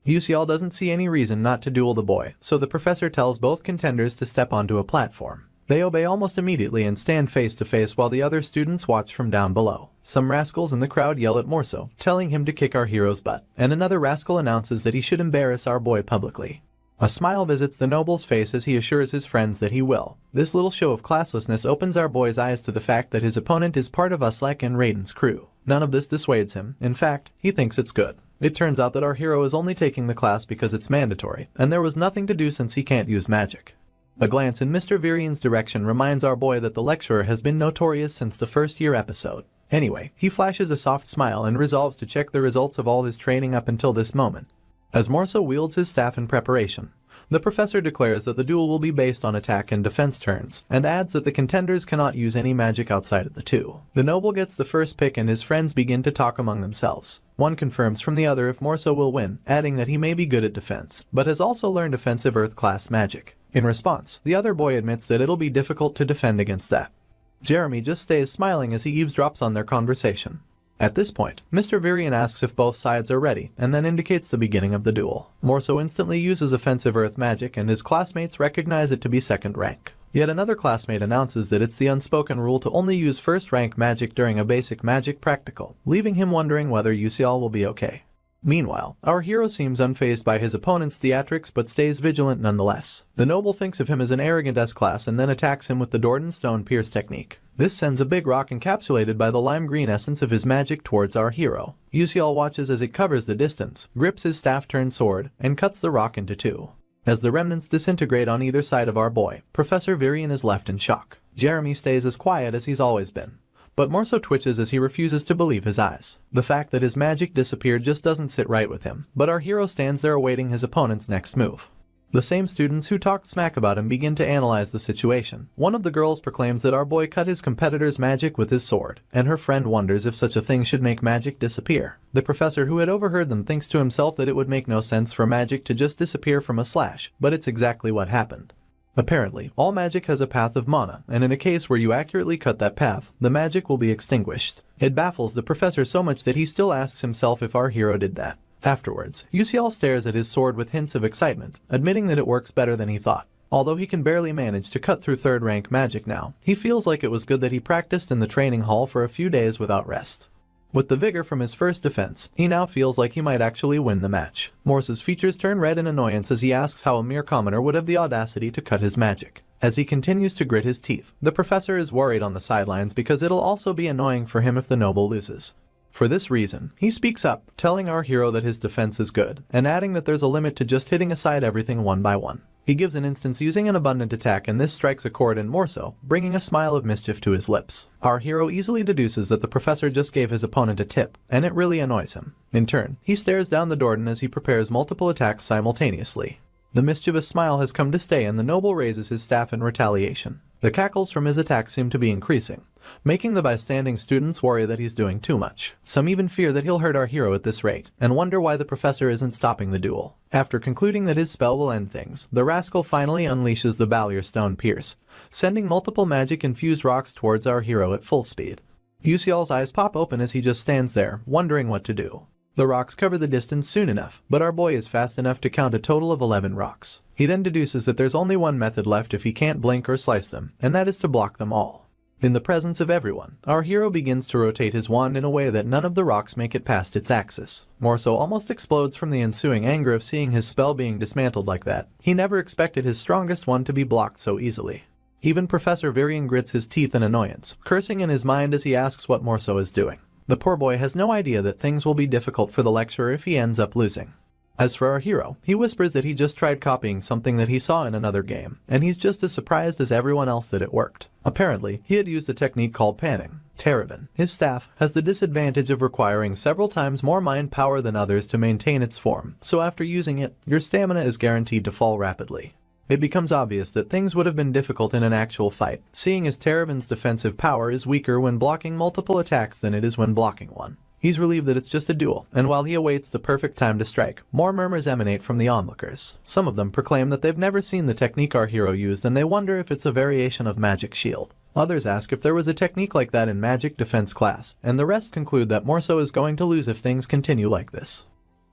Yusial doesn't see any reason not to duel the boy, so the professor tells both contenders to step onto a platform. They obey almost immediately and stand face to face while the other students watch from down below. Some rascals in the crowd yell at Morso, telling him to kick our hero's butt, and another rascal announces that he should embarrass our boy publicly. A smile visits the noble's face as he assures his friends that he will. This little show of classlessness opens our boy's eyes to the fact that his opponent is part of Uslek and Raiden's crew. None of this dissuades him. In fact, he thinks it's good. It turns out that our hero is only taking the class because it's mandatory, and there was nothing to do since he can't use magic. A glance in Mr. Virian's direction reminds our boy that the lecturer has been notorious since the first year episode. Anyway, he flashes a soft smile and resolves to check the results of all his training up until this moment. As Morso wields his staff in preparation, the professor declares that the duel will be based on attack and defense turns, and adds that the contenders cannot use any magic outside of the two. The noble gets the first pick and his friends begin to talk among themselves. One confirms from the other if Morso will win, adding that he may be good at defense, but has also learned offensive Earth-class magic. In response, the other boy admits that it'll be difficult to defend against that. Jeremy just stays smiling as he eavesdrops on their conversation. At this point, Mr. Virian asks if both sides are ready, and then indicates the beginning of the duel. Morso instantly uses offensive earth magic and his classmates recognize it to be second rank. Yet another classmate announces that it's the unspoken rule to only use first rank magic during a basic magic practical, leaving him wondering whether Yusial will be okay. Meanwhile, our hero seems unfazed by his opponent's theatrics but stays vigilant nonetheless. The noble thinks of him as an arrogant S-class and then attacks him with the Dordan Stone Pierce technique. This sends a big rock encapsulated by the lime green essence of his magic towards our hero. Yusial watches as it covers the distance, grips his staff-turned sword, and cuts the rock into two. As the remnants disintegrate on either side of our boy, Professor Virian is left in shock. Jeremy stays as quiet as he's always been, but Morso twitches as he refuses to believe his eyes. The fact that his magic disappeared just doesn't sit right with him, but our hero stands there awaiting his opponent's next move. The same students who talked smack about him begin to analyze the situation. One of the girls proclaims that our boy cut his competitor's magic with his sword, and her friend wonders if such a thing should make magic disappear. The professor who had overheard them thinks to himself that it would make no sense for magic to just disappear from a slash, but it's exactly what happened. Apparently, all magic has a path of mana, and in a case where you accurately cut that path, the magic will be extinguished. It baffles the professor so much that he still asks himself if our hero did that. Afterwards, Yusial stares at his sword with hints of excitement, admitting that it works better than he thought. Although he can barely manage to cut through third-rank magic now, he feels like it was good that he practiced in the training hall for a few days without rest. With the vigor from his first defense, he now feels like he might actually win the match. Morse's features turn red in annoyance as he asks how a mere commoner would have the audacity to cut his magic. As he continues to grit his teeth, the professor is worried on the sidelines because it'll also be annoying for him if the noble loses. For this reason, he speaks up, telling our hero that his defense is good, and adding that there's a limit to just hitting aside everything one by one. He gives an instance using an abundant attack, and this strikes a chord and more so, bringing a smile of mischief to his lips. Our hero easily deduces that the professor just gave his opponent a tip, and it really annoys him. In turn, he stares down the Dorden as he prepares multiple attacks simultaneously. The mischievous smile has come to stay, and the noble raises his staff in retaliation. The cackles from his attack seem to be increasing, making the bystanding students worry that he's doing too much. Some even fear that he'll hurt our hero at this rate, and wonder why the professor isn't stopping the duel. After concluding that his spell will end things, the rascal finally unleashes the Ballier Stone Pierce, sending multiple magic-infused rocks towards our hero at full speed. Yusial's eyes pop open as he just stands there, wondering what to do. The rocks cover the distance soon enough, but our boy is fast enough to count a total of 11 rocks. He then deduces that there's only one method left if he can't blink or slice them, and that is to block them all. In the presence of everyone, our hero begins to rotate his wand in a way that none of the rocks make it past its axis. Morso almost explodes from the ensuing anger of seeing his spell being dismantled like that. He never expected his strongest one to be blocked so easily. Even Professor Varian grits his teeth in annoyance, cursing in his mind as he asks what Morso is doing. The poor boy has no idea that things will be difficult for the lecturer if he ends up losing. As for our hero, he whispers that he just tried copying something that he saw in another game, and he's just as surprised as everyone else that it worked. Apparently, he had used a technique called panning. Terabin, his staff, has the disadvantage of requiring several times more mind power than others to maintain its form, so after using it, your stamina is guaranteed to fall rapidly. It becomes obvious that things would have been difficult in an actual fight, seeing as Terabin's defensive power is weaker when blocking multiple attacks than it is when blocking one. He's relieved that it's just a duel, and while he awaits the perfect time to strike, more murmurs emanate from the onlookers. Some of them proclaim that they've never seen the technique our hero used, and they wonder if it's a variation of Magic Shield. Others ask if there was a technique like that in Magic Defense class, and the rest conclude that Morso is going to lose if things continue like this.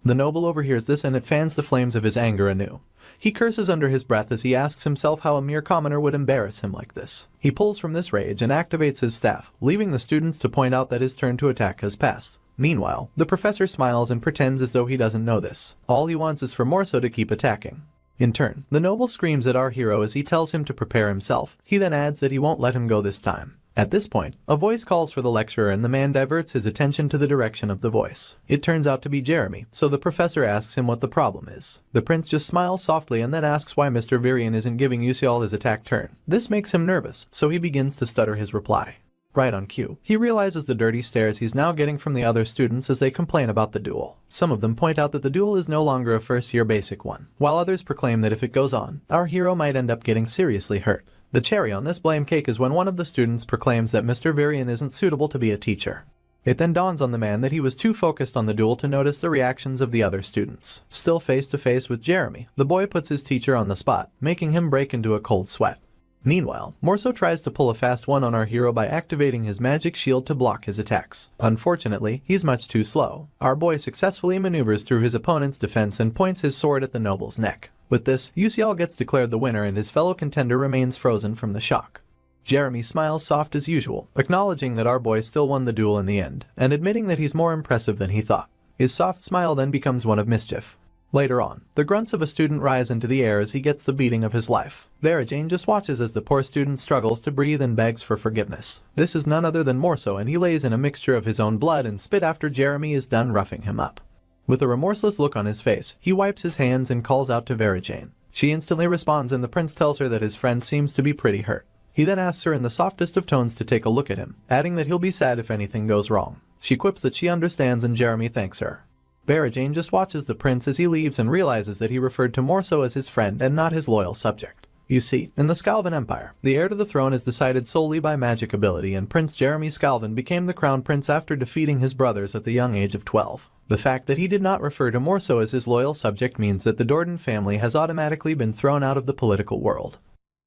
The noble overhears this, and it fans the flames of his anger anew. He curses under his breath as he asks himself how a mere commoner would embarrass him like this. He pulls from this rage and activates his staff, leaving the students to point out that his turn to attack has passed. Meanwhile, the professor smiles and pretends as though he doesn't know this. All he wants is for Morso to keep attacking. In turn, the noble screams at our hero as he tells him to prepare himself. He then adds that he won't let him go this time. At this point, a voice calls for the lecturer, and the man diverts his attention to the direction of the voice. It turns out to be Jeremy, so the professor asks him what the problem is. The prince just smiles softly and then asks why Mr. Virian isn't giving Yusial his attack turn. This makes him nervous, so he begins to stutter his reply. Right on cue, he realizes the dirty stares he's now getting from the other students as they complain about the duel. Some of them point out that the duel is no longer a first-year basic one, while others proclaim that if it goes on, our hero might end up getting seriously hurt. The cherry on this blame cake is when one of the students proclaims that Mr. Varian isn't suitable to be a teacher. It then dawns on the man that he was too focused on the duel to notice the reactions of the other students. Still face to face with Jeremy, the boy puts his teacher on the spot, making him break into a cold sweat. Meanwhile, Morso tries to pull a fast one on our hero by activating his magic shield to block his attacks. Unfortunately, he's much too slow. Our boy successfully maneuvers through his opponent's defense and points his sword at the noble's neck. With this, Yusial gets declared the winner, and his fellow contender remains frozen from the shock. Jeremy smiles soft as usual, acknowledging that our boy still won the duel in the end, and admitting that he's more impressive than he thought. His soft smile then becomes one of mischief. Later on, the grunts of a student rise into the air as he gets the beating of his life. Varajane just watches as the poor student struggles to breathe and begs for forgiveness. This is none other than Morso, and he lays in a mixture of his own blood and spit after Jeremy is done roughing him up. With a remorseless look on his face, he wipes his hands and calls out to Varajane. She instantly responds, and the prince tells her that his friend seems to be pretty hurt. He then asks her in the softest of tones to take a look at him, adding that he'll be sad if anything goes wrong. She quips that she understands, and Jeremy thanks her. Varajane just watches the prince as he leaves and realizes that he referred to Morso as his friend and not his loyal subject. You see, in the Scalvan Empire, the heir to the throne is decided solely by magic ability, and Prince Jeremy Scalvan became the crown prince after defeating his brothers at the young age of 12. The fact that he did not refer to Morso as his loyal subject means that the Dorden family has automatically been thrown out of the political world.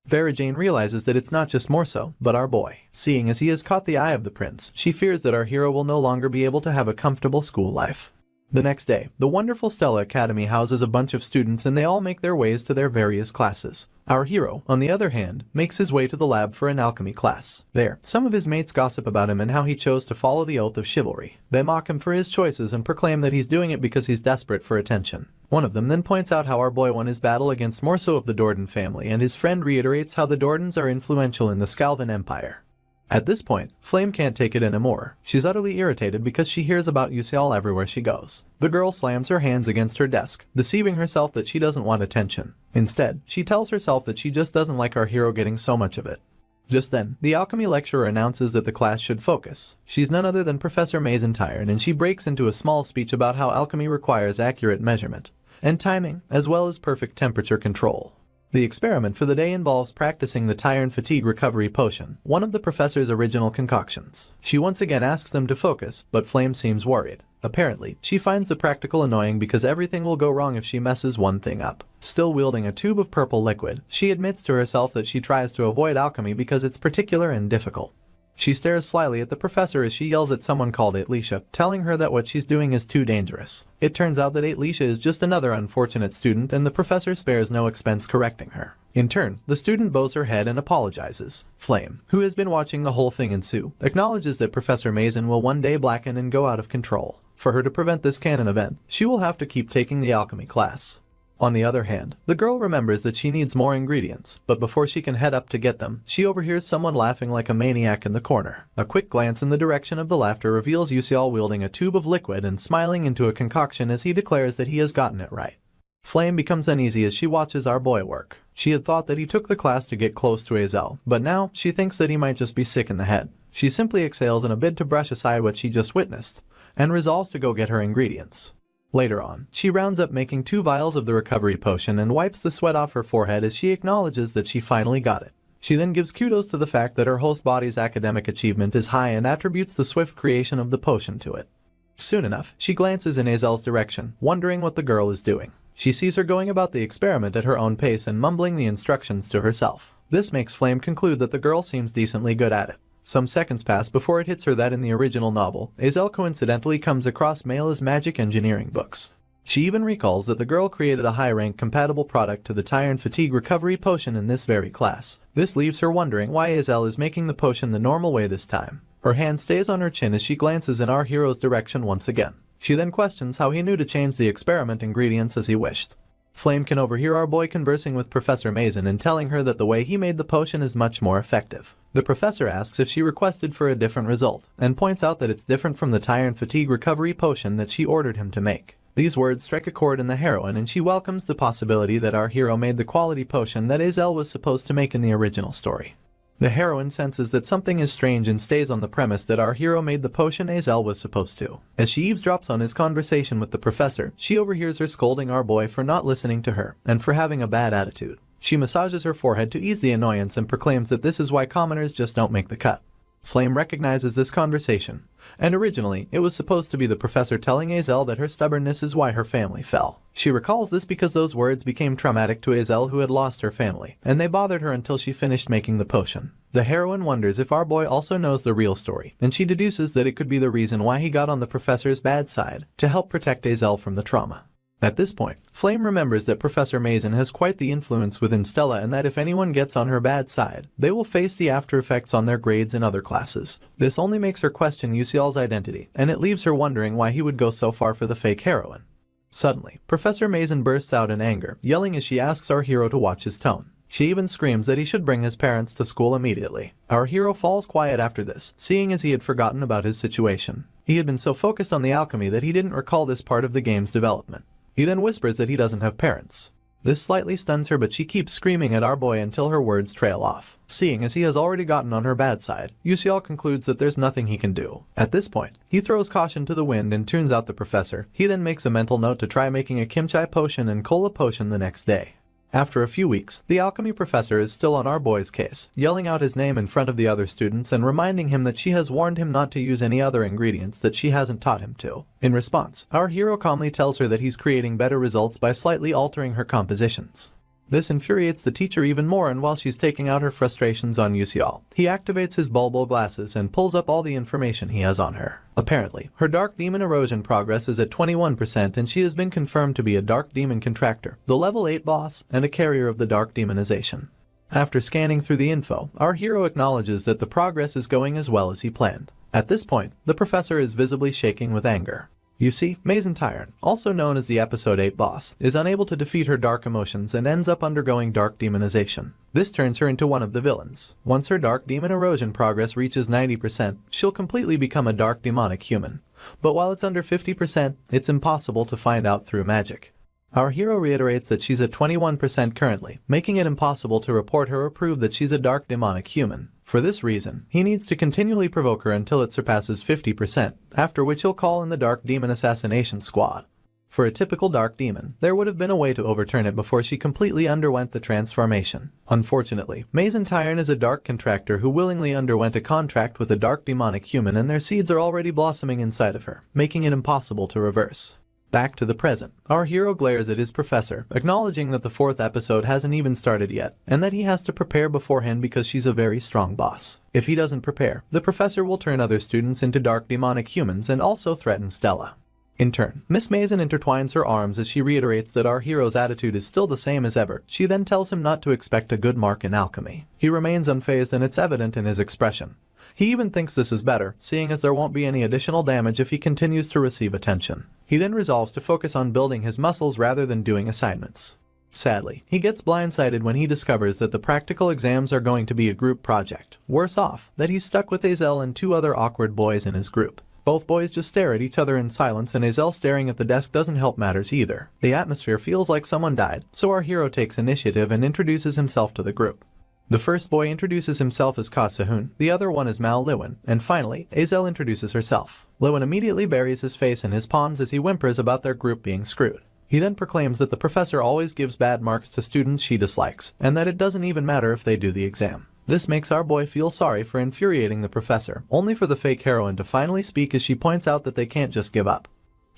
Varajane realizes that it's not just Morso, but our boy. Seeing as he has caught the eye of the prince, she fears that our hero will no longer be able to have a comfortable school life. The next day, the wonderful Stella Academy houses a bunch of students and they all make their ways to their various classes. Our hero, on the other hand, makes his way to the lab for an alchemy class. There, some of his mates gossip about him and how he chose to follow the oath of chivalry. They mock him for his choices and proclaim that he's doing it because he's desperate for attention. One of them then points out how our boy won his battle against Morso of the Dordan family, and his friend reiterates how the Dordans are influential in the Scalvan Empire. At this point, Flame can't take it anymore. She's utterly irritated because she hears about Yusial everywhere she goes. The girl slams her hands against her desk, deceiving herself that she doesn't want attention. Instead, she tells herself that she just doesn't like our hero getting so much of it. Just then, the alchemy lecturer announces that the class should focus. She's none other than Professor Mazentire, and she breaks into a small speech about how alchemy requires accurate measurement and timing, as well as perfect temperature control. The experiment for the day involves practicing the Tyrant Fatigue Recovery Potion, one of the professor's original concoctions. She once again asks them to focus, but Flame seems worried. Apparently, she finds the practical annoying because everything will go wrong if she messes one thing up. Still wielding a tube of purple liquid, she admits to herself that she tries to avoid alchemy because it's particular and difficult. She stares slyly at the professor as she yells at someone called Atleisha, telling her that what she's doing is too dangerous. It turns out that Atleisha is just another unfortunate student and the professor spares no expense correcting her. In turn, the student bows her head and apologizes. Flame, who has been watching the whole thing ensue, acknowledges that Professor Mazen will one day blacken and go out of control. For her to prevent this canon event, she will have to keep taking the alchemy class. On the other hand, the girl remembers that she needs more ingredients, but before she can head up to get them, she overhears someone laughing like a maniac in the corner. A quick glance in the direction of the laughter reveals Yusial wielding a tube of liquid and smiling into a concoction as he declares that he has gotten it right. Flame becomes uneasy as she watches our boy work. She had thought that he took the class to get close to Azel, but now she thinks that he might just be sick in the head. She simply exhales in a bid to brush aside what she just witnessed, and resolves to go get her ingredients. Later on, she rounds up making 2 vials of the recovery potion and wipes the sweat off her forehead as she acknowledges that she finally got it. She then gives kudos to the fact that her host body's academic achievement is high and attributes the swift creation of the potion to it. Soon enough, she glances in Azel's direction, wondering what the girl is doing. She sees her going about the experiment at her own pace and mumbling the instructions to herself. This makes Flame conclude that the girl seems decently good at it. Some seconds pass before it hits her that in the original novel, Azel coincidentally comes across Mayla's magic engineering books. She even recalls that the girl created a high-rank compatible product to the Tyrant Fatigue Recovery Potion in this very class. This leaves her wondering why Azel is making the potion the normal way this time. Her hand stays on her chin as she glances in our hero's direction once again. She then questions how he knew to change the experiment ingredients as he wished. Flame can overhear our boy conversing with Professor Mazen and telling her that the way he made the potion is much more effective. The professor asks if she requested for a different result, and points out that it's different from the Tyrant Fatigue Recovery Potion that she ordered him to make. These words strike a chord in the heroine and she welcomes the possibility that our hero made the quality potion that Azel was supposed to make in the original story. The heroine senses that something is strange and stays on the premise that our hero made the potion Azel was supposed to. As she eavesdrops on his conversation with the professor, she overhears her scolding our boy for not listening to her, and for having a bad attitude. She massages her forehead to ease the annoyance and proclaims that this is why commoners just don't make the cut. Flame recognizes this conversation, and originally it was supposed to be the professor telling Azel that her stubbornness is why her family fell. She recalls this because those words became traumatic to Azel, who had lost her family, and they bothered her until she finished making the potion. The heroine wonders if our boy also knows the real story, and she deduces that it could be the reason why he got on the professor's bad side, to help protect Azel from the trauma. At this point, Flame remembers that Professor Mazen has quite the influence within Stella and that if anyone gets on her bad side, they will face the after effects on their grades in other classes. This only makes her question Yusial's identity, and it leaves her wondering why he would go so far for the fake heroine. Suddenly, Professor Mazen bursts out in anger, yelling as she asks our hero to watch his tone. She even screams that he should bring his parents to school immediately. Our hero falls quiet after this, seeing as he had forgotten about his situation. He had been so focused on the alchemy that he didn't recall this part of the game's development. He then whispers that he doesn't have parents. This slightly stuns her, but she keeps screaming at our boy until her words trail off. Seeing as he has already gotten on her bad side, Yusial concludes that there's nothing he can do. At this point, he throws caution to the wind and tunes out the professor. He then makes a mental note to try making a kimchi potion and cola potion the next day. After a few weeks, the alchemy professor is still on our boy's case, yelling out his name in front of the other students and reminding him that she has warned him not to use any other ingredients that she hasn't taught him to. In response, our hero calmly tells her that he's creating better results by slightly altering her compositions. This infuriates the teacher even more, and while she's taking out her frustrations on Yusial, he activates his bulbul glasses and pulls up all the information he has on her. Apparently, her dark demon erosion progress is at 21% and she has been confirmed to be a dark demon contractor, the level 8 boss, and a carrier of the dark demonization. After scanning through the info, our hero acknowledges that the progress is going as well as he planned. At this point, the professor is visibly shaking with anger. You see, Tyron, also known as the Episode 8 boss, is unable to defeat her dark emotions and ends up undergoing dark demonization. This turns her into one of the villains. Once her dark demon erosion progress reaches 90%, she'll completely become a dark demonic human. But while it's under 50%, it's impossible to find out through magic. Our hero reiterates that she's at 21% currently, making it impossible to report her or prove that she's a dark demonic human. For this reason, he needs to continually provoke her until it surpasses 50%, after which he'll call in the Dark Demon Assassination Squad. For a typical dark demon, there would have been a way to overturn it before she completely underwent the transformation. Unfortunately, Tyron is a dark contractor who willingly underwent a contract with a dark demonic human, and their seeds are already blossoming inside of her, making it impossible to reverse. Back to the present, our hero glares at his professor, acknowledging that the 4th episode hasn't even started yet, and that he has to prepare beforehand because she's a very strong boss. If he doesn't prepare, the professor will turn other students into dark demonic humans and also threaten Stella. In turn, Miss Mason intertwines her arms as she reiterates that our hero's attitude is still the same as ever. She then tells him not to expect a good mark in alchemy. He remains unfazed, and it's evident in his expression. He even thinks this is better, seeing as there won't be any additional damage if he continues to receive attention. He then resolves to focus on building his muscles rather than doing assignments. Sadly, he gets blindsided when he discovers that the practical exams are going to be a group project. Worse off, that he's stuck with Azel and 2 other awkward boys in his group. Both boys just stare at each other in silence, and Azel staring at the desk doesn't help matters either. The atmosphere feels like someone died, so our hero takes initiative and introduces himself to the group. The first boy introduces himself as Ka Sehun, the other one is Mal Lewin, and finally, Azel introduces herself. Lewin immediately buries his face in his palms as he whimpers about their group being screwed. He then proclaims that the professor always gives bad marks to students she dislikes, and that it doesn't even matter if they do the exam. This makes our boy feel sorry for infuriating the professor, only for the fake heroine to finally speak as she points out that they can't just give up.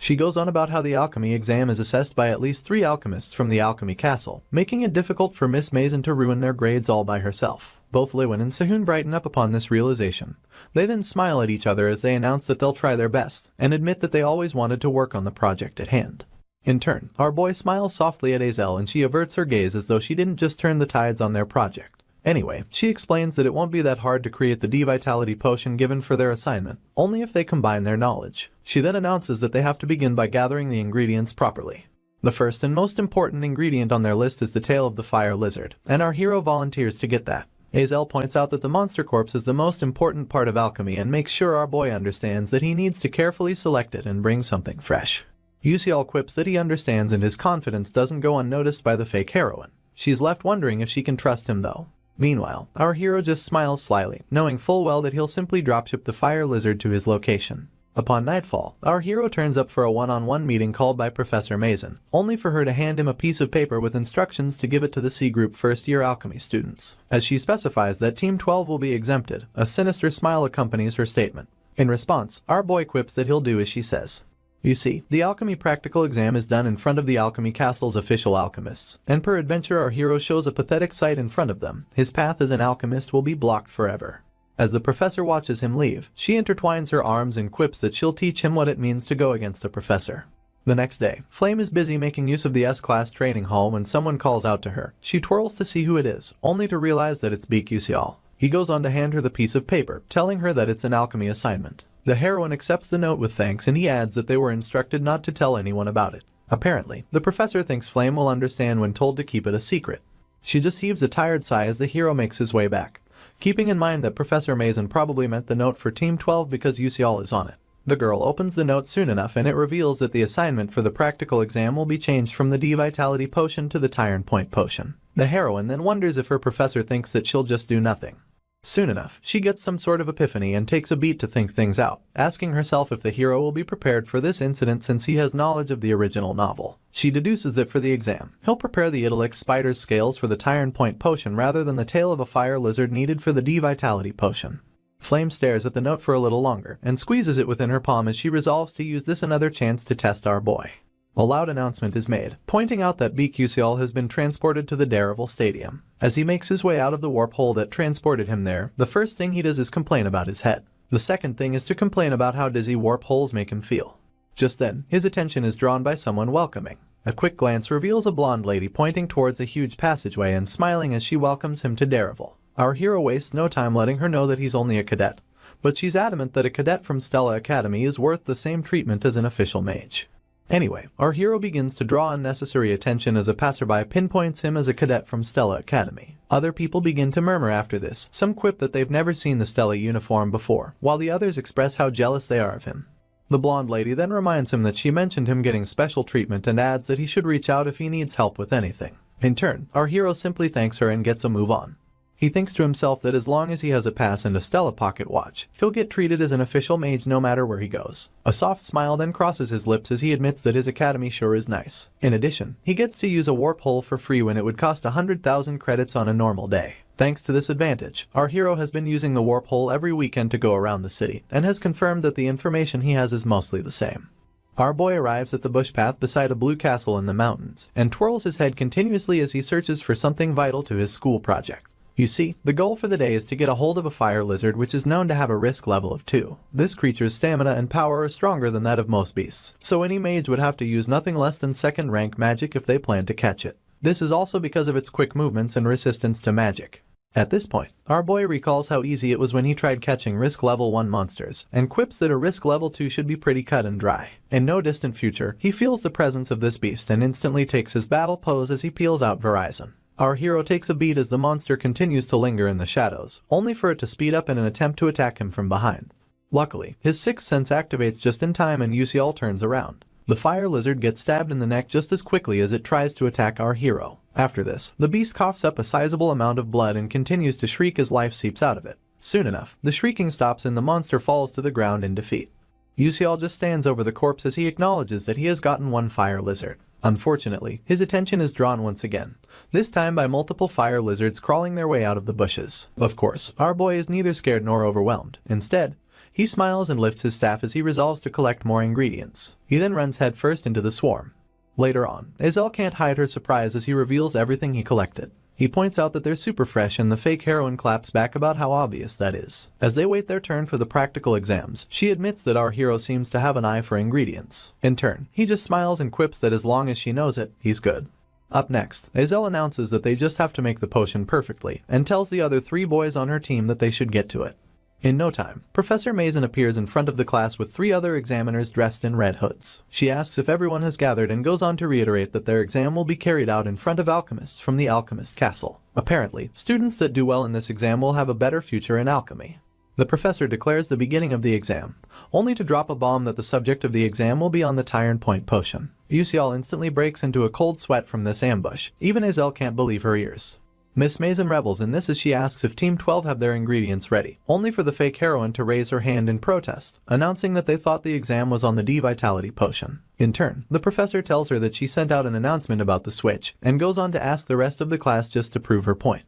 She goes on about how the alchemy exam is assessed by at least 3 alchemists from the alchemy castle, making it difficult for Miss Mason to ruin their grades all by herself. Both Lewin and Sehun brighten up upon this realization. They then smile at each other as they announce that they'll try their best, and admit that they always wanted to work on the project at hand. In turn, our boy smiles softly at Azel, and she averts her gaze as though she didn't just turn the tides on their project. Anyway, she explains that it won't be that hard to create the D-Vitality potion given for their assignment, only if they combine their knowledge. She then announces that they have to begin by gathering the ingredients properly. The first and most important ingredient on their list is the tail of the fire lizard, and our hero volunteers to get that. Azel points out that the monster corpse is the most important part of alchemy and makes sure our boy understands that he needs to carefully select it and bring something fresh. Yusial quips that he understands, and his confidence doesn't go unnoticed by the fake heroine. She's left wondering if she can trust him though. Meanwhile, our hero just smiles slyly, knowing full well that he'll simply dropship the fire lizard to his location. Upon nightfall, our hero turns up for a one-on-one meeting called by Professor Mason, only for her to hand him a piece of paper with instructions to give it to the C Group first-year alchemy students. As she specifies that Team 12 will be exempted, a sinister smile accompanies her statement. In response, our boy quips that he'll do as she says. You see, the alchemy practical exam is done in front of the alchemy castle's official alchemists, and per adventure our hero shows a pathetic sight in front of them. His path as an alchemist will be blocked forever. As the professor watches him leave, she intertwines her arms and quips that she'll teach him what it means to go against a professor. The next day, Flame is busy making use of the S-Class training hall when someone calls out to her. She twirls to see who it is, only to realize that it's Beak Yusial. He goes on to hand her the piece of paper, telling her that it's an alchemy assignment. The heroine accepts the note with thanks, and he adds that they were instructed not to tell anyone about it. Apparently, the professor thinks Flame will understand when told to keep it a secret. She just heaves a tired sigh as the hero makes his way back, keeping in mind that Professor Mason probably meant the note for Team 12 because Yusial is on it. The girl opens the note soon enough, and it reveals that the assignment for the practical exam will be changed from the D-Vitality potion to the Tyrant Point potion. The heroine then wonders if her professor thinks that she'll just do nothing. Soon enough, she gets some sort of epiphany and takes a beat to think things out, asking herself if the hero will be prepared for this incident since he has knowledge of the original novel. She deduces that for the exam, he'll prepare the Idyllic Spider's scales for the Tyrant Point potion rather than the tail of a fire lizard needed for the D-Vitality potion. Flame stares at the note for a little longer and squeezes it within her palm as she resolves to use this another chance to test our boy. A loud announcement is made, pointing out that Yusial has been transported to the Daredevil Stadium. As he makes his way out of the warp hole that transported him there, the first thing he does is complain about his head. The second thing is to complain about how dizzy warp holes make him feel. Just then, his attention is drawn by someone welcoming. A quick glance reveals a blonde lady pointing towards a huge passageway and smiling as she welcomes him to Daredevil. Our hero wastes no time letting her know that he's only a cadet, but she's adamant that a cadet from Stella Academy is worth the same treatment as an official mage. Anyway, our hero begins to draw unnecessary attention as a passerby pinpoints him as a cadet from Stella Academy. Other people begin to murmur after this, some quip that they've never seen the Stella uniform before, while the others express how jealous they are of him. The blonde lady then reminds him that she mentioned him getting special treatment and adds that he should reach out if he needs help with anything. In turn, our hero simply thanks her and gets a move on. He thinks to himself that as long as he has a pass and a Stella pocket watch, he'll get treated as an official mage no matter where he goes. A soft smile then crosses his lips as he admits that his academy sure is nice. In addition, he gets to use a warp hole for free when it would cost 100,000 credits on a normal day. Thanks to this advantage, our hero has been using the warp hole every weekend to go around the city, and has confirmed that the information he has is mostly the same. Our boy arrives at the bush path beside a blue castle in the mountains, and twirls his head continuously as he searches for something vital to his school project. You see, the goal for the day is to get a hold of a fire lizard which is known to have a risk level of 2. This creature's stamina and power are stronger than that of most beasts, so any mage would have to use nothing less than second rank magic if they plan to catch it. This is also because of its quick movements and resistance to magic. At this point, our boy recalls how easy it was when he tried catching risk level 1 monsters, and quips that a risk level 2 should be pretty cut and dry. In no distant future, he feels the presence of this beast and instantly takes his battle pose as he peels out Verizon. Our hero takes a beat as the monster continues to linger in the shadows, only for it to speed up in an attempt to attack him from behind. Luckily, his sixth sense activates just in time and Yusial turns around. The fire lizard gets stabbed in the neck just as quickly as it tries to attack our hero. After this, the beast coughs up a sizable amount of blood and continues to shriek as life seeps out of it. Soon enough, the shrieking stops and the monster falls to the ground in defeat. Yusial just stands over the corpse as he acknowledges that he has gotten one fire lizard. Unfortunately, his attention is drawn once again, this time by multiple fire lizards crawling their way out of the bushes. Of course, our boy is neither scared nor overwhelmed. Instead, he smiles and lifts his staff as he resolves to collect more ingredients. He then runs headfirst into the swarm. Later on, Azel can't hide her surprise as he reveals everything he collected. He points out that they're super fresh and the fake heroine claps back about how obvious that is. As they wait their turn for the practical exams, she admits that our hero seems to have an eye for ingredients. In turn, he just smiles and quips that as long as she knows it, he's good. Up next, Azel announces that they just have to make the potion perfectly, and tells the other 3 boys on her team that they should get to it. In no time, Professor Mason appears in front of the class with 3 other examiners dressed in red hoods. She asks if everyone has gathered and goes on to reiterate that their exam will be carried out in front of alchemists from the Alchemist Castle. Apparently, students that do well in this exam will have a better future in alchemy. The professor declares the beginning of the exam, only to drop a bomb that the subject of the exam will be on the Tyrant Point potion. Yusial instantly breaks into a cold sweat from this ambush. Even Azel can't believe her ears. Miss Mason revels in this as she asks if Team 12 have their ingredients ready, only for the fake heroine to raise her hand in protest, announcing that they thought the exam was on the D-Vitality potion. In turn, the professor tells her that she sent out an announcement about the switch, and goes on to ask the rest of the class just to prove her point.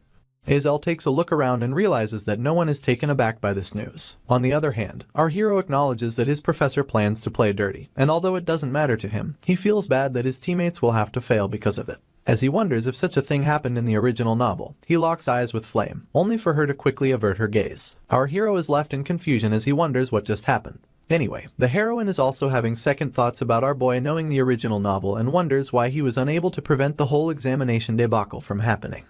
Azel takes a look around and realizes that no one is taken aback by this news. On the other hand, our hero acknowledges that his professor plans to play dirty, and although it doesn't matter to him, he feels bad that his teammates will have to fail because of it. As he wonders if such a thing happened in the original novel, he locks eyes with Flame, only for her to quickly avert her gaze. Our hero is left in confusion as he wonders what just happened. Anyway, the heroine is also having second thoughts about our boy knowing the original novel and wonders why he was unable to prevent the whole examination debacle from happening.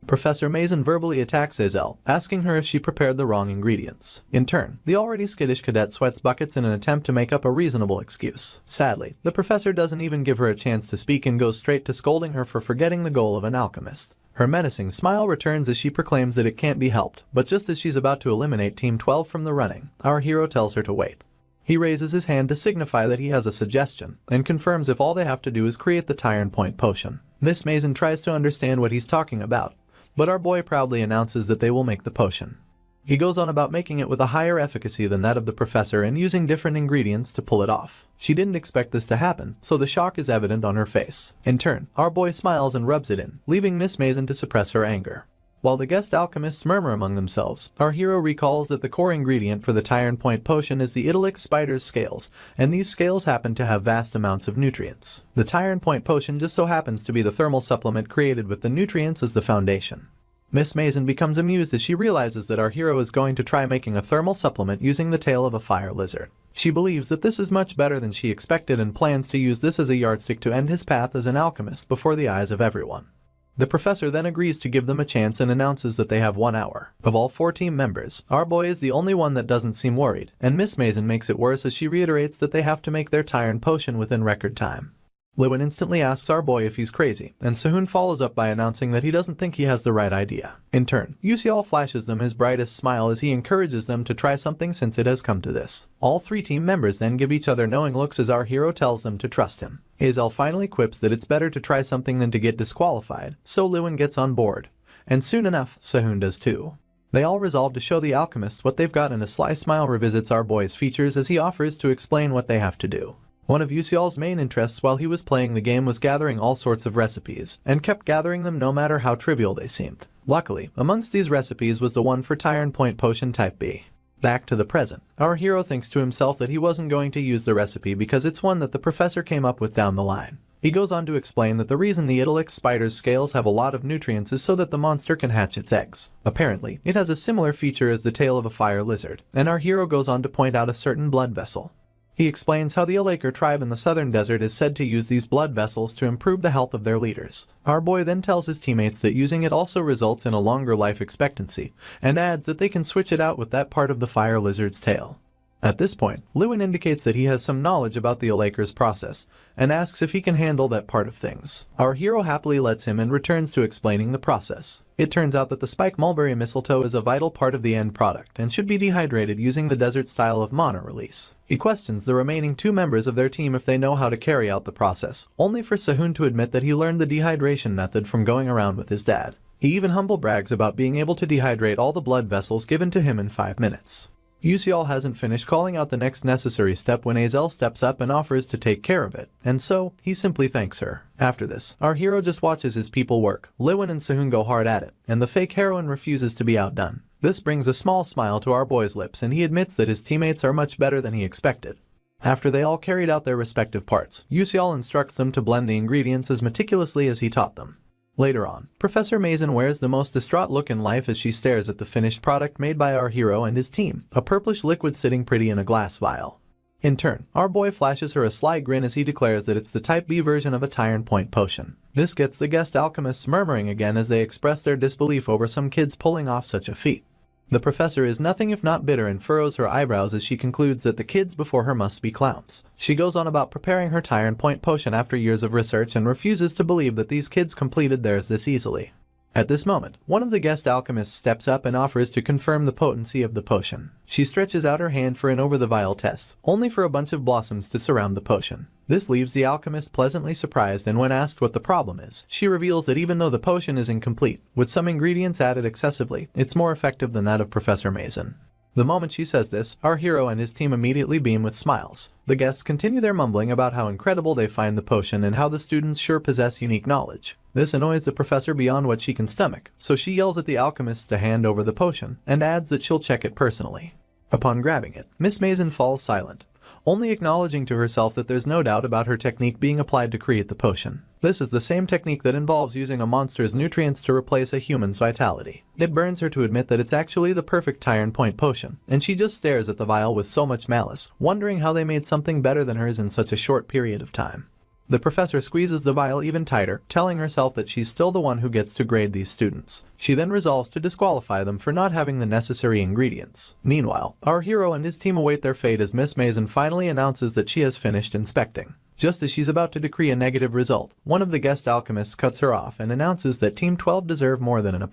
Professor Mason verbally attacks Azel, asking her if she prepared the wrong ingredients. In turn, the already skittish cadet sweats buckets in an attempt to make up a reasonable excuse. Sadly, the professor doesn't even give her a chance to speak and goes straight to scolding her for forgetting the goal of an alchemist. Her menacing smile returns as she proclaims that it can't be helped, but just as she's about to eliminate Team 12 from the running, our hero tells her to wait. He raises his hand to signify that he has a suggestion, and confirms if all they have to do is create the Tyrant Point potion. Miss Mason tries to understand what he's talking about, but our boy proudly announces that they will make the potion. He goes on about making it with a higher efficacy than that of the professor and using different ingredients to pull it off. She didn't expect this to happen, so the shock is evident on her face. In turn, our boy smiles and rubs it in, leaving Miss Mason to suppress her anger. While the guest alchemists murmur among themselves, our hero recalls that the core ingredient for the Tyrant Point potion is the idyllic spider's scales, and these scales happen to have vast amounts of nutrients. The Tyrant Point potion just so happens to be the thermal supplement created with the nutrients as the foundation. Miss Mason becomes amused as she realizes that our hero is going to try making a thermal supplement using the tail of a fire lizard. She believes that this is much better than she expected and plans to use this as a yardstick to end his path as an alchemist before the eyes of everyone. The professor then agrees to give them a chance and announces that they have 1 hour. Of all 4 team members, our boy is the only one that doesn't seem worried, and Miss Mason makes it worse as she reiterates that they have to make their Tyrant potion within record time. Lewin instantly asks our boy if he's crazy, and Sehun follows up by announcing that he doesn't think he has the right idea. In turn, Yuseol flashes them his brightest smile as he encourages them to try something since it has come to this. All 3 team members then give each other knowing looks as our hero tells them to trust him. Hazel finally quips that it's better to try something than to get disqualified, so Lewin gets on board. And soon enough, Sehun does too. They all resolve to show the alchemists what they've got, and a sly smile revisits our boy's features as he offers to explain what they have to do. One of Yuseol's main interests while he was playing the game was gathering all sorts of recipes, and kept gathering them no matter how trivial they seemed. Luckily, amongst these recipes was the one for Tyrant Point Potion Type B. Back to the present, our hero thinks to himself that he wasn't going to use the recipe because it's one that the professor came up with down the line. He goes on to explain that the reason the idyllic spider's scales have a lot of nutrients is so that the monster can hatch its eggs. Apparently, it has a similar feature as the tail of a fire lizard, and our hero goes on to point out a certain blood vessel. He explains how the Alaker tribe in the southern desert is said to use these blood vessels to improve the health of their leaders. Our boy then tells his teammates that using it also results in a longer life expectancy, and adds that they can switch it out with that part of the fire lizard's tail. At this point, Lewin indicates that he has some knowledge about the Alaker's process, and asks if he can handle that part of things. Our hero happily lets him and returns to explaining the process. It turns out that the spike mulberry mistletoe is a vital part of the end product and should be dehydrated using the desert style of mana release. He questions the remaining 2 members of their team if they know how to carry out the process, only for Sehun to admit that he learned the dehydration method from going around with his dad. He even humble brags about being able to dehydrate all the blood vessels given to him in 5 minutes. Yuseol hasn't finished calling out the next necessary step when Azel steps up and offers to take care of it, and so he simply thanks her. After this, our hero just watches his people work. Lewin and Sehun go hard at it, and the fake heroine refuses to be outdone. This brings a small smile to our boy's lips, and he admits that his teammates are much better than he expected. After they all carried out their respective parts, Yuseol instructs them to blend the ingredients as meticulously as he taught them. Later on, Professor Mason wears the most distraught look in life as she stares at the finished product made by our hero and his team, a purplish liquid sitting pretty in a glass vial. In turn, our boy flashes her a sly grin as he declares that it's the Type B version of a Tyrant Point potion. This gets the guest alchemists murmuring again as they express their disbelief over some kids pulling off such a feat. The professor is nothing if not bitter and furrows her eyebrows as she concludes that the kids before her must be clowns. She goes on about preparing her Tyrant Point potion after years of research and refuses to believe that these kids completed theirs this easily. At this moment, one of the guest alchemists steps up and offers to confirm the potency of the potion. She stretches out her hand for an over-the-vial test, only for a bunch of blossoms to surround the potion. This leaves the alchemist pleasantly surprised, and when asked what the problem is, she reveals that even though the potion is incomplete, with some ingredients added excessively, it's more effective than that of Professor Mason. The moment she says this, our hero and his team immediately beam with smiles. The guests continue their mumbling about how incredible they find the potion and how the students sure possess unique knowledge. This annoys the professor beyond what she can stomach, so she yells at the alchemists to hand over the potion, and adds that she'll check it personally. Upon grabbing it, Miss Mason falls silent, only acknowledging to herself that there's no doubt about her technique being applied to create the potion. This is the same technique that involves using a monster's nutrients to replace a human's vitality. It burns her to admit that it's actually the perfect Tyrant Point potion, and she just stares at the vial with so much malice, wondering how they made something better than hers in such a short period of time. The professor squeezes the vial even tighter, telling herself that she's still the one who gets to grade these students. She then resolves to disqualify them for not having the necessary ingredients. Meanwhile, our hero and his team await their fate as Miss Mason finally announces that she has finished inspecting. Just as she's about to decree a negative result, one of the guest alchemists cuts her off and announces that Team 12 deserve more than an A+.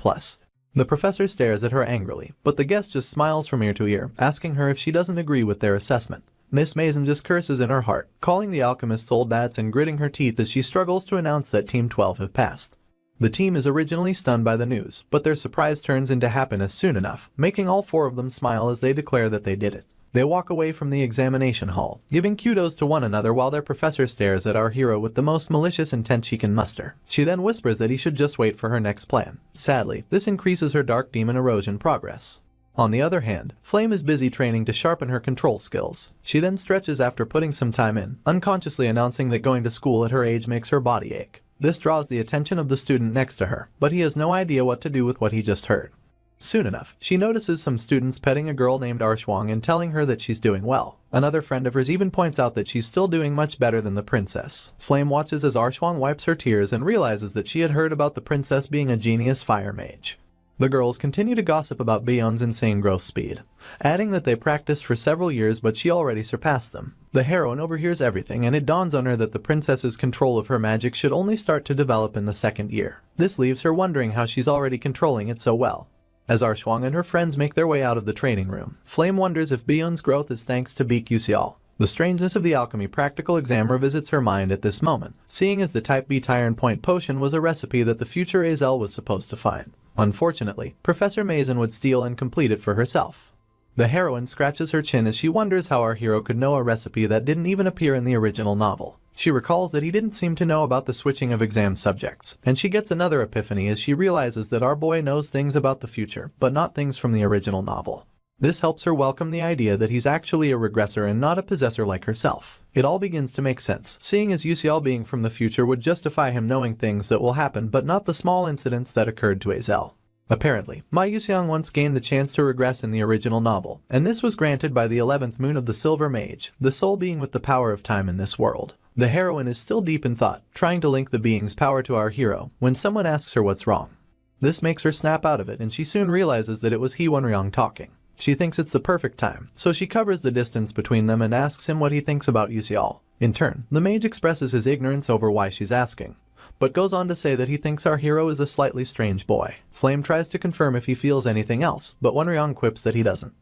The professor stares at her angrily, but the guest just smiles from ear to ear, asking her if she doesn't agree with their assessment. Miss Mason just curses in her heart, calling the alchemists old bats and gritting her teeth as she struggles to announce that Team 12 have passed. The team is originally stunned by the news, but their surprise turns into happiness soon enough, making all 4 of them smile as they declare that they did it. They walk away from the examination hall, giving kudos to one another while their professor stares at our hero with the most malicious intent she can muster. She then whispers that he should just wait for her next plan. Sadly, this increases her dark demon erosion progress. On the other hand, Flame is busy training to sharpen her control skills. She then stretches after putting some time in, unconsciously announcing that going to school at her age makes her body ache. This draws the attention of the student next to her, but he has no idea what to do with what he just heard. Soon enough, she notices some students petting a girl named Arshwang and telling her that she's doing well. Another friend of hers even points out that she's still doing much better than the princess. Flame watches as Arshwang wipes her tears and realizes that she had heard about the princess being a genius fire mage. The girls continue to gossip about Bion's insane growth speed, adding that they practiced for several years but she already surpassed them. The heroine overhears everything and it dawns on her that the princess's control of her magic should only start to develop in the second year. This leaves her wondering how she's already controlling it so well. As Arshwang and her friends make their way out of the training room, Flame wonders if Bion's growth is thanks to Beak Yusial. The strangeness of the alchemy practical exam revisits her mind at this moment, seeing as the Type B Tyrant Point potion was a recipe that the future Azel was supposed to find. Unfortunately, Professor Mason would steal and complete it for herself. The heroine scratches her chin as she wonders how our hero could know a recipe that didn't even appear in the original novel. She recalls that he didn't seem to know about the switching of exam subjects, and she gets another epiphany as she realizes that our boy knows things about the future, but not things from the original novel. This helps her welcome the idea that he's actually a regressor and not a possessor like herself. It all begins to make sense, seeing as Yusial being from the future would justify him knowing things that will happen but not the small incidents that occurred to Azel. Apparently, Ma Yuxiang once gained the chance to regress in the original novel, and this was granted by the 11th moon of the Silver Mage, the sole being with the power of time in this world. The heroine is still deep in thought, trying to link the being's power to our hero, when someone asks her what's wrong. This makes her snap out of it and she soon realizes that it was He Wenryong talking. She thinks it's the perfect time, so she covers the distance between them and asks him what he thinks about Yusial. In turn, the mage expresses his ignorance over why she's asking, but goes on to say that he thinks our hero is a slightly strange boy. Flame tries to confirm if he feels anything else, but Wenryong quips that he doesn't.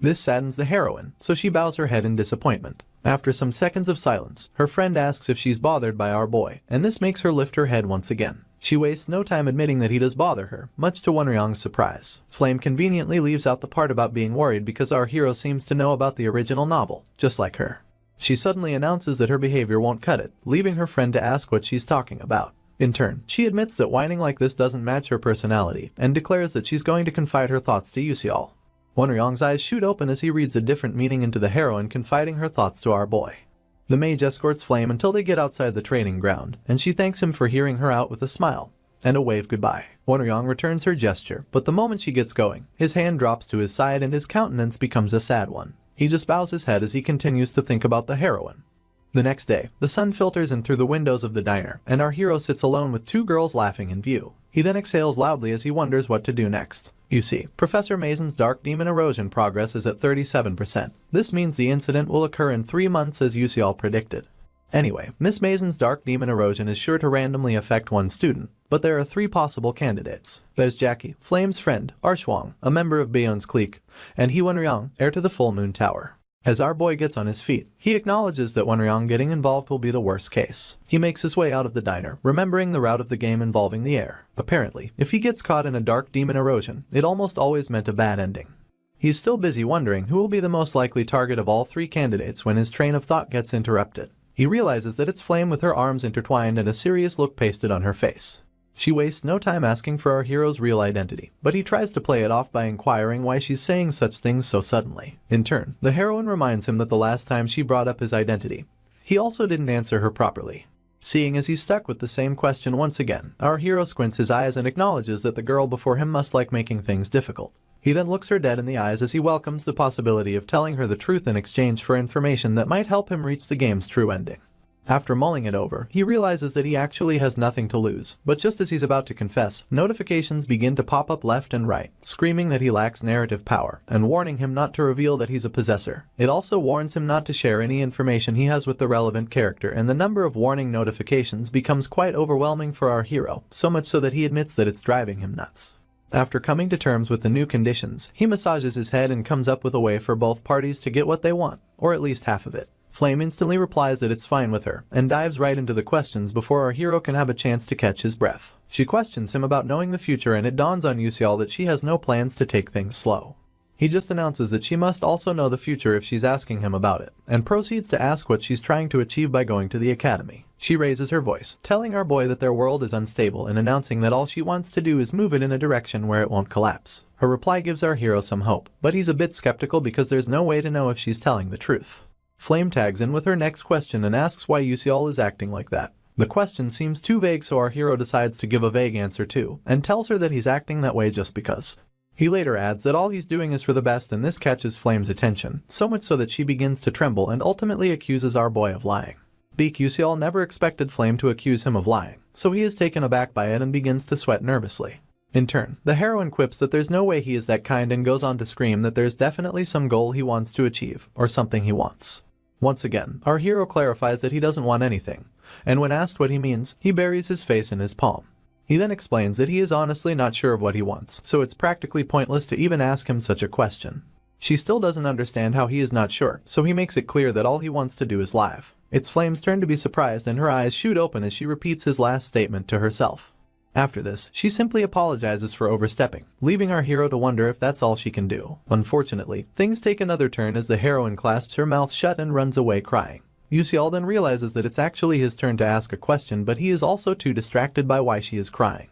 This saddens the heroine, so she bows her head in disappointment. After some seconds of silence, her friend asks if she's bothered by our boy, and this makes her lift her head once again. She wastes no time admitting that he does bother her, much to Wenryong's surprise. Flame conveniently leaves out the part about being worried because our hero seems to know about the original novel, just like her. She suddenly announces that her behavior won't cut it, leaving her friend to ask what she's talking about. In turn, she admits that whining like this doesn't match her personality, and declares that she's going to confide her thoughts to Yusial. Wenryong's eyes shoot open as he reads a different meaning into the heroine confiding her thoughts to our boy. The mage escorts Flame until they get outside the training ground, and she thanks him for hearing her out with a smile and a wave goodbye. Wenryong returns her gesture, but the moment she gets going, his hand drops to his side and his countenance becomes a sad one. He just bows his head as he continues to think about the heroine. The next day, the sun filters in through the windows of the diner, and our hero sits alone with two girls laughing in view. He then exhales loudly as he wonders what to do next. You see, Professor Mason's dark demon erosion progress is at 37%. This means the incident will occur in 3 months as Yusial predicted. Anyway, Miss Mason's dark demon erosion is sure to randomly affect one student, but there are 3 possible candidates. There's Jackie, Flame's friend, Arshwang, a member of Bion's clique, and He Wenryong, heir to the Full Moon Tower. As our boy gets on his feet, he acknowledges that Wenryong getting involved will be the worst case. He makes his way out of the diner, remembering the route of the game involving the heir. Apparently, if he gets caught in a dark demon erosion, it almost always meant a bad ending. He's still busy wondering who will be the most likely target of all 3 candidates when his train of thought gets interrupted. He realizes that it's Flame with her arms intertwined and a serious look pasted on her face. She wastes no time asking for our hero's real identity, but he tries to play it off by inquiring why she's saying such things so suddenly. In turn, the heroine reminds him that the last time she brought up his identity, he also didn't answer her properly. Seeing as he's stuck with the same question once again, our hero squints his eyes and acknowledges that the girl before him must like making things difficult. He then looks her dead in the eyes as he welcomes the possibility of telling her the truth in exchange for information that might help him reach the game's true ending. After mulling it over, he realizes that he actually has nothing to lose, but just as he's about to confess, notifications begin to pop up left and right, screaming that he lacks narrative power, and warning him not to reveal that he's a possessor. It also warns him not to share any information he has with the relevant character, and the number of warning notifications becomes quite overwhelming for our hero, so much so that he admits that it's driving him nuts. After coming to terms with the new conditions, he massages his head and comes up with a way for both parties to get what they want, or at least half of it. Flame instantly replies that it's fine with her, and dives right into the questions before our hero can have a chance to catch his breath. She questions him about knowing the future and it dawns on Yusial that she has no plans to take things slow. He just announces that she must also know the future if she's asking him about it, and proceeds to ask what she's trying to achieve by going to the academy. She raises her voice, telling our boy that their world is unstable and announcing that all she wants to do is move it in a direction where it won't collapse. Her reply gives our hero some hope, but he's a bit skeptical because there's no way to know if she's telling the truth. Flame tags in with her next question and asks why Yuseol is acting like that. The question seems too vague, so our hero decides to give a vague answer too, and tells her that he's acting that way just because. He later adds that all he's doing is for the best, and this catches Flame's attention, so much so that she begins to tremble and ultimately accuses our boy of lying. Yuseol never expected Flame to accuse him of lying, so he is taken aback by it and begins to sweat nervously. In turn, the heroine quips that there's no way he is that kind and goes on to scream that there's definitely some goal he wants to achieve, or something he wants. Once again, our hero clarifies that he doesn't want anything, and when asked what he means, he buries his face in his palm. He then explains that he is honestly not sure of what he wants, so it's practically pointless to even ask him such a question. She still doesn't understand how he is not sure, so he makes it clear that all he wants to do is laugh. It's Flame's turn to be surprised and her eyes shoot open as she repeats his last statement to herself. After this, she simply apologizes for overstepping, leaving our hero to wonder if that's all she can do. Unfortunately, things take another turn as the heroine clasps her mouth shut and runs away crying. Yuseol then realizes that it's actually his turn to ask a question, but he is also too distracted by why she is crying.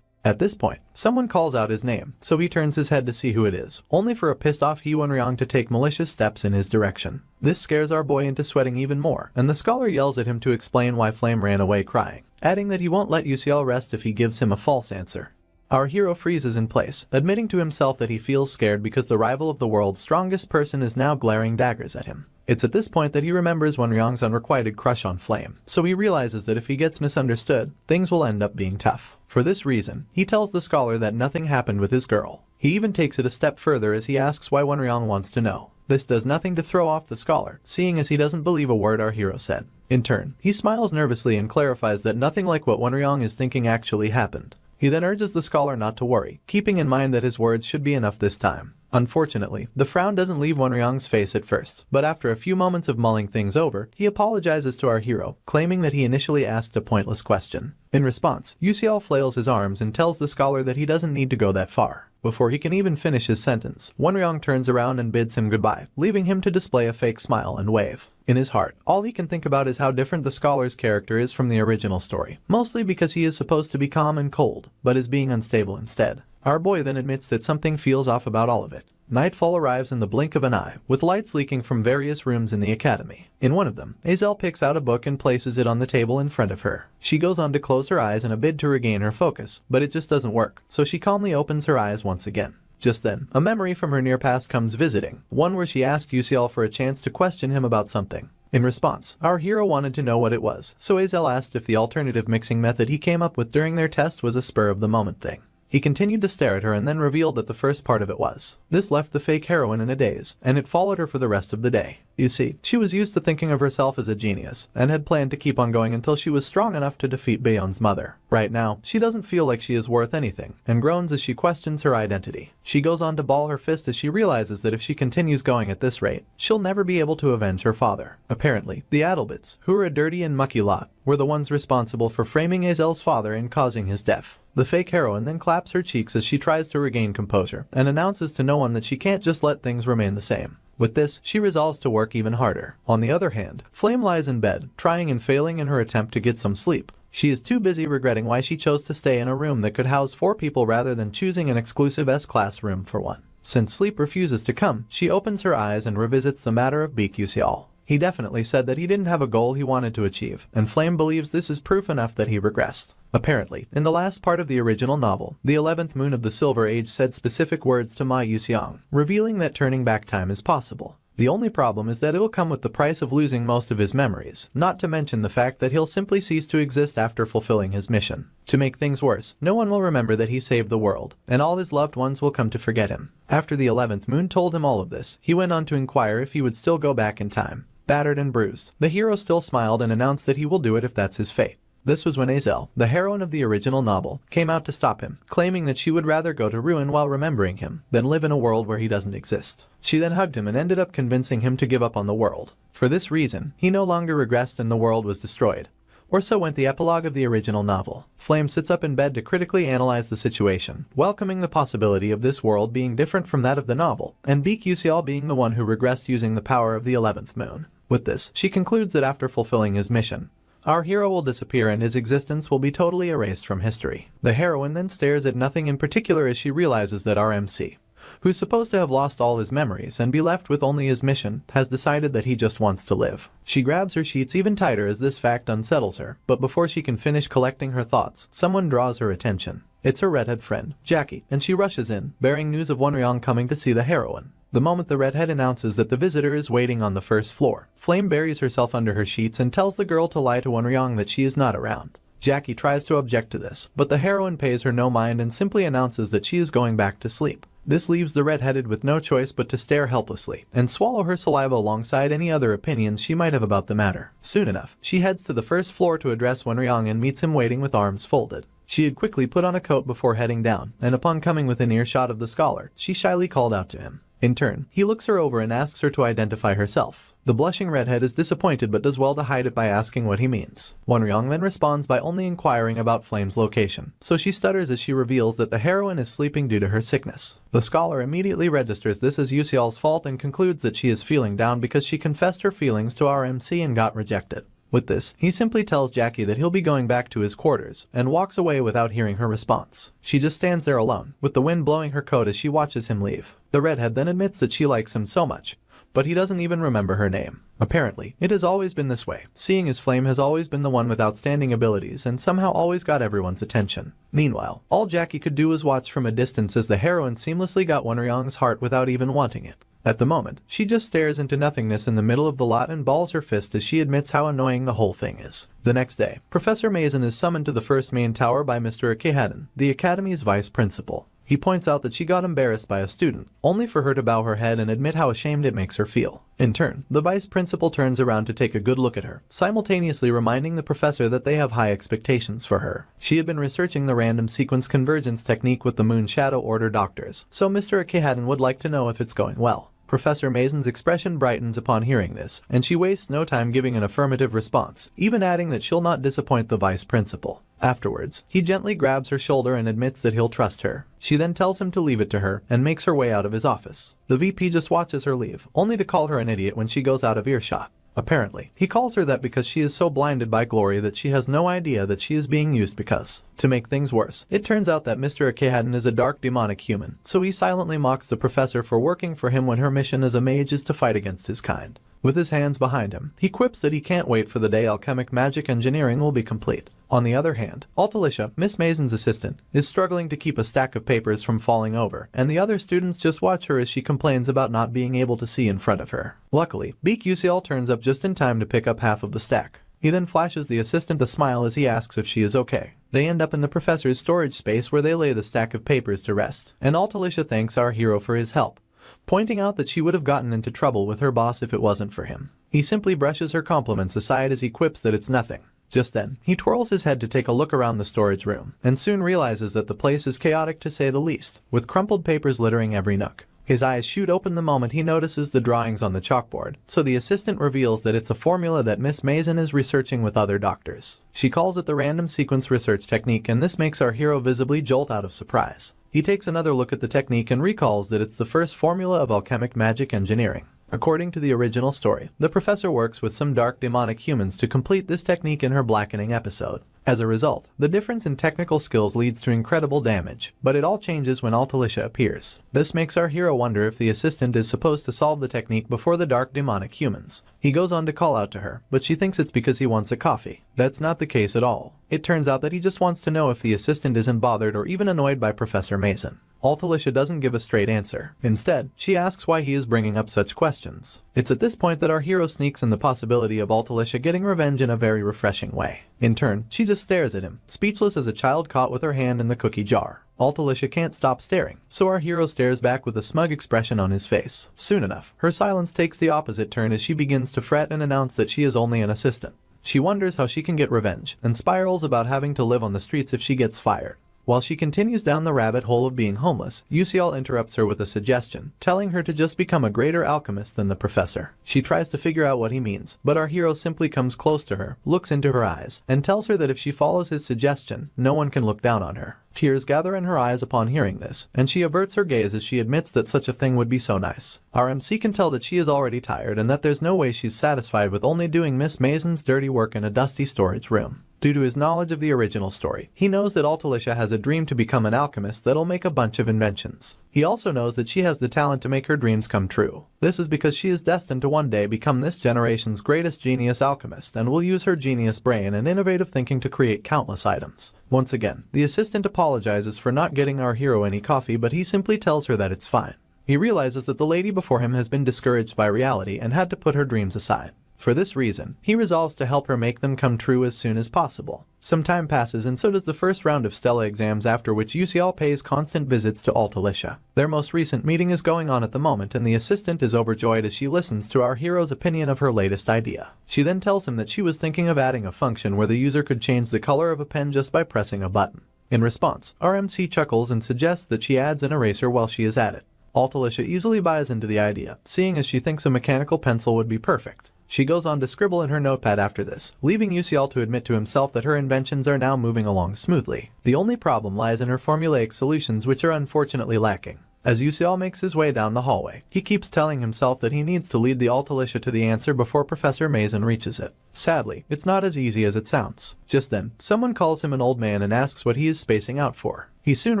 At this point, someone calls out his name, so he turns his head to see who it is, only for a pissed off Hyunryong to take malicious steps in his direction. This scares our boy into sweating even more, and the scholar yells at him to explain why Flame ran away crying, adding that he won't let Yuseol rest if he gives him a false answer. Our hero freezes in place, admitting to himself that he feels scared because the rival of the world's strongest person is now glaring daggers at him. It's at this point that he remembers Wonryong's unrequited crush on Flame, so he realizes that if he gets misunderstood, things will end up being tough. For this reason, he tells the scholar that nothing happened with his girl. He even takes it a step further as he asks why Wonryong wants to know. This does nothing to throw off the scholar, seeing as he doesn't believe a word our hero said. In turn, he smiles nervously and clarifies that nothing like what Wonryong is thinking actually happened. He then urges the scholar not to worry, keeping in mind that his words should be enough this time. Unfortunately, the frown doesn't leave Wonryong's face at first, but after a few moments of mulling things over, he apologizes to our hero, claiming that he initially asked a pointless question. In response, Yuseol flails his arms and tells the scholar that he doesn't need to go that far. Before he can even finish his sentence, Wonryong turns around and bids him goodbye, leaving him to display a fake smile and wave. In his heart, all he can think about is how different the scholar's character is from the original story, mostly because he is supposed to be calm and cold, but is being unstable instead. Our boy then admits that something feels off about all of it. Nightfall arrives in the blink of an eye, with lights leaking from various rooms in the academy. In one of them, Azel picks out a book and places it on the table in front of her. She goes on to close her eyes in a bid to regain her focus, but it just doesn't work, so she calmly opens her eyes once again. Just then, a memory from her near past comes visiting, one where she asked Yuseol for a chance to question him about something. In response, our hero wanted to know what it was, so Azel asked if the alternative mixing method he came up with during their test was a spur-of-the-moment thing. He continued to stare at her and then revealed that the first part of it was. This left the fake heroine in a daze, and it followed her for the rest of the day. You see, she was used to thinking of herself as a genius, and had planned to keep on going until she was strong enough to defeat Bayon's mother. Right now, she doesn't feel like she is worth anything, and groans as she questions her identity. She goes on to ball her fist as she realizes that if she continues going at this rate, she'll never be able to avenge her father. Apparently, the Adelbits, who are a dirty and mucky lot, were the ones responsible for framing Azel's father and causing his death. The fake heroine then claps her cheeks as she tries to regain composure, and announces to no one that she can't just let things remain the same. With this, she resolves to work even harder. On the other hand, Flame lies in bed, trying and failing in her attempt to get some sleep. She is too busy regretting why she chose to stay in a room that could house 4 people rather than choosing an exclusive S-class room for one. Since sleep refuses to come, she opens her eyes and revisits the matter of Yuseol. He definitely said that he didn't have a goal he wanted to achieve, and Flame believes this is proof enough that he regressed. Apparently, in the last part of the original novel, the 11th moon of the Silver Age said specific words to Ma Yuseong, revealing that turning back time is possible. The only problem is that it will come with the price of losing most of his memories, not to mention the fact that he'll simply cease to exist after fulfilling his mission. To make things worse, no one will remember that he saved the world, and all his loved ones will come to forget him. After the 11th moon told him all of this, he went on to inquire if he would still go back in time. Battered and bruised, the hero still smiled and announced that he will do it if that's his fate. This was when Azel, the heroine of the original novel, came out to stop him, claiming that she would rather go to ruin while remembering him than live in a world where he doesn't exist. She then hugged him and ended up convincing him to give up on the world. For this reason, he no longer regressed and the world was destroyed. Or so went the epilogue of the original novel. Flame sits up in bed to critically analyze the situation, welcoming the possibility of this world being different from that of the novel, and Baek Yuseol being the one who regressed using the power of the 11th moon. With this, she concludes that after fulfilling his mission, our hero will disappear and his existence will be totally erased from history. The heroine then stares at nothing in particular as she realizes that RMC, who's supposed to have lost all his memories and be left with only his mission, has decided that he just wants to live. She grabs her sheets even tighter as this fact unsettles her, but before she can finish collecting her thoughts, someone draws her attention. It's her redhead friend, Jackie, and she rushes in, bearing news of Wonryong coming to see the heroine. The moment the redhead announces that the visitor is waiting on the first floor, Flame buries herself under her sheets and tells the girl to lie to Wonryong that she is not around. Jackie tries to object to this, but the heroine pays her no mind and simply announces that she is going back to sleep. This leaves the red-headed with no choice but to stare helplessly and swallow her saliva alongside any other opinions she might have about the matter. Soon enough, she heads to the first floor to address Wonryong and meets him waiting with arms folded. She had quickly put on a coat before heading down, and upon coming within earshot of the scholar, she shyly called out to him. In turn, he looks her over and asks her to identify herself. The blushing redhead is disappointed but does well to hide it by asking what he means. Wonryong then responds by only inquiring about Flame's location, so she stutters as she reveals that the heroine is sleeping due to her sickness. The scholar immediately registers this as Yuseol's fault and concludes that she is feeling down because she confessed her feelings to RMC and got rejected. With this, he simply tells Jackie that he'll be going back to his quarters, and walks away without hearing her response. She just stands there alone, with the wind blowing her coat as she watches him leave. The redhead then admits that she likes him so much, but he doesn't even remember her name. Apparently, it has always been this way, seeing as Flame has always been the one with outstanding abilities and somehow always got everyone's attention. Meanwhile, all Jackie could do was watch from a distance as the heroine seamlessly got Wonryong's heart without even wanting it. At the moment, she just stares into nothingness in the middle of the lot and balls her fist as she admits how annoying the whole thing is. The next day, Professor Mason is summoned to the first main tower by Mr. Akehadon, the academy's vice principal. He points out that she got embarrassed by a student, only for her to bow her head and admit how ashamed it makes her feel. In turn, the vice principal turns around to take a good look at her, simultaneously reminding the professor that they have high expectations for her. She had been researching the random sequence convergence technique with the Moon Shadow Order doctors, so Mr. Akehadon would like to know if it's going well. Professor Mason's expression brightens upon hearing this, and she wastes no time giving an affirmative response, even adding that she'll not disappoint the vice principal. Afterwards, he gently grabs her shoulder and admits that he'll trust her. She then tells him to leave it to her, and makes her way out of his office. The VP just watches her leave, only to call her an idiot when she goes out of earshot. Apparently, he calls her that because she is so blinded by glory that she has no idea that she is being used because. To make things worse, it turns out that Mr. Akehadon is a dark demonic human, so he silently mocks the professor for working for him when her mission as a mage is to fight against his kind. With his hands behind him, he quips that he can't wait for the day alchemic magic engineering will be complete. On the other hand, Altalicia, Miss Mason's assistant, is struggling to keep a stack of papers from falling over, and the other students just watch her as she complains about not being able to see in front of her. Luckily, Baek Yuseol turns up just in time to pick up half of the stack. He then flashes the assistant a smile as he asks if she is okay. They end up in the professor's storage space where they lay the stack of papers to rest, and Altalicia thanks our hero for his help, pointing out that she would have gotten into trouble with her boss if it wasn't for him. He simply brushes her compliments aside as he quips that it's nothing. Just then, he twirls his head to take a look around the storage room, and soon realizes that the place is chaotic to say the least, with crumpled papers littering every nook. His eyes shoot open the moment he notices the drawings on the chalkboard, so the assistant reveals that it's a formula that Miss Mason is researching with other doctors. She calls it the random sequence research technique, and this makes our hero visibly jolt out of surprise. He takes another look at the technique and recalls that it's the first formula of alchemic magic engineering. According to the original story, the professor works with some dark demonic humans to complete this technique in her blackening episode. As a result, the difference in technical skills leads to incredible damage, but it all changes when Altalicia appears. This makes our hero wonder if the assistant is supposed to solve the technique before the dark demonic humans. He goes on to call out to her, but she thinks it's because he wants a coffee. That's not the case at all. It turns out that he just wants to know if the assistant isn't bothered or even annoyed by Professor Mason. Altalicia doesn't give a straight answer. Instead, she asks why he is bringing up such questions. It's at this point that our hero sneaks in the possibility of Altalicia getting revenge in a very refreshing way. In turn, she just stares at him, speechless as a child caught with her hand in the cookie jar. Altalicia can't stop staring, so our hero stares back with a smug expression on his face. Soon enough, her silence takes the opposite turn as she begins to fret and announce that she is only an assistant. She wonders how she can get revenge, and spirals about having to live on the streets if she gets fired. While she continues down the rabbit hole of being homeless, Yusial interrupts her with a suggestion, telling her to just become a greater alchemist than the professor. She tries to figure out what he means, but our hero simply comes close to her, looks into her eyes, and tells her that if she follows his suggestion, no one can look down on her. Tears gather in her eyes upon hearing this, and she averts her gaze as she admits that such a thing would be so nice. Our MC can tell that she is already tired and that there's no way she's satisfied with only doing Miss Mason's dirty work in a dusty storage room. Due to his knowledge of the original story, he knows that Altalicia has a dream to become an alchemist that'll make a bunch of inventions. He also knows that she has the talent to make her dreams come true. This is because she is destined to one day become this generation's greatest genius alchemist and will use her genius brain and innovative thinking to create countless items. Once again, the assistant apologizes for not getting our hero any coffee, but he simply tells her that it's fine. He realizes that the lady before him has been discouraged by reality and had to put her dreams aside. For this reason, he resolves to help her make them come true as soon as possible. Some time passes and so does the first round of Stella exams, after which Yusial pays constant visits to Altalicia. Their most recent meeting is going on at the moment and the assistant is overjoyed as she listens to our hero's opinion of her latest idea. She then tells him that she was thinking of adding a function where the user could change the color of a pen just by pressing a button. In response, our MC chuckles and suggests that she adds an eraser while she is at it. Altalicia easily buys into the idea, seeing as she thinks a mechanical pencil would be perfect. She goes on to scribble in her notepad after this, leaving Yusial to admit to himself that her inventions are now moving along smoothly. The only problem lies in her formulaic solutions, which are unfortunately lacking. As Yusial makes his way down the hallway, he keeps telling himself that he needs to lead the Altalicia to the answer before Professor Mason reaches it. Sadly, it's not as easy as it sounds. Just then, someone calls him an old man and asks what he is spacing out for. He soon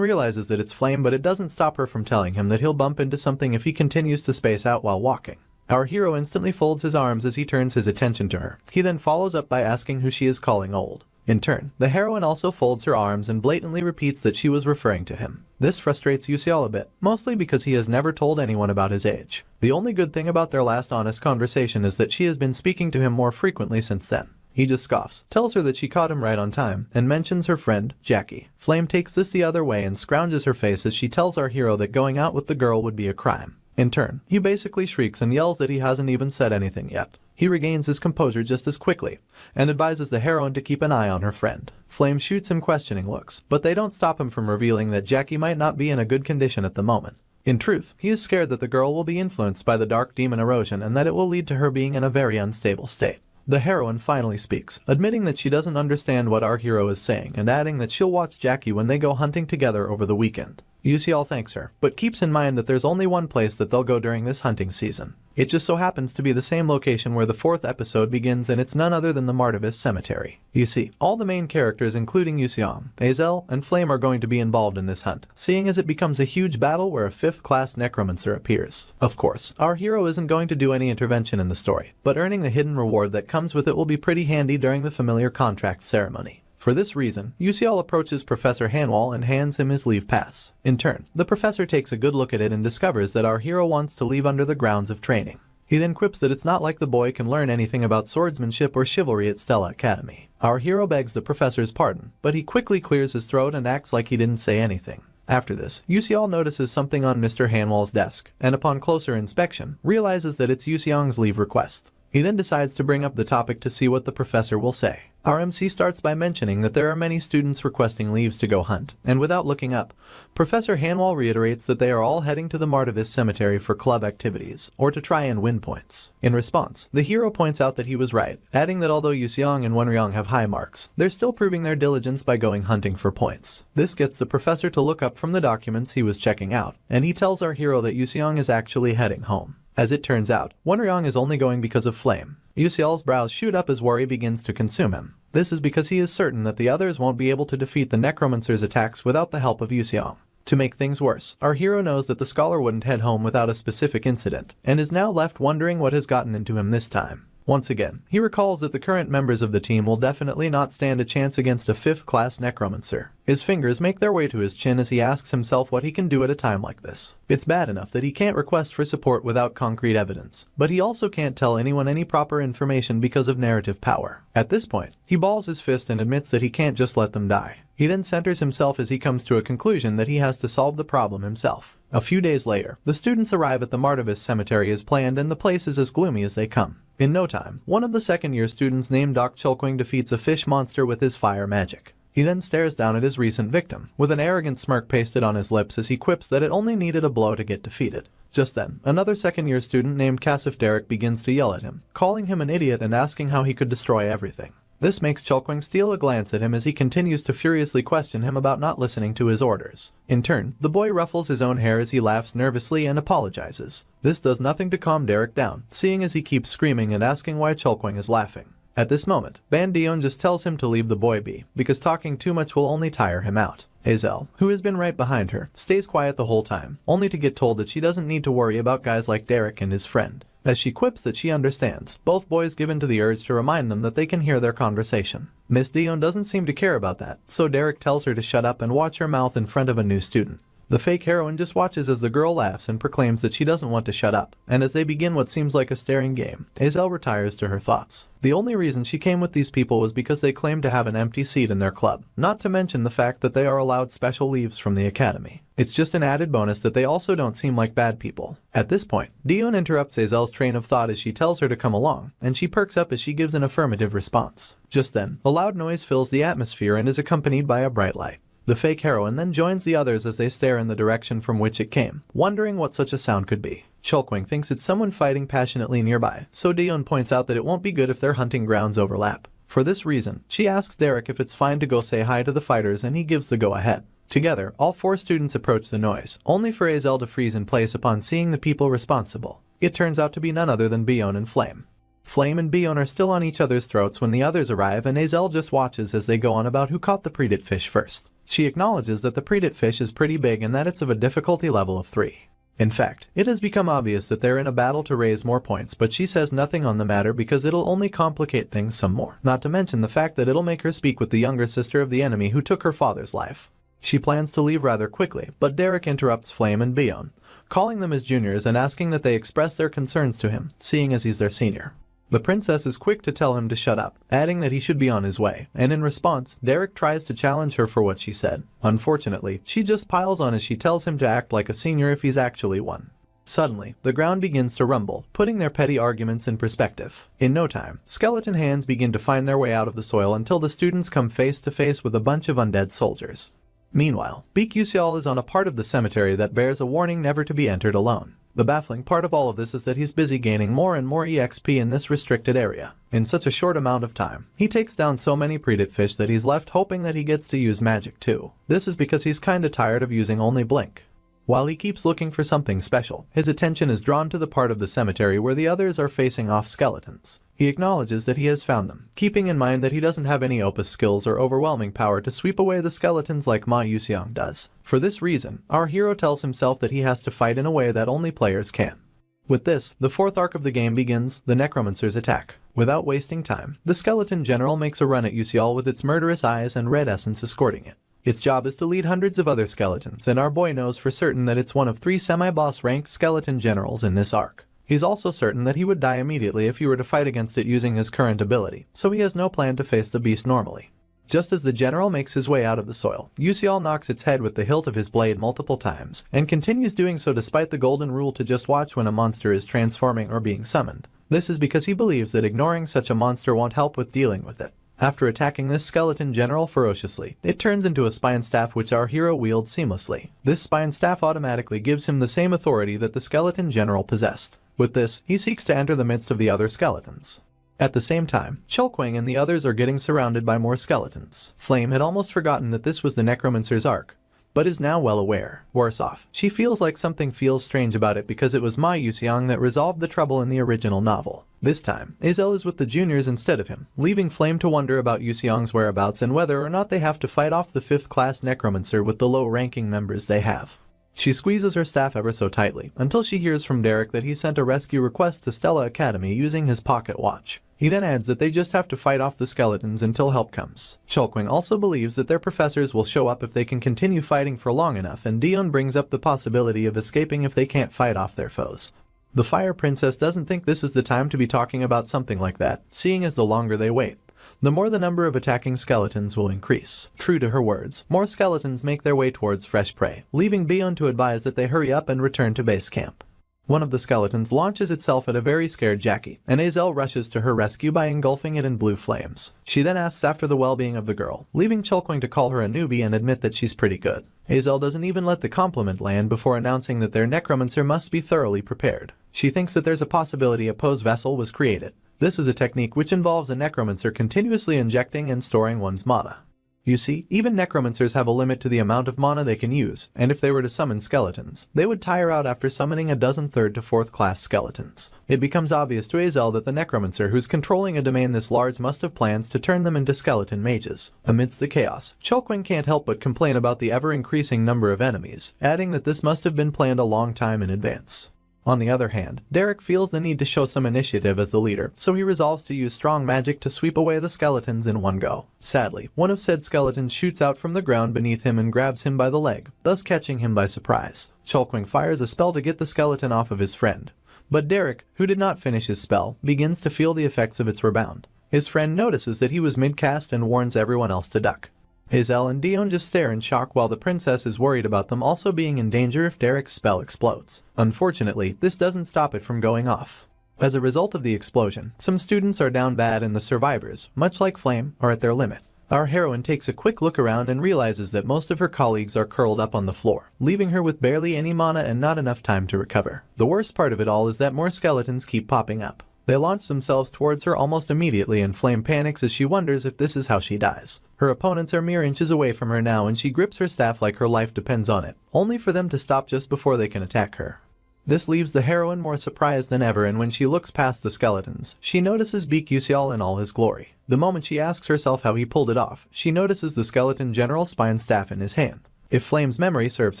realizes that it's Flame, but it doesn't stop her from telling him that he'll bump into something if he continues to space out while walking. Our hero instantly folds his arms as he turns his attention to her. He then follows up by asking who she is calling old. In turn, the heroine also folds her arms and blatantly repeats that she was referring to him. This frustrates Yusial a bit, mostly because he has never told anyone about his age. The only good thing about their last honest conversation is that she has been speaking to him more frequently since then. He just scoffs, tells her that she caught him right on time, and mentions her friend, Jackie. Flame takes this the other way and scrounges her face as she tells our hero that going out with the girl would be a crime. In turn, he basically shrieks and yells that he hasn't even said anything yet. He regains his composure just as quickly, and advises the heroine to keep an eye on her friend. Flame shoots him questioning looks, but they don't stop him from revealing that Jackie might not be in a good condition at the moment. In truth, he is scared that the girl will be influenced by the dark demon erosion and that it will lead to her being in a very unstable state. The heroine finally speaks, admitting that she doesn't understand what our hero is saying and adding that she'll watch Jackie when they go hunting together over the weekend. Yusial thanks her, but keeps in mind that there's only one place that they'll go during this hunting season. It just so happens to be the same location where the 4th episode begins, and it's none other than the Martavis Cemetery. You see, all the main characters including Yusiang, Azel, and Flame are going to be involved in this hunt, seeing as it becomes a huge battle where a 5th-class necromancer appears. Of course, our hero isn't going to do any intervention in the story, but earning the hidden reward that comes with it will be pretty handy during the familiar contract ceremony. For this reason, Yusial approaches Professor Hanwal and hands him his leave pass. In turn, the professor takes a good look at it and discovers that our hero wants to leave under the grounds of training. He then quips that it's not like the boy can learn anything about swordsmanship or chivalry at Stella Academy. Our hero begs the professor's pardon, but he quickly clears his throat and acts like he didn't say anything. After this, Yusial notices something on Mr. Hanwal's desk, and upon closer inspection, realizes that it's Yusiang's leave request. He then decides to bring up the topic to see what the professor will say. Our MC starts by mentioning that there are many students requesting leaves to go hunt, and without looking up, Professor Hanwal reiterates that they are all heading to the Martavis Cemetery for club activities, or to try and win points. In response, the hero points out that he was right, adding that although Yusiang and Wenryong have high marks, they're still proving their diligence by going hunting for points. This gets the professor to look up from the documents he was checking out, and he tells our hero that Yusiang is actually heading home. As it turns out, Wenryong is only going because of Flame. Yusial's brows shoot up as worry begins to consume him. This is because he is certain that the others won't be able to defeat the necromancer's attacks without the help of Yusiang. To make things worse, our hero knows that the scholar wouldn't head home without a specific incident, and is now left wondering what has gotten into him this time. Once again, he recalls that the current members of the team will definitely not stand a chance against a 5th-class necromancer. His fingers make their way to his chin as he asks himself what he can do at a time like this. It's bad enough that he can't request for support without concrete evidence, but he also can't tell anyone any proper information because of narrative power. At this point, he balls his fist and admits that he can't just let them die. He then centers himself as he comes to a conclusion that he has to solve the problem himself. A few days later, the students arrive at the Martavis Cemetery as planned, and the place is as gloomy as they come. In no time, one of the second-year students named Doc Chulkwing defeats a fish monster with his fire magic. He then stares down at his recent victim, with an arrogant smirk pasted on his lips as he quips that it only needed a blow to get defeated. Just then, another second-year student named Kasif Derek begins to yell at him, calling him an idiot and asking how he could destroy everything. This makes Cholkwing steal a glance at him as he continues to furiously question him about not listening to his orders. In turn, the boy ruffles his own hair as he laughs nervously and apologizes. This does nothing to calm Derek down, seeing as he keeps screaming and asking why Cholkwing is laughing. At this moment, Bandion just tells him to leave the boy be, because talking too much will only tire him out. Hazel, who has been right behind her, stays quiet the whole time, only to get told that she doesn't need to worry about guys like Derek and his friend. As she quips that she understands, both boys give in to the urge to remind them that they can hear their conversation. Miss Dion doesn't seem to care about that, so Derek tells her to shut up and watch her mouth in front of a new student. The fake heroine just watches as the girl laughs and proclaims that she doesn't want to shut up, and as they begin what seems like a staring game, Hazel retires to her thoughts. The only reason she came with these people was because they claimed to have an empty seat in their club, not to mention the fact that they are allowed special leaves from the academy. It's just an added bonus that they also don't seem like bad people. At this point, Dion interrupts Hazel's train of thought as she tells her to come along, and she perks up as she gives an affirmative response. Just then, a loud noise fills the atmosphere and is accompanied by a bright light. The fake heroine then joins the others as they stare in the direction from which it came, wondering what such a sound could be. Cholkwing thinks it's someone fighting passionately nearby, so Dion points out that it won't be good if their hunting grounds overlap. For this reason, she asks Derek if it's fine to go say hi to the fighters and he gives the go-ahead. Together, all four students approach the noise, only for Hazel to freeze in place upon seeing the people responsible. It turns out to be none other than Bion and Flame. Flame and Bion are still on each other's throats when the others arrive, and Hazel just watches as they go on about who caught the predate fish first. She acknowledges that the predate fish is pretty big and that it's of a difficulty level of 3. In fact, it has become obvious that they're in a battle to raise more points, but she says nothing on the matter because it'll only complicate things some more, not to mention the fact that it'll make her speak with the younger sister of the enemy who took her father's life. She plans to leave rather quickly, but Derek interrupts Flame and Bion, calling them his juniors and asking that they express their concerns to him, seeing as he's their senior. The princess is quick to tell him to shut up, adding that he should be on his way, and in response, Derek tries to challenge her for what she said. Unfortunately, she just piles on as she tells him to act like a senior if he's actually one. Suddenly, the ground begins to rumble, putting their petty arguments in perspective. In no time, skeleton hands begin to find their way out of the soil until the students come face to face with a bunch of undead soldiers. Meanwhile, Beak Yusial is on a part of the cemetery that bears a warning never to be entered alone. The baffling part of all of this is that he's busy gaining more and more EXP in this restricted area. In such a short amount of time, he takes down so many predate fish that he's left hoping that he gets to use magic too. This is because he's kinda tired of using only blink. While he keeps looking for something special, his attention is drawn to the part of the cemetery where the others are facing off skeletons. He acknowledges that he has found them, keeping in mind that he doesn't have any opus skills or overwhelming power to sweep away the skeletons like Ma Yuxiang does. For this reason, our hero tells himself that he has to fight in a way that only players can. With this, the fourth arc of the game begins, the Necromancer's attack. Without wasting time, the skeleton general makes a run at Yusial with its murderous eyes and red essence escorting it. Its job is to lead hundreds of other skeletons, and our boy knows for certain that it's one of 3 semi-boss ranked skeleton generals in this arc. He's also certain that he would die immediately if he were to fight against it using his current ability, so he has no plan to face the beast normally. Just as the general makes his way out of the soil, Yusial knocks its head with the hilt of his blade multiple times, and continues doing so despite the golden rule to just watch when a monster is transforming or being summoned. This is because he believes that ignoring such a monster won't help with dealing with it. After attacking this skeleton general ferociously, it turns into a spine staff which our hero wields seamlessly. This spine staff automatically gives him the same authority that the skeleton general possessed. With this, he seeks to enter the midst of the other skeletons. At the same time, Cholkwing and the others are getting surrounded by more skeletons. Flame had almost forgotten that this was the Necromancer's arc, but is now well aware. Worse off, she feels like something feels strange about it because it was Ma Yuxiang that resolved the trouble in the original novel. This time, Azel is with the juniors instead of him, leaving Flame to wonder about Yuxiang's whereabouts and whether or not they have to fight off the 5th class Necromancer with the low-ranking members they have. She squeezes her staff ever so tightly, until she hears from Derek that he sent a rescue request to Stella Academy using his pocket watch. He then adds that they just have to fight off the skeletons until help comes. Cholkwing also believes that their professors will show up if they can continue fighting for long enough, and Dion brings up the possibility of escaping if they can't fight off their foes. The Fire Princess doesn't think this is the time to be talking about something like that, seeing as the longer they wait, the more the number of attacking skeletons will increase. True to her words, more skeletons make their way towards fresh prey, leaving Bion to advise that they hurry up and return to base camp. One of the skeletons launches itself at a very scared Jackie, and Azel rushes to her rescue by engulfing it in blue flames. She then asks after the well-being of the girl, leaving Chulkwing to call her a newbie and admit that she's pretty good. Azel doesn't even let the compliment land before announcing that their necromancer must be thoroughly prepared. She thinks that there's a possibility a pose vessel was created. This is a technique which involves a necromancer continuously injecting and storing one's mana. You see, even necromancers have a limit to the amount of mana they can use, and if they were to summon skeletons, they would tire out after summoning a dozen 3rd to 4th class skeletons. It becomes obvious to Azel that the necromancer who's controlling a domain this large must have plans to turn them into skeleton mages. Amidst the chaos, Chulkwing can't help but complain about the ever-increasing number of enemies, adding that this must have been planned a long time in advance. On the other hand, Derek feels the need to show some initiative as the leader, so he resolves to use strong magic to sweep away the skeletons in one go. Sadly, one of said skeletons shoots out from the ground beneath him and grabs him by the leg, thus catching him by surprise. Chulkwing fires a spell to get the skeleton off of his friend. But Derek, who did not finish his spell, begins to feel the effects of its rebound. His friend notices that he was mid-cast and warns everyone else to duck. Hazel and Dion just stare in shock while the princess is worried about them also being in danger if Derek's spell explodes. Unfortunately, this doesn't stop it from going off. As a result of the explosion, some students are down bad and the survivors, much like Flame, are at their limit. Our heroine takes a quick look around and realizes that most of her colleagues are curled up on the floor, leaving her with barely any mana and not enough time to recover. The worst part of it all is that more skeletons keep popping up. They launch themselves towards her almost immediately and Flame panics as she wonders if this is how she dies. Her opponents are mere inches away from her now and she grips her staff like her life depends on it, only for them to stop just before they can attack her. This leaves the heroine more surprised than ever, and when she looks past the skeletons, she notices Beak Yusial in all his glory. The moment she asks herself how he pulled it off, she notices the skeleton general's spine staff in his hand. If Flame's memory serves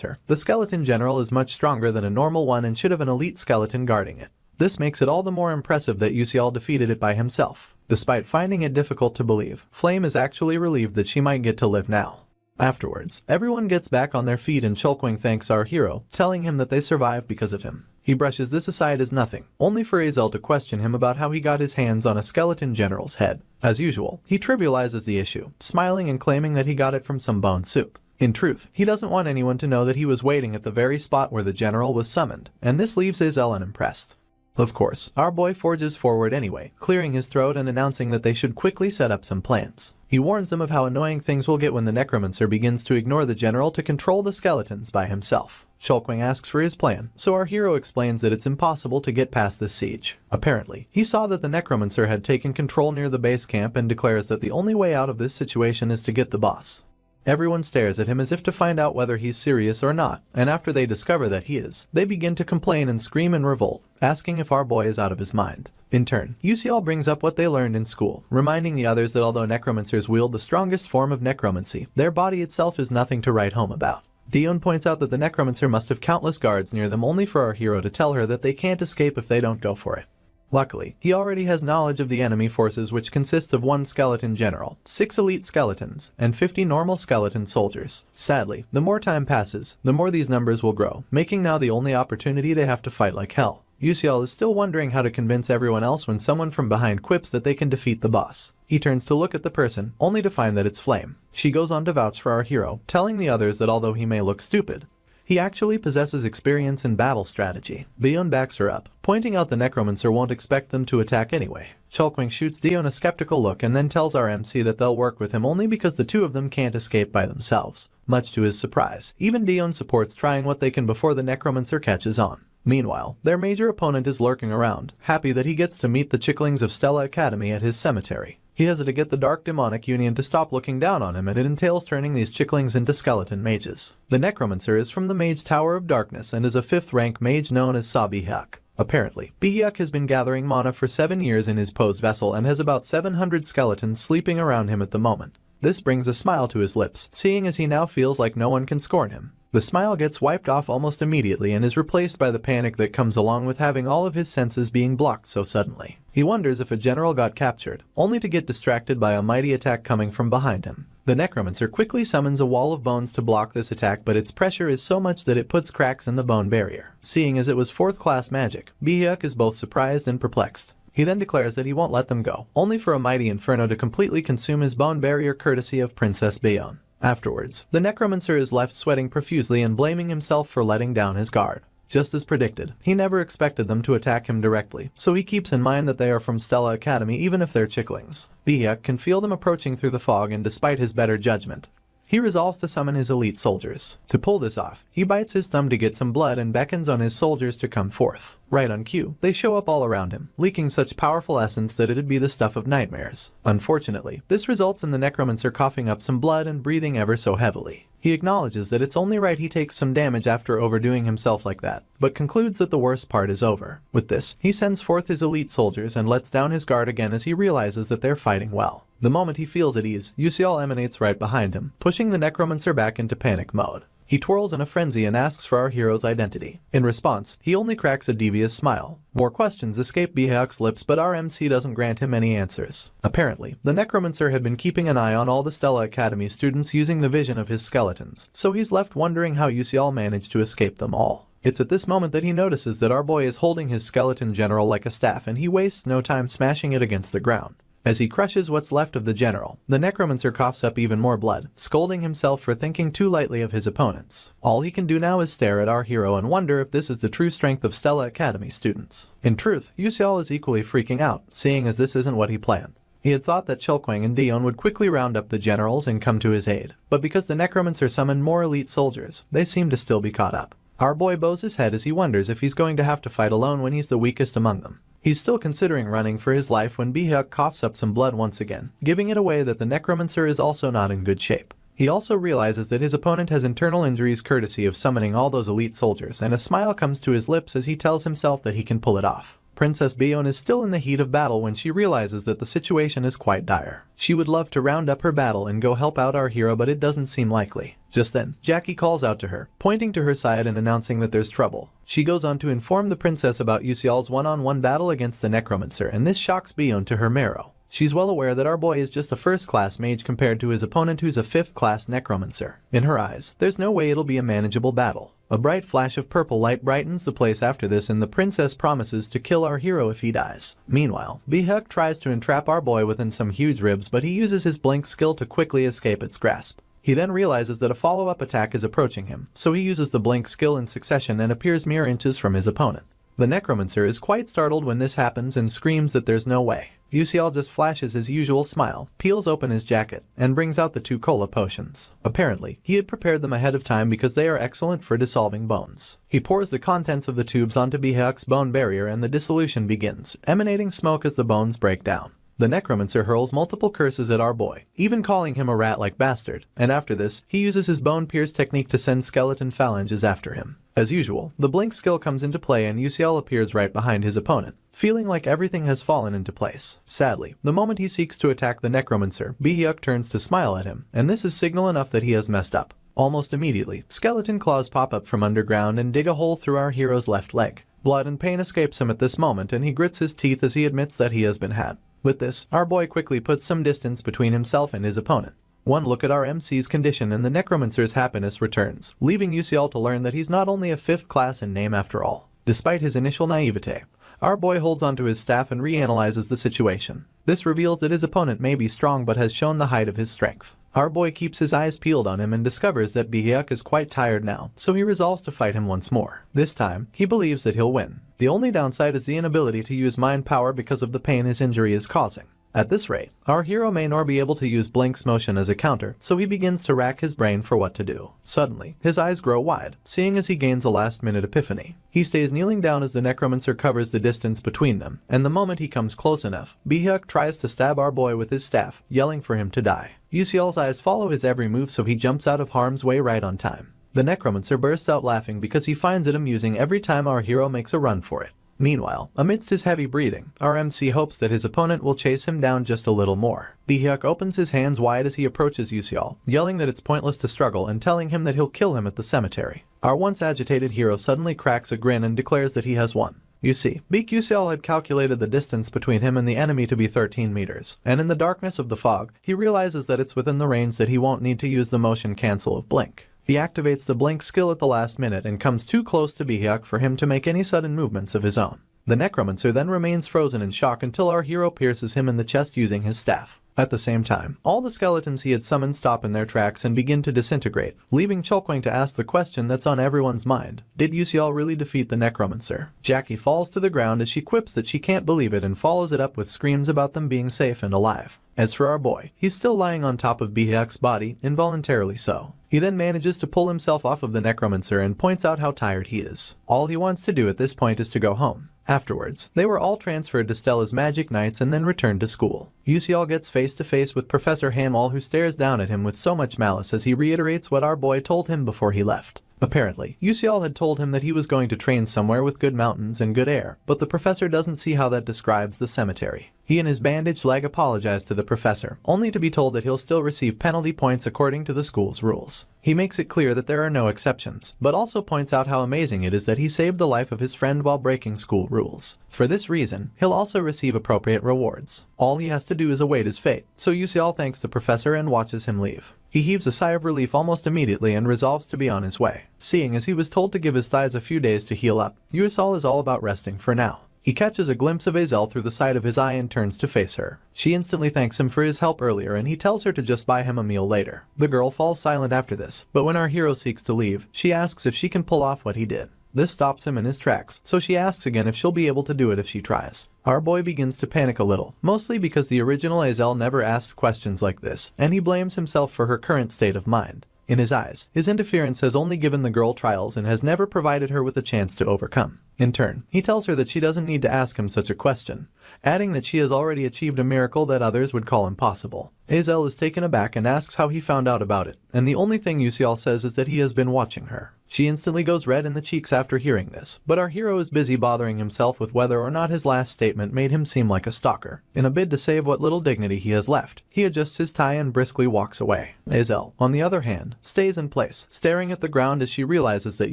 her, the skeleton general is much stronger than a normal one and should have an elite skeleton guarding it. This makes it all the more impressive that Yusial defeated it by himself. Despite finding it difficult to believe, Flame is actually relieved that she might get to live now. Afterwards, everyone gets back on their feet and Chulkwing thanks our hero, telling him that they survived because of him. He brushes this aside as nothing, only for Azel to question him about how he got his hands on a skeleton general's head. As usual, he trivializes the issue, smiling and claiming that he got it from some bone soup. In truth, he doesn't want anyone to know that he was waiting at the very spot where the general was summoned, and this leaves Azel unimpressed. Of course, our boy forges forward anyway, clearing his throat and announcing that they should quickly set up some plans. He warns them of how annoying things will get when the necromancer begins to ignore the general to control the skeletons by himself. Chulkwing asks for his plan, so our hero explains that it's impossible to get past this siege. Apparently, he saw that the necromancer had taken control near the base camp and declares that the only way out of this situation is to get the boss. Everyone stares at him as if to find out whether he's serious or not, and after they discover that he is, they begin to complain and scream in revolt, asking if our boy is out of his mind. In turn, Yusial brings up what they learned in school, reminding the others that although necromancers wield the strongest form of necromancy, their body itself is nothing to write home about. Dion points out that the necromancer must have countless guards near them only for our hero to tell her that they can't escape if they don't go for it. Luckily, he already has knowledge of the enemy forces, which consists of 1 skeleton general, 6 elite skeletons, and 50 normal skeleton soldiers. Sadly, the more time passes, the more these numbers will grow, making now the only opportunity they have to fight like hell. Yusial is still wondering how to convince everyone else when someone from behind quips that they can defeat the boss. He turns to look at the person, only to find that it's Flame. She goes on to vouch for our hero, telling the others that although he may look stupid, he actually possesses experience in battle strategy. Dion backs her up, pointing out the necromancer won't expect them to attack anyway. Chulkwing shoots Dion a skeptical look and then tells our MC that they'll work with him only because the two of them can't escape by themselves. Much to his surprise, even Dion supports trying what they can before the necromancer catches on. Meanwhile, their major opponent is lurking around, happy that he gets to meet the chicklings of Stella Academy at his cemetery. He has to get the Dark Demonic Union to stop looking down on him, and it entails turning these chicklings into skeleton mages. The necromancer is from the Mage Tower of Darkness and is a 5th rank mage known as Sabihyuk. Apparently, Bihyuk has been gathering mana for 7 years in his posed vessel and has about 700 skeletons sleeping around him at the moment. This brings a smile to his lips, seeing as he now feels like no one can scorn him. The smile gets wiped off almost immediately and is replaced by the panic that comes along with having all of his senses being blocked so suddenly. He wonders if a general got captured, only to get distracted by a mighty attack coming from behind him. The necromancer quickly summons a wall of bones to block this attack, but its pressure is so much that it puts cracks in the bone barrier. Seeing as it was 4th class magic, Bihyuk is both surprised and perplexed. He then declares that he won't let them go, only for a mighty inferno to completely consume his bone barrier courtesy of Princess Bayonne. Afterwards, the necromancer is left sweating profusely and blaming himself for letting down his guard. Just as predicted, he never expected them to attack him directly, so he keeps in mind that they are from Stella Academy even if they're chicklings. Bihyuk can feel them approaching through the fog, and despite his better judgment, he resolves to summon his elite soldiers. To pull this off, he bites his thumb to get some blood and beckons on his soldiers to come forth. Right on cue, they show up all around him, leaking such powerful essence that it'd be the stuff of nightmares. Unfortunately, this results in the necromancer coughing up some blood and breathing ever so heavily. He acknowledges that it's only right he takes some damage after overdoing himself like that, but concludes that the worst part is over. With this, he sends forth his elite soldiers and lets down his guard again as he realizes that they're fighting well. The moment he feels at ease, Yusial emanates right behind him, pushing the necromancer back into panic mode. He twirls in a frenzy and asks for our hero's identity. In response, he only cracks a devious smile. More questions escape Bihyuk's lips, but our MC doesn't grant him any answers. Apparently, the necromancer had been keeping an eye on all the Stella Academy students using the vision of his skeletons, so he's left wondering how Yusial managed to escape them all. It's at this moment that he notices that our boy is holding his skeleton general like a staff, and he wastes no time smashing it against the ground. As he crushes what's left of the general, the necromancer coughs up even more blood, scolding himself for thinking too lightly of his opponents. All he can do now is stare at our hero and wonder if this is the true strength of Stella Academy students. In truth, Yusial is equally freaking out, seeing as this isn't what he planned. He had thought that Chilkwang and Dion would quickly round up the generals and come to his aid, but because the necromancer summoned more elite soldiers, they seem to still be caught up. Our boy bows his head as he wonders if he's going to have to fight alone when he's the weakest among them. He's still considering running for his life when Bihyuk coughs up some blood once again, giving it away that the necromancer is also not in good shape. He also realizes that his opponent has internal injuries courtesy of summoning all those elite soldiers, and a smile comes to his lips as he tells himself that he can pull it off. Princess Bion is still in the heat of battle when she realizes that the situation is quite dire. She would love to round up her battle and go help out our hero, but it doesn't seem likely. Just then, Jackie calls out to her, pointing to her side and announcing that there's trouble. She goes on to inform the princess about Yusial's one-on-one battle against the necromancer, and this shocks Bion to her marrow. She's well aware that our boy is just a first-class mage compared to his opponent who's a fifth-class necromancer. In her eyes, there's no way it'll be a manageable battle. A bright flash of purple light brightens the place after this, and the princess promises to kill our hero if he dies. Meanwhile, Bihyuk tries to entrap our boy within some huge ribs, but he uses his blink skill to quickly escape its grasp. He then realizes that a follow-up attack is approaching him, so he uses the blink skill in succession and appears mere inches from his opponent. The necromancer is quite startled when this happens and screams that there's no way. Yusial just flashes his usual smile, peels open his jacket, and brings out the 2 cola potions. Apparently, he had prepared them ahead of time because they are excellent for dissolving bones. He pours the contents of the tubes onto Bihyuk's bone barrier and the dissolution begins, emanating smoke as the bones break down. The necromancer hurls multiple curses at our boy, even calling him a rat-like bastard, and after this, he uses his bone pierce technique to send skeleton phalanges after him. As usual, the blink skill comes into play and Yusial appears right behind his opponent, feeling like everything has fallen into place. Sadly, the moment he seeks to attack the necromancer, Bihyuk turns to smile at him, and this is signal enough that he has messed up. Almost immediately, skeleton claws pop up from underground and dig a hole through our hero's left leg. Blood and pain escapes him at this moment, and he grits his teeth as he admits that he has been had. With this, our boy quickly puts some distance between himself and his opponent. One look at our MC's condition and the necromancer's happiness returns, leaving Yusial to learn that he's not only a 5th class in name after all. Despite his initial naivete, our boy holds onto his staff and reanalyzes the situation. This reveals that his opponent may be strong but has shown the height of his strength. Our boy keeps his eyes peeled on him and discovers that Bihyuk is quite tired now, so he resolves to fight him once more. This time, he believes that he'll win. The only downside is the inability to use mind power because of the pain his injury is causing. At this rate, our hero may nor be able to use Blink's motion as a counter, so he begins to rack his brain for what to do. Suddenly, his eyes grow wide, seeing as he gains a last-minute epiphany. He stays kneeling down as the necromancer covers the distance between them, and the moment he comes close enough, Bihyuk tries to stab our boy with his staff, yelling for him to die. Yusial's eyes follow his every move, so he jumps out of harm's way right on time. The necromancer bursts out laughing because he finds it amusing every time our hero makes a run for it. Meanwhile, amidst his heavy breathing, our MC hopes that his opponent will chase him down just a little more. Bihyuk opens his hands wide as he approaches Yusial, yelling that it's pointless to struggle and telling him that he'll kill him at the cemetery. Our once agitated hero suddenly cracks a grin and declares that he has won. You see, Yusial had calculated the distance between him and the enemy to be 13 meters, and in the darkness of the fog, he realizes that it's within the range that he won't need to use the motion cancel of Blink. He activates the blink skill at the last minute and comes too close to Bihyuk for him to make any sudden movements of his own. The necromancer then remains frozen in shock until our hero pierces him in the chest using his staff. At the same time, all the skeletons he had summoned stop in their tracks and begin to disintegrate, leaving Chulkwang to ask the question that's on everyone's mind. Did Yusial really defeat the necromancer? Jackie falls to the ground as she quips that she can't believe it and follows it up with screams about them being safe and alive. As for our boy, he's still lying on top of Bihak's body, involuntarily so. He then manages to pull himself off of the necromancer and points out how tired he is. All he wants to do at this point is to go home. Afterwards, they were all transferred to Stella's Magic Knights and then returned to school. Yusial gets face to face with Professor Hanwall, who stares down at him with so much malice as he reiterates what our boy told him before he left. Apparently, Yusial had told him that he was going to train somewhere with good mountains and good air, but the professor doesn't see how that describes the cemetery. He and his bandaged leg apologize to the professor, only to be told that he'll still receive penalty points according to the school's rules. He makes it clear that there are no exceptions, but also points out how amazing it is that he saved the life of his friend while breaking school rules. For this reason, he'll also receive appropriate rewards. All he has to do is await his fate, so Yusial thanks the professor and watches him leave. He heaves a sigh of relief almost immediately and resolves to be on his way. Seeing as he was told to give his thighs a few days to heal up, Yusial is all about resting for now. He catches a glimpse of Azel through the side of his eye and turns to face her. She instantly thanks him for his help earlier and he tells her to just buy him a meal later. The girl falls silent after this, but when our hero seeks to leave, she asks if she can pull off what he did. This stops him in his tracks, so she asks again if she'll be able to do it if she tries. Our boy begins to panic a little, mostly because the original Azel never asked questions like this, and he blames himself for her current state of mind. In his eyes, his interference has only given the girl trials and has never provided her with a chance to overcome. In turn, he tells her that she doesn't need to ask him such a question, adding that she has already achieved a miracle that others would call impossible. Azel is taken aback and asks how he found out about it, and the only thing Yusial says is that he has been watching her. She instantly goes red in the cheeks after hearing this, but our hero is busy bothering himself with whether or not his last statement made him seem like a stalker. In a bid to save what little dignity he has left, he adjusts his tie and briskly walks away. Azel, on the other hand, stays in place, staring at the ground as she realizes that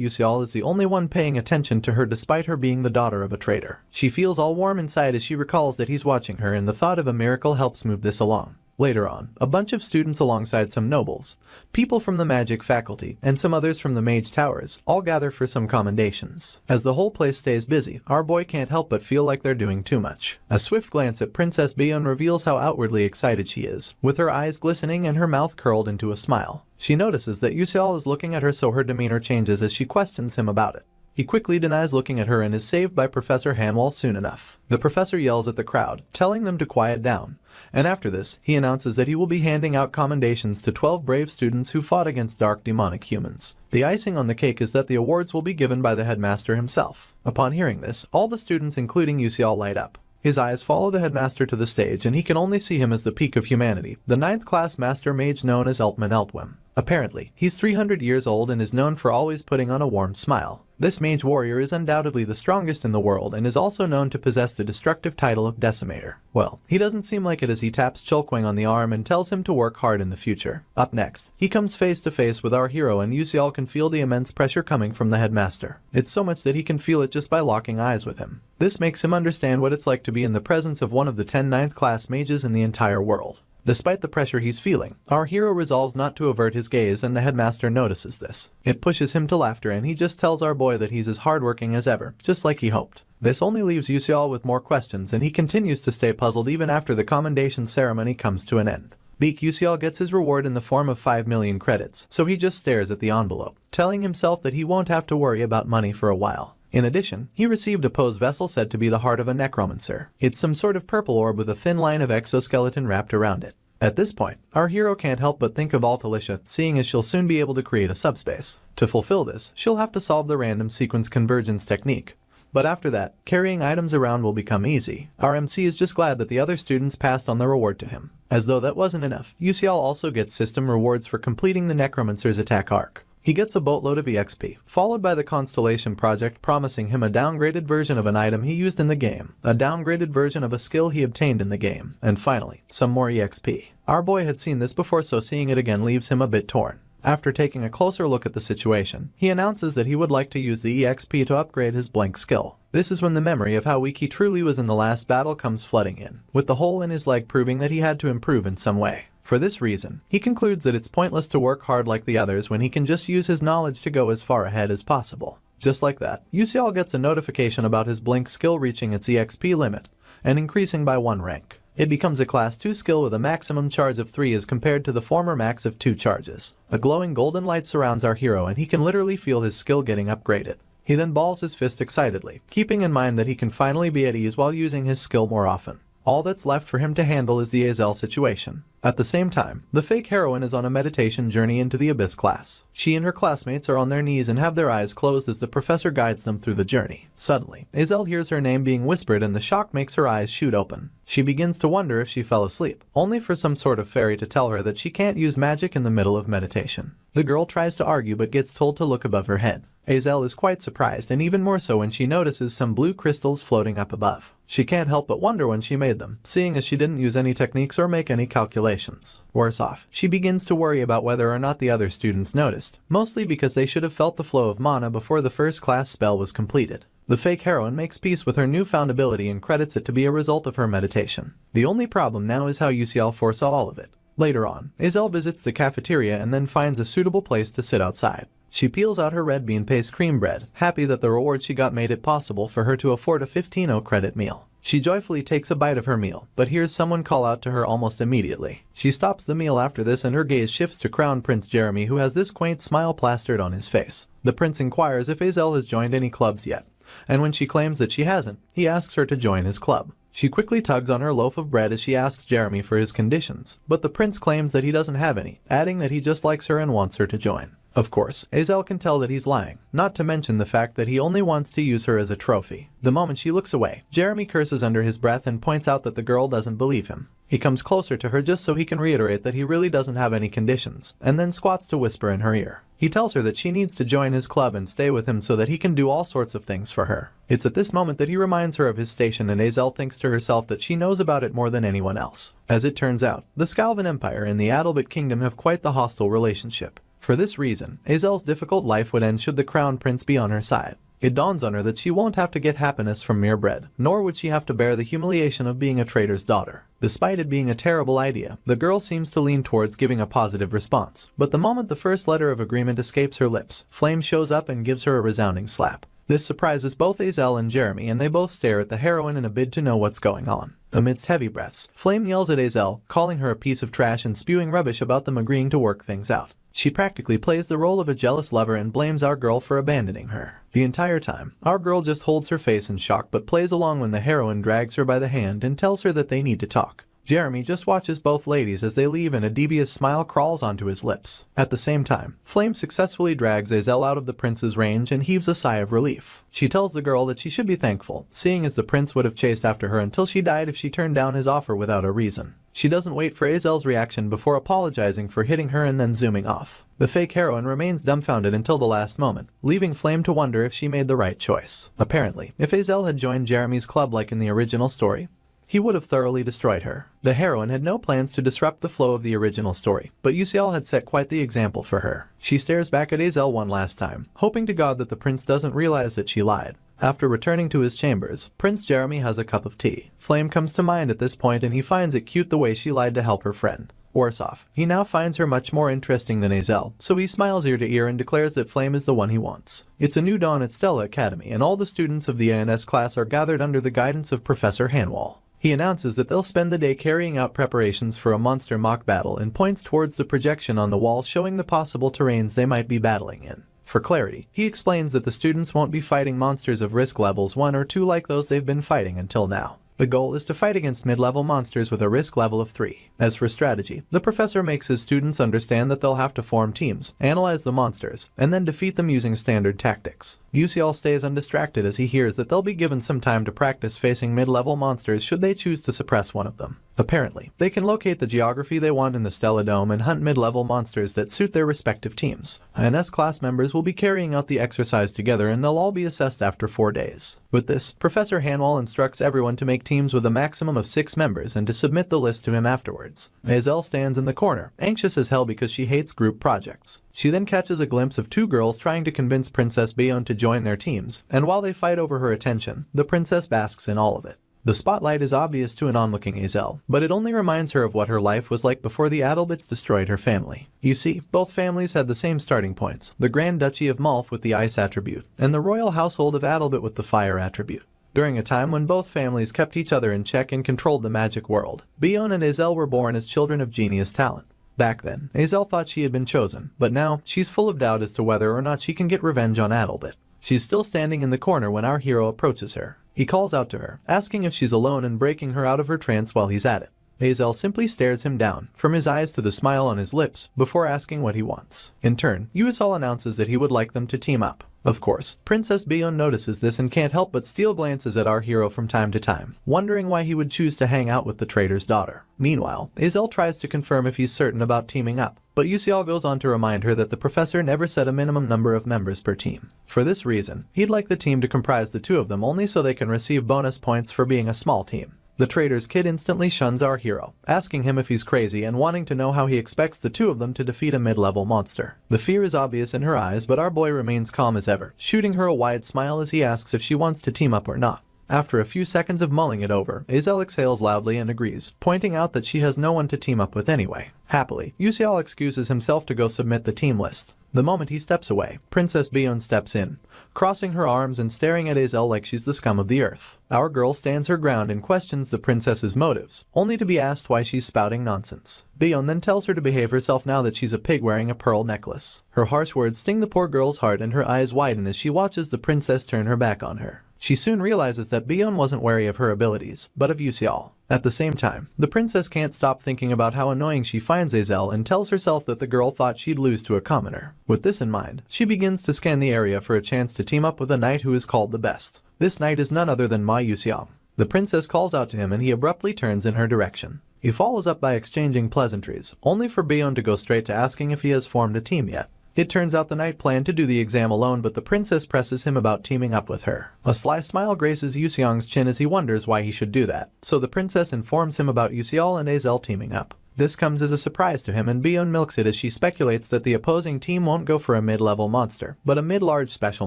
Yusial is the only one paying attention to her despite her being the daughter of a traitor. She feels all warm inside as she recalls that he's watching her, and the thought of a miracle helps move this along. Later on, a bunch of students alongside some nobles, people from the magic faculty, and some others from the mage towers all gather for some commendations. As the whole place stays busy, our boy can't help but feel like they're doing too much. A swift glance at Princess Biyun reveals how outwardly excited she is, with her eyes glistening and her mouth curled into a smile. She notices that Yusial is looking at her, so her demeanor changes as she questions him about it. He quickly denies looking at her and is saved by Professor Hanwall soon enough. The professor yells at the crowd, telling them to quiet down, and after this, he announces that he will be handing out commendations to 12 brave students who fought against dark demonic humans. The icing on the cake is that the awards will be given by the headmaster himself. Upon hearing this, all the students including Yusial light up. His eyes follow the headmaster to the stage and he can only see him as the peak of humanity, the 9th class master mage known as Eltman Eltwim. Apparently, he's 300 years old and is known for always putting on a warm smile. This mage warrior is undoubtedly the strongest in the world and is also known to possess the destructive title of Decimator. Well, he doesn't seem like it as he taps Chulkwang on the arm and tells him to work hard in the future. Up next, he comes face to face with our hero and Yusial can feel the immense pressure coming from the headmaster. It's so much that he can feel it just by locking eyes with him. This makes him understand what it's like to be in the presence of one of the 10 9th class mages in the entire world. Despite the pressure he's feeling, our hero resolves not to avert his gaze and the headmaster notices this. It pushes him to laughter and he just tells our boy that he's as hardworking as ever, just like he hoped. This only leaves Yusial with more questions and he continues to stay puzzled even after the commendation ceremony comes to an end. Beak Yusial gets his reward in the form of 5 million credits, so he just stares at the envelope, telling himself that he won't have to worry about money for a while. In addition, he received a pose vessel said to be the heart of a necromancer. It's some sort of purple orb with a thin line of exoskeleton wrapped around it. At this point, our hero can't help but think of Altalicia, seeing as she'll soon be able to create a subspace. To fulfill this, she'll have to solve the random sequence convergence technique. But after that, carrying items around will become easy. Our MC is just glad that the other students passed on the reward to him. As though that wasn't enough, Yusial also gets system rewards for completing the Necromancer's attack arc. He gets a boatload of EXP, followed by the Constellation project promising him a downgraded version of an item he used in the game, a downgraded version of a skill he obtained in the game, and finally, some more EXP. Our boy had seen this before, so seeing it again leaves him a bit torn. After taking a closer look at the situation, he announces that he would like to use the EXP to upgrade his blank skill. This is when the memory of how weak he truly was in the last battle comes flooding in, with the hole in his leg proving that he had to improve in some way. For this reason, he concludes that it's pointless to work hard like the others when he can just use his knowledge to go as far ahead as possible. Just like that, Yusial gets a notification about his blink skill reaching its EXP limit and increasing by 1 rank. It becomes a class 2 skill with a maximum charge of 3 as compared to the former max of 2 charges. A glowing golden light surrounds our hero and he can literally feel his skill getting upgraded. He then balls his fist excitedly, keeping in mind that he can finally be at ease while using his skill more often. All that's left for him to handle is the Azel situation. At the same time, the fake heroine is on a meditation journey into the Abyss class. She and her classmates are on their knees and have their eyes closed as the professor guides them through the journey. Suddenly, Azel hears her name being whispered and the shock makes her eyes shoot open. She begins to wonder if she fell asleep, only for some sort of fairy to tell her that she can't use magic in the middle of meditation. The girl tries to argue but gets told to look above her head. Azel is quite surprised, and even more so when she notices some blue crystals floating up above. She can't help but wonder when she made them, seeing as she didn't use any techniques or make any calculations. Worse off, she begins to worry about whether or not the other students noticed, mostly because they should have felt the flow of mana before the first class spell was completed. The fake heroine makes peace with her newfound ability and credits it to be a result of her meditation. The only problem now is how UCL foresaw all of it. Later on, Azel visits the cafeteria and then finds a suitable place to sit outside. She peels out her red bean paste cream bread, happy that the reward she got made it possible for her to afford a 15 credit meal. She joyfully takes a bite of her meal, but hears someone call out to her almost immediately. She stops the meal after this and her gaze shifts to Crown Prince Jeremy, who has this quaint smile plastered on his face. The prince inquires if Azel has joined any clubs yet, and when she claims that she hasn't, he asks her to join his club. She quickly tugs on her loaf of bread as she asks Jeremy for his conditions, but the prince claims that he doesn't have any, adding that he just likes her and wants her to join. Of course, Azel can tell that he's lying, not to mention the fact that he only wants to use her as a trophy. The moment she looks away, Jeremy curses under his breath and points out that the girl doesn't believe him. He comes closer to her just so he can reiterate that he really doesn't have any conditions, and then squats to whisper in her ear. He tells her that she needs to join his club and stay with him so that he can do all sorts of things for her. It's at this moment that he reminds her of his station, and Azel thinks to herself that she knows about it more than anyone else. As it turns out, the Scalvan Empire and the Adalbert Kingdom have quite the hostile relationship. For this reason, Azel's difficult life would end should the Crown Prince be on her side. It dawns on her that she won't have to get happiness from mere bread, nor would she have to bear the humiliation of being a trader's daughter. Despite it being a terrible idea, the girl seems to lean towards giving a positive response. But the moment the first letter of agreement escapes her lips, Flame shows up and gives her a resounding slap. This surprises both Azel and Jeremy, and they both stare at the heroine in a bid to know what's going on. Amidst heavy breaths, Flame yells at Azel, calling her a piece of trash and spewing rubbish about them agreeing to work things out. She practically plays the role of a jealous lover and blames our girl for abandoning her. The entire time, our girl just holds her face in shock but plays along when the heroine drags her by the hand and tells her that they need to talk. Jeremy just watches both ladies as they leave and a devious smile crawls onto his lips. At the same time, Flame successfully drags Azel out of the prince's range and heaves a sigh of relief. She tells the girl that she should be thankful, seeing as the prince would have chased after her until she died if she turned down his offer without a reason. She doesn't wait for Azel's reaction before apologizing for hitting her and then zooming off. The fake heroine remains dumbfounded until the last moment, leaving Flame to wonder if she made the right choice. Apparently, if Azel had joined Jeremy's club like in the original story, he would have thoroughly destroyed her. The heroine had no plans to disrupt the flow of the original story, but UCL had set quite the example for her. She stares back at Azel one last time, hoping to God that the prince doesn't realize that she lied. After returning to his chambers, Prince Jeremy has a cup of tea. Flame comes to mind at this point and he finds it cute the way she lied to help her friend. Worse off, he now finds her much more interesting than Azel, so he smiles ear to ear and declares that Flame is the one he wants. It's a new dawn at Stella Academy and all the students of the ANS class are gathered under the guidance of Professor Hanwall. He announces that they'll spend the day carrying out preparations for a monster mock battle and points towards the projection on the wall showing the possible terrains they might be battling in. For clarity, he explains that the students won't be fighting monsters of risk levels 1 or 2 like those they've been fighting until now. The goal is to fight against mid-level monsters with a risk level of 3. As for strategy, the professor makes his students understand that they'll have to form teams, analyze the monsters, and then defeat them using standard tactics. UCL stays undistracted as he hears that they'll be given some time to practice facing mid-level monsters should they choose to suppress one of them. Apparently, they can locate the geography they want in the Stella Dome and hunt mid-level monsters that suit their respective teams. INS class members will be carrying out the exercise together and they'll all be assessed after 4 days. With this, Professor Hanwall instructs everyone to make teams with a maximum of 6 members and to submit the list to him afterwards. Azel stands in the corner, anxious as hell because she hates group projects. She then catches a glimpse of 2 girls trying to convince Princess Bayonne to join their teams, and while they fight over her attention, the princess basks in all of it. The spotlight is obvious to an onlooking Azel, but it only reminds her of what her life was like before the Adalbits destroyed her family. You see, both families had the same starting points, the Grand Duchy of Malf with the ice attribute, and the royal household of Adalbit with the fire attribute. During a time when both families kept each other in check and controlled the magic world, Bion and Azel were born as children of genius talent. Back then, Azel thought she had been chosen, but now, she's full of doubt as to whether or not she can get revenge on Adalbert. She's still standing in the corner when our hero approaches her. He calls out to her, asking if she's alone and breaking her out of her trance while he's at it. Azel simply stares him down, from his eyes to the smile on his lips, before asking what he wants. In turn, Uasal announces that he would like them to team up. Of course, Princess Bion notices this and can't help but steal glances at our hero from time to time, wondering why he would choose to hang out with the trader's daughter. Meanwhile, Azel tries to confirm if he's certain about teaming up, but Usial goes on to remind her that the professor never set a minimum number of members per team. For this reason, he'd like the team to comprise the two of them only so they can receive bonus points for being a small team. The trader's kid instantly shuns our hero, asking him if he's crazy and wanting to know how he expects the two of them to defeat a mid-level monster. The fear is obvious in her eyes, but our boy remains calm as ever, shooting her a wide smile as he asks if she wants to team up or not. After a few seconds of mulling it over, Azel exhales loudly and agrees, pointing out that she has no one to team up with anyway. Happily, Usial excuses himself to go submit the team list. The moment he steps away, Princess Bion steps in, crossing her arms and staring at Azel like she's the scum of the earth. Our girl stands her ground and questions the princess's motives, only to be asked why she's spouting nonsense. Bion then tells her to behave herself now that she's a pig wearing a pearl necklace. Her harsh words sting the poor girl's heart and her eyes widen as she watches the princess turn her back on her. She soon realizes that Bion wasn't wary of her abilities, but of Usial. At the same time, the princess can't stop thinking about how annoying she finds Azel and tells herself that the girl thought she'd lose to a commoner. With this in mind, she begins to scan the area for a chance to team up with a knight who is called the best. This knight is none other than Ma Yuxiang. The princess calls out to him and he abruptly turns in her direction. He follows up by exchanging pleasantries, only for Bion to go straight to asking if he has formed a team yet. It turns out the knight planned to do the exam alone, but the princess presses him about teaming up with her. A sly smile graces Yuxiang's chin as he wonders why he should do that, so the princess informs him about Yuxial and Azel teaming up. This comes as a surprise to him and Bion milks it as she speculates that the opposing team won't go for a mid-level monster, but a mid-large special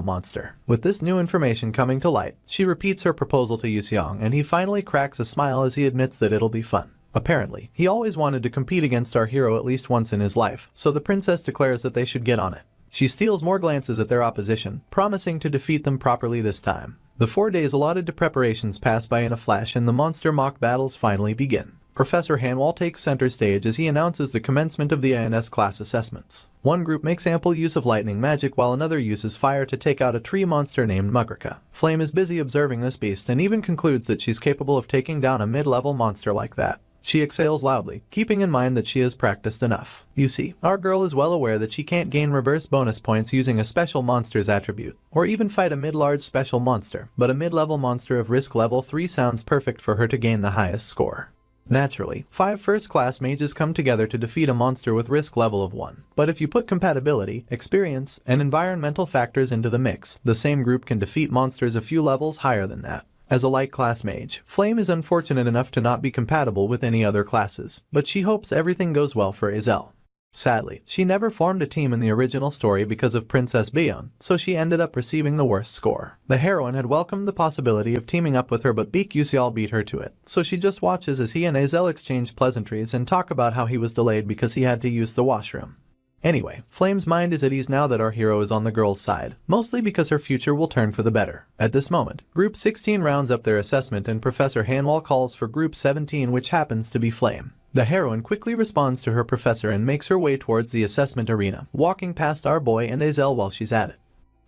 monster. With this new information coming to light, she repeats her proposal to Yuxiang and he finally cracks a smile as he admits that it'll be fun. Apparently, he always wanted to compete against our hero at least once in his life, so the princess declares that they should get on it. She steals more glances at their opposition, promising to defeat them properly this time. The 4 days allotted to preparations pass by in a flash and the monster mock battles finally begin. Professor Hanwall takes center stage as he announces the commencement of the ANS class assessments. One group makes ample use of lightning magic while another uses fire to take out a tree monster named Mugrika. Flame is busy observing this beast and even concludes that she's capable of taking down a mid-level monster like that. She exhales loudly, keeping in mind that she has practiced enough. You see, our girl is well aware that she can't gain reverse bonus points using a special monster's attribute, or even fight a mid-large special monster, but a mid-level monster of risk level 3 sounds perfect for her to gain the highest score. Naturally, 5 first-class mages come together to defeat a monster with risk level of 1. But if you put compatibility, experience, and environmental factors into the mix, the same group can defeat monsters a few levels higher than that. As a light class mage, Flame is unfortunate enough to not be compatible with any other classes, but she hopes everything goes well for Azel. Sadly, she never formed a team in the original story because of Princess Bion, so she ended up receiving the worst score. The heroine had welcomed the possibility of teaming up with her, but Beak Yusial beat her to it, so she just watches as he and Azel exchange pleasantries and talk about how he was delayed because he had to use the washroom. Anyway, Flame's mind is at ease now that our hero is on the girl's side, mostly because her future will turn for the better. At this moment, Group 16 rounds up their assessment and Professor Hanwall calls for Group 17, which happens to be Flame. The heroine quickly responds to her professor and makes her way towards the assessment arena, walking past our boy and Azel while she's at it.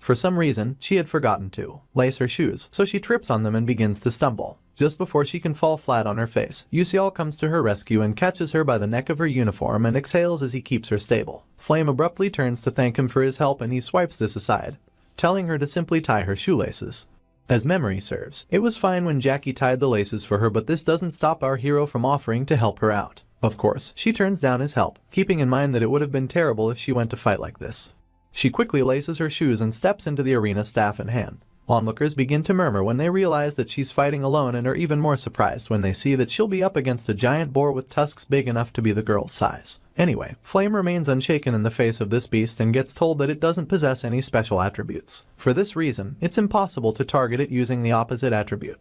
For some reason, she had forgotten to lace her shoes, so she trips on them and begins to stumble. Just before she can fall flat on her face, Yusial comes to her rescue and catches her by the neck of her uniform and exhales as he keeps her stable. Flame abruptly turns to thank him for his help and he swipes this aside, telling her to simply tie her shoelaces. As memory serves, it was fine when Jackie tied the laces for her, but this doesn't stop our hero from offering to help her out. Of course, she turns down his help, keeping in mind that it would have been terrible if she went to fight like this. She quickly laces her shoes and steps into the arena, staff in hand. Onlookers begin to murmur when they realize that she's fighting alone and are even more surprised when they see that she'll be up against a giant boar with tusks big enough to be the girl's size. Anyway, Flame remains unshaken in the face of this beast and gets told that it doesn't possess any special attributes. For this reason, it's impossible to target it using the opposite attribute.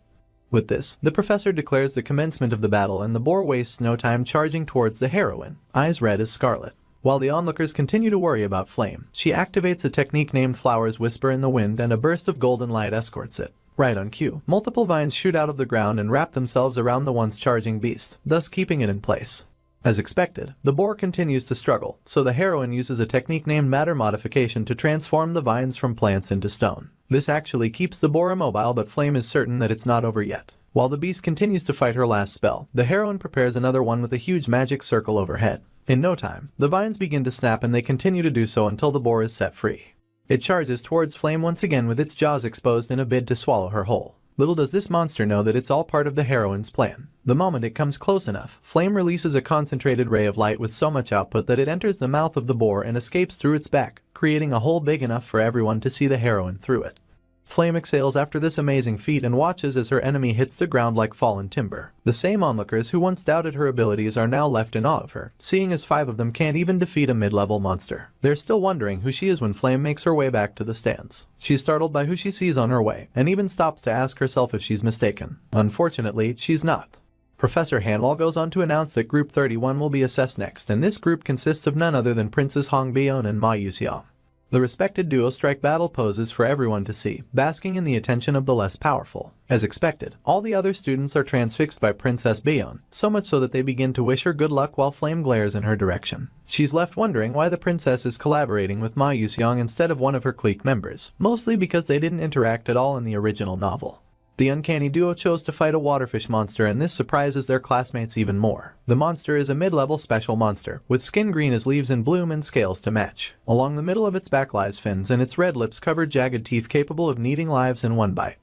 With this, the professor declares the commencement of the battle and the boar wastes no time charging towards the heroine, eyes red as scarlet. While the onlookers continue to worry about Flame, she activates a technique named Flower's Whisper in the Wind and a burst of golden light escorts it. Right on cue, multiple vines shoot out of the ground and wrap themselves around the once charging beast, thus keeping it in place. As expected, the boar continues to struggle, so the heroine uses a technique named matter modification to transform the vines from plants into stone. This actually keeps the boar immobile, but Flame is certain that it's not over yet. While the beast continues to fight her last spell, the heroine prepares another one with a huge magic circle overhead. In no time, the vines begin to snap and they continue to do so until the boar is set free. It charges towards Flame once again with its jaws exposed in a bid to swallow her whole. Little does this monster know that it's all part of the heroine's plan. The moment it comes close enough, Flame releases a concentrated ray of light with so much output that it enters the mouth of the boar and escapes through its back, creating a hole big enough for everyone to see the heroine through it. Flame exhales after this amazing feat and watches as her enemy hits the ground like fallen timber. The same onlookers who once doubted her abilities are now left in awe of her, seeing as 5 of them can't even defeat a mid-level monster. They're still wondering who she is when Flame makes her way back to the stands. She's startled by who she sees on her way, and even stops to ask herself if she's mistaken. Unfortunately, she's not. Professor Hanwall goes on to announce that Group 31 will be assessed next, and this group consists of none other than Princess Hong Bion and Ma Yuxiang. The respected duo strike battle poses for everyone to see, basking in the attention of the less powerful. As expected, all the other students are transfixed by Princess Bion, so much so that they begin to wish her good luck while Flame glares in her direction. She's left wondering why the princess is collaborating with Ma Yuxiang instead of one of her clique members, mostly because they didn't interact at all in the original novel. The uncanny duo chose to fight a waterfish monster, and this surprises their classmates even more. The monster is a mid-level special monster, with skin green as leaves in bloom and scales to match. Along the middle of its back lies fins, and its red lips cover jagged teeth capable of kneading lives in one bite.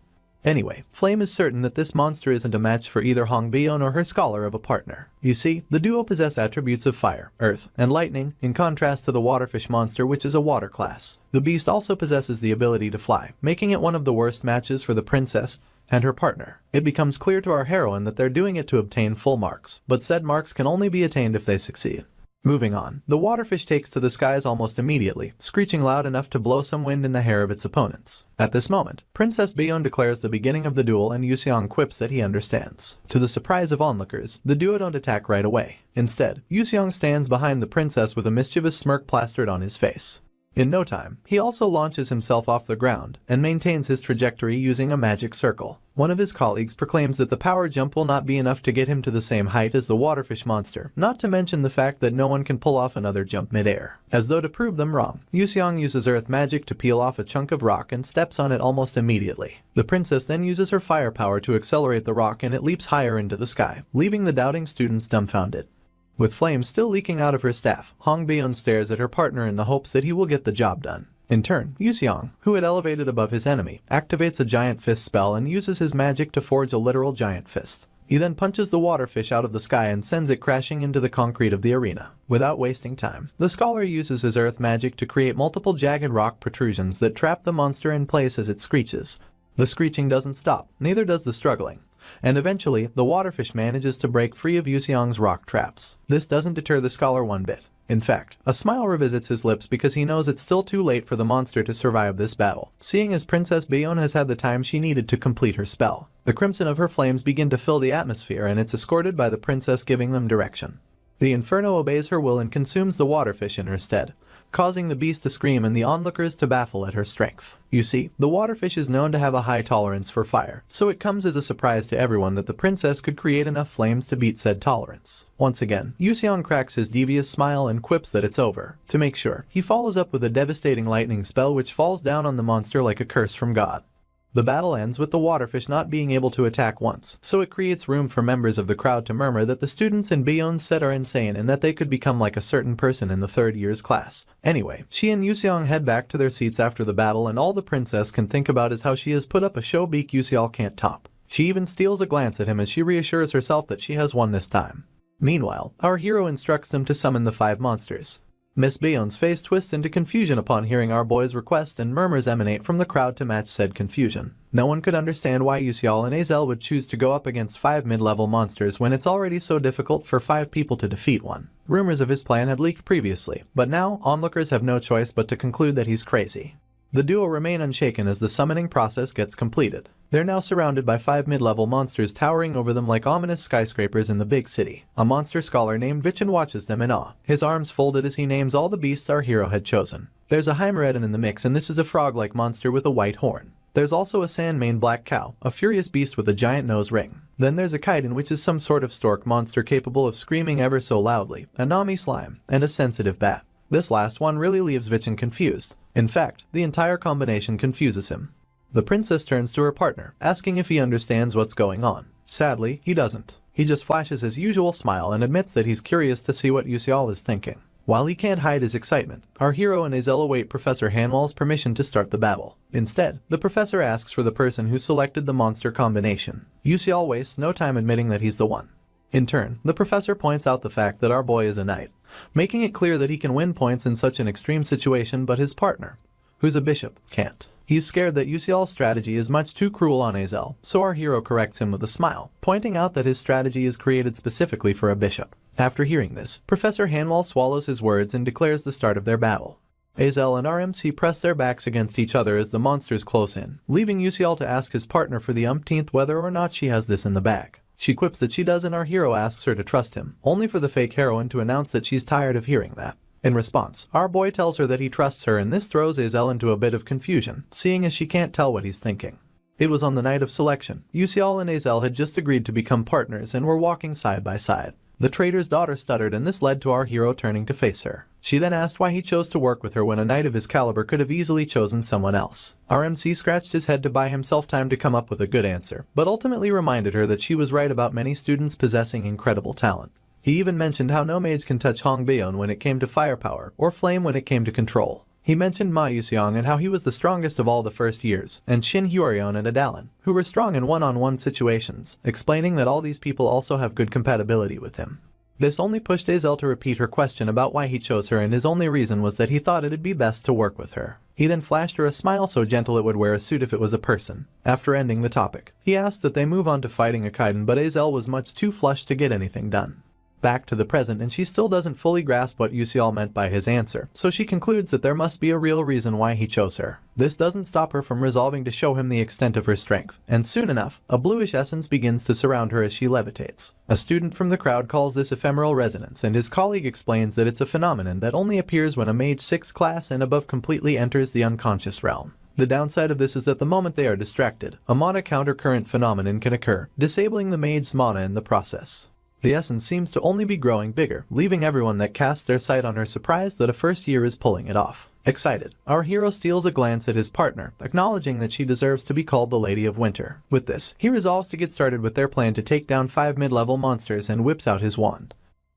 Anyway, Flame is certain that this monster isn't a match for either Hong Bion or her scholar of a partner. You see, the duo possess attributes of fire, earth, and lightning, in contrast to the waterfish monster, which is a water class. The beast also possesses the ability to fly, making it one of the worst matches for the princess and her partner. It becomes clear to our heroine that they're doing it to obtain full marks, but said marks can only be attained if they succeed. Moving on, the waterfish takes to the skies almost immediately, screeching loud enough to blow some wind in the hair of its opponents. At this moment, Princess Bion declares the beginning of the duel, and Yuxiang quips that he understands. To the surprise of onlookers, the duo don't attack right away. Instead, Yuxiang stands behind the princess with a mischievous smirk plastered on his face. In no time, he also launches himself off the ground and maintains his trajectory using a magic circle. One of his colleagues proclaims that the power jump will not be enough to get him to the same height as the waterfish monster, not to mention the fact that no one can pull off another jump mid-air. As though to prove them wrong, Yuxiang uses earth magic to peel off a chunk of rock and steps on it almost immediately. The princess then uses her firepower to accelerate the rock, and it leaps higher into the sky, leaving the doubting students dumbfounded. With flames still leaking out of her staff, Hong Bion stares at her partner in the hopes that he will get the job done. In turn, Yuxiang, who had elevated above his enemy, activates a giant fist spell and uses his magic to forge a literal giant fist. He then punches the waterfish out of the sky and sends it crashing into the concrete of the arena. Without wasting time, the scholar uses his earth magic to create multiple jagged rock protrusions that trap the monster in place as it screeches. The screeching doesn't stop, neither does the struggling. And eventually, the waterfish manages to break free of Yuxiang's rock traps. This doesn't deter the scholar one bit. In fact, a smile revisits his lips because he knows it's still too late for the monster to survive this battle, seeing as Princess Bion has had the time she needed to complete her spell. The crimson of her flames begin to fill the atmosphere, and it's escorted by the princess giving them direction. The inferno obeys her will and consumes the waterfish in her stead, causing the beast to scream and the onlookers to baffle at her strength. You see, the waterfish is known to have a high tolerance for fire, so it comes as a surprise to everyone that the princess could create enough flames to beat said tolerance. Once again, Yuxiang cracks his devious smile and quips that it's over. To make sure, he follows up with a devastating lightning spell which falls down on the monster like a curse from God. The battle ends with the waterfish not being able to attack once, so it creates room for members of the crowd to murmur that the students in Bion's set are insane and that they could become like a certain person in the third year's class. Anyway, she and Yuxiang head back to their seats after the battle, and all the princess can think about is how she has put up a show beak Yuxiang can't top. She even steals a glance at him as she reassures herself that she has won this time. Meanwhile, our hero instructs them to summon the 5 monsters. Miss Bion's face twists into confusion upon hearing our boy's request, and murmurs emanate from the crowd to match said confusion. No one could understand why Yuxiang and Azel would choose to go up against 5 mid-level monsters when it's already so difficult for 5 people to defeat one. Rumors of his plan had leaked previously, but now onlookers have no choice but to conclude that he's crazy. The duo remain unshaken as the summoning process gets completed. They're now surrounded by 5 mid-level monsters towering over them like ominous skyscrapers in the big city. A monster scholar named Vichin watches them in awe, his arms folded as he names all the beasts our hero had chosen. There's a Heimeredon in the mix, and this is a frog-like monster with a white horn. There's also a sand-maned black cow, a furious beast with a giant nose ring. Then there's a kaiden, which is some sort of stork monster capable of screaming ever so loudly, a nami slime, and a sensitive bat. This last one really leaves Vichin confused. In fact, the entire combination confuses him. The princess turns to her partner, asking if he understands what's going on. Sadly, he doesn't. He just flashes his usual smile and admits that he's curious to see what Yusial is thinking. While he can't hide his excitement, our hero and Azel await Professor Hanwell's permission to start the battle. Instead, the professor asks for the person who selected the monster combination. Yusial wastes no time admitting that he's the one. In turn, the professor points out the fact that our boy is a knight, making it clear that he can win points in such an extreme situation, but his partner, who's a bishop, can't. He's scared that Yusial's strategy is much too cruel on Azel, so our hero corrects him with a smile, pointing out that his strategy is created specifically for a bishop. After hearing this, Professor Hanwell swallows his words and declares the start of their battle. Azel and RMC press their backs against each other as the monsters close in, leaving Yusial to ask his partner for the umpteenth whether or not she has this in the bag. She quips that she does, and our hero asks her to trust him, only for the fake heroine to announce that she's tired of hearing that. In response, our boy tells her that he trusts her, and this throws Azel into a bit of confusion, seeing as she can't tell what he's thinking. It was on the night of selection. Yusial and Azel had just agreed to become partners and were walking side by side. The trader's daughter stuttered, and this led to our hero turning to face her. She then asked why he chose to work with her when a knight of his caliber could have easily chosen someone else. Our MC scratched his head to buy himself time to come up with a good answer, but ultimately reminded her that she was right about many students possessing incredible talent. He even mentioned how no mage can touch Hong Bayon when it came to firepower, or flame when it came to control. He mentioned Ma Yuseong and how he was the strongest of all the first years, and Shin Hyorion and Adalin, who were strong in one-on-one situations, explaining that all these people also have good compatibility with him. This only pushed Azel to repeat her question about why he chose her, and his only reason was that he thought it'd be best to work with her. He then flashed her a smile so gentle it would wear a suit if it was a person. After ending the topic, he asked that they move on to fighting a kaiden, but Azel was much too flushed to get anything done. Back to the present, and she still doesn't fully grasp what Yusial meant by his answer, so she concludes that there must be a real reason why he chose her. This doesn't stop her from resolving to show him the extent of her strength, and soon enough, a bluish essence begins to surround her as she levitates. A student from the crowd calls this ephemeral resonance, and his colleague explains that it's a phenomenon that only appears when a mage 6th class and above completely enters the unconscious realm. The downside of this is that the moment they are distracted, a mana countercurrent phenomenon can occur, disabling the mage's mana in the process. The essence seems to only be growing bigger, leaving everyone that casts their sight on her surprised that a first year is pulling it off. Excited, our hero steals a glance at his partner, acknowledging that she deserves to be called the Lady of Winter. With this, he resolves to get started with their plan to take down 5 mid-level monsters and whips out his wand.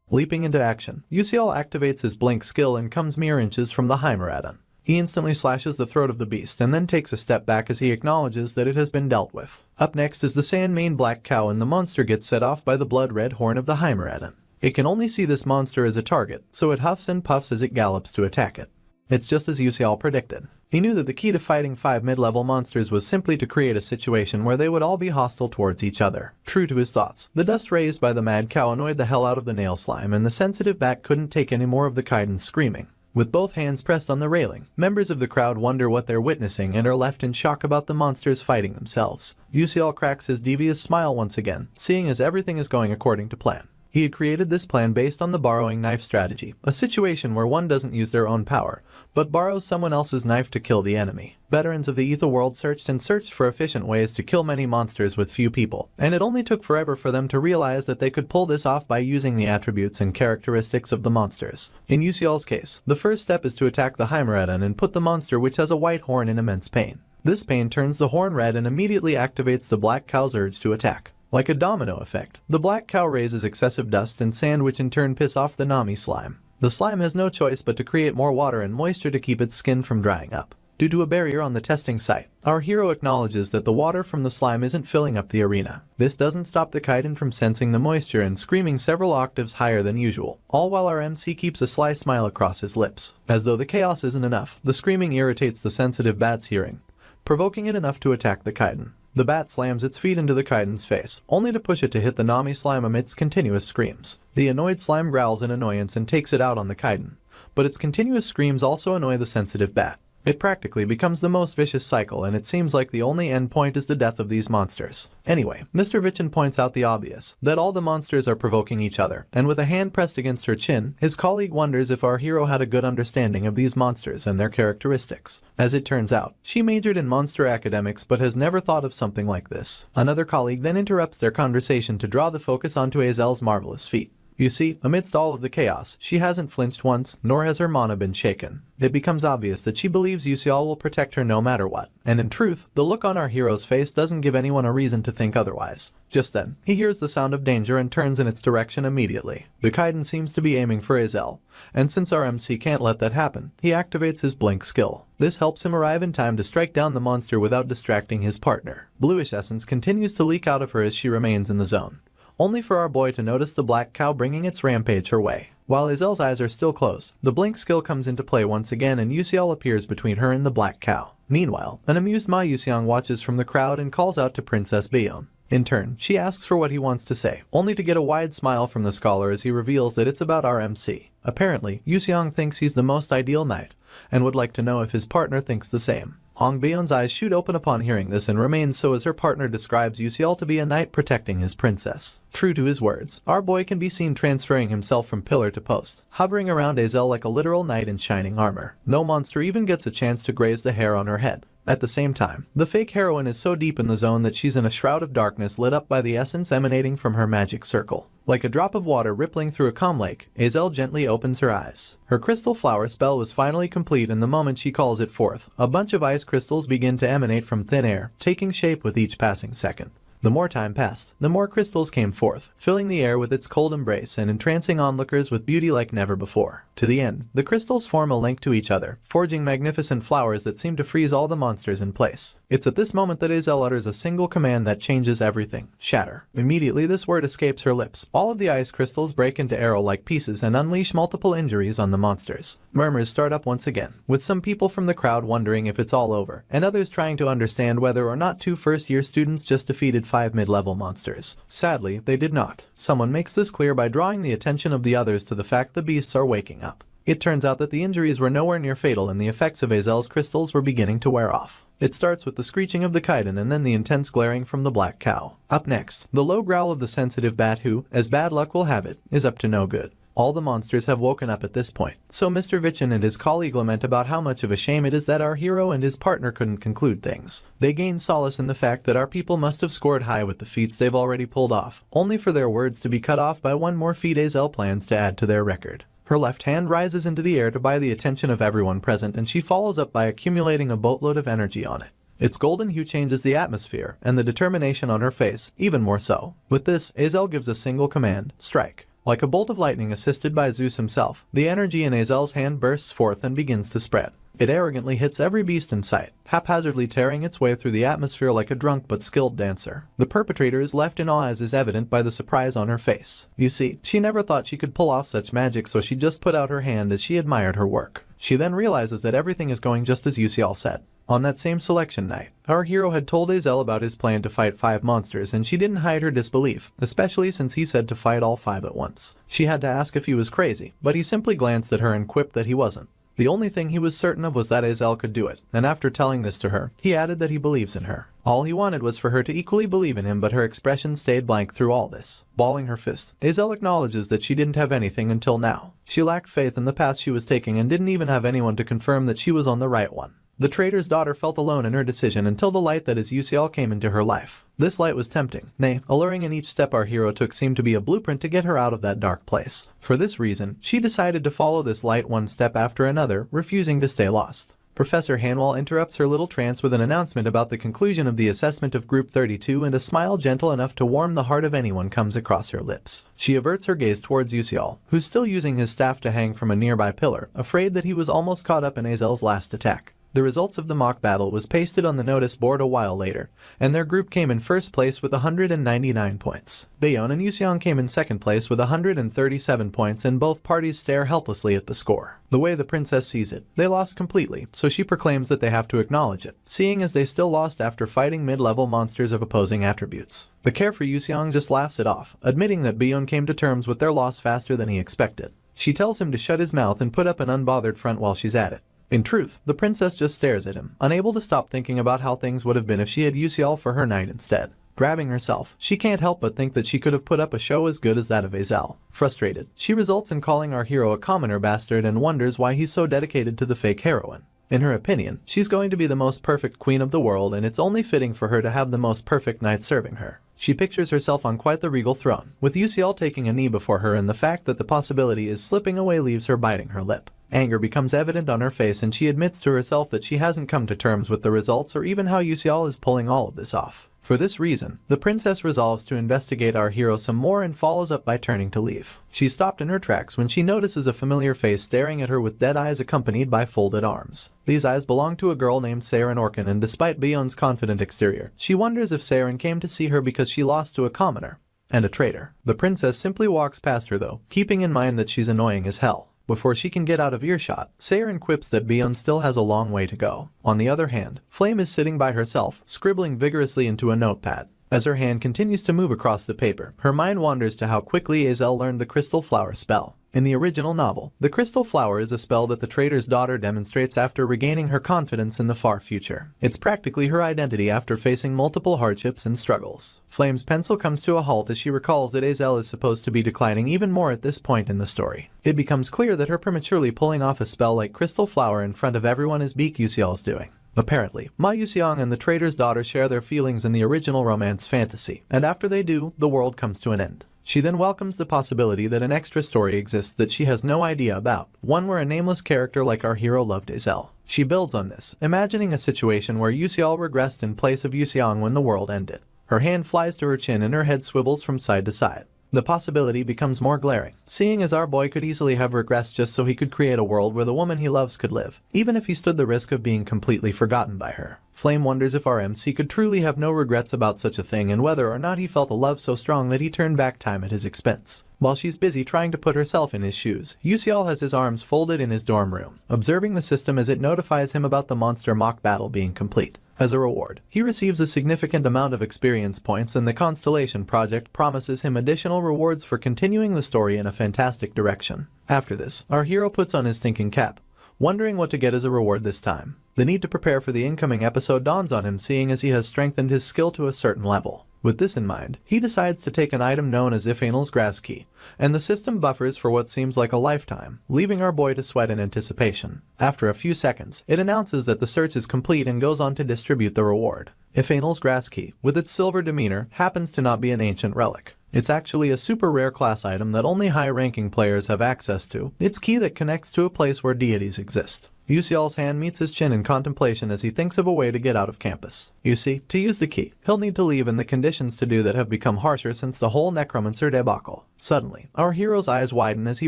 Leaping into action, Yusial activates his blink skill and comes mere inches from the Heimeradon. He instantly slashes the throat of the beast and then takes a step back as he acknowledges that it has been dealt with. Up next is the sand-maned black cow, and the monster gets set off by the blood-red horn of the Heimeradon. It can only see this monster as a target, so it huffs and puffs as it gallops to attack it. It's just as Yusial predicted. He knew that the key to fighting 5 mid-level monsters was simply to create a situation where they would all be hostile towards each other. True to his thoughts, the dust raised by the mad cow annoyed the hell out of the nail slime, and the sensitive bat couldn't take any more of the kaiden's screaming. With both hands pressed on the railing, members of the crowd wonder what they're witnessing and are left in shock about the monsters fighting themselves. Yusial cracks his devious smile once again, seeing as everything is going according to plan. He had created this plan based on the borrowing knife strategy, a situation where one doesn't use their own power, but borrows someone else's knife to kill the enemy. Veterans of the Ether world searched and searched for efficient ways to kill many monsters with few people, and it only took forever for them to realize that they could pull this off by using the attributes and characteristics of the monsters. In Yusial's case, the first step is to attack the Heimeradon and put the monster, which has a white horn, in immense pain. This pain turns the horn red and immediately activates the black cow's urge to attack. Like a domino effect, the black cow raises excessive dust and sand, which in turn piss off the Nami slime. The slime has no choice but to create more water and moisture to keep its skin from drying up. Due to a barrier on the testing site, our hero acknowledges that the water from the slime isn't filling up the arena. This doesn't stop the kaiden from sensing the moisture and screaming several octaves higher than usual, all while our MC keeps a sly smile across his lips. As though the chaos isn't enough, the screaming irritates the sensitive bat's hearing, provoking it enough to attack the kaiden. The bat slams its feet into the kaiden's face, only to push it to hit the Nami slime amidst continuous screams. The annoyed slime growls in annoyance and takes it out on the kaiden, but its continuous screams also annoy the sensitive bat. It practically becomes the most vicious cycle, and it seems like the only end point is the death of these monsters. Anyway, Mr. Vichin points out the obvious, that all the monsters are provoking each other, and with a hand pressed against her chin, his colleague wonders if our hero had a good understanding of these monsters and their characteristics. As it turns out, she majored in monster academics but has never thought of something like this. Another colleague then interrupts their conversation to draw the focus onto Azel's marvelous feat. You see, amidst all of the chaos, she hasn't flinched once, nor has her mana been shaken. It becomes obvious that she believes Yusial will protect her no matter what, and in truth, the look on our hero's face doesn't give anyone a reason to think otherwise. Just then, he hears the sound of danger and turns in its direction immediately. The Kaiden seems to be aiming for Azel, and since our MC can't let that happen, he activates his blink skill. This helps him arrive in time to strike down the monster without distracting his partner. Bluish essence continues to leak out of her as she remains in the zone, only for our boy to notice the black cow bringing its rampage her way. While Azel's eyes are still closed, the blink skill comes into play once again and Yusial appears between her and the black cow. Meanwhile, an amused Ma Yusiang watches from the crowd and calls out to Princess Bayon. In turn, she asks for what he wants to say, only to get a wide smile from the scholar as he reveals that it's about our MC. Apparently, Yusiang thinks he's the most ideal knight, and would like to know if his partner thinks the same. Hong Bayon's eyes shoot open upon hearing this and remains so as her partner describes Yusial to be a knight protecting his princess. True to his words, our boy can be seen transferring himself from pillar to post, hovering around Azel like a literal knight in shining armor. No monster even gets a chance to graze the hair on her head. At the same time, the fake heroine is so deep in the zone that she's in a shroud of darkness lit up by the essence emanating from her magic circle. Like a drop of water rippling through a calm lake, Azel gently opens her eyes. Her crystal flower spell was finally complete, and the moment she calls it forth, a bunch of ice crystals begin to emanate from thin air, taking shape with each passing second. The more time passed, the more crystals came forth, filling the air with its cold embrace and entrancing onlookers with beauty like never before. To the end, the crystals form a link to each other, forging magnificent flowers that seem to freeze all the monsters in place. It's at this moment that Azel utters a single command that changes everything: shatter. Immediately this word escapes her lips. All of the ice crystals break into arrow-like pieces and unleash multiple injuries on the monsters. Murmurs start up once again, with some people from the crowd wondering if it's all over, and others trying to understand whether or not 2 first-year students just defeated 5 mid-level monsters. Sadly, they did not. Someone makes this clear by drawing the attention of the others to the fact the beasts are waking up. It turns out that the injuries were nowhere near fatal and the effects of Azel's crystals were beginning to wear off. It starts with the screeching of the Kaiden and then the intense glaring from the black cow. Up next, the low growl of the sensitive bat who, as bad luck will have it, is up to no good. All the monsters have woken up at this point, so Mr. Vichin and his colleague lament about how much of a shame it is that our hero and his partner couldn't conclude things. They gain solace in the fact that our people must have scored high with the feats they've already pulled off, only for their words to be cut off by one more feat Azel plans to add to their record. Her left hand rises into the air to buy the attention of everyone present, and she follows up by accumulating a boatload of energy on it. Its golden hue changes the atmosphere, and the determination on her face, even more so. With this, Azel gives a single command: strike. Like a bolt of lightning assisted by Zeus himself, the energy in Azel's hand bursts forth and begins to spread. It arrogantly hits every beast in sight, haphazardly tearing its way through the atmosphere like a drunk but skilled dancer. The perpetrator is left in awe, as is evident by the surprise on her face. You see, she never thought she could pull off such magic, so she just put out her hand as she admired her work. She then realizes that everything is going just as Yusial said. On that same selection night, our hero had told Azel about his plan to fight 5 monsters, and she didn't hide her disbelief, especially since he said to fight all 5 at once. She had to ask if he was crazy, but he simply glanced at her and quipped that he wasn't. The only thing he was certain of was that Azel could do it, and after telling this to her, he added that he believes in her. All he wanted was for her to equally believe in him, but her expression stayed blank through all this. Balling her fist, Azel acknowledges that she didn't have anything until now. She lacked faith in the path she was taking and didn't even have anyone to confirm that she was on the right one. The trader's daughter felt alone in her decision until the light that is Yusial came into her life. This light was tempting, nay, alluring, and each step our hero took seemed to be a blueprint to get her out of that dark place. For this reason, she decided to follow this light one step after another, refusing to stay lost. Professor Hanwal interrupts her little trance with an announcement about the conclusion of the assessment of Group 32, and a smile gentle enough to warm the heart of anyone comes across her lips. She averts her gaze towards Yusial, who's still using his staff to hang from a nearby pillar, afraid that he was almost caught up in Azel's last attack. The results of the mock battle was pasted on the notice board a while later, and their group came in first place with 199 points. Bayon and Yusiang came in second place with 137 points, and both parties stare helplessly at the score. The way the princess sees it, they lost completely, so she proclaims that they have to acknowledge it, seeing as they still lost after fighting mid-level monsters of opposing attributes. The carefree Yusiang just laughs it off, admitting that Bayon came to terms with their loss faster than he expected. She tells him to shut his mouth and put up an unbothered front while she's at it. In truth, the princess just stares at him, unable to stop thinking about how things would have been if she had Yusiel for her knight instead. Grabbing herself, she can't help but think that she could have put up a show as good as that of Azel. Frustrated, she results in calling our hero a commoner bastard and wonders why he's so dedicated to the fake heroine. In her opinion, she's going to be the most perfect queen of the world, and it's only fitting for her to have the most perfect knight serving her. She pictures herself on quite the regal throne, with Yusiel taking a knee before her, and the fact that the possibility is slipping away leaves her biting her lip. Anger becomes evident on her face, and she admits to herself that she hasn't come to terms with the results or even how Yusiel is pulling all of this off. For this reason, the princess resolves to investigate our hero some more and follows up by turning to leave. She's stopped in her tracks when she notices a familiar face staring at her with dead eyes accompanied by folded arms. These eyes belong to a girl named Saren Orkin, and despite Bion's confident exterior, she wonders if Saren came to see her because she lost to a commoner and a traitor. The princess simply walks past her though, keeping in mind that she's annoying as hell. Before she can get out of earshot, Saren quips that Bion still has a long way to go. On the other hand, Flame is sitting by herself, scribbling vigorously into a notepad. As her hand continues to move across the paper, her mind wanders to how quickly Azel learned the Crystal Flower spell. In the original novel, the Crystal Flower is a spell that the trader's daughter demonstrates after regaining her confidence in the far future. It's practically her identity after facing multiple hardships and struggles. Flame's pencil comes to a halt as she recalls that Azel is supposed to be declining even more at this point in the story. It becomes clear that her prematurely pulling off a spell like Crystal Flower in front of everyone is Beak Yusiel's doing. Apparently, Ma Yuxiang and the trader's daughter share their feelings in the original romance fantasy, and after they do, the world comes to an end. She then welcomes the possibility that an extra story exists that she has no idea about, one where a nameless character like our hero loved Azel. She builds on this, imagining a situation where Yusiel regressed in place of Yuxiang when the world ended. Her hand flies to her chin and her head swivels from side to side. The possibility becomes more glaring, seeing as our boy could easily have regressed just so he could create a world where the woman he loves could live, even if he stood the risk of being completely forgotten by her. Flame wonders if our MC could truly have no regrets about such a thing and whether or not he felt a love so strong that he turned back time at his expense. While she's busy trying to put herself in his shoes, Yusiel has his arms folded in his dorm room, observing the system as it notifies him about the monster mock battle being complete. As a reward, he receives a significant amount of experience points, and the Constellation Project promises him additional rewards for continuing the story in a fantastic direction. After this, our hero puts on his thinking cap, wondering what to get as a reward this time. The need to prepare for the incoming episode dawns on him, seeing as he has strengthened his skill to a certain level. With this in mind, he decides to take an item known as Ifanel's Grass Key, and the system buffers for what seems like a lifetime, leaving our boy to sweat in anticipation. After a few seconds, it announces that the search is complete and goes on to distribute the reward. Ifanel's Grass Key, with its silver demeanor, happens to not be an ancient relic. It's actually a super rare class item that only high-ranking players have access to. It's key that connects to a place where deities exist. Yusiel's hand meets his chin in contemplation as he thinks of a way to get out of campus. You see, to use the key, he'll need to leave, and the conditions to do that have become harsher since the whole necromancer debacle. Suddenly, our hero's eyes widen as he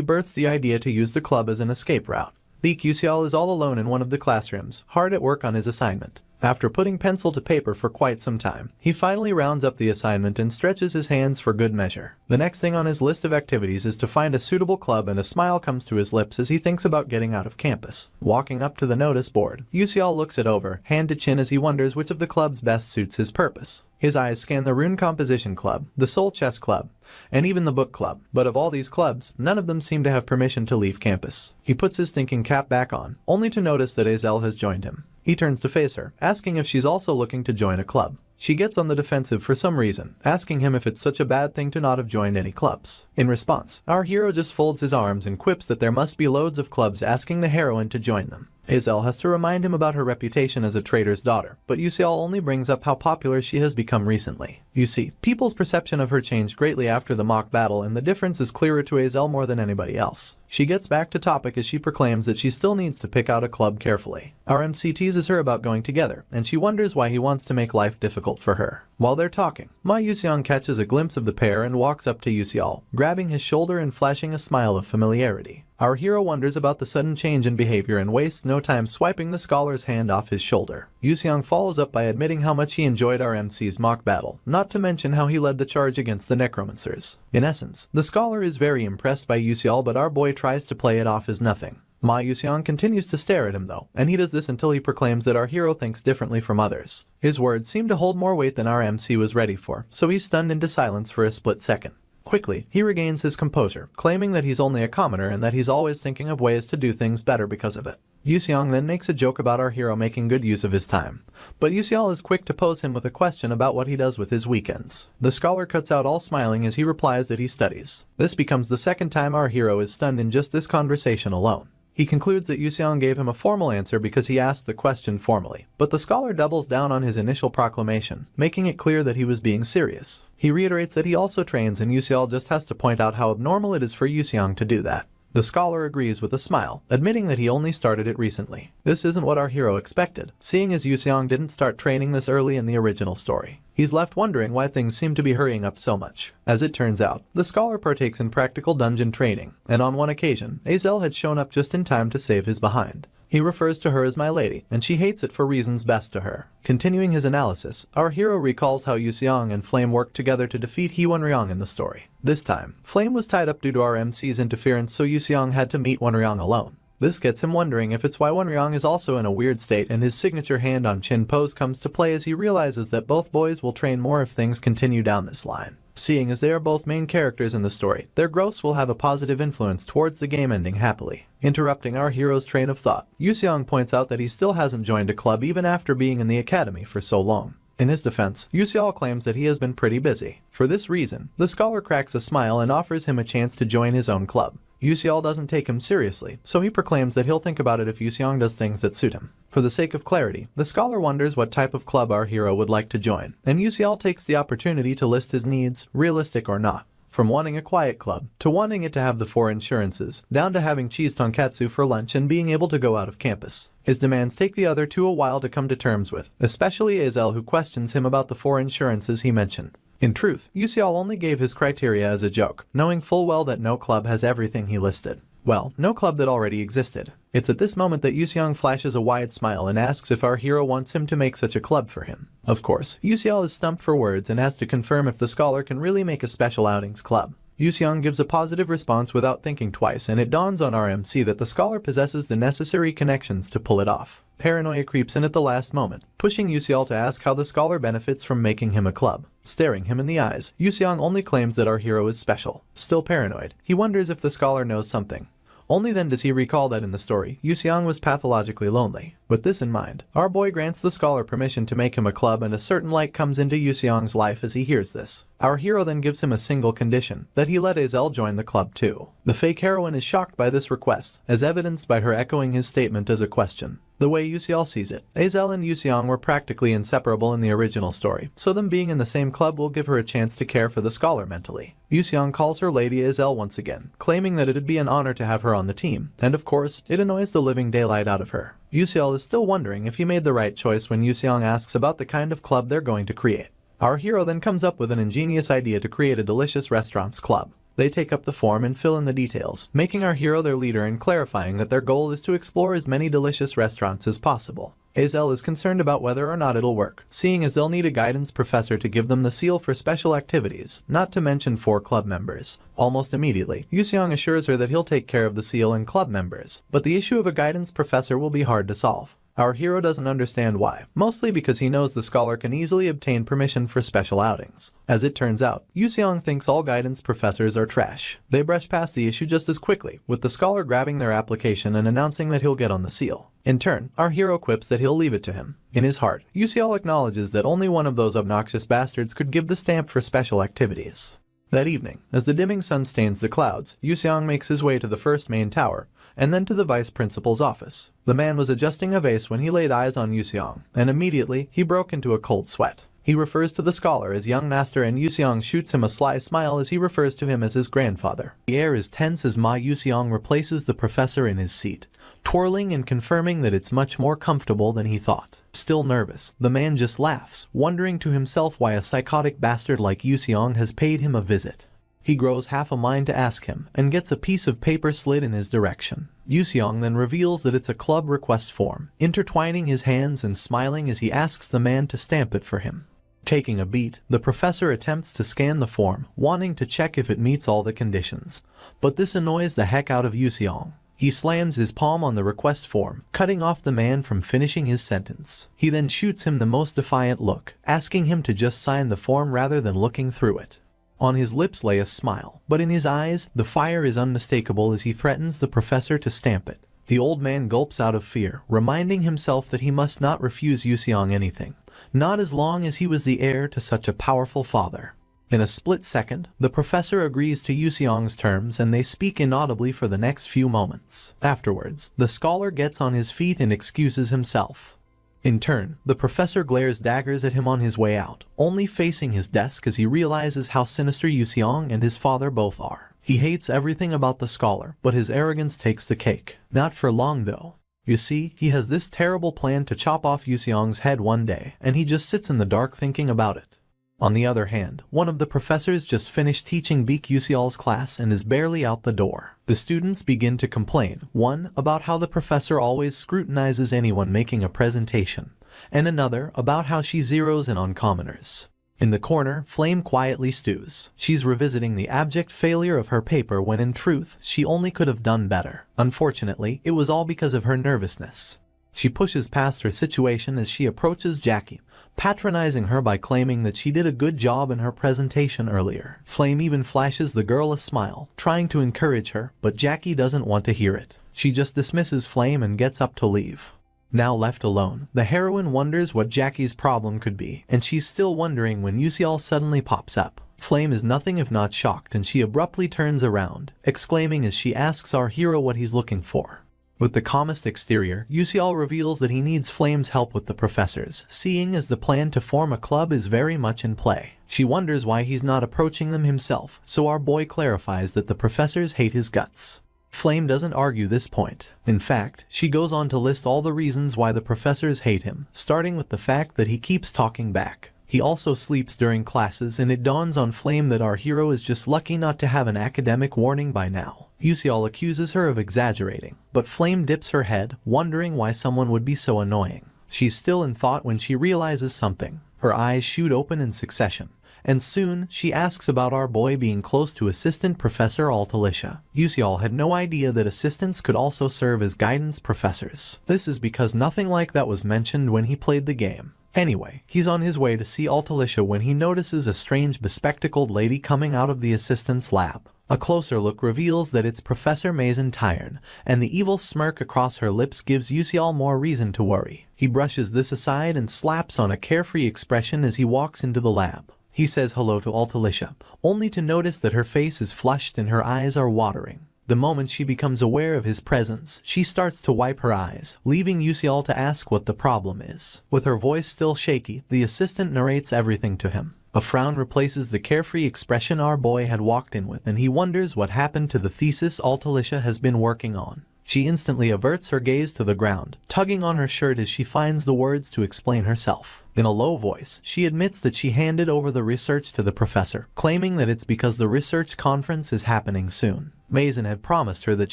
births the idea to use the club as an escape route. Beak Yusiel is all alone in one of the classrooms, hard at work on his assignment. After putting pencil to paper for quite some time, he finally rounds up the assignment and stretches his hands for good measure. The next thing on his list of activities is to find a suitable club, and a smile comes to his lips as he thinks about getting out of campus. Walking up to the notice board, Yusiel looks it over, hand to chin, as he wonders which of the clubs best suits his purpose. His eyes scan the Rune Composition Club, the Soul Chess Club, and even the Book Club, but of all these clubs, none of them seem to have permission to leave campus. He puts his thinking cap back on, only to notice that Azel has joined him. He turns to face her, asking if she's also looking to join a club. She gets on the defensive for some reason, asking him if it's such a bad thing to not have joined any clubs. In response, our hero just folds his arms and quips that there must be loads of clubs, asking the heroine to join them. Azel has to remind him about her reputation as a trader's daughter, but Yusiel only brings up how popular she has become recently. You see, people's perception of her changed greatly after the mock battle, and the difference is clearer to Azel more than anybody else. She gets back to topic as she proclaims that she still needs to pick out a club carefully. Our MC teases her about going together, and she wonders why he wants to make life difficult for her. While they're talking, Ma Yuxiang catches a glimpse of the pair and walks up to Yusiel, grabbing his shoulder and flashing a smile of familiarity. Our hero wonders about the sudden change in behavior and wastes no time swiping the scholar's hand off his shoulder. Yusiang follows up by admitting how much he enjoyed our MC's mock battle, not to mention how he led the charge against the necromancers. In essence, the scholar is very impressed by Yusiel, but our boy tries to play it off as nothing. Ma Yuxiang continues to stare at him though, and he does this until he proclaims that our hero thinks differently from others. His words seem to hold more weight than our MC was ready for, so he's stunned into silence for a split second. Quickly, he regains his composure, claiming that he's only a commoner and that he's always thinking of ways to do things better because of it. Yuseong then makes a joke about our hero making good use of his time, but Yuseol is quick to pose him with a question about what he does with his weekends. The scholar cuts out all smiling as he replies that he studies. This becomes the second time our hero is stunned in just this conversation alone. He concludes that Yuseong gave him a formal answer because he asked the question formally, but the scholar doubles down on his initial proclamation, making it clear that he was being serious. He reiterates that he also trains and Yuseol just has to point out how abnormal it is for Yuseong to do that. The scholar agrees with a smile, admitting that he only started it recently. This isn't what our hero expected, seeing as Yuseong didn't start training this early in the original story. He's left wondering why things seem to be hurrying up so much. As it turns out, the scholar partakes in practical dungeon training, and on one occasion, Azel had shown up just in time to save his behind. He refers to her as my lady, and she hates it for reasons best to her. Continuing his analysis, our hero recalls how Yuseong and Flame worked together to defeat Hwonryong in the story. This time, Flame was tied up due to our MC's interference, so Yuseong had to meet Wonryong alone. This gets him wondering if it's why Wonryong is also in a weird state, and his signature hand on chin pose comes to play as he realizes that both boys will train more if things continue down this line. Seeing as they are both main characters in the story, their growths will have a positive influence towards the game ending happily. Interrupting our hero's train of thought, Yuseong points out that he still hasn't joined a club even after being in the academy for so long. In his defense, Yuseol claims that he has been pretty busy. For this reason, the scholar cracks a smile and offers him a chance to join his own club. Yuseol doesn't take him seriously, so he proclaims that he'll think about it if Yuseong does things that suit him. For the sake of clarity, the scholar wonders what type of club our hero would like to join, and Yuseol takes the opportunity to list his needs, realistic or not. From wanting a quiet club, to wanting it to have the 4 insurances, down to having cheese tonkatsu for lunch and being able to go out of campus. His demands take the other two a while to come to terms with, especially Azel, who questions him about the 4 insurances he mentioned. In truth, Yuseol only gave his criteria as a joke, knowing full well that no club has everything he listed. Well, no club that already existed. It's at this moment that Yuseong flashes a wide smile and asks if our hero wants him to make such a club for him. Of course, Yuseol is stumped for words and has to confirm if the scholar can really make a special outings club. Yuseong gives a positive response without thinking twice, and it dawns on our MC that the scholar possesses the necessary connections to pull it off. Paranoia creeps in at the last moment, pushing Yuseol to ask how the scholar benefits from making him a club. Staring him in the eyes, Yuseong only claims that our hero is special. Still paranoid, he wonders if the scholar knows something. Only then does he recall that in the story, Yuseong was pathologically lonely. With this in mind, our boy grants the scholar permission to make him a club, and a certain light comes into Yuseong's life as he hears this. Our hero then gives him a single condition, that he let Azel join the club too. The fake heroine is shocked by this request, as evidenced by her echoing his statement as a question. The way Yuseol sees it, Azel and Yuseong were practically inseparable in the original story, so them being in the same club will give her a chance to care for the scholar mentally. Yuseong calls her Lady Azel once again, claiming that it'd be an honor to have her on the team, and of course, it annoys the living daylight out of her. Yuseol is still wondering if he made the right choice when Yuseong asks about the kind of club they're going to create. Our hero then comes up with an ingenious idea to create a delicious restaurants club. They take up the form and fill in the details, making our hero their leader and clarifying that their goal is to explore as many delicious restaurants as possible. Azel is concerned about whether or not it'll work, seeing as they'll need a guidance professor to give them the seal for special activities, not to mention 4 club members. Almost immediately, Yuseong assures her that he'll take care of the seal and club members, but the issue of a guidance professor will be hard to solve. Our hero doesn't understand why, mostly because he knows the scholar can easily obtain permission for special outings. As it turns out, Yuseong thinks all guidance professors are trash. They brush past the issue just as quickly, with the scholar grabbing their application and announcing that he'll get on the seal. In turn, our hero quips that he'll leave it to him. In his heart, Yuseol acknowledges that only one of those obnoxious bastards could give the stamp for special activities. That evening, as the dimming sun stains the clouds, Yuseong makes his way to the first main tower, and then to the vice principal's office. The man was adjusting a vase when he laid eyes on Yuseong, and immediately he broke into a cold sweat. He refers to the scholar as young master, and Yuseong shoots him a sly smile as he refers to him as his grandfather. The air is tense as Ma Yuseong replaces the professor in his seat, twirling and confirming that it's much more comfortable than he thought. Still nervous, the man just laughs, wondering to himself why a psychotic bastard like Yuseong has paid him a visit. He grows half a mind to ask him, and gets a piece of paper slid in his direction. Yuseong then reveals that it's a club request form, intertwining his hands and smiling as he asks the man to stamp it for him. Taking a beat, the professor attempts to scan the form, wanting to check if it meets all the conditions. But this annoys the heck out of Yuseong. He slams his palm on the request form, cutting off the man from finishing his sentence. He then shoots him the most defiant look, asking him to just sign the form rather than looking through it. On his lips lay a smile, but in his eyes, the fire is unmistakable as he threatens the professor to stamp it. The old man gulps out of fear, reminding himself that he must not refuse Yuseong anything, not as long as he was the heir to such a powerful father. In a split second, the professor agrees to Yuseong's terms and they speak inaudibly for the next few moments. Afterwards, the scholar gets on his feet and excuses himself. In turn, the professor glares daggers at him on his way out, only facing his desk as he realizes how sinister Yuseong and his father both are. He hates everything about the scholar, but his arrogance takes the cake. Not for long though. You see, he has this terrible plan to chop off Yuseong's head one day, and he just sits in the dark thinking about it. On the other hand, one of the professors just finished teaching Baek Yuseol's class and is barely out the door. The students begin to complain, one about how the professor always scrutinizes anyone making a presentation, and another about how she zeroes in on commoners. In the corner, Flame quietly stews. She's revisiting the abject failure of her paper when in truth, she only could have done better. Unfortunately, it was all because of her nervousness. She pushes past her situation as she approaches Jackie, patronizing her by claiming that she did a good job in her presentation earlier. Flame even flashes the girl a smile, trying to encourage her, but Jackie doesn't want to hear it. She just dismisses Flame and gets up to leave. Now left alone, the heroine wonders what Jackie's problem could be, and she's still wondering when Yuseol suddenly pops up. Flame is nothing if not shocked and she abruptly turns around, exclaiming as she asks our hero what he's looking for. With the calmest exterior, Yuseol reveals that he needs Flame's help with the professors, seeing as the plan to form a club is very much in play. She wonders why he's not approaching them himself, so our boy clarifies that the professors hate his guts. Flame doesn't argue this point. In fact, she goes on to list all the reasons why the professors hate him, starting with the fact that he keeps talking back. He also sleeps during classes and it dawns on Flame that our hero is just lucky not to have an academic warning by now. Yuseol accuses her of exaggerating, but Flame dips her head, wondering why someone would be so annoying. She's still in thought when she realizes something. Her eyes shoot open in succession, and soon she asks about our boy being close to Assistant Professor Altalicia. Yuseol had no idea that assistants could also serve as guidance professors. This is because nothing like that was mentioned when he played the game. Anyway, he's on his way to see Altalicia when he notices a strange bespectacled lady coming out of the assistant's lab. A closer look reveals that it's Professor Mason Tyrn, and the evil smirk across her lips gives Yuseol more reason to worry. He brushes this aside and slaps on a carefree expression as he walks into the lab. He says hello to Altalicia, only to notice that her face is flushed and her eyes are watering. The moment she becomes aware of his presence, she starts to wipe her eyes, leaving Yuseol to ask what the problem is. With her voice still shaky, the assistant narrates everything to him. A frown replaces the carefree expression our boy had walked in with, and he wonders what happened to the thesis Altalicia has been working on. She instantly averts her gaze to the ground, tugging on her shirt as she finds the words to explain herself. In a low voice, she admits that she handed over the research to the professor, claiming that it's because the research conference is happening soon. Mason had promised her that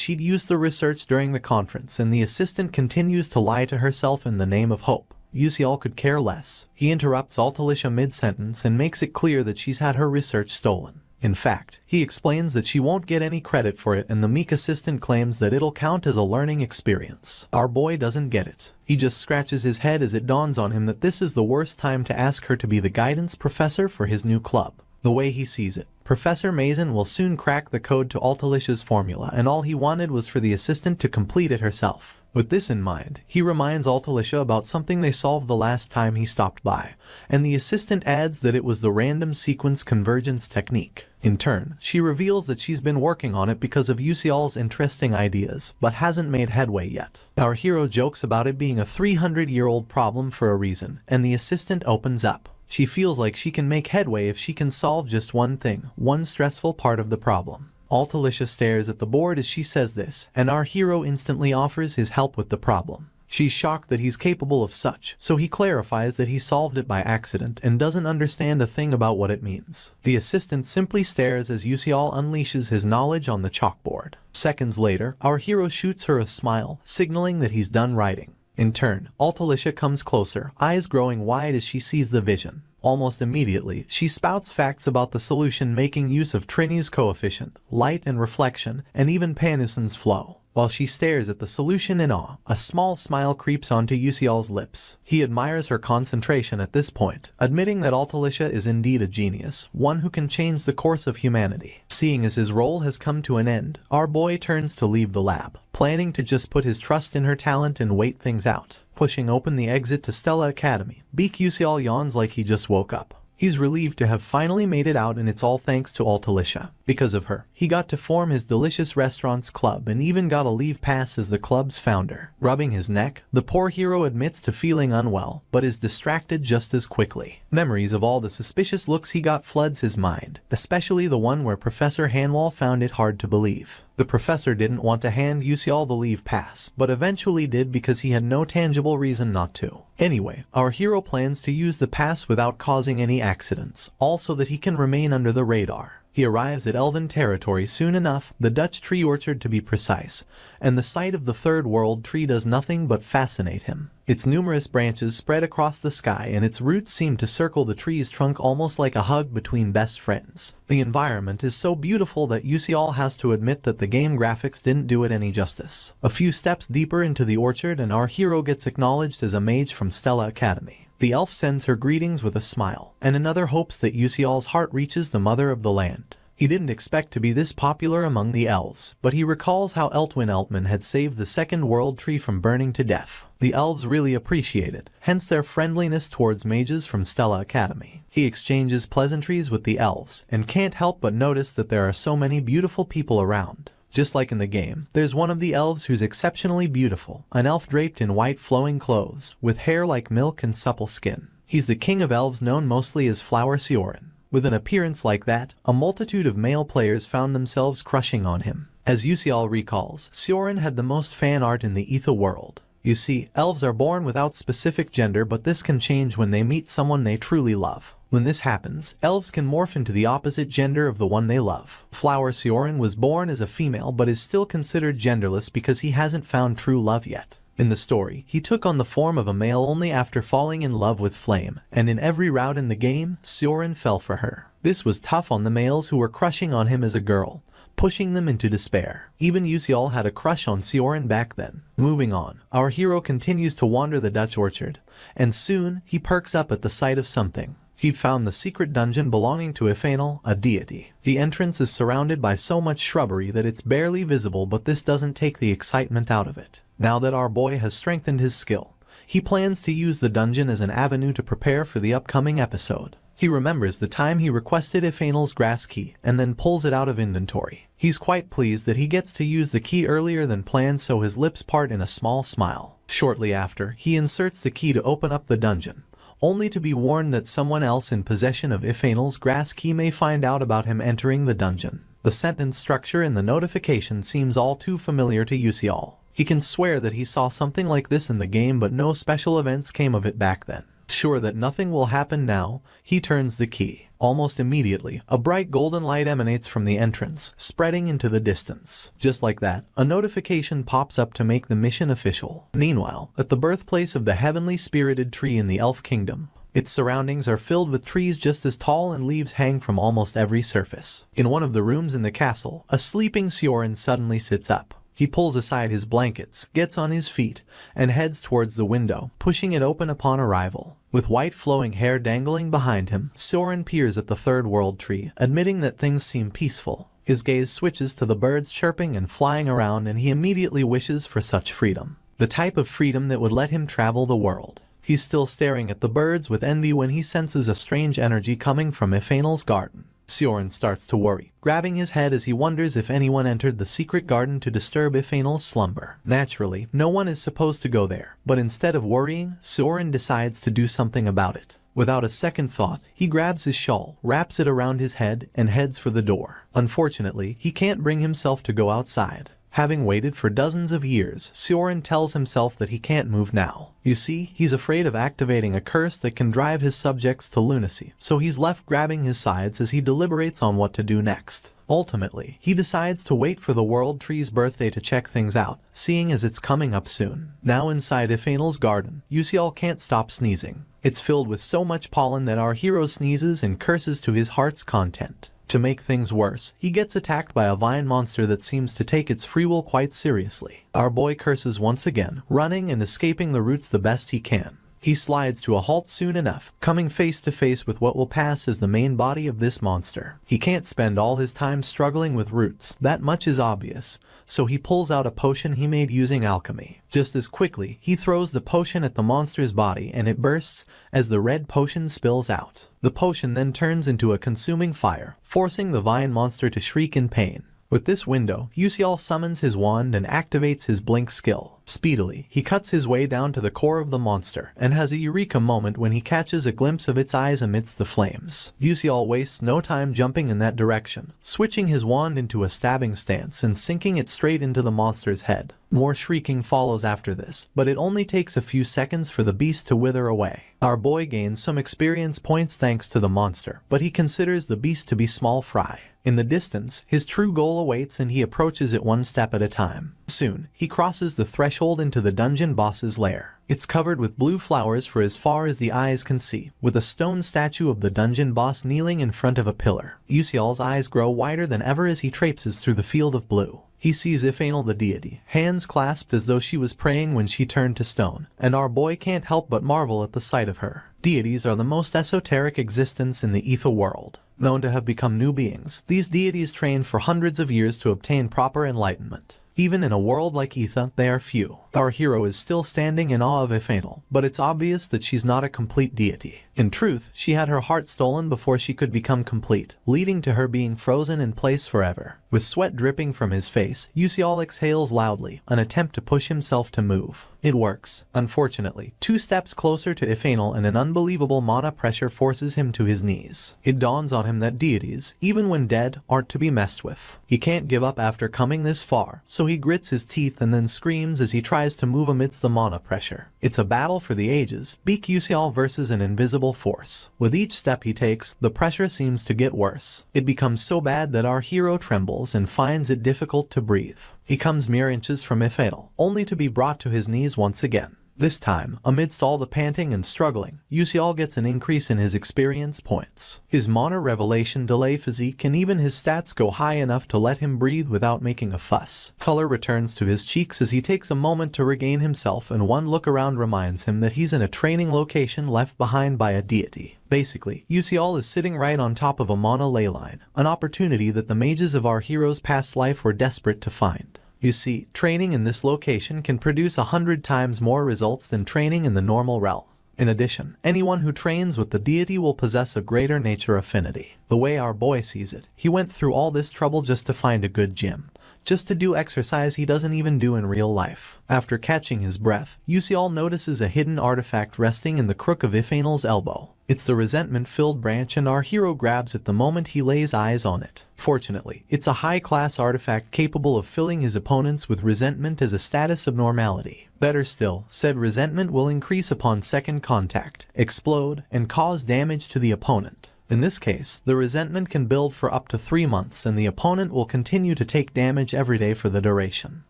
she'd use the research during the conference, and the assistant continues to lie to herself in the name of hope. Yuseol could care less. He interrupts Altalicia mid-sentence and makes it clear that she's had her research stolen. In fact, he explains that she won't get any credit for it and the meek assistant claims that it'll count as a learning experience. Our boy doesn't get it. He just scratches his head as it dawns on him that this is the worst time to ask her to be the guidance professor for his new club. The way he sees it, Professor Mason will soon crack the code to Altalicia's formula, and all he wanted was for the assistant to complete it herself. With this in mind, he reminds Altalicia about something they solved the last time he stopped by, and the assistant adds that it was the random sequence convergence technique. In turn, she reveals that she's been working on it because of Yuseol's interesting ideas, but hasn't made headway yet. Our hero jokes about it being a 300-year-old problem for a reason, and the assistant opens up. She feels like she can make headway if she can solve just one thing, one stressful part of the problem. Altalicia stares at the board as she says this, and our hero instantly offers his help with the problem. She's shocked that he's capable of such, so he clarifies that he solved it by accident and doesn't understand a thing about what it means. The assistant simply stares as Yuseol unleashes his knowledge on the chalkboard. Seconds later, our hero shoots her a smile, signaling that he's done writing. In turn, Altalicia comes closer, eyes growing wide as she sees the vision. Almost immediately, she spouts facts about the solution making use of Trini's coefficient, light and reflection, and even Panusson's flow. While she stares at the solution in awe, a small smile creeps onto Yusial's lips. He admires her concentration at this point, admitting that Altalicia is indeed a genius, one who can change the course of humanity. Seeing as his role has come to an end, our boy turns to leave the lab, planning to just put his trust in her talent and wait things out. Pushing open the exit to Stella Academy, Beak Yusial yawns like he just woke up. He's relieved to have finally made it out, and it's all thanks to Altalicia. Because of her, he got to form his Delicious Restaurants Club and even got a leave pass as the club's founder. Rubbing his neck, the poor hero admits to feeling unwell, but is distracted just as quickly. Memories of all the suspicious looks he got floods his mind, especially the one where Professor Hanwall found it hard to believe. The professor didn't want to hand Yusial the leave pass, but eventually did because he had no tangible reason not to. Anyway, our hero plans to use the pass without causing any accidents, also that he can remain under the radar. He arrives at Elven territory soon enough, the Dutch tree orchard to be precise, and the sight of the third world tree does nothing but fascinate him. Its numerous branches spread across the sky and its roots seem to circle the tree's trunk almost like a hug between best friends. The environment is so beautiful that Yusial has to admit that the game graphics didn't do it any justice. A few steps deeper into the orchard and our hero gets acknowledged as a mage from Stella Academy. The elf sends her greetings with a smile, and another hopes that Yusial's heart reaches the mother of the land. He didn't expect to be this popular among the elves, but he recalls how Eltwin Eltman had saved the second world tree from burning to death. The elves really appreciate it, hence their friendliness towards mages from Stella Academy. He exchanges pleasantries with the elves, and can't help but notice that there are so many beautiful people around. Just like in the game, there's one of the elves who's exceptionally beautiful, an elf draped in white flowing clothes, with hair like milk and supple skin. He's the king of elves known mostly as Flower Sioran. With an appearance like that, a multitude of male players found themselves crushing on him. As Yusial recalls, Sioran had the most fan art in the Ether world. You see, elves are born without specific gender, but this can change when they meet someone they truly love. When this happens, elves can morph into the opposite gender of the one they love. Flower Sioran was born as a female but is still considered genderless because he hasn't found true love yet. In the story, he took on the form of a male only after falling in love with Flame, and in every route in the game, Sioran fell for her. This was tough on the males who were crushing on him as a girl, pushing them into despair. Even Yusial had a crush on Sioran back then. Moving on, our hero continues to wander the Dutch orchard, and soon he perks up at the sight of something. He'd found the secret dungeon belonging to Yahello, a deity. The entrance is surrounded by so much shrubbery that it's barely visible, but this doesn't take the excitement out of it. Now that our boy has strengthened his skill, he plans to use the dungeon as an avenue to prepare for the upcoming episode. He remembers the time he requested Yahello's grass key and then pulls it out of inventory. He's quite pleased that he gets to use the key earlier than planned, so his lips part in a small smile. Shortly after, he inserts the key to open up the dungeon, only to be warned that someone else in possession of Yahello's grass key may find out about him entering the dungeon. The sentence structure in the notification seems all too familiar to Yusial. He can swear that he saw something like this in the game, but no special events came of it back then. Sure that nothing will happen now, he turns the key. Almost immediately, a bright golden light emanates from the entrance, spreading into the distance. Just like that, a notification pops up to make the mission official. Meanwhile, at the birthplace of the heavenly spirited tree in the Elf Kingdom, its surroundings are filled with trees just as tall and leaves hang from almost every surface. In one of the rooms in the castle, a sleeping Sioran suddenly sits up. He pulls aside his blankets, gets on his feet, and heads towards the window, pushing it open upon arrival. With white flowing hair dangling behind him, Sioran peers at the third world tree, admitting that things seem peaceful. His gaze switches to the birds chirping and flying around, and he immediately wishes for such freedom. The type of freedom that would let him travel the world. He's still staring at the birds with envy when he senses a strange energy coming from Yahello's garden. Sioran starts to worry, grabbing his head as he wonders if anyone entered the secret garden to disturb Yahello's slumber. Naturally, no one is supposed to go there, but instead of worrying, Sioran decides to do something about it. Without a second thought, he grabs his shawl, wraps it around his head, and heads for the door. Unfortunately, he can't bring himself to go outside. Having waited for dozens of years, Sioran tells himself that he can't move now. You see, he's afraid of activating a curse that can drive his subjects to lunacy, so he's left grabbing his sides as he deliberates on what to do next. Ultimately, he decides to wait for the World Tree's birthday to check things out, seeing as it's coming up soon. Now inside Yahello's garden, Yusial can't stop sneezing. It's filled with so much pollen that our hero sneezes and curses to his heart's content. To make things worse, he gets attacked by a vine monster that seems to take its free will quite seriously. Our boy curses once again, running and escaping the roots the best he can. He slides to a halt soon enough, coming face to face with what will pass as the main body of this monster. He can't spend all his time struggling with roots, that much is obvious, so he pulls out a potion he made using alchemy. Just as quickly, he throws the potion at the monster's body and it bursts as the red potion spills out. The potion then turns into a consuming fire, forcing the vine monster to shriek in pain. With this window, Yusial summons his wand and activates his blink skill. Speedily, he cuts his way down to the core of the monster, and has a eureka moment when he catches a glimpse of its eyes amidst the flames. Yusial wastes no time jumping in that direction, switching his wand into a stabbing stance and sinking it straight into the monster's head. More shrieking follows after this, but it only takes a few seconds for the beast to wither away. Our boy gains some experience points thanks to the monster, but he considers the beast to be small fry. In the distance, his true goal awaits and he approaches it one step at a time. Soon, he crosses the threshold into the dungeon boss's lair. It's covered with blue flowers for as far as the eyes can see, with a stone statue of the dungeon boss kneeling in front of a pillar. Yusial's eyes grow wider than ever as he traipses through the field of blue. He sees Yahello the deity, hands clasped as though she was praying when she turned to stone, and our boy can't help but marvel at the sight of her. Deities are the most esoteric existence in the Ether world. Known to have become new beings, these deities train for hundreds of years to obtain proper enlightenment. Even in a world like Ether, they are few. Our hero is still standing in awe of Yahello, but it's obvious that she's not a complete deity. In truth, she had her heart stolen before she could become complete, leading to her being frozen in place forever. With sweat dripping from his face, Yusial exhales loudly, an attempt to push himself to move. It works. Unfortunately, 2 steps closer to Yahello and an unbelievable mana pressure forces him to his knees. It dawns on him that deities, even when dead, aren't to be messed with. He can't give up after coming this far, so he grits his teeth and then screams as he tries to move amidst the mana pressure. It's a battle for the ages, Beak Yusial versus an invisible force. With each step he takes, the pressure seems to get worse. It becomes so bad that our hero trembles and finds it difficult to breathe. He comes mere inches from Yahello, only to be brought to his knees once again. This time, amidst all the panting and struggling, Yusial gets an increase in his experience points. His mana revelation delay physique and even his stats go high enough to let him breathe without making a fuss. Color returns to his cheeks as he takes a moment to regain himself, and one look around reminds him that he's in a training location left behind by a deity. Basically, Yusial is sitting right on top of a mana ley line, an opportunity that the mages of our hero's past life were desperate to find. You see, training in this location can produce 100 times more results than training in the normal realm. In addition, anyone who trains with the deity will possess a greater nature affinity. The way our boy sees it, he went through all this trouble just to find a good gym. Just to do exercise he doesn't even do in real life. After catching his breath, Yusial notices a hidden artifact resting in the crook of Yahello's elbow. It's the resentment-filled branch, and our hero grabs it the moment he lays eyes on it. Fortunately, it's a high-class artifact capable of filling his opponents with resentment as a status of normality. Better still, said resentment will increase upon second contact, explode, and cause damage to the opponent. In this case, the resentment can build for up to 3 months and the opponent will continue to take damage every day for the duration.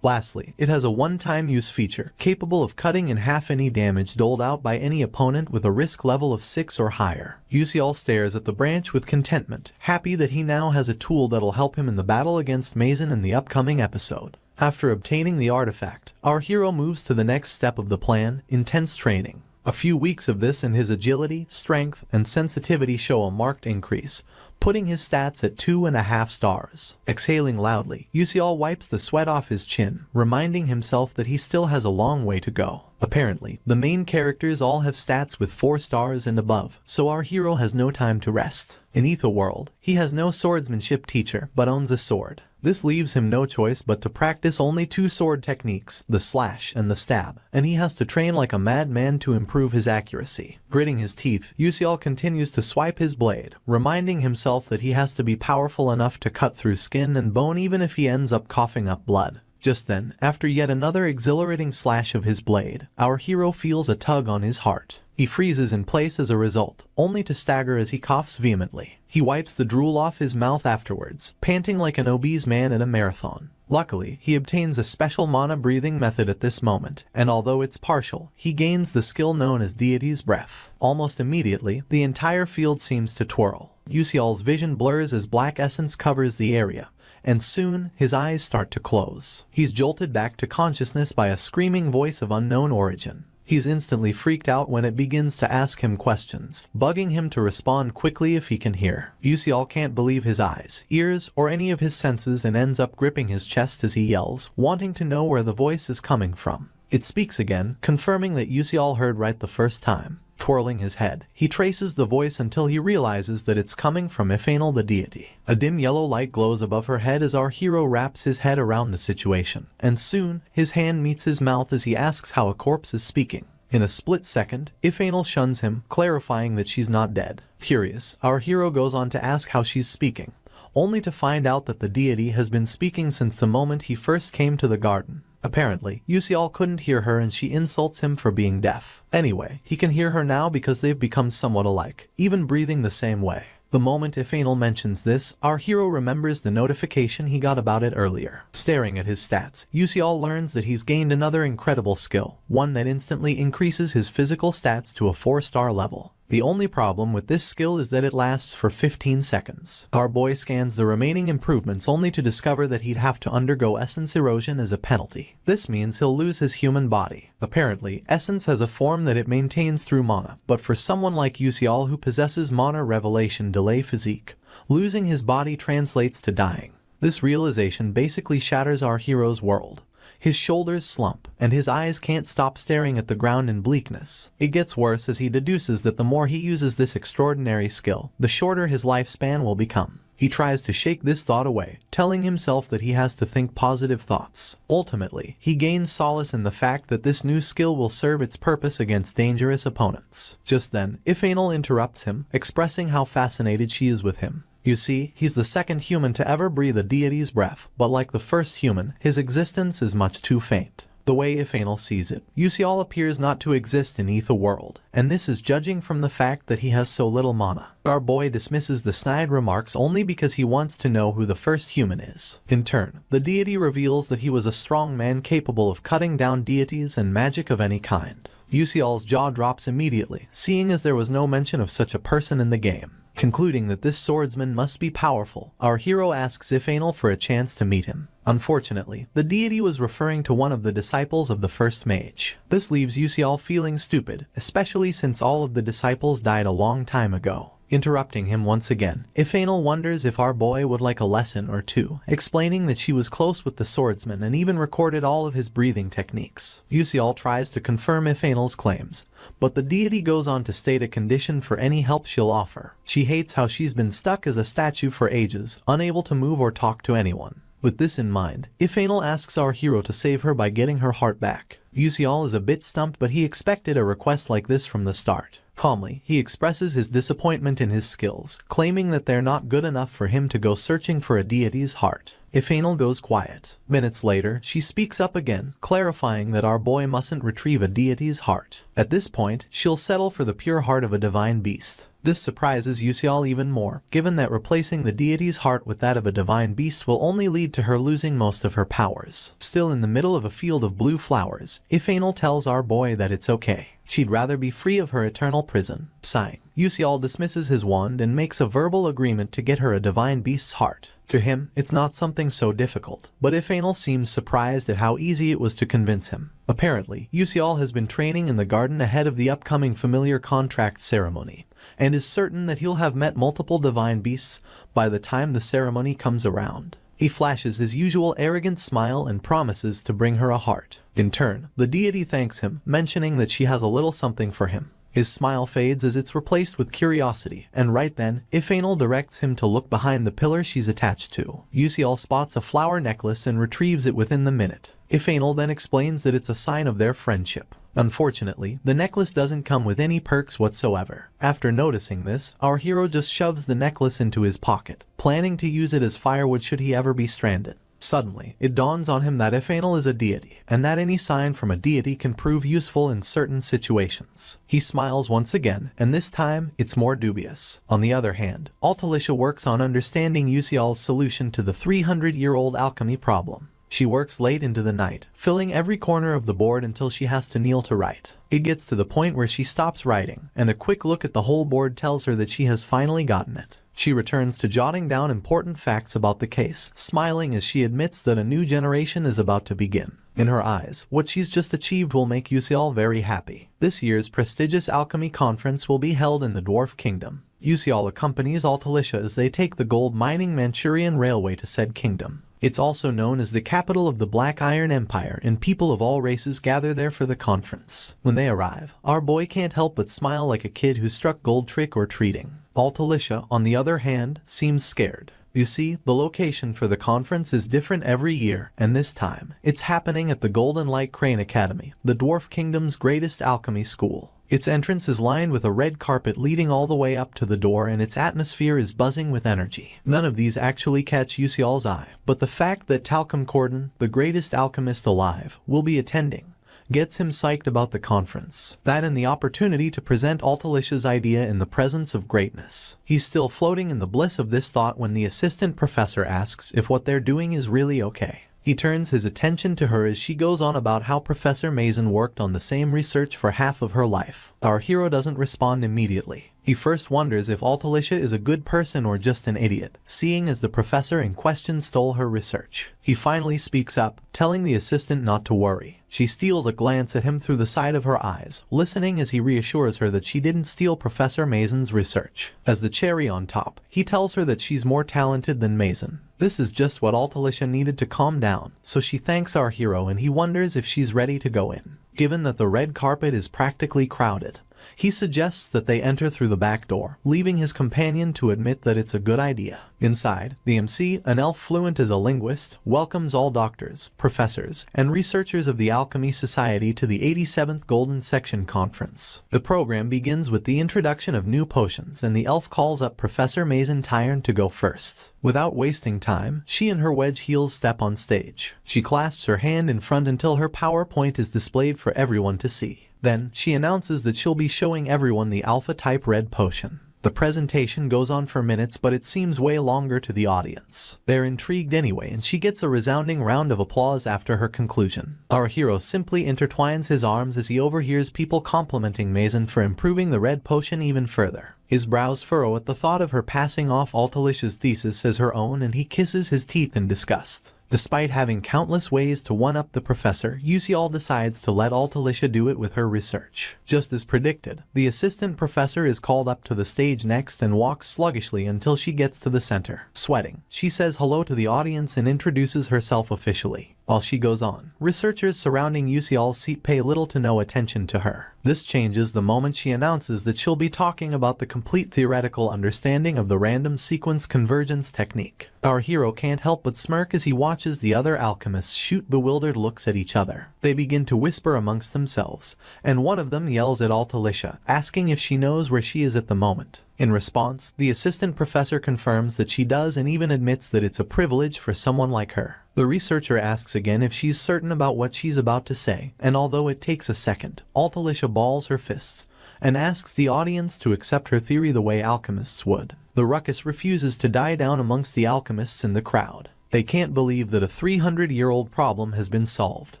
Lastly, it has a one-time use feature, capable of cutting in half any damage doled out by any opponent with a risk level of 6 or higher. Yusial stares at the branch with contentment, happy that he now has a tool that'll help him in the battle against Mazen in the upcoming episode. After obtaining the artifact, our hero moves to the next step of the plan, intense training. A few weeks of this and his agility, strength, and sensitivity show a marked increase, putting his stats at 2.5 stars. Exhaling loudly, Yusial wipes the sweat off his chin, reminding himself that he still has a long way to go. Apparently, the main characters all have stats with 4 stars and above, so our hero has no time to rest. In Ether World, he has no swordsmanship teacher, but owns a sword. This leaves him no choice but to practice only 2 sword techniques, the slash and the stab, and he has to train like a madman to improve his accuracy. Gritting his teeth, Yusial continues to swipe his blade, reminding himself that he has to be powerful enough to cut through skin and bone even if he ends up coughing up blood. Just then, after yet another exhilarating slash of his blade, our hero feels a tug on his heart. He freezes in place as a result, only to stagger as he coughs vehemently. He wipes the drool off his mouth afterwards, panting like an obese man at a marathon. Luckily, he obtains a special mana breathing method at this moment, and although it's partial, he gains the skill known as Deity's Breath. Almost immediately, the entire field seems to twirl. Yusial's vision blurs as black essence covers the area, and soon his eyes start to close. He's jolted back to consciousness by a screaming voice of unknown origin. He's instantly freaked out when it begins to ask him questions, bugging him to respond quickly if he can hear. Yusial can't believe his eyes, ears, or any of his senses and ends up gripping his chest as he yells, wanting to know where the voice is coming from. It speaks again, confirming that Yusial heard right the first time. Twirling his head, he traces the voice until he realizes that it's coming from Yahello the deity. A dim yellow light glows above her head as our hero wraps his head around the situation, and soon, his hand meets his mouth as he asks how a corpse is speaking. In a split second, Yahello shuns him, clarifying that she's not dead. Curious, our hero goes on to ask how she's speaking, only to find out that the deity has been speaking since the moment he first came to the garden. Apparently, Yusial couldn't hear her and she insults him for being deaf. Anyway, he can hear her now because they've become somewhat alike, even breathing the same way. The moment Yahello mentions this, our hero remembers the notification he got about it earlier. Staring at his stats, Yusial learns that he's gained another incredible skill, one that instantly increases his physical stats to a 4-star level. The only problem with this skill is that it lasts for 15 seconds. Our boy scans the remaining improvements only to discover that he'd have to undergo essence erosion as a penalty. This means he'll lose his human body. Apparently, essence has a form that it maintains through mana, but for someone like Yusial who possesses mana revelation delay physique, losing his body translates to dying. This realization basically shatters our hero's world. His shoulders slump, and his eyes can't stop staring at the ground in bleakness. It gets worse as he deduces that the more he uses this extraordinary skill, the shorter his lifespan will become. He tries to shake this thought away, telling himself that he has to think positive thoughts. Ultimately, he gains solace in the fact that this new skill will serve its purpose against dangerous opponents. Just then, Yahello interrupts him, expressing how fascinated she is with him. You see, he's the second human to ever breathe a deity's breath, but like the first human, his existence is much too faint. The way Yahello sees it, Yusial appears not to exist in either world, and this is judging from the fact that he has so little mana. Our boy dismisses the snide remarks only because he wants to know who the first human is. In turn, the deity reveals that he was a strong man capable of cutting down deities and magic of any kind. Yusial's jaw drops immediately, seeing as there was no mention of such a person in the game. Concluding that this swordsman must be powerful, our hero asks Yahello for a chance to meet him. Unfortunately, the deity was referring to one of the disciples of the first mage. This leaves Yusial feeling stupid, especially since all of the disciples died a long time ago. Interrupting him once again, Yahello wonders if our boy would like a lesson or two, explaining that she was close with the swordsman and even recorded all of his breathing techniques. Yusial tries to confirm Yahello's claims, but the deity goes on to state a condition for any help she'll offer. She hates how she's been stuck as a statue for ages, unable to move or talk to anyone. With this in mind, Yahello asks our hero to save her by getting her heart back. Yusial is a bit stumped, but he expected a request like this from the start. Calmly, he expresses his disappointment in his skills, claiming that they're not good enough for him to go searching for a deity's heart. Yahello goes quiet. Minutes later, she speaks up again, clarifying that our boy mustn't retrieve a deity's heart. At this point, she'll settle for the pure heart of a divine beast. This surprises Yusial even more, given that replacing the deity's heart with that of a divine beast will only lead to her losing most of her powers. Still in the middle of a field of blue flowers, Yahello tells our boy that it's okay. She'd rather be free of her eternal prison. Sighing, Yusial dismisses his wand and makes a verbal agreement to get her a divine beast's heart. To him, it's not something so difficult, but Yahello seems surprised at how easy it was to convince him. Apparently, Yusial has been training in the garden ahead of the upcoming familiar contract ceremony, and is certain that he'll have met multiple divine beasts by the time the ceremony comes around. He flashes his usual arrogant smile and promises to bring her a heart. In turn, the deity thanks him, mentioning that she has a little something for him. His smile fades as it's replaced with curiosity, and right then, Yahello directs him to look behind the pillar she's attached to. Yusial spots a flower necklace and retrieves it within the minute. Yahello then explains that it's a sign of their friendship. Unfortunately, the necklace doesn't come with any perks whatsoever. After noticing this, our hero just shoves the necklace into his pocket, planning to use it as firewood should he ever be stranded. Suddenly, it dawns on him that Yahello is a deity, and that any sign from a deity can prove useful in certain situations. He smiles once again, and this time, it's more dubious. On the other hand, Altalicia works on understanding Yusial's solution to the 300-year-old alchemy problem. She works late into the night, filling every corner of the board until she has to kneel to write. It gets to the point where she stops writing, and a quick look at the whole board tells her that she has finally gotten it. She returns to jotting down important facts about the case, smiling as she admits that a new generation is about to begin. In her eyes, what she's just achieved will make Yusial very happy. This year's prestigious alchemy conference will be held in the Dwarf Kingdom. Yusial accompanies Altalicia as they take the gold mining Manchurian Railway to said kingdom. It's also known as the capital of the Black Iron Empire, and people of all races gather there for the conference. When they arrive, our boy can't help but smile like a kid who struck gold trick or treating. Altalicia, on the other hand, seems scared. You see, the location for the conference is different every year, and this time, it's happening at the Golden Light Crane Academy, the Dwarf Kingdom's greatest alchemy school. Its entrance is lined with a red carpet leading all the way up to the door, and its atmosphere is buzzing with energy. None of these actually catch Yusial's eye, but the fact that Talcum Corden, the greatest alchemist alive, will be attending, gets him psyched about the conference. That and the opportunity to present Altalicia's idea in the presence of greatness. He's still floating in the bliss of this thought when the assistant professor asks if what they're doing is really okay. He turns his attention to her as she goes on about how Professor Mason worked on the same research for half of her life. Our hero doesn't respond immediately. He first wonders if Altalicia is a good person or just an idiot, seeing as the professor in question stole her research. He finally speaks up, telling the assistant not to worry. She steals a glance at him through the side of her eyes, listening as he reassures her that she didn't steal Professor Mason's research. As the cherry on top, he tells her that she's more talented than Mason. This is just what Altalicia needed to calm down, so she thanks our hero and he wonders if she's ready to go in. Given that the red carpet is practically crowded, he suggests that they enter through the back door, leaving his companion to admit that it's a good idea. Inside, the MC, an elf fluent as a linguist, welcomes all doctors, professors, and researchers of the Alchemy Society to the 87th Golden Section Conference. The program begins with the introduction of new potions, and the elf calls up Professor Mason Tyrant to go first. Without wasting time, she and her wedge heels step on stage. She clasps her hand in front until her PowerPoint is displayed for everyone to see. Then, she announces that she'll be showing everyone the Alpha-type red potion. The presentation goes on for minutes, but it seems way longer to the audience. They're intrigued anyway, and she gets a resounding round of applause after her conclusion. Our hero simply intertwines his arms as he overhears people complimenting Mason for improving the red potion even further. His brows furrow at the thought of her passing off Altalicia's thesis as her own, and he kisses his teeth in disgust. Despite having countless ways to one-up the professor, Yusial decides to let Altalicia do it with her research. Just as predicted, the assistant professor is called up to the stage next and walks sluggishly until she gets to the center. Sweating, she says hello to the audience and introduces herself officially. While she goes on, researchers surrounding Yusial's seat pay little to no attention to her. This changes the moment she announces that she'll be talking about the complete theoretical understanding of the random sequence convergence technique. Our hero can't help but smirk as he watches the other alchemists shoot bewildered looks at each other. They begin to whisper amongst themselves, and one of them yells at Altalicia, asking if she knows where she is at the moment. In response, the assistant professor confirms that she does and even admits that it's a privilege for someone like her. The researcher asks again if she's certain about what she's about to say, and although it takes a second, Altalicia balls her fists and asks the audience to accept her theory the way alchemists would. The ruckus refuses to die down amongst the alchemists in the crowd. They can't believe that a 300-year-old problem has been solved,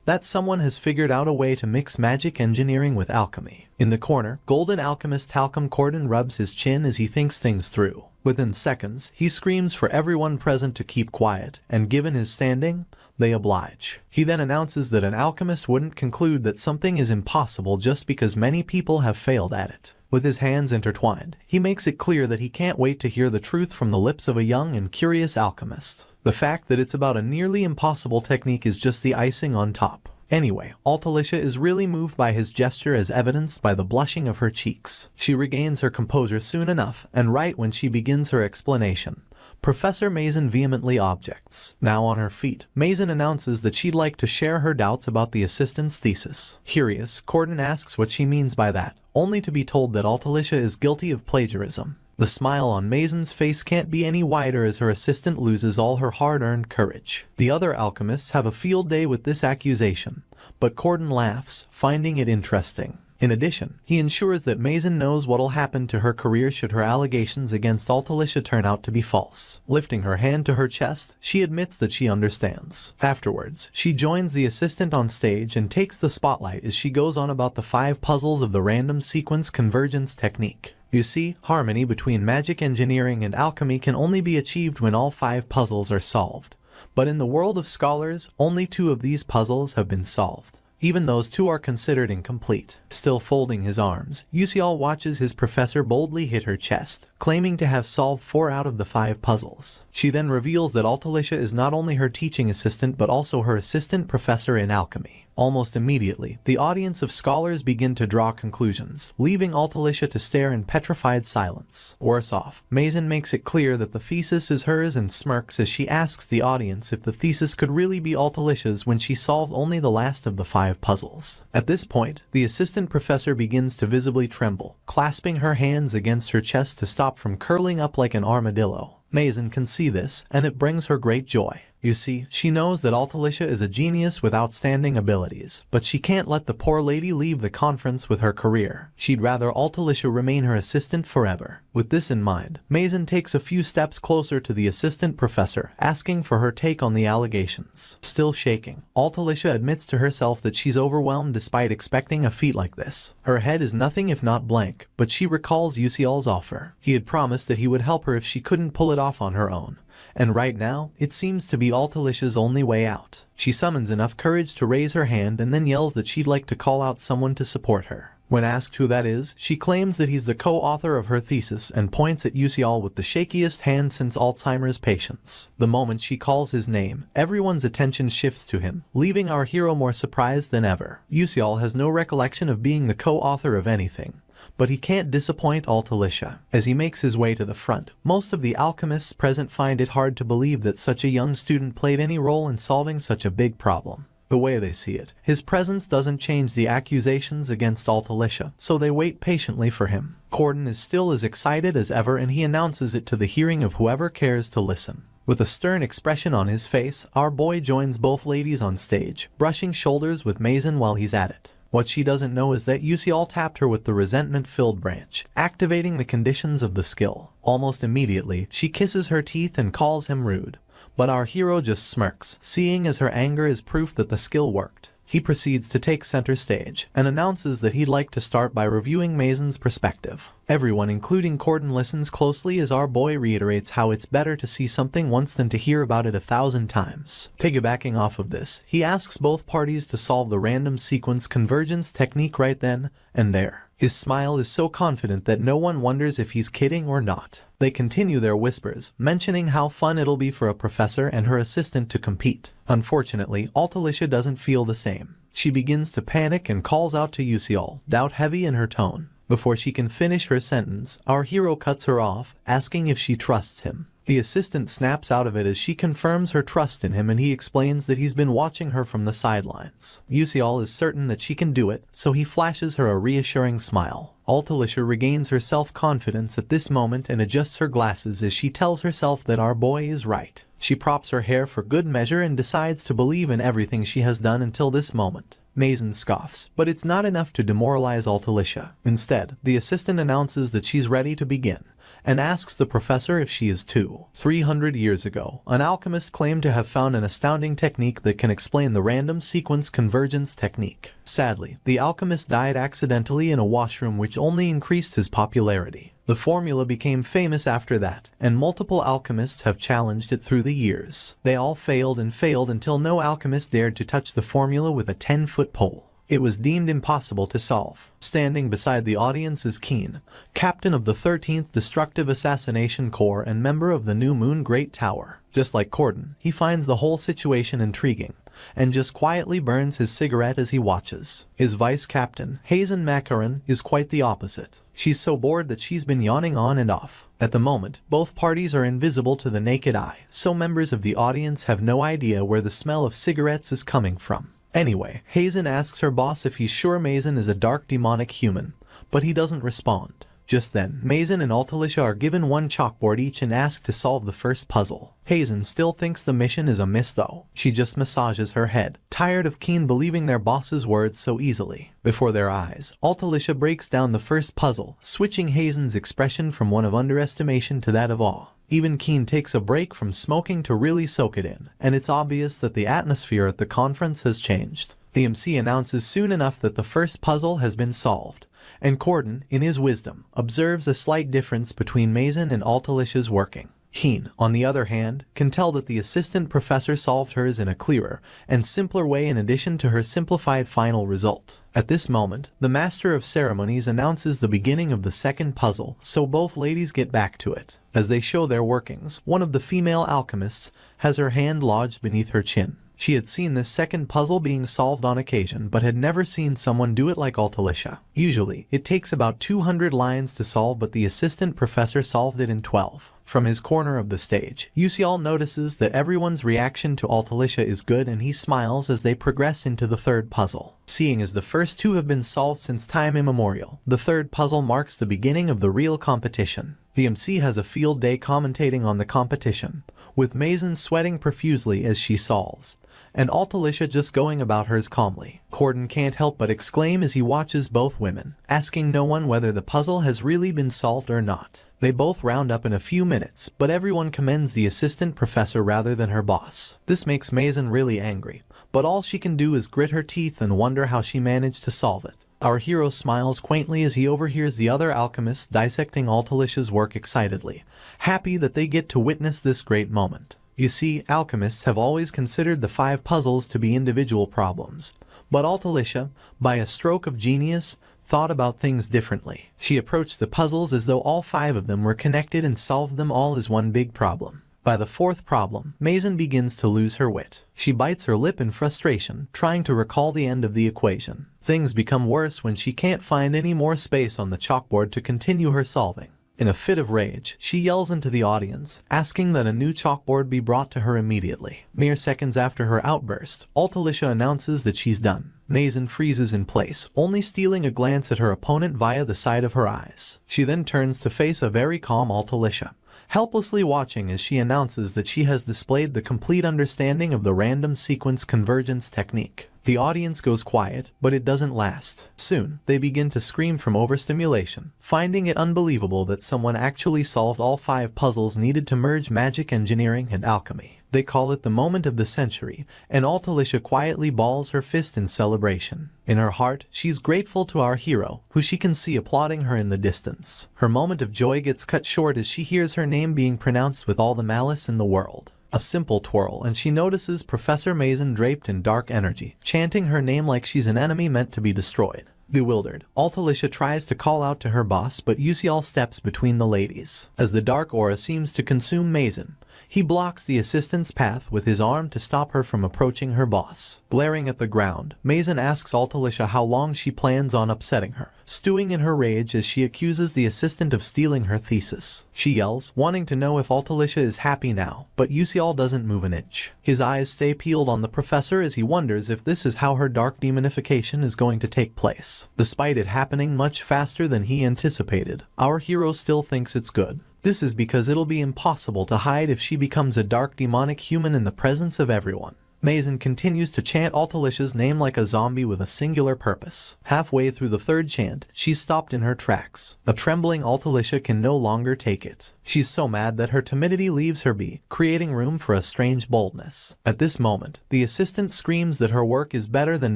that someone has figured out a way to mix magic engineering with alchemy. In the corner, golden alchemist Talcum Corden rubs his chin as he thinks things through. Within seconds, he screams for everyone present to keep quiet, and given his standing, they oblige. He then announces that an alchemist wouldn't conclude that something is impossible just because many people have failed at it. With his hands intertwined, he makes it clear that he can't wait to hear the truth from the lips of a young and curious alchemist. The fact that it's about a nearly impossible technique is just the icing on top. Anyway, Altalicia is really moved by his gesture as evidenced by the blushing of her cheeks. She regains her composure soon enough, and right when she begins her explanation, Professor Mason vehemently objects. Now on her feet, Mason announces that she'd like to share her doubts about the assistant's thesis. Curious, Corden asks what she means by that, only to be told that Altalicia is guilty of plagiarism. The smile on Mason's face can't be any wider as her assistant loses all her hard-earned courage. The other alchemists have a field day with this accusation, but Corden laughs, finding it interesting. In addition, he ensures that Mason knows what'll happen to her career should her allegations against Altalicia turn out to be false. Lifting her hand to her chest, she admits that she understands. Afterwards, she joins the assistant on stage and takes the spotlight as she goes on about the 5 puzzles of the random sequence convergence technique. You see, harmony between magic engineering and alchemy can only be achieved when all 5 puzzles are solved. But in the world of scholars, only 2 of these puzzles have been solved. Even those 2 are considered incomplete. Still folding his arms, Yusial watches his professor boldly hit her chest, claiming to have solved 4 out of the 5 puzzles. She then reveals that Altalicia is not only her teaching assistant but also her assistant professor in alchemy. Almost immediately, the audience of scholars begin to draw conclusions, leaving Altalicia to stare in petrified silence. Worse off, Mason makes it clear that the thesis is hers and smirks as she asks the audience if the thesis could really be Altalicia's when she solved only the last of the 5 puzzles. At this point, the assistant professor begins to visibly tremble, clasping her hands against her chest to stop from curling up like an armadillo. Mason can see this, and it brings her great joy. You see, she knows that Altalicia is a genius with outstanding abilities, but she can't let the poor lady leave the conference with her career. She'd rather Altalicia remain her assistant forever. With this in mind, Mason takes a few steps closer to the assistant professor, asking for her take on the allegations. Still shaking, Altalicia admits to herself that she's overwhelmed despite expecting a feat like this. Her head is nothing if not blank, but she recalls Yusial's offer. He had promised that he would help her if she couldn't pull it off on her own. And right now, it seems to be Altalicia's only way out. She summons enough courage to raise her hand and then yells that she'd like to call out someone to support her. When asked who that is, she claims that he's the co-author of her thesis and points at Yusial with the shakiest hand since Alzheimer's patients. The moment she calls his name, everyone's attention shifts to him, leaving our hero more surprised than ever. Yusial has no recollection of being the co-author of anything, but he can't disappoint Altalicia. As he makes his way to the front, most of the alchemists present find it hard to believe that such a young student played any role in solving such a big problem. The way they see it, his presence doesn't change the accusations against Altalicia, so they wait patiently for him. Corden is still as excited as ever and he announces it to the hearing of whoever cares to listen. With a stern expression on his face, our boy joins both ladies on stage, brushing shoulders with Mason while he's at it. What she doesn't know is that Yusial tapped her with the resentment-filled branch, activating the conditions of the skill. Almost immediately, she kisses her teeth and calls him rude. But our hero just smirks, seeing as her anger is proof that the skill worked. He proceeds to take center stage, and announces that he'd like to start by reviewing Mason's perspective. Everyone including Corden listens closely as our boy reiterates how it's better to see something once than to hear about it 1,000 times. Piggybacking off of this, he asks both parties to solve the random sequence convergence technique right then and there. His smile is so confident that no one wonders if he's kidding or not. They continue their whispers, mentioning how fun it'll be for a professor and her assistant to compete. Unfortunately, Altalicia doesn't feel the same. She begins to panic and calls out to Yusial, doubt heavy in her tone. Before she can finish her sentence, our hero cuts her off, asking if she trusts him. The assistant snaps out of it as she confirms her trust in him and he explains that he's been watching her from the sidelines. Yusial is certain that she can do it, so he flashes her a reassuring smile. Altalicia regains her self-confidence at this moment and adjusts her glasses as she tells herself that our boy is right. She props her hair for good measure and decides to believe in everything she has done until this moment. Mason scoffs, but it's not enough to demoralize Altalicia. Instead, the assistant announces that she's ready to begin, and asks the professor if she is too. 300 years ago, an alchemist claimed to have found an astounding technique that can explain the random sequence convergence technique. Sadly, the alchemist died accidentally in a washroom, which only increased his popularity. The formula became famous after that, and multiple alchemists have challenged it through the years. They all failed and failed until no alchemist dared to touch the formula with a 10-foot pole. It was deemed impossible to solve. Standing beside the audience is Keen, captain of the 13th Destructive Assassination Corps and member of the New Moon Great Tower. Just like Corden, he finds the whole situation intriguing, and just quietly burns his cigarette as he watches. His vice captain, Hazen Macaron, is quite the opposite. She's so bored that she's been yawning on and off. At the moment, both parties are invisible to the naked eye, so members of the audience have no idea where the smell of cigarettes is coming from. Anyway, Hazen asks her boss if he's sure Mason is a dark demonic human, but he doesn't respond. Just then, Mason and Altalicia are given one chalkboard each and asked to solve the first puzzle. Hazen still thinks the mission is a miss though. She just massages her head, tired of Keen believing their boss's words so easily. Before their eyes, Altalicia breaks down the first puzzle, switching Hazen's expression from one of underestimation to that of awe. Even Keen takes a break from smoking to really soak it in, and it's obvious that the atmosphere at the conference has changed. The MC announces soon enough that the first puzzle has been solved, and Corden, in his wisdom, observes a slight difference between Mason and Altalicia's working. Keen, on the other hand, can tell that the assistant professor solved hers in a clearer and simpler way in addition to her simplified final result. At this moment, the Master of Ceremonies announces the beginning of the second puzzle, so both ladies get back to it. As they show their workings, one of the female alchemists has her hand lodged beneath her chin. She had seen this second puzzle being solved on occasion, but had never seen someone do it like Altalicia. Usually, it takes about 200 lines to solve, but the assistant professor solved it in 12. From his corner of the stage, Yusial notices that everyone's reaction to Altalicia is good, and he smiles as they progress into the third puzzle. Seeing as the first two have been solved since time immemorial, the third puzzle marks the beginning of the real competition. The MC has a field day commentating on the competition, with Mason sweating profusely as she solves, and Altalicia just going about hers calmly. Corden can't help but exclaim as he watches both women, asking no one whether the puzzle has really been solved or not. They both round up in a few minutes, but everyone commends the assistant professor rather than her boss. This makes Mason really angry, but all she can do is grit her teeth and wonder how she managed to solve it. Our hero smiles quaintly as he overhears the other alchemists dissecting Altalicia's work excitedly, happy that they get to witness this great moment. You see, alchemists have always considered the 5 puzzles to be individual problems, but Altalicia, by a stroke of genius, thought about things differently. She approached the puzzles as though all 5 of them were connected and solved them all as one big problem. By the 4th problem, Mason begins to lose her wit. She bites her lip in frustration, trying to recall the end of the equation. Things become worse when she can't find any more space on the chalkboard to continue her solving. In a fit of rage, she yells into the audience, asking that a new chalkboard be brought to her immediately. Mere seconds after her outburst, Altalicia announces that she's done. Mason freezes in place, only stealing a glance at her opponent via the side of her eyes. She then turns to face a very calm Altalicia, helplessly watching as she announces that she has displayed the complete understanding of the random sequence convergence technique. The audience goes quiet, but it doesn't last. Soon, they begin to scream from overstimulation, finding it unbelievable that someone actually solved all 5 puzzles needed to merge magic engineering and alchemy. They call it the moment of the century, and Altalicia quietly balls her fist in celebration. In her heart, she's grateful to our hero, who she can see applauding her in the distance. Her moment of joy gets cut short as she hears her name being pronounced with all the malice in the world. A simple twirl, and she notices Professor Mason draped in dark energy, chanting her name like she's an enemy meant to be destroyed. Bewildered, Altalicia tries to call out to her boss, but Yusial steps between the ladies. As the dark aura seems to consume Mason, he blocks the assistant's path with his arm to stop her from approaching her boss. Glaring at the ground, Mason asks Altalicia how long she plans on upsetting her, stewing in her rage as she accuses the assistant of stealing her thesis. She yells, wanting to know if Altalicia is happy now, but Yusial doesn't move an inch. His eyes stay peeled on the professor as he wonders if this is how her dark demonification is going to take place. Despite it happening much faster than he anticipated, our hero still thinks it's good. This is because it'll be impossible to hide if she becomes a dark demonic human in the presence of everyone. Mason continues to chant Altalicia's name like a zombie with a singular purpose. Halfway through the 3rd chant, she's stopped in her tracks. A trembling Altalicia can no longer take it. She's so mad that her timidity leaves her be, creating room for a strange boldness. At this moment, the assistant screams that her work is better than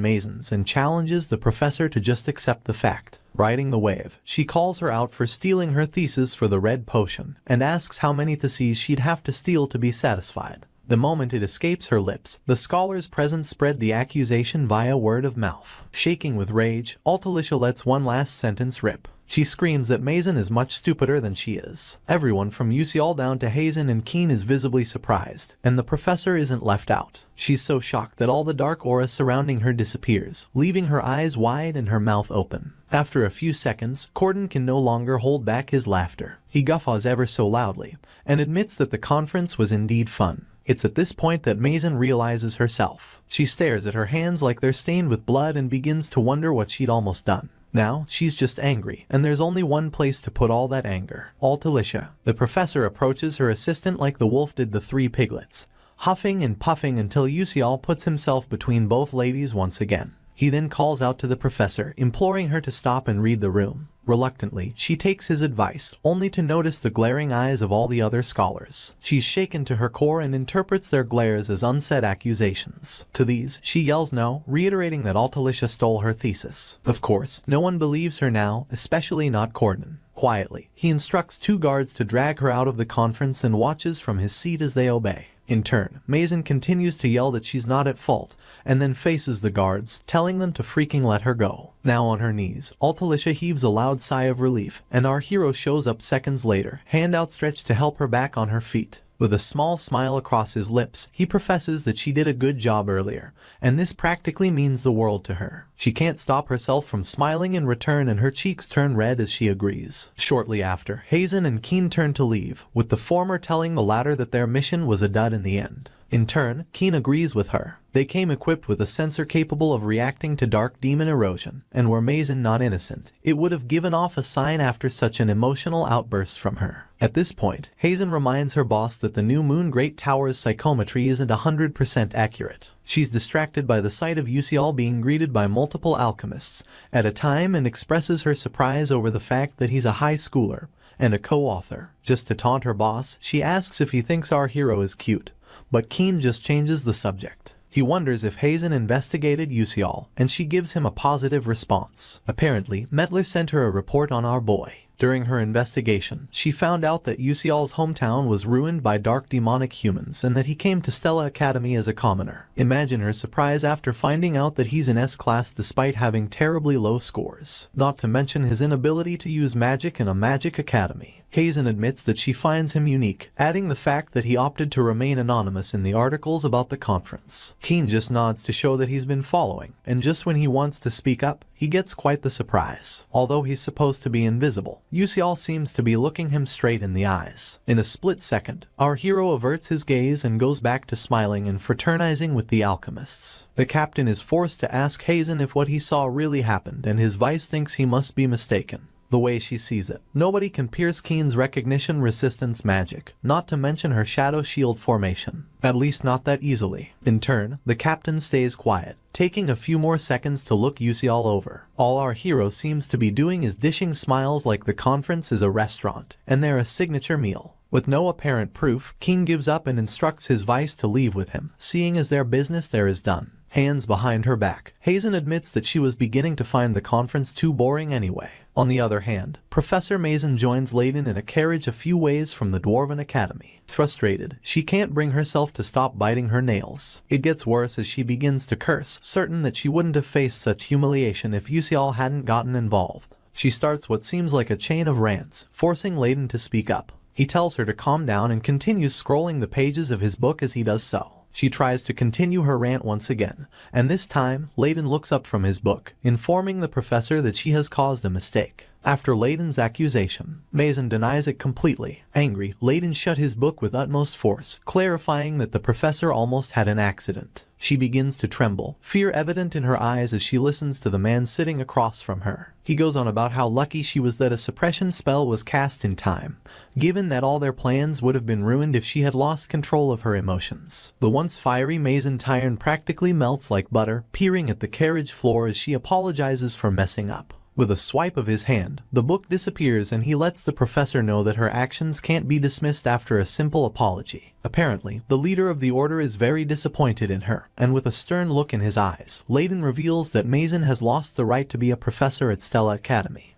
Mason's and challenges the professor to just accept the fact. Riding the wave, she calls her out for stealing her thesis for the red potion, and asks how many theses she'd have to steal to be satisfied. The moment it escapes her lips, the scholars present spread the accusation via word of mouth. Shaking with rage, Altalicia lets one last sentence rip. She screams that Mason is much stupider than she is. Everyone from Yusial down to Hazen and Keen is visibly surprised, and the professor isn't left out. She's so shocked that all the dark aura surrounding her disappears, leaving her eyes wide and her mouth open. After a few seconds, Corden can no longer hold back his laughter. He guffaws ever so loudly, and admits that the conference was indeed fun. It's at this point that Mason realizes herself. She stares at her hands like they're stained with blood and begins to wonder what she'd almost done. Now, she's just angry, and there's only one place to put all that anger. Altalicia. The professor approaches her assistant like the wolf did the 3 piglets, huffing and puffing until Yusial puts himself between both ladies once again. He then calls out to the professor, imploring her to stop and read the room. Reluctantly, she takes his advice, only to notice the glaring eyes of all the other scholars. She's shaken to her core and interprets their glares as unsaid accusations. To these, she yells no, reiterating that Altalicia stole her thesis. Of course, no one believes her now, especially not Corden. Quietly, he instructs 2 guards to drag her out of the conference and watches from his seat as they obey. In turn, Mason continues to yell that she's not at fault, and then faces the guards, telling them to freaking let her go. Now on her knees, Altalicia heaves a loud sigh of relief, and our hero shows up seconds later, hand outstretched to help her back on her feet. With a small smile across his lips, he professes that she did a good job earlier, and this practically means the world to her. She can't stop herself from smiling in return, and her cheeks turn red as she agrees. Shortly after, Hazen and Keen turn to leave, with the former telling the latter that their mission was a dud in the end. In turn, Keen agrees with her. They came equipped with a sensor capable of reacting to dark demon erosion, and were Mason not innocent, it would have given off a sign after such an emotional outburst from her. At this point, Hazen reminds her boss that the new Moon Great Tower's psychometry isn't 100% accurate. She's distracted by the sight of Yusial being greeted by multiple alchemists at a time and expresses her surprise over the fact that he's a high schooler and a co-author. Just to taunt her boss, she asks if he thinks our hero is cute, but Keen just changes the subject. He wonders if Hazen investigated Yusial, and she gives him a positive response. Apparently, Metler sent her a report on our boy. During her investigation, she found out that Yusial's hometown was ruined by dark demonic humans and that he came to Stella Academy as a commoner. Imagine her surprise after finding out that he's in S-class despite having terribly low scores. Not to mention his inability to use magic in a magic academy. Hazen admits that she finds him unique, adding the fact that he opted to remain anonymous in the articles about the conference. Keen just nods to show that he's been following, and just when he wants to speak up, he gets quite the surprise. Although he's supposed to be invisible, Yusial seems to be looking him straight in the eyes. In a split second, our hero averts his gaze and goes back to smiling and fraternizing with the alchemists. The captain is forced to ask Hazen if what he saw really happened, and his vice thinks he must be mistaken. The way she sees it, nobody can pierce Keen's recognition resistance magic, not to mention her shadow shield formation. At least not that easily. In turn, the captain stays quiet, taking a few more seconds to look Yusial over. All our hero seems to be doing is dishing smiles like the conference is a restaurant, and they're a signature meal. With no apparent proof, Keen gives up and instructs his vice to leave with him, seeing as their business there is done. Hands behind her back, Hazen admits that she was beginning to find the conference too boring anyway. On the other hand, Professor Mason joins Layden in a carriage a few ways from the Dwarven Academy. Frustrated, she can't bring herself to stop biting her nails. It gets worse as she begins to curse, certain that she wouldn't have faced such humiliation if Yusial hadn't gotten involved. She starts what seems like a chain of rants, forcing Layden to speak up. He tells her to calm down and continues scrolling the pages of his book as he does so. She tries to continue her rant once again, and this time, Layden looks up from his book, informing the professor that she has caused a mistake. After Layden's accusation, Mason denies it completely. Angry, Layden shut his book with utmost force, clarifying that the professor almost had an accident. She begins to tremble, fear evident in her eyes as she listens to the man sitting across from her. He goes on about how lucky she was that a suppression spell was cast in time, given that all their plans would have been ruined if she had lost control of her emotions. The once fiery Mason Tyron practically melts like butter, peering at the carriage floor as she apologizes for messing up. With a swipe of his hand, the book disappears and he lets the professor know that her actions can't be dismissed after a simple apology. Apparently, the leader of the order is very disappointed in her, and with a stern look in his eyes, Layden reveals that Mason has lost the right to be a professor at Stella Academy.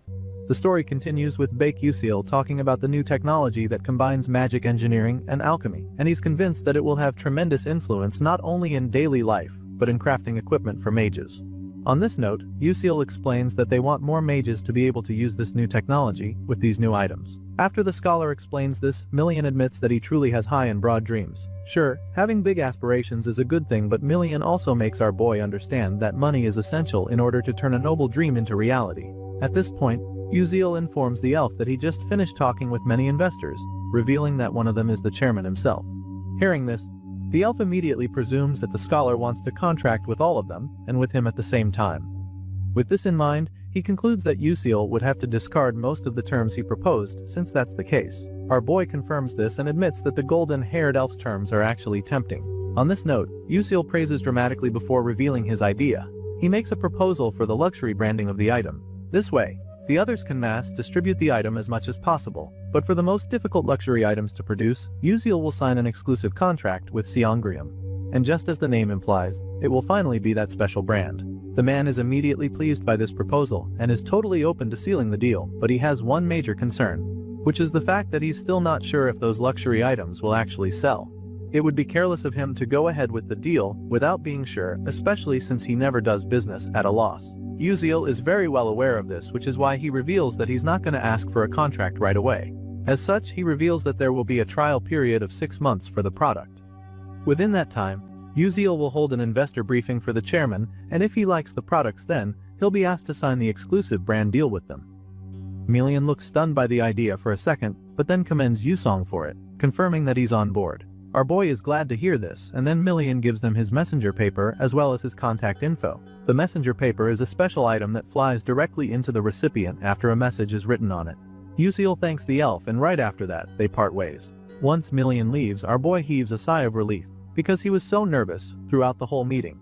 The story continues with Bake Usiel talking about the new technology that combines magic engineering and alchemy, and he's convinced that it will have tremendous influence not only in daily life, but in crafting equipment for mages. On this note, Usiel explains that they want more mages to be able to use this new technology with these new items. After the scholar explains this, Millian admits that he truly has high and broad dreams. Sure, having big aspirations is a good thing, but Millian also makes our boy understand that money is essential in order to turn a noble dream into reality. At this point, Usiel informs the elf that he just finished talking with many investors, revealing that one of them is the chairman himself. Hearing this, the elf immediately presumes that the scholar wants to contract with all of them, and with him at the same time. With this in mind, he concludes that Usiel would have to discard most of the terms he proposed, since that's the case. Our boy confirms this and admits that the golden-haired elf's terms are actually tempting. On this note, Usiel praises dramatically before revealing his idea. He makes a proposal for the luxury branding of the item. This way, the others can mass distribute the item as much as possible, but for the most difficult luxury items to produce, Uziel will sign an exclusive contract with Seongrium. And just as the name implies, it will finally be that special brand. The man is immediately pleased by this proposal and is totally open to sealing the deal, but he has one major concern, which is the fact that he's still not sure if those luxury items will actually sell. It would be careless of him to go ahead with the deal without being sure, especially since he never does business at a loss. Uziel is very well aware of this, which is why he reveals that he's not going to ask for a contract right away. As such, he reveals that there will be a trial period of 6 months for the product. Within that time, Uziel will hold an investor briefing for the chairman, and if he likes the products, then he'll be asked to sign the exclusive brand deal with them. Million looks stunned by the idea for a second, but then commends Yusong for it, confirming that he's on board. Our boy is glad to hear this, and then Million gives them his messenger paper as well as his contact info. The messenger paper is a special item that flies directly into the recipient after a message is written on it. Uziel thanks the elf, and right after that, they part ways. Once Million leaves, our boy heaves a sigh of relief, because he was so nervous throughout the whole meeting.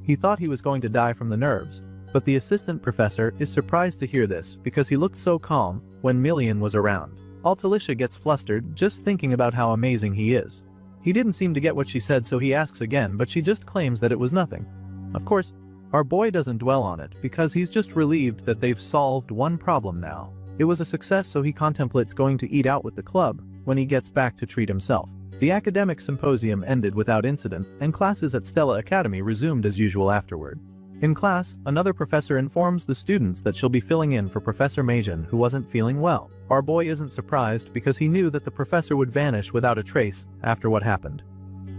He thought he was going to die from the nerves, but the assistant professor is surprised to hear this because he looked so calm when Million was around. Altalicia gets flustered just thinking about how amazing he is. He didn't seem to get what she said, so he asks again, but she just claims that it was nothing. Of course, our boy doesn't dwell on it because he's just relieved that they've solved one problem now. It was a success, so he contemplates going to eat out with the club when he gets back to treat himself. The academic symposium ended without incident, and classes at Stella Academy resumed as usual afterward. In class, another professor informs the students that she'll be filling in for Professor Majin, who wasn't feeling well. Our boy isn't surprised because he knew that the professor would vanish without a trace after what happened.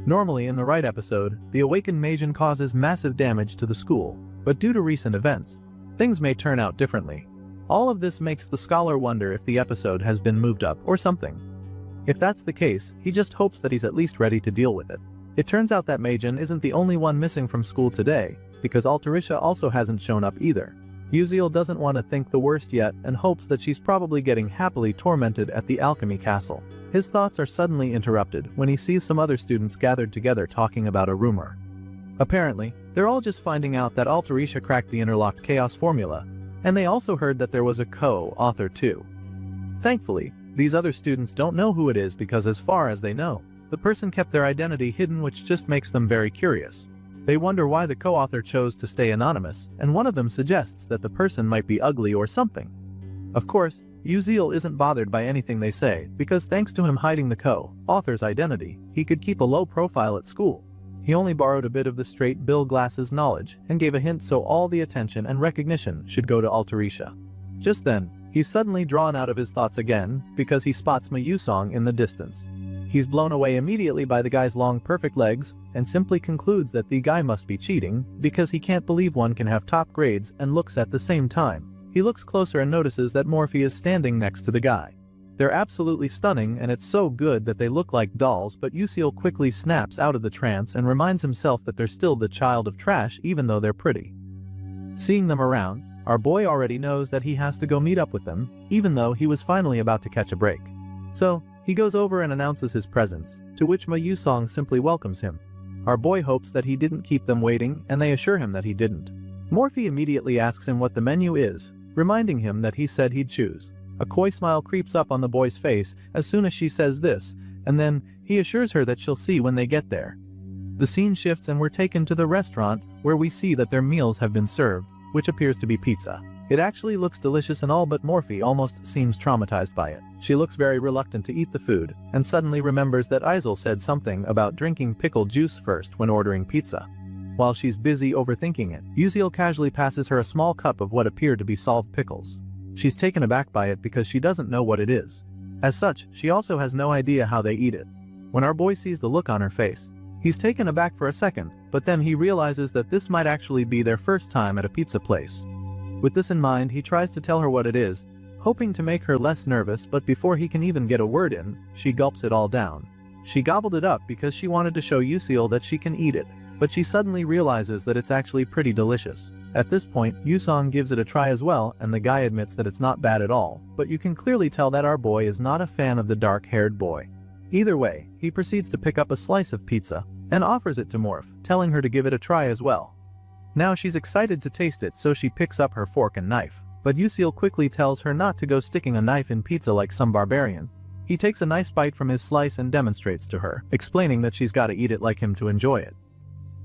Normally in the right episode, the awakened Majin causes massive damage to the school, but due to recent events, things may turn out differently. All of this makes the scholar wonder if the episode has been moved up or something. If that's the case, he just hopes that he's at least ready to deal with it. It turns out that Majin isn't the only one missing from school today, because Altaricia also hasn't shown up either. Uziel doesn't want to think the worst yet and hopes that she's probably getting happily tormented at the alchemy castle. His thoughts are suddenly interrupted when he sees some other students gathered together talking about a rumor. Apparently, they're all just finding out that Altaricia cracked the interlocked chaos formula, and they also heard that there was a co-author too. Thankfully, these other students don't know who it is because as far as they know, the person kept their identity hidden, which just makes them very curious. They wonder why the co-author chose to stay anonymous, and one of them suggests that the person might be ugly or something. Of course, Uziel isn't bothered by anything they say because thanks to him hiding the co-author's identity, he could keep a low profile at school. He only borrowed a bit of the straight Bill Glass's knowledge and gave a hint so all the attention and recognition should go to Altaricia. Just then, he's suddenly drawn out of his thoughts again because he spots Mayusong in the distance. He's blown away immediately by the guy's long perfect legs and simply concludes that the guy must be cheating because he can't believe one can have top grades and looks at the same time. He looks closer and notices that Morphe is standing next to the guy. They're absolutely stunning, and it's so good that they look like dolls, but Uziel quickly snaps out of the trance and reminds himself that they're still the child of trash even though they're pretty. Seeing them around, our boy already knows that he has to go meet up with them, even though he was finally about to catch a break. So, he goes over and announces his presence, to which Mayusong simply welcomes him. Our boy hopes that he didn't keep them waiting, and they assure him that he didn't. Morphe immediately asks him what the menu is, reminding him that he said he'd choose. A coy smile creeps up on the boy's face as soon as she says this, and then he assures her that she'll see when they get there. The scene shifts and we're taken to the restaurant, where we see that their meals have been served, which appears to be pizza. It actually looks delicious and all, but Morphe almost seems traumatized by it. She looks very reluctant to eat the food, and suddenly remembers that Isel said something about drinking pickle juice first when ordering pizza. While she's busy overthinking it, Uziel casually passes her a small cup of what appear to be solved pickles. She's taken aback by it because she doesn't know what it is. As such, she also has no idea how they eat it. When our boy sees the look on her face, he's taken aback for a second, but then he realizes that this might actually be their first time at a pizza place. With this in mind, he tries to tell her what it is, hoping to make her less nervous, but before he can even get a word in, she gulps it all down. She gobbled it up because she wanted to show Uziel that she can eat it, but she suddenly realizes that it's actually pretty delicious. At this point, Yusong gives it a try as well, and the guy admits that it's not bad at all, but you can clearly tell that our boy is not a fan of the dark-haired boy. Either way, he proceeds to pick up a slice of pizza and offers it to Morph, telling her to give it a try as well. Now she's excited to taste it, so she picks up her fork and knife. But Yusil quickly tells her not to go sticking a knife in pizza like some barbarian. He takes a nice bite from his slice and demonstrates to her, explaining that she's gotta eat it like him to enjoy it.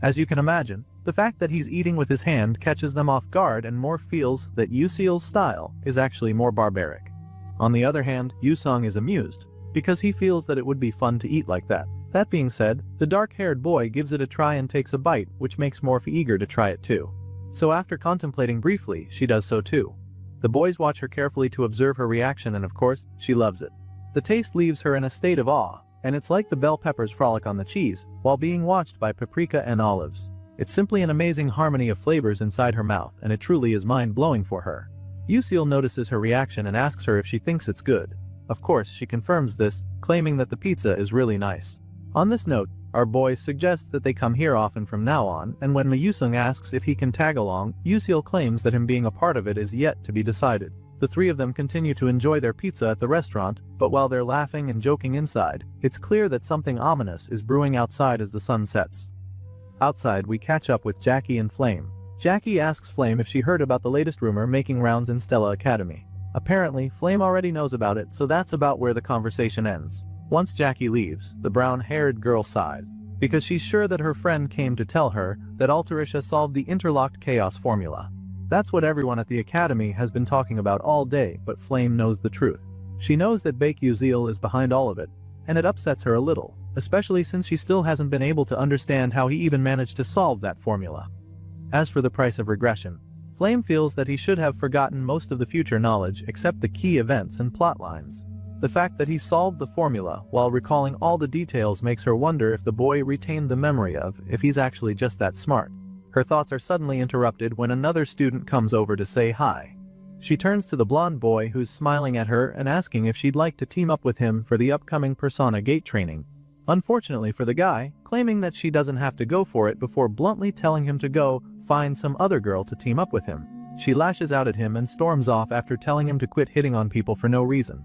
As you can imagine, the fact that he's eating with his hand catches them off guard and more feels that Yusil's style is actually more barbaric. On the other hand, Yusong is amused, because he feels that it would be fun to eat like that. That being said, the dark-haired boy gives it a try and takes a bite, which makes Morph eager to try it too. So after contemplating briefly, she does so too. The boys watch her carefully to observe her reaction, and of course, she loves it. The taste leaves her in a state of awe, and it's like the bell peppers frolic on the cheese, while being watched by paprika and olives. It's simply an amazing harmony of flavors inside her mouth, and it truly is mind-blowing for her. Yusil notices her reaction and asks her if she thinks it's good. Of course, she confirms this, claiming that the pizza is really nice. On this note, our boy suggests that they come here often from now on, and when Yusung asks if he can tag along, Yusil claims that him being a part of it is yet to be decided. The three of them continue to enjoy their pizza at the restaurant, but while they're laughing and joking inside, it's clear that something ominous is brewing outside as the sun sets. Outside, we catch up with Jackie and Flame. Jackie asks Flame if she heard about the latest rumor making rounds in Stella Academy. Apparently, Flame already knows about it, so that's about where the conversation ends. Once Jackie leaves, the brown-haired girl sighs, because she's sure that her friend came to tell her that Altarisha solved the interlocked chaos formula. That's what everyone at the academy has been talking about all day, but Flame knows the truth. She knows that Baekhyuzil is behind all of it, and it upsets her a little, especially since she still hasn't been able to understand how he even managed to solve that formula. As for the price of regression, Flame feels that he should have forgotten most of the future knowledge except the key events and plot lines. The fact that he solved the formula while recalling all the details makes her wonder if the boy retained the memory of if he's actually just that smart. Her thoughts are suddenly interrupted when another student comes over to say hi. She turns to the blonde boy who's smiling at her and asking if she'd like to team up with him for the upcoming Persona Gate training. Unfortunately for the guy, claiming that she doesn't have to go for it before bluntly telling him to go find some other girl to team up with him. She lashes out at him and storms off after telling him to quit hitting on people for no reason.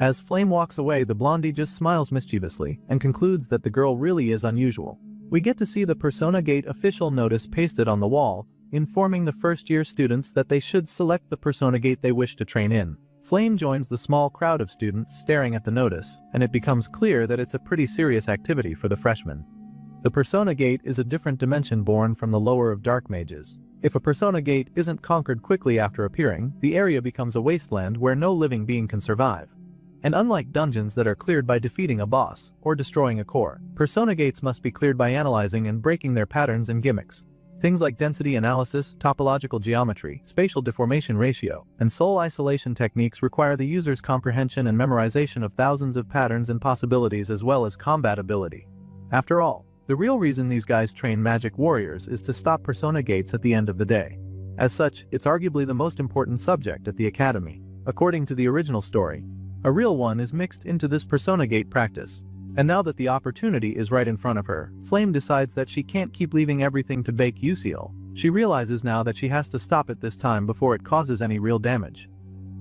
As Flame walks away, the blondie just smiles mischievously and concludes that the girl really is unusual. We get to see the Persona Gate official notice pasted on the wall, informing the first-year students that they should select the Persona Gate they wish to train in. Flame joins the small crowd of students staring at the notice, and it becomes clear that it's a pretty serious activity for the freshmen. The Persona Gate is a different dimension born from the lower of Dark Mages. If a Persona Gate isn't conquered quickly after appearing, the area becomes a wasteland where no living being can survive. And unlike dungeons that are cleared by defeating a boss or destroying a core, Persona Gates must be cleared by analyzing and breaking their patterns and gimmicks. Things like density analysis, topological geometry, spatial deformation ratio, and soul isolation techniques require the user's comprehension and memorization of thousands of patterns and possibilities as well as combat ability. After all, the real reason these guys train magic warriors is to stop Persona Gates at the end of the day. As such, it's arguably the most important subject at the academy. According to the original story, a real one is mixed into this Persona Gate practice. And now that the opportunity is right in front of her, Flame decides that she can't keep leaving everything to Baekhyuzil. She realizes now that she has to stop it this time before it causes any real damage.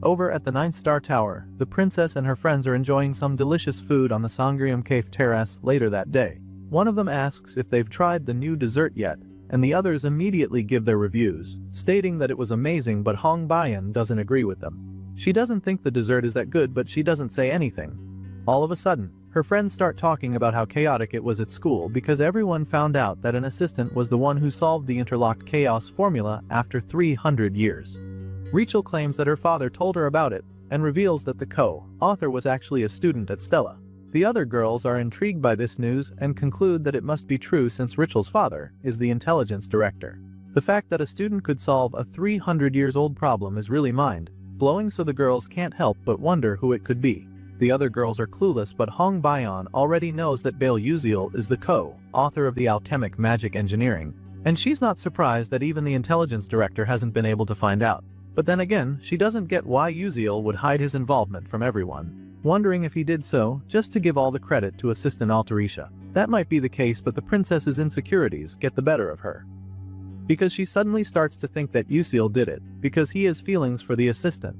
Over at the 9th Star Tower, the princess and her friends are enjoying some delicious food on the Sangrium Cave terrace later that day. One of them asks if they've tried the new dessert yet, and the others immediately give their reviews, stating that it was amazing, but Hong Bayan doesn't agree with them. She doesn't think the dessert is that good, but she doesn't say anything. All of a sudden, her friends start talking about how chaotic it was at school because everyone found out that an assistant was the one who solved the interlocked chaos formula after 300 years. Rachel claims that her father told her about it and reveals that the co-author was actually a student at Stella. The other girls are intrigued by this news and conclude that it must be true since Rachel's father is the intelligence director. The fact that a student could solve a 300 years old problem is really mind-blowing, so the girls can't help but wonder who it could be. The other girls are clueless, but Hong Bayan already knows that Baekhyuzil is the co-author of the alchemic magic engineering, and she's not surprised that even the intelligence director hasn't been able to find out. But then again, she doesn't get why Uzil would hide his involvement from everyone, wondering if he did so just to give all the credit to assistant Altarisha. That might be the case, but the princess's insecurities get the better of her, because she suddenly starts to think that Uzil did it because he has feelings for the assistant.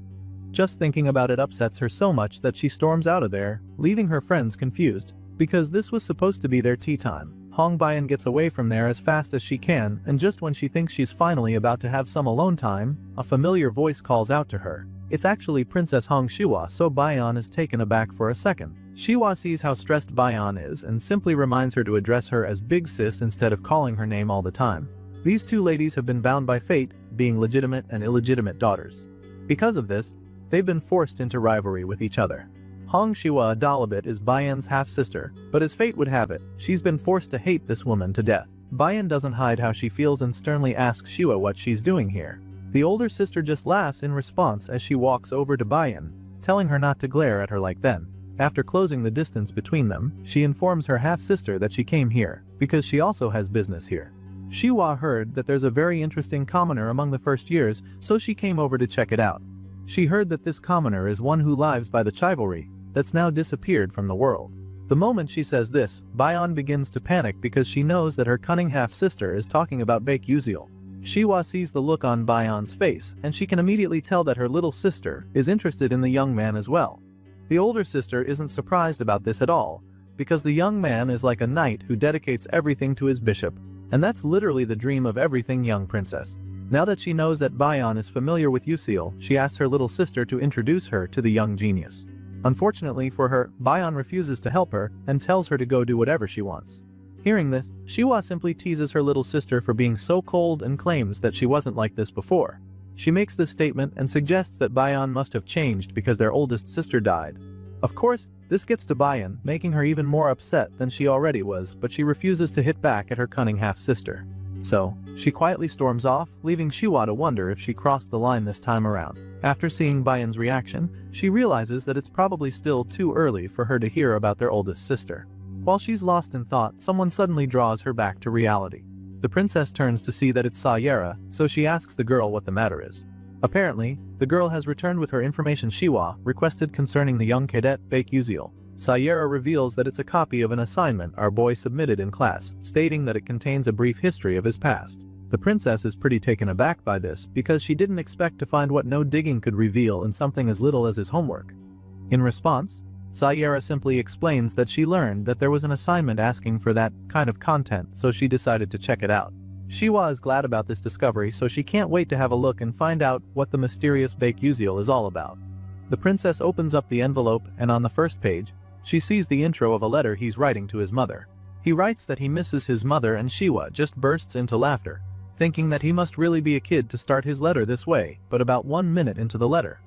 Just thinking about it upsets her so much that she storms out of there, leaving her friends confused, because this was supposed to be their tea time. Hong Bayan gets away from there as fast as she can, and just when she thinks she's finally about to have some alone time, a familiar voice calls out to her. It's actually Princess Hong Shiwa, so Bayan is taken aback for a second. Shiwa sees how stressed Bayan is and simply reminds her to address her as Big Sis instead of calling her name all the time. These two ladies have been bound by fate, being legitimate and illegitimate daughters. Because of this, they've been forced into rivalry with each other. Hong Shiwa Dalabit is Bayan's half-sister, but as fate would have it, she's been forced to hate this woman to death. Bayan doesn't hide how she feels and sternly asks Shiwa what she's doing here. The older sister just laughs in response as she walks over to Bayan, telling her not to glare at her like then. After closing the distance between them, she informs her half-sister that she came here because she also has business here. Shiwa heard that there's a very interesting commoner among the first years, so she came over to check it out. She heard that this commoner is one who lives by the chivalry that's now disappeared from the world. The moment she says this, Bayan begins to panic because she knows that her cunning half-sister is talking about Baek Yuziel. Shiwa sees the look on Bayan's face, and she can immediately tell that her little sister is interested in the young man as well. The older sister isn't surprised about this at all, because the young man is like a knight who dedicates everything to his bishop, and that's literally the dream of everything young princess. Now that she knows that Bayan is familiar with Yuziel, she asks her little sister to introduce her to the young genius. Unfortunately for her, Bayan refuses to help her and tells her to go do whatever she wants. Hearing this, Shiwa simply teases her little sister for being so cold and claims that she wasn't like this before. She makes this statement and suggests that Bayan must have changed because their oldest sister died. Of course, this gets to Bayan, making her even more upset than she already was, but she refuses to hit back at her cunning half-sister. So, she quietly storms off, leaving Shiwa to wonder if she crossed the line this time around. After seeing Bayan's reaction, she realizes that it's probably still too early for her to hear about their oldest sister. While she's lost in thought, someone suddenly draws her back to reality. The princess turns to see that it's Sayera, so she asks the girl what the matter is. Apparently, the girl has returned with her information Shiwa requested concerning the young cadet Baek Yuziel. Sayera reveals that it's a copy of an assignment our boy submitted in class, stating that it contains a brief history of his past. The princess is pretty taken aback by this because she didn't expect to find what no digging could reveal in something as little as his homework. In response, Sayera simply explains that she learned that there was an assignment asking for that kind of content, so she decided to check it out. Shiwa is glad about this discovery, so she can't wait to have a look and find out what the mysterious Baek Yuziel is all about. The princess opens up the envelope, and on the first page, she sees the intro of a letter he's writing to his mother. He writes that he misses his mother, and Shiwa just bursts into laughter, thinking that he must really be a kid to start his letter this way, but about 1 minute into the letter,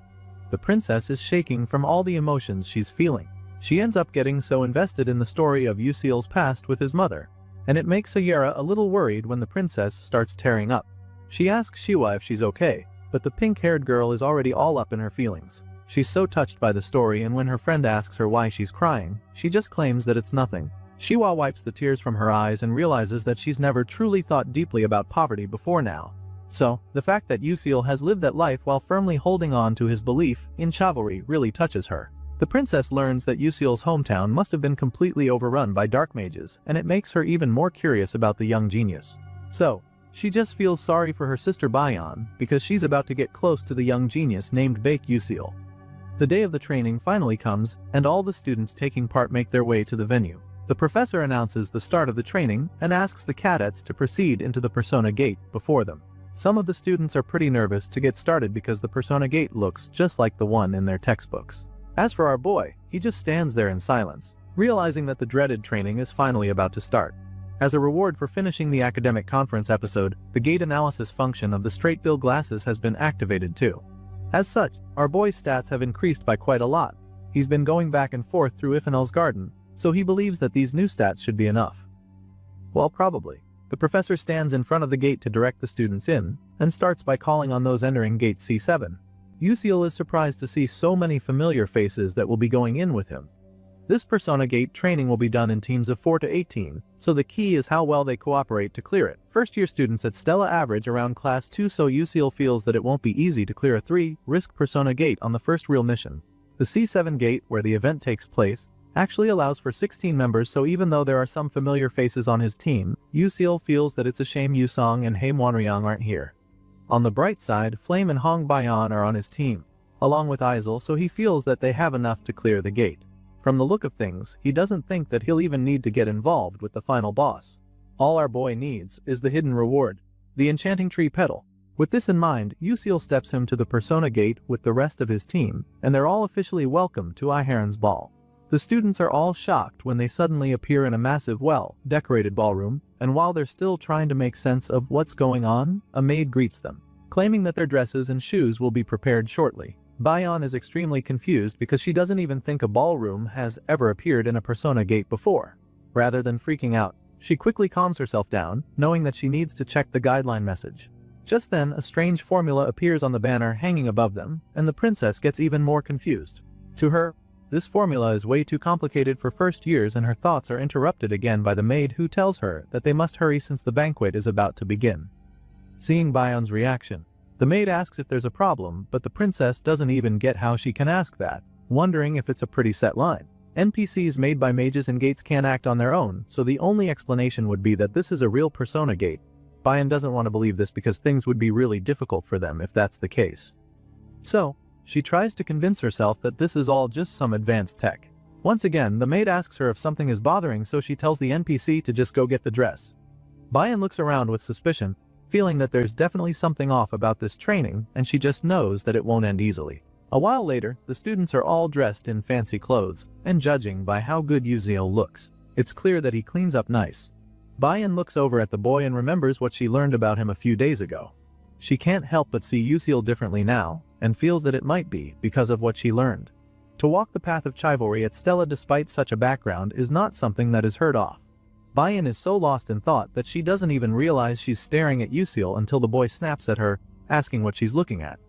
the princess is shaking from all the emotions she's feeling. She ends up getting so invested in the story of Yuziel's past with his mother, and it makes Sayera a little worried when the princess starts tearing up. She asks Shiwa if she's okay, but the pink-haired girl is already all up in her feelings. She's so touched by the story, and when her friend asks her why she's crying, she just claims that it's nothing. Shiwa wipes the tears from her eyes and realizes that she's never truly thought deeply about poverty before now. So, the fact that Yuziel has lived that life while firmly holding on to his belief in chivalry really touches her. The princess learns that Yuziel's hometown must have been completely overrun by dark mages, and it makes her even more curious about the young genius. So, she just feels sorry for her sister Bayan because she's about to get close to the young genius named Baek Yuziel. The day of the training finally comes, and all the students taking part make their way to the venue. The professor announces the start of the training and asks the cadets to proceed into the Persona Gate before them. Some of the students are pretty nervous to get started because the Persona Gate looks just like the one in their textbooks. As for our boy, he just stands there in silence, realizing that the dreaded training is finally about to start. As a reward for finishing the academic conference episode, the gate analysis function of the straight bill glasses has been activated too. As such, our boy's stats have increased by quite a lot. He's been going back and forth through Ifanel's garden, so he believes that these new stats should be enough. Well, probably. The professor stands in front of the gate to direct the students in, and starts by calling on those entering gate C7. Yuziel is surprised to see so many familiar faces that will be going in with him. This Persona Gate training will be done in teams of 4 to 18, so the key is how well they cooperate to clear it. First-year students at Stella average around class 2, so Yuziel feels that it won't be easy to clear a 3-risk Persona Gate on the first real mission. The C7 gate, where the event takes place, actually allows for 16 members, so even though there are some familiar faces on his team, Yuziel feels that it's a shame Yusong and Hei Wanryang aren't here. On the bright side, Flame and Hong Bayan are on his team, along with Aizel, so he feels that they have enough to clear the gate. From the look of things, he doesn't think that he'll even need to get involved with the final boss. All our boy needs is the hidden reward, the enchanting tree petal. With this in mind, Usil steps him to the Persona Gate with the rest of his team, and they're all officially welcome to Iharon's ball. The students are all shocked when they suddenly appear in a massive, well-decorated ballroom, and while they're still trying to make sense of what's going on, a maid greets them, claiming that their dresses and shoes will be prepared shortly. Bayon is extremely confused because she doesn't even think a ballroom has ever appeared in a Persona Gate before. Rather than freaking out, she quickly calms herself down, knowing that she needs to check the guideline message. Just then, a strange formula appears on the banner hanging above them, and the princess gets even more confused. To her, this formula is way too complicated for first years, and her thoughts are interrupted again by the maid who tells her that they must hurry since the banquet is about to begin. Seeing Bayon's reaction, the maid asks if there's a problem, but the princess doesn't even get how she can ask that, wondering if it's a pretty set line. NPCs made by mages and gates can't act on their own, so the only explanation would be that this is a real Persona Gate. Bayon doesn't want to believe this because things would be really difficult for them if that's the case. So, she tries to convince herself that this is all just some advanced tech. Once again, the maid asks her if something is bothering, so she tells the NPC to just go get the dress. Bayon looks around with suspicion, feeling that there's definitely something off about this training, and she just knows that it won't end easily. A while later, the students are all dressed in fancy clothes, and judging by how good Uziel looks, it's clear that he cleans up nice. Bayon looks over at the boy and remembers what she learned about him a few days ago. She can't help but see Uziel differently now, and feels that it might be because of what she learned. To walk the path of chivalry at Stella despite such a background is not something that is heard of. Bayon is so lost in thought that she doesn't even realize she's staring at Uziel until the boy snaps at her, asking what she's looking at.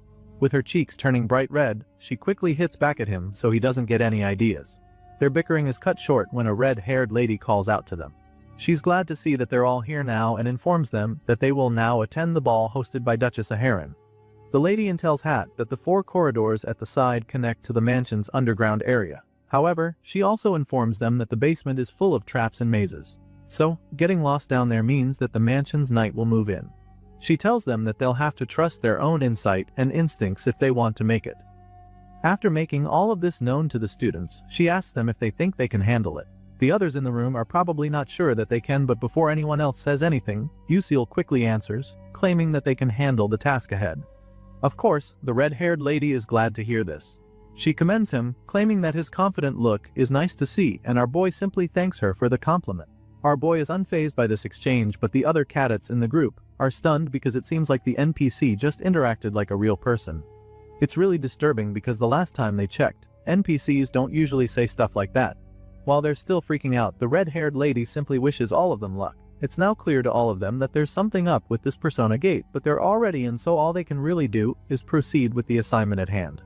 With her cheeks turning bright red, she quickly hits back at him so he doesn't get any ideas. Their bickering is cut short when a red-haired lady calls out to them. She's glad to see that they're all here now and informs them that they will now attend the ball hosted by Duchess Aharon. The lady tells Hat that the 4 corridors at the side connect to the mansion's underground area. However, she also informs them that the basement is full of traps and mazes. So, getting lost down there means that the mansion's knight will move in. She tells them that they'll have to trust their own insight and instincts if they want to make it. After making all of this known to the students, she asks them if they think they can handle it. The others in the room are probably not sure that they can, but before anyone else says anything, Uziel quickly answers, claiming that they can handle the task ahead. Of course, the red-haired lady is glad to hear this. She commends him, claiming that his confident look is nice to see, and our boy simply thanks her for the compliment. Our boy is unfazed by this exchange, but the other cadets in the group are stunned because it seems like the NPC just interacted like a real person. It's really disturbing because the last time they checked, NPCs don't usually say stuff like that. While they're still freaking out, the red-haired lady simply wishes all of them luck. It's now clear to all of them that there's something up with this Persona Gate, but they're already in, so all they can really do is proceed with the assignment at hand.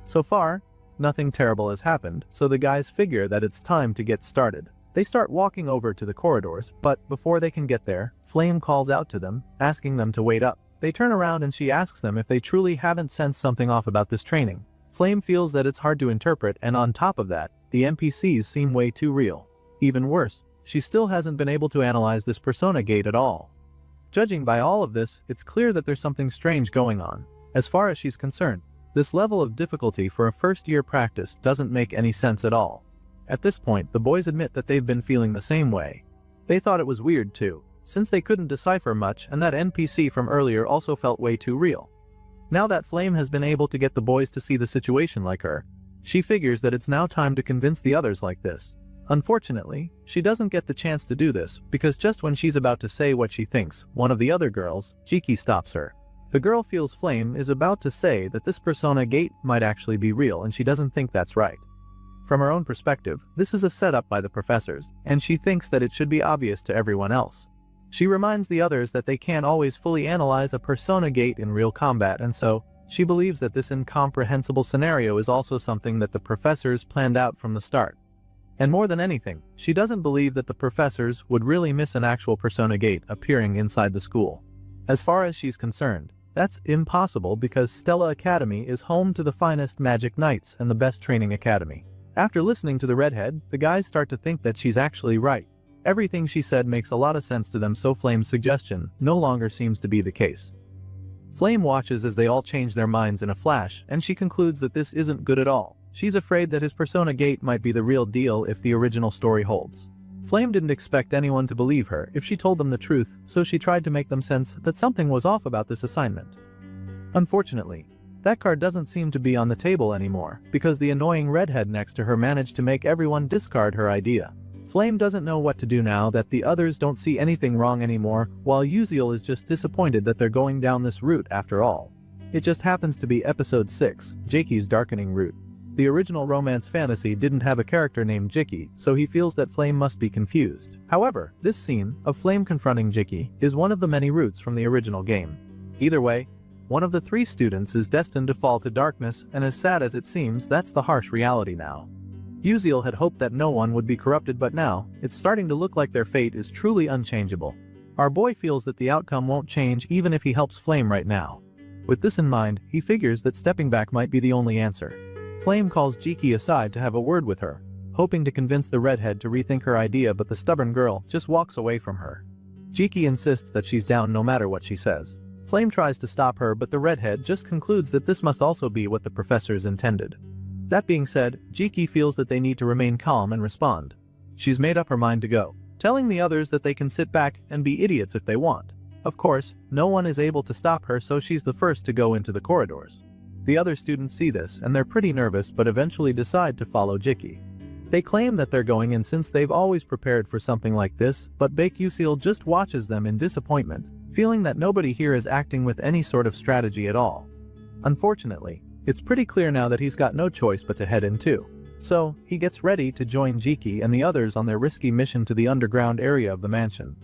So far, nothing terrible has happened, so the guys figure that it's time to get started. They start walking over to the corridors, but before they can get there, Flame calls out to them, asking them to wait up. They turn around and she asks them if they truly haven't sensed something off about this training. Flame feels that it's hard to interpret, and on top of that, the NPCs seem way too real. Even worse, she still hasn't been able to analyze this Persona Gate at all. Judging by all of this, it's clear that there's something strange going on. As far as she's concerned, this level of difficulty for a first-year practice doesn't make any sense at all. At this point, the boys admit that they've been feeling the same way. They thought it was weird too, since they couldn't decipher much, and that NPC from earlier also felt way too real. Now that Flame has been able to get the boys to see the situation like her, she figures that it's now time to convince the others like this. Unfortunately, she doesn't get the chance to do this because just when she's about to say what she thinks, one of the other girls, Jiki, stops her. The girl feels Flame is about to say that this Persona Gate might actually be real, and she doesn't think that's right. From her own perspective, this is a setup by the professors, and she thinks that it should be obvious to everyone else. She reminds the others that they can't always fully analyze a Persona Gate in real combat, and so, she believes that this incomprehensible scenario is also something that the professors planned out from the start. And more than anything, she doesn't believe that the professors would really miss an actual Persona Gate appearing inside the school. As far as she's concerned, that's impossible because Stella Academy is home to the finest magic knights and the best training academy. After listening to the redhead, the guys start to think that she's actually right. Everything she said makes a lot of sense to them, so Flame's suggestion no longer seems to be the case. Flame watches as they all change their minds in a flash, and she concludes that this isn't good at all. She's afraid that his Persona Gate might be the real deal if the original story holds. Flame didn't expect anyone to believe her if she told them the truth, so she tried to make them sense that something was off about this assignment. Unfortunately, that card doesn't seem to be on the table anymore because the annoying redhead next to her managed to make everyone discard her idea. Flame doesn't know what to do now that the others don't see anything wrong anymore, while Uziel is just disappointed that they're going down this route after all. It just happens to be episode 6, Jakey's Darkening Route. The original romance fantasy didn't have a character named Jiki, so he feels that Flame must be confused. However, this scene of Flame confronting Jiki is one of the many routes from the original game. Either way, one of the 3 students is destined to fall to darkness, and as sad as it seems, that's the harsh reality now. Uziel had hoped that no one would be corrupted, but now, it's starting to look like their fate is truly unchangeable. Our boy feels that the outcome won't change even if he helps Flame right now. With this in mind, he figures that stepping back might be the only answer. Flame calls Jiki aside to have a word with her, hoping to convince the redhead to rethink her idea, but the stubborn girl just walks away from her. Jiki insists that she's down no matter what she says. Flame tries to stop her, but the redhead just concludes that this must also be what the professors intended. That being said, Jiki feels that they need to remain calm and respond. She's made up her mind to go, telling the others that they can sit back and be idiots if they want. Of course, no one is able to stop her, so she's the first to go into the corridors. The other students see this and they're pretty nervous, but eventually decide to follow Jiki. They claim that they're going in since they've always prepared for something like this, but Baek-Yusil just watches them in disappointment, feeling that nobody here is acting with any sort of strategy at all. Unfortunately, it's pretty clear now that he's got no choice but to head in too. So, he gets ready to join Jiki and the others on their risky mission to the underground area of the mansion.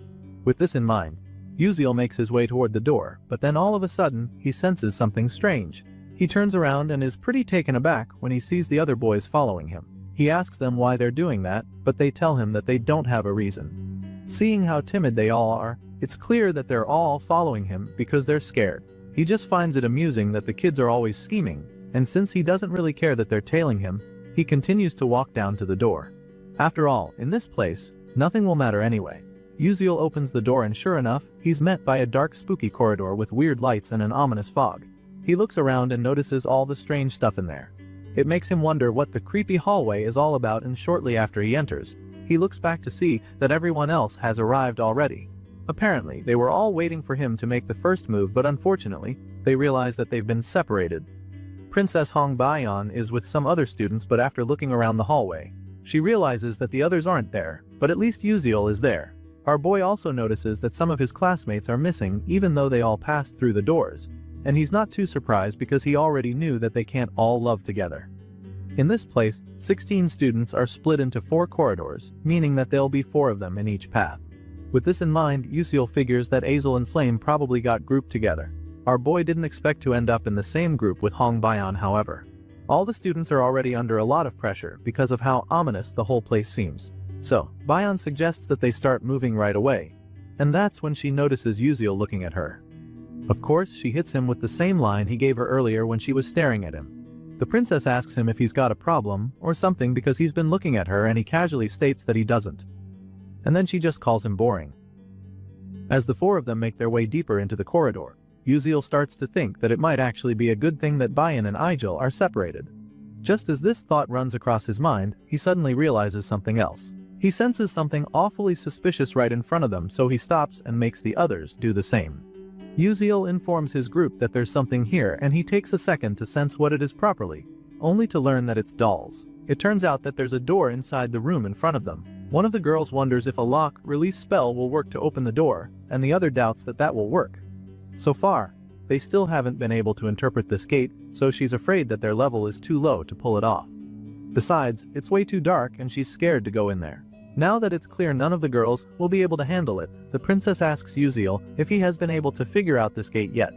With this in mind, Uziel makes his way toward the door, but then all of a sudden, he senses something strange. He turns around and is pretty taken aback when he sees the other boys following him. He asks them why they're doing that, but they tell him that they don't have a reason. Seeing how timid they all are, it's clear that they're all following him because they're scared. He just finds it amusing that the kids are always scheming, and since he doesn't really care that they're tailing him, he continues to walk down to the door. After all, in this place, nothing will matter anyway. Uziel opens the door and sure enough, he's met by a dark spooky corridor with weird lights and an ominous fog. He looks around and notices all the strange stuff in there. It makes him wonder what the creepy hallway is all about, and shortly after he enters, he looks back to see that everyone else has arrived already. Apparently, they were all waiting for him to make the first move, but unfortunately, they realize that they've been separated. Princess Hong Bayan is with some other students, but after looking around the hallway, she realizes that the others aren't there, but at least Uziel is there. Our boy also notices that some of his classmates are missing even though they all passed through the doors. And he's not too surprised because he already knew that they can't all love together. In this place, 16 students are split into 4 corridors, meaning that there'll be 4 of them in each path. With this in mind, Uziel figures that Azel and Flame probably got grouped together. Our boy didn't expect to end up in the same group with Hong Bayan, however. All the students are already under a lot of pressure because of how ominous the whole place seems. So, Bayan suggests that they start moving right away. And that's when she notices Uziel looking at her. Of course, she hits him with the same line he gave her earlier when she was staring at him. The princess asks him if he's got a problem or something because he's been looking at her, and he casually states that he doesn't. And then she just calls him boring. As the 4 of them make their way deeper into the corridor, Uziel starts to think that it might actually be a good thing that Bayan and Igel are separated. Just as this thought runs across his mind, he suddenly realizes something else. He senses something awfully suspicious right in front of them, so he stops and makes the others do the same. Uziel informs his group that there's something here, and he takes a second to sense what it is properly, only to learn that it's dolls. It turns out that there's a door inside the room in front of them. One of the girls wonders if a lock-release spell will work to open the door, and the other doubts that that will work. So far, they still haven't been able to interpret this gate, so she's afraid that their level is too low to pull it off. Besides, it's way too dark and she's scared to go in there. Now that it's clear none of the girls will be able to handle it, the princess asks Uziel if he has been able to figure out this gate yet.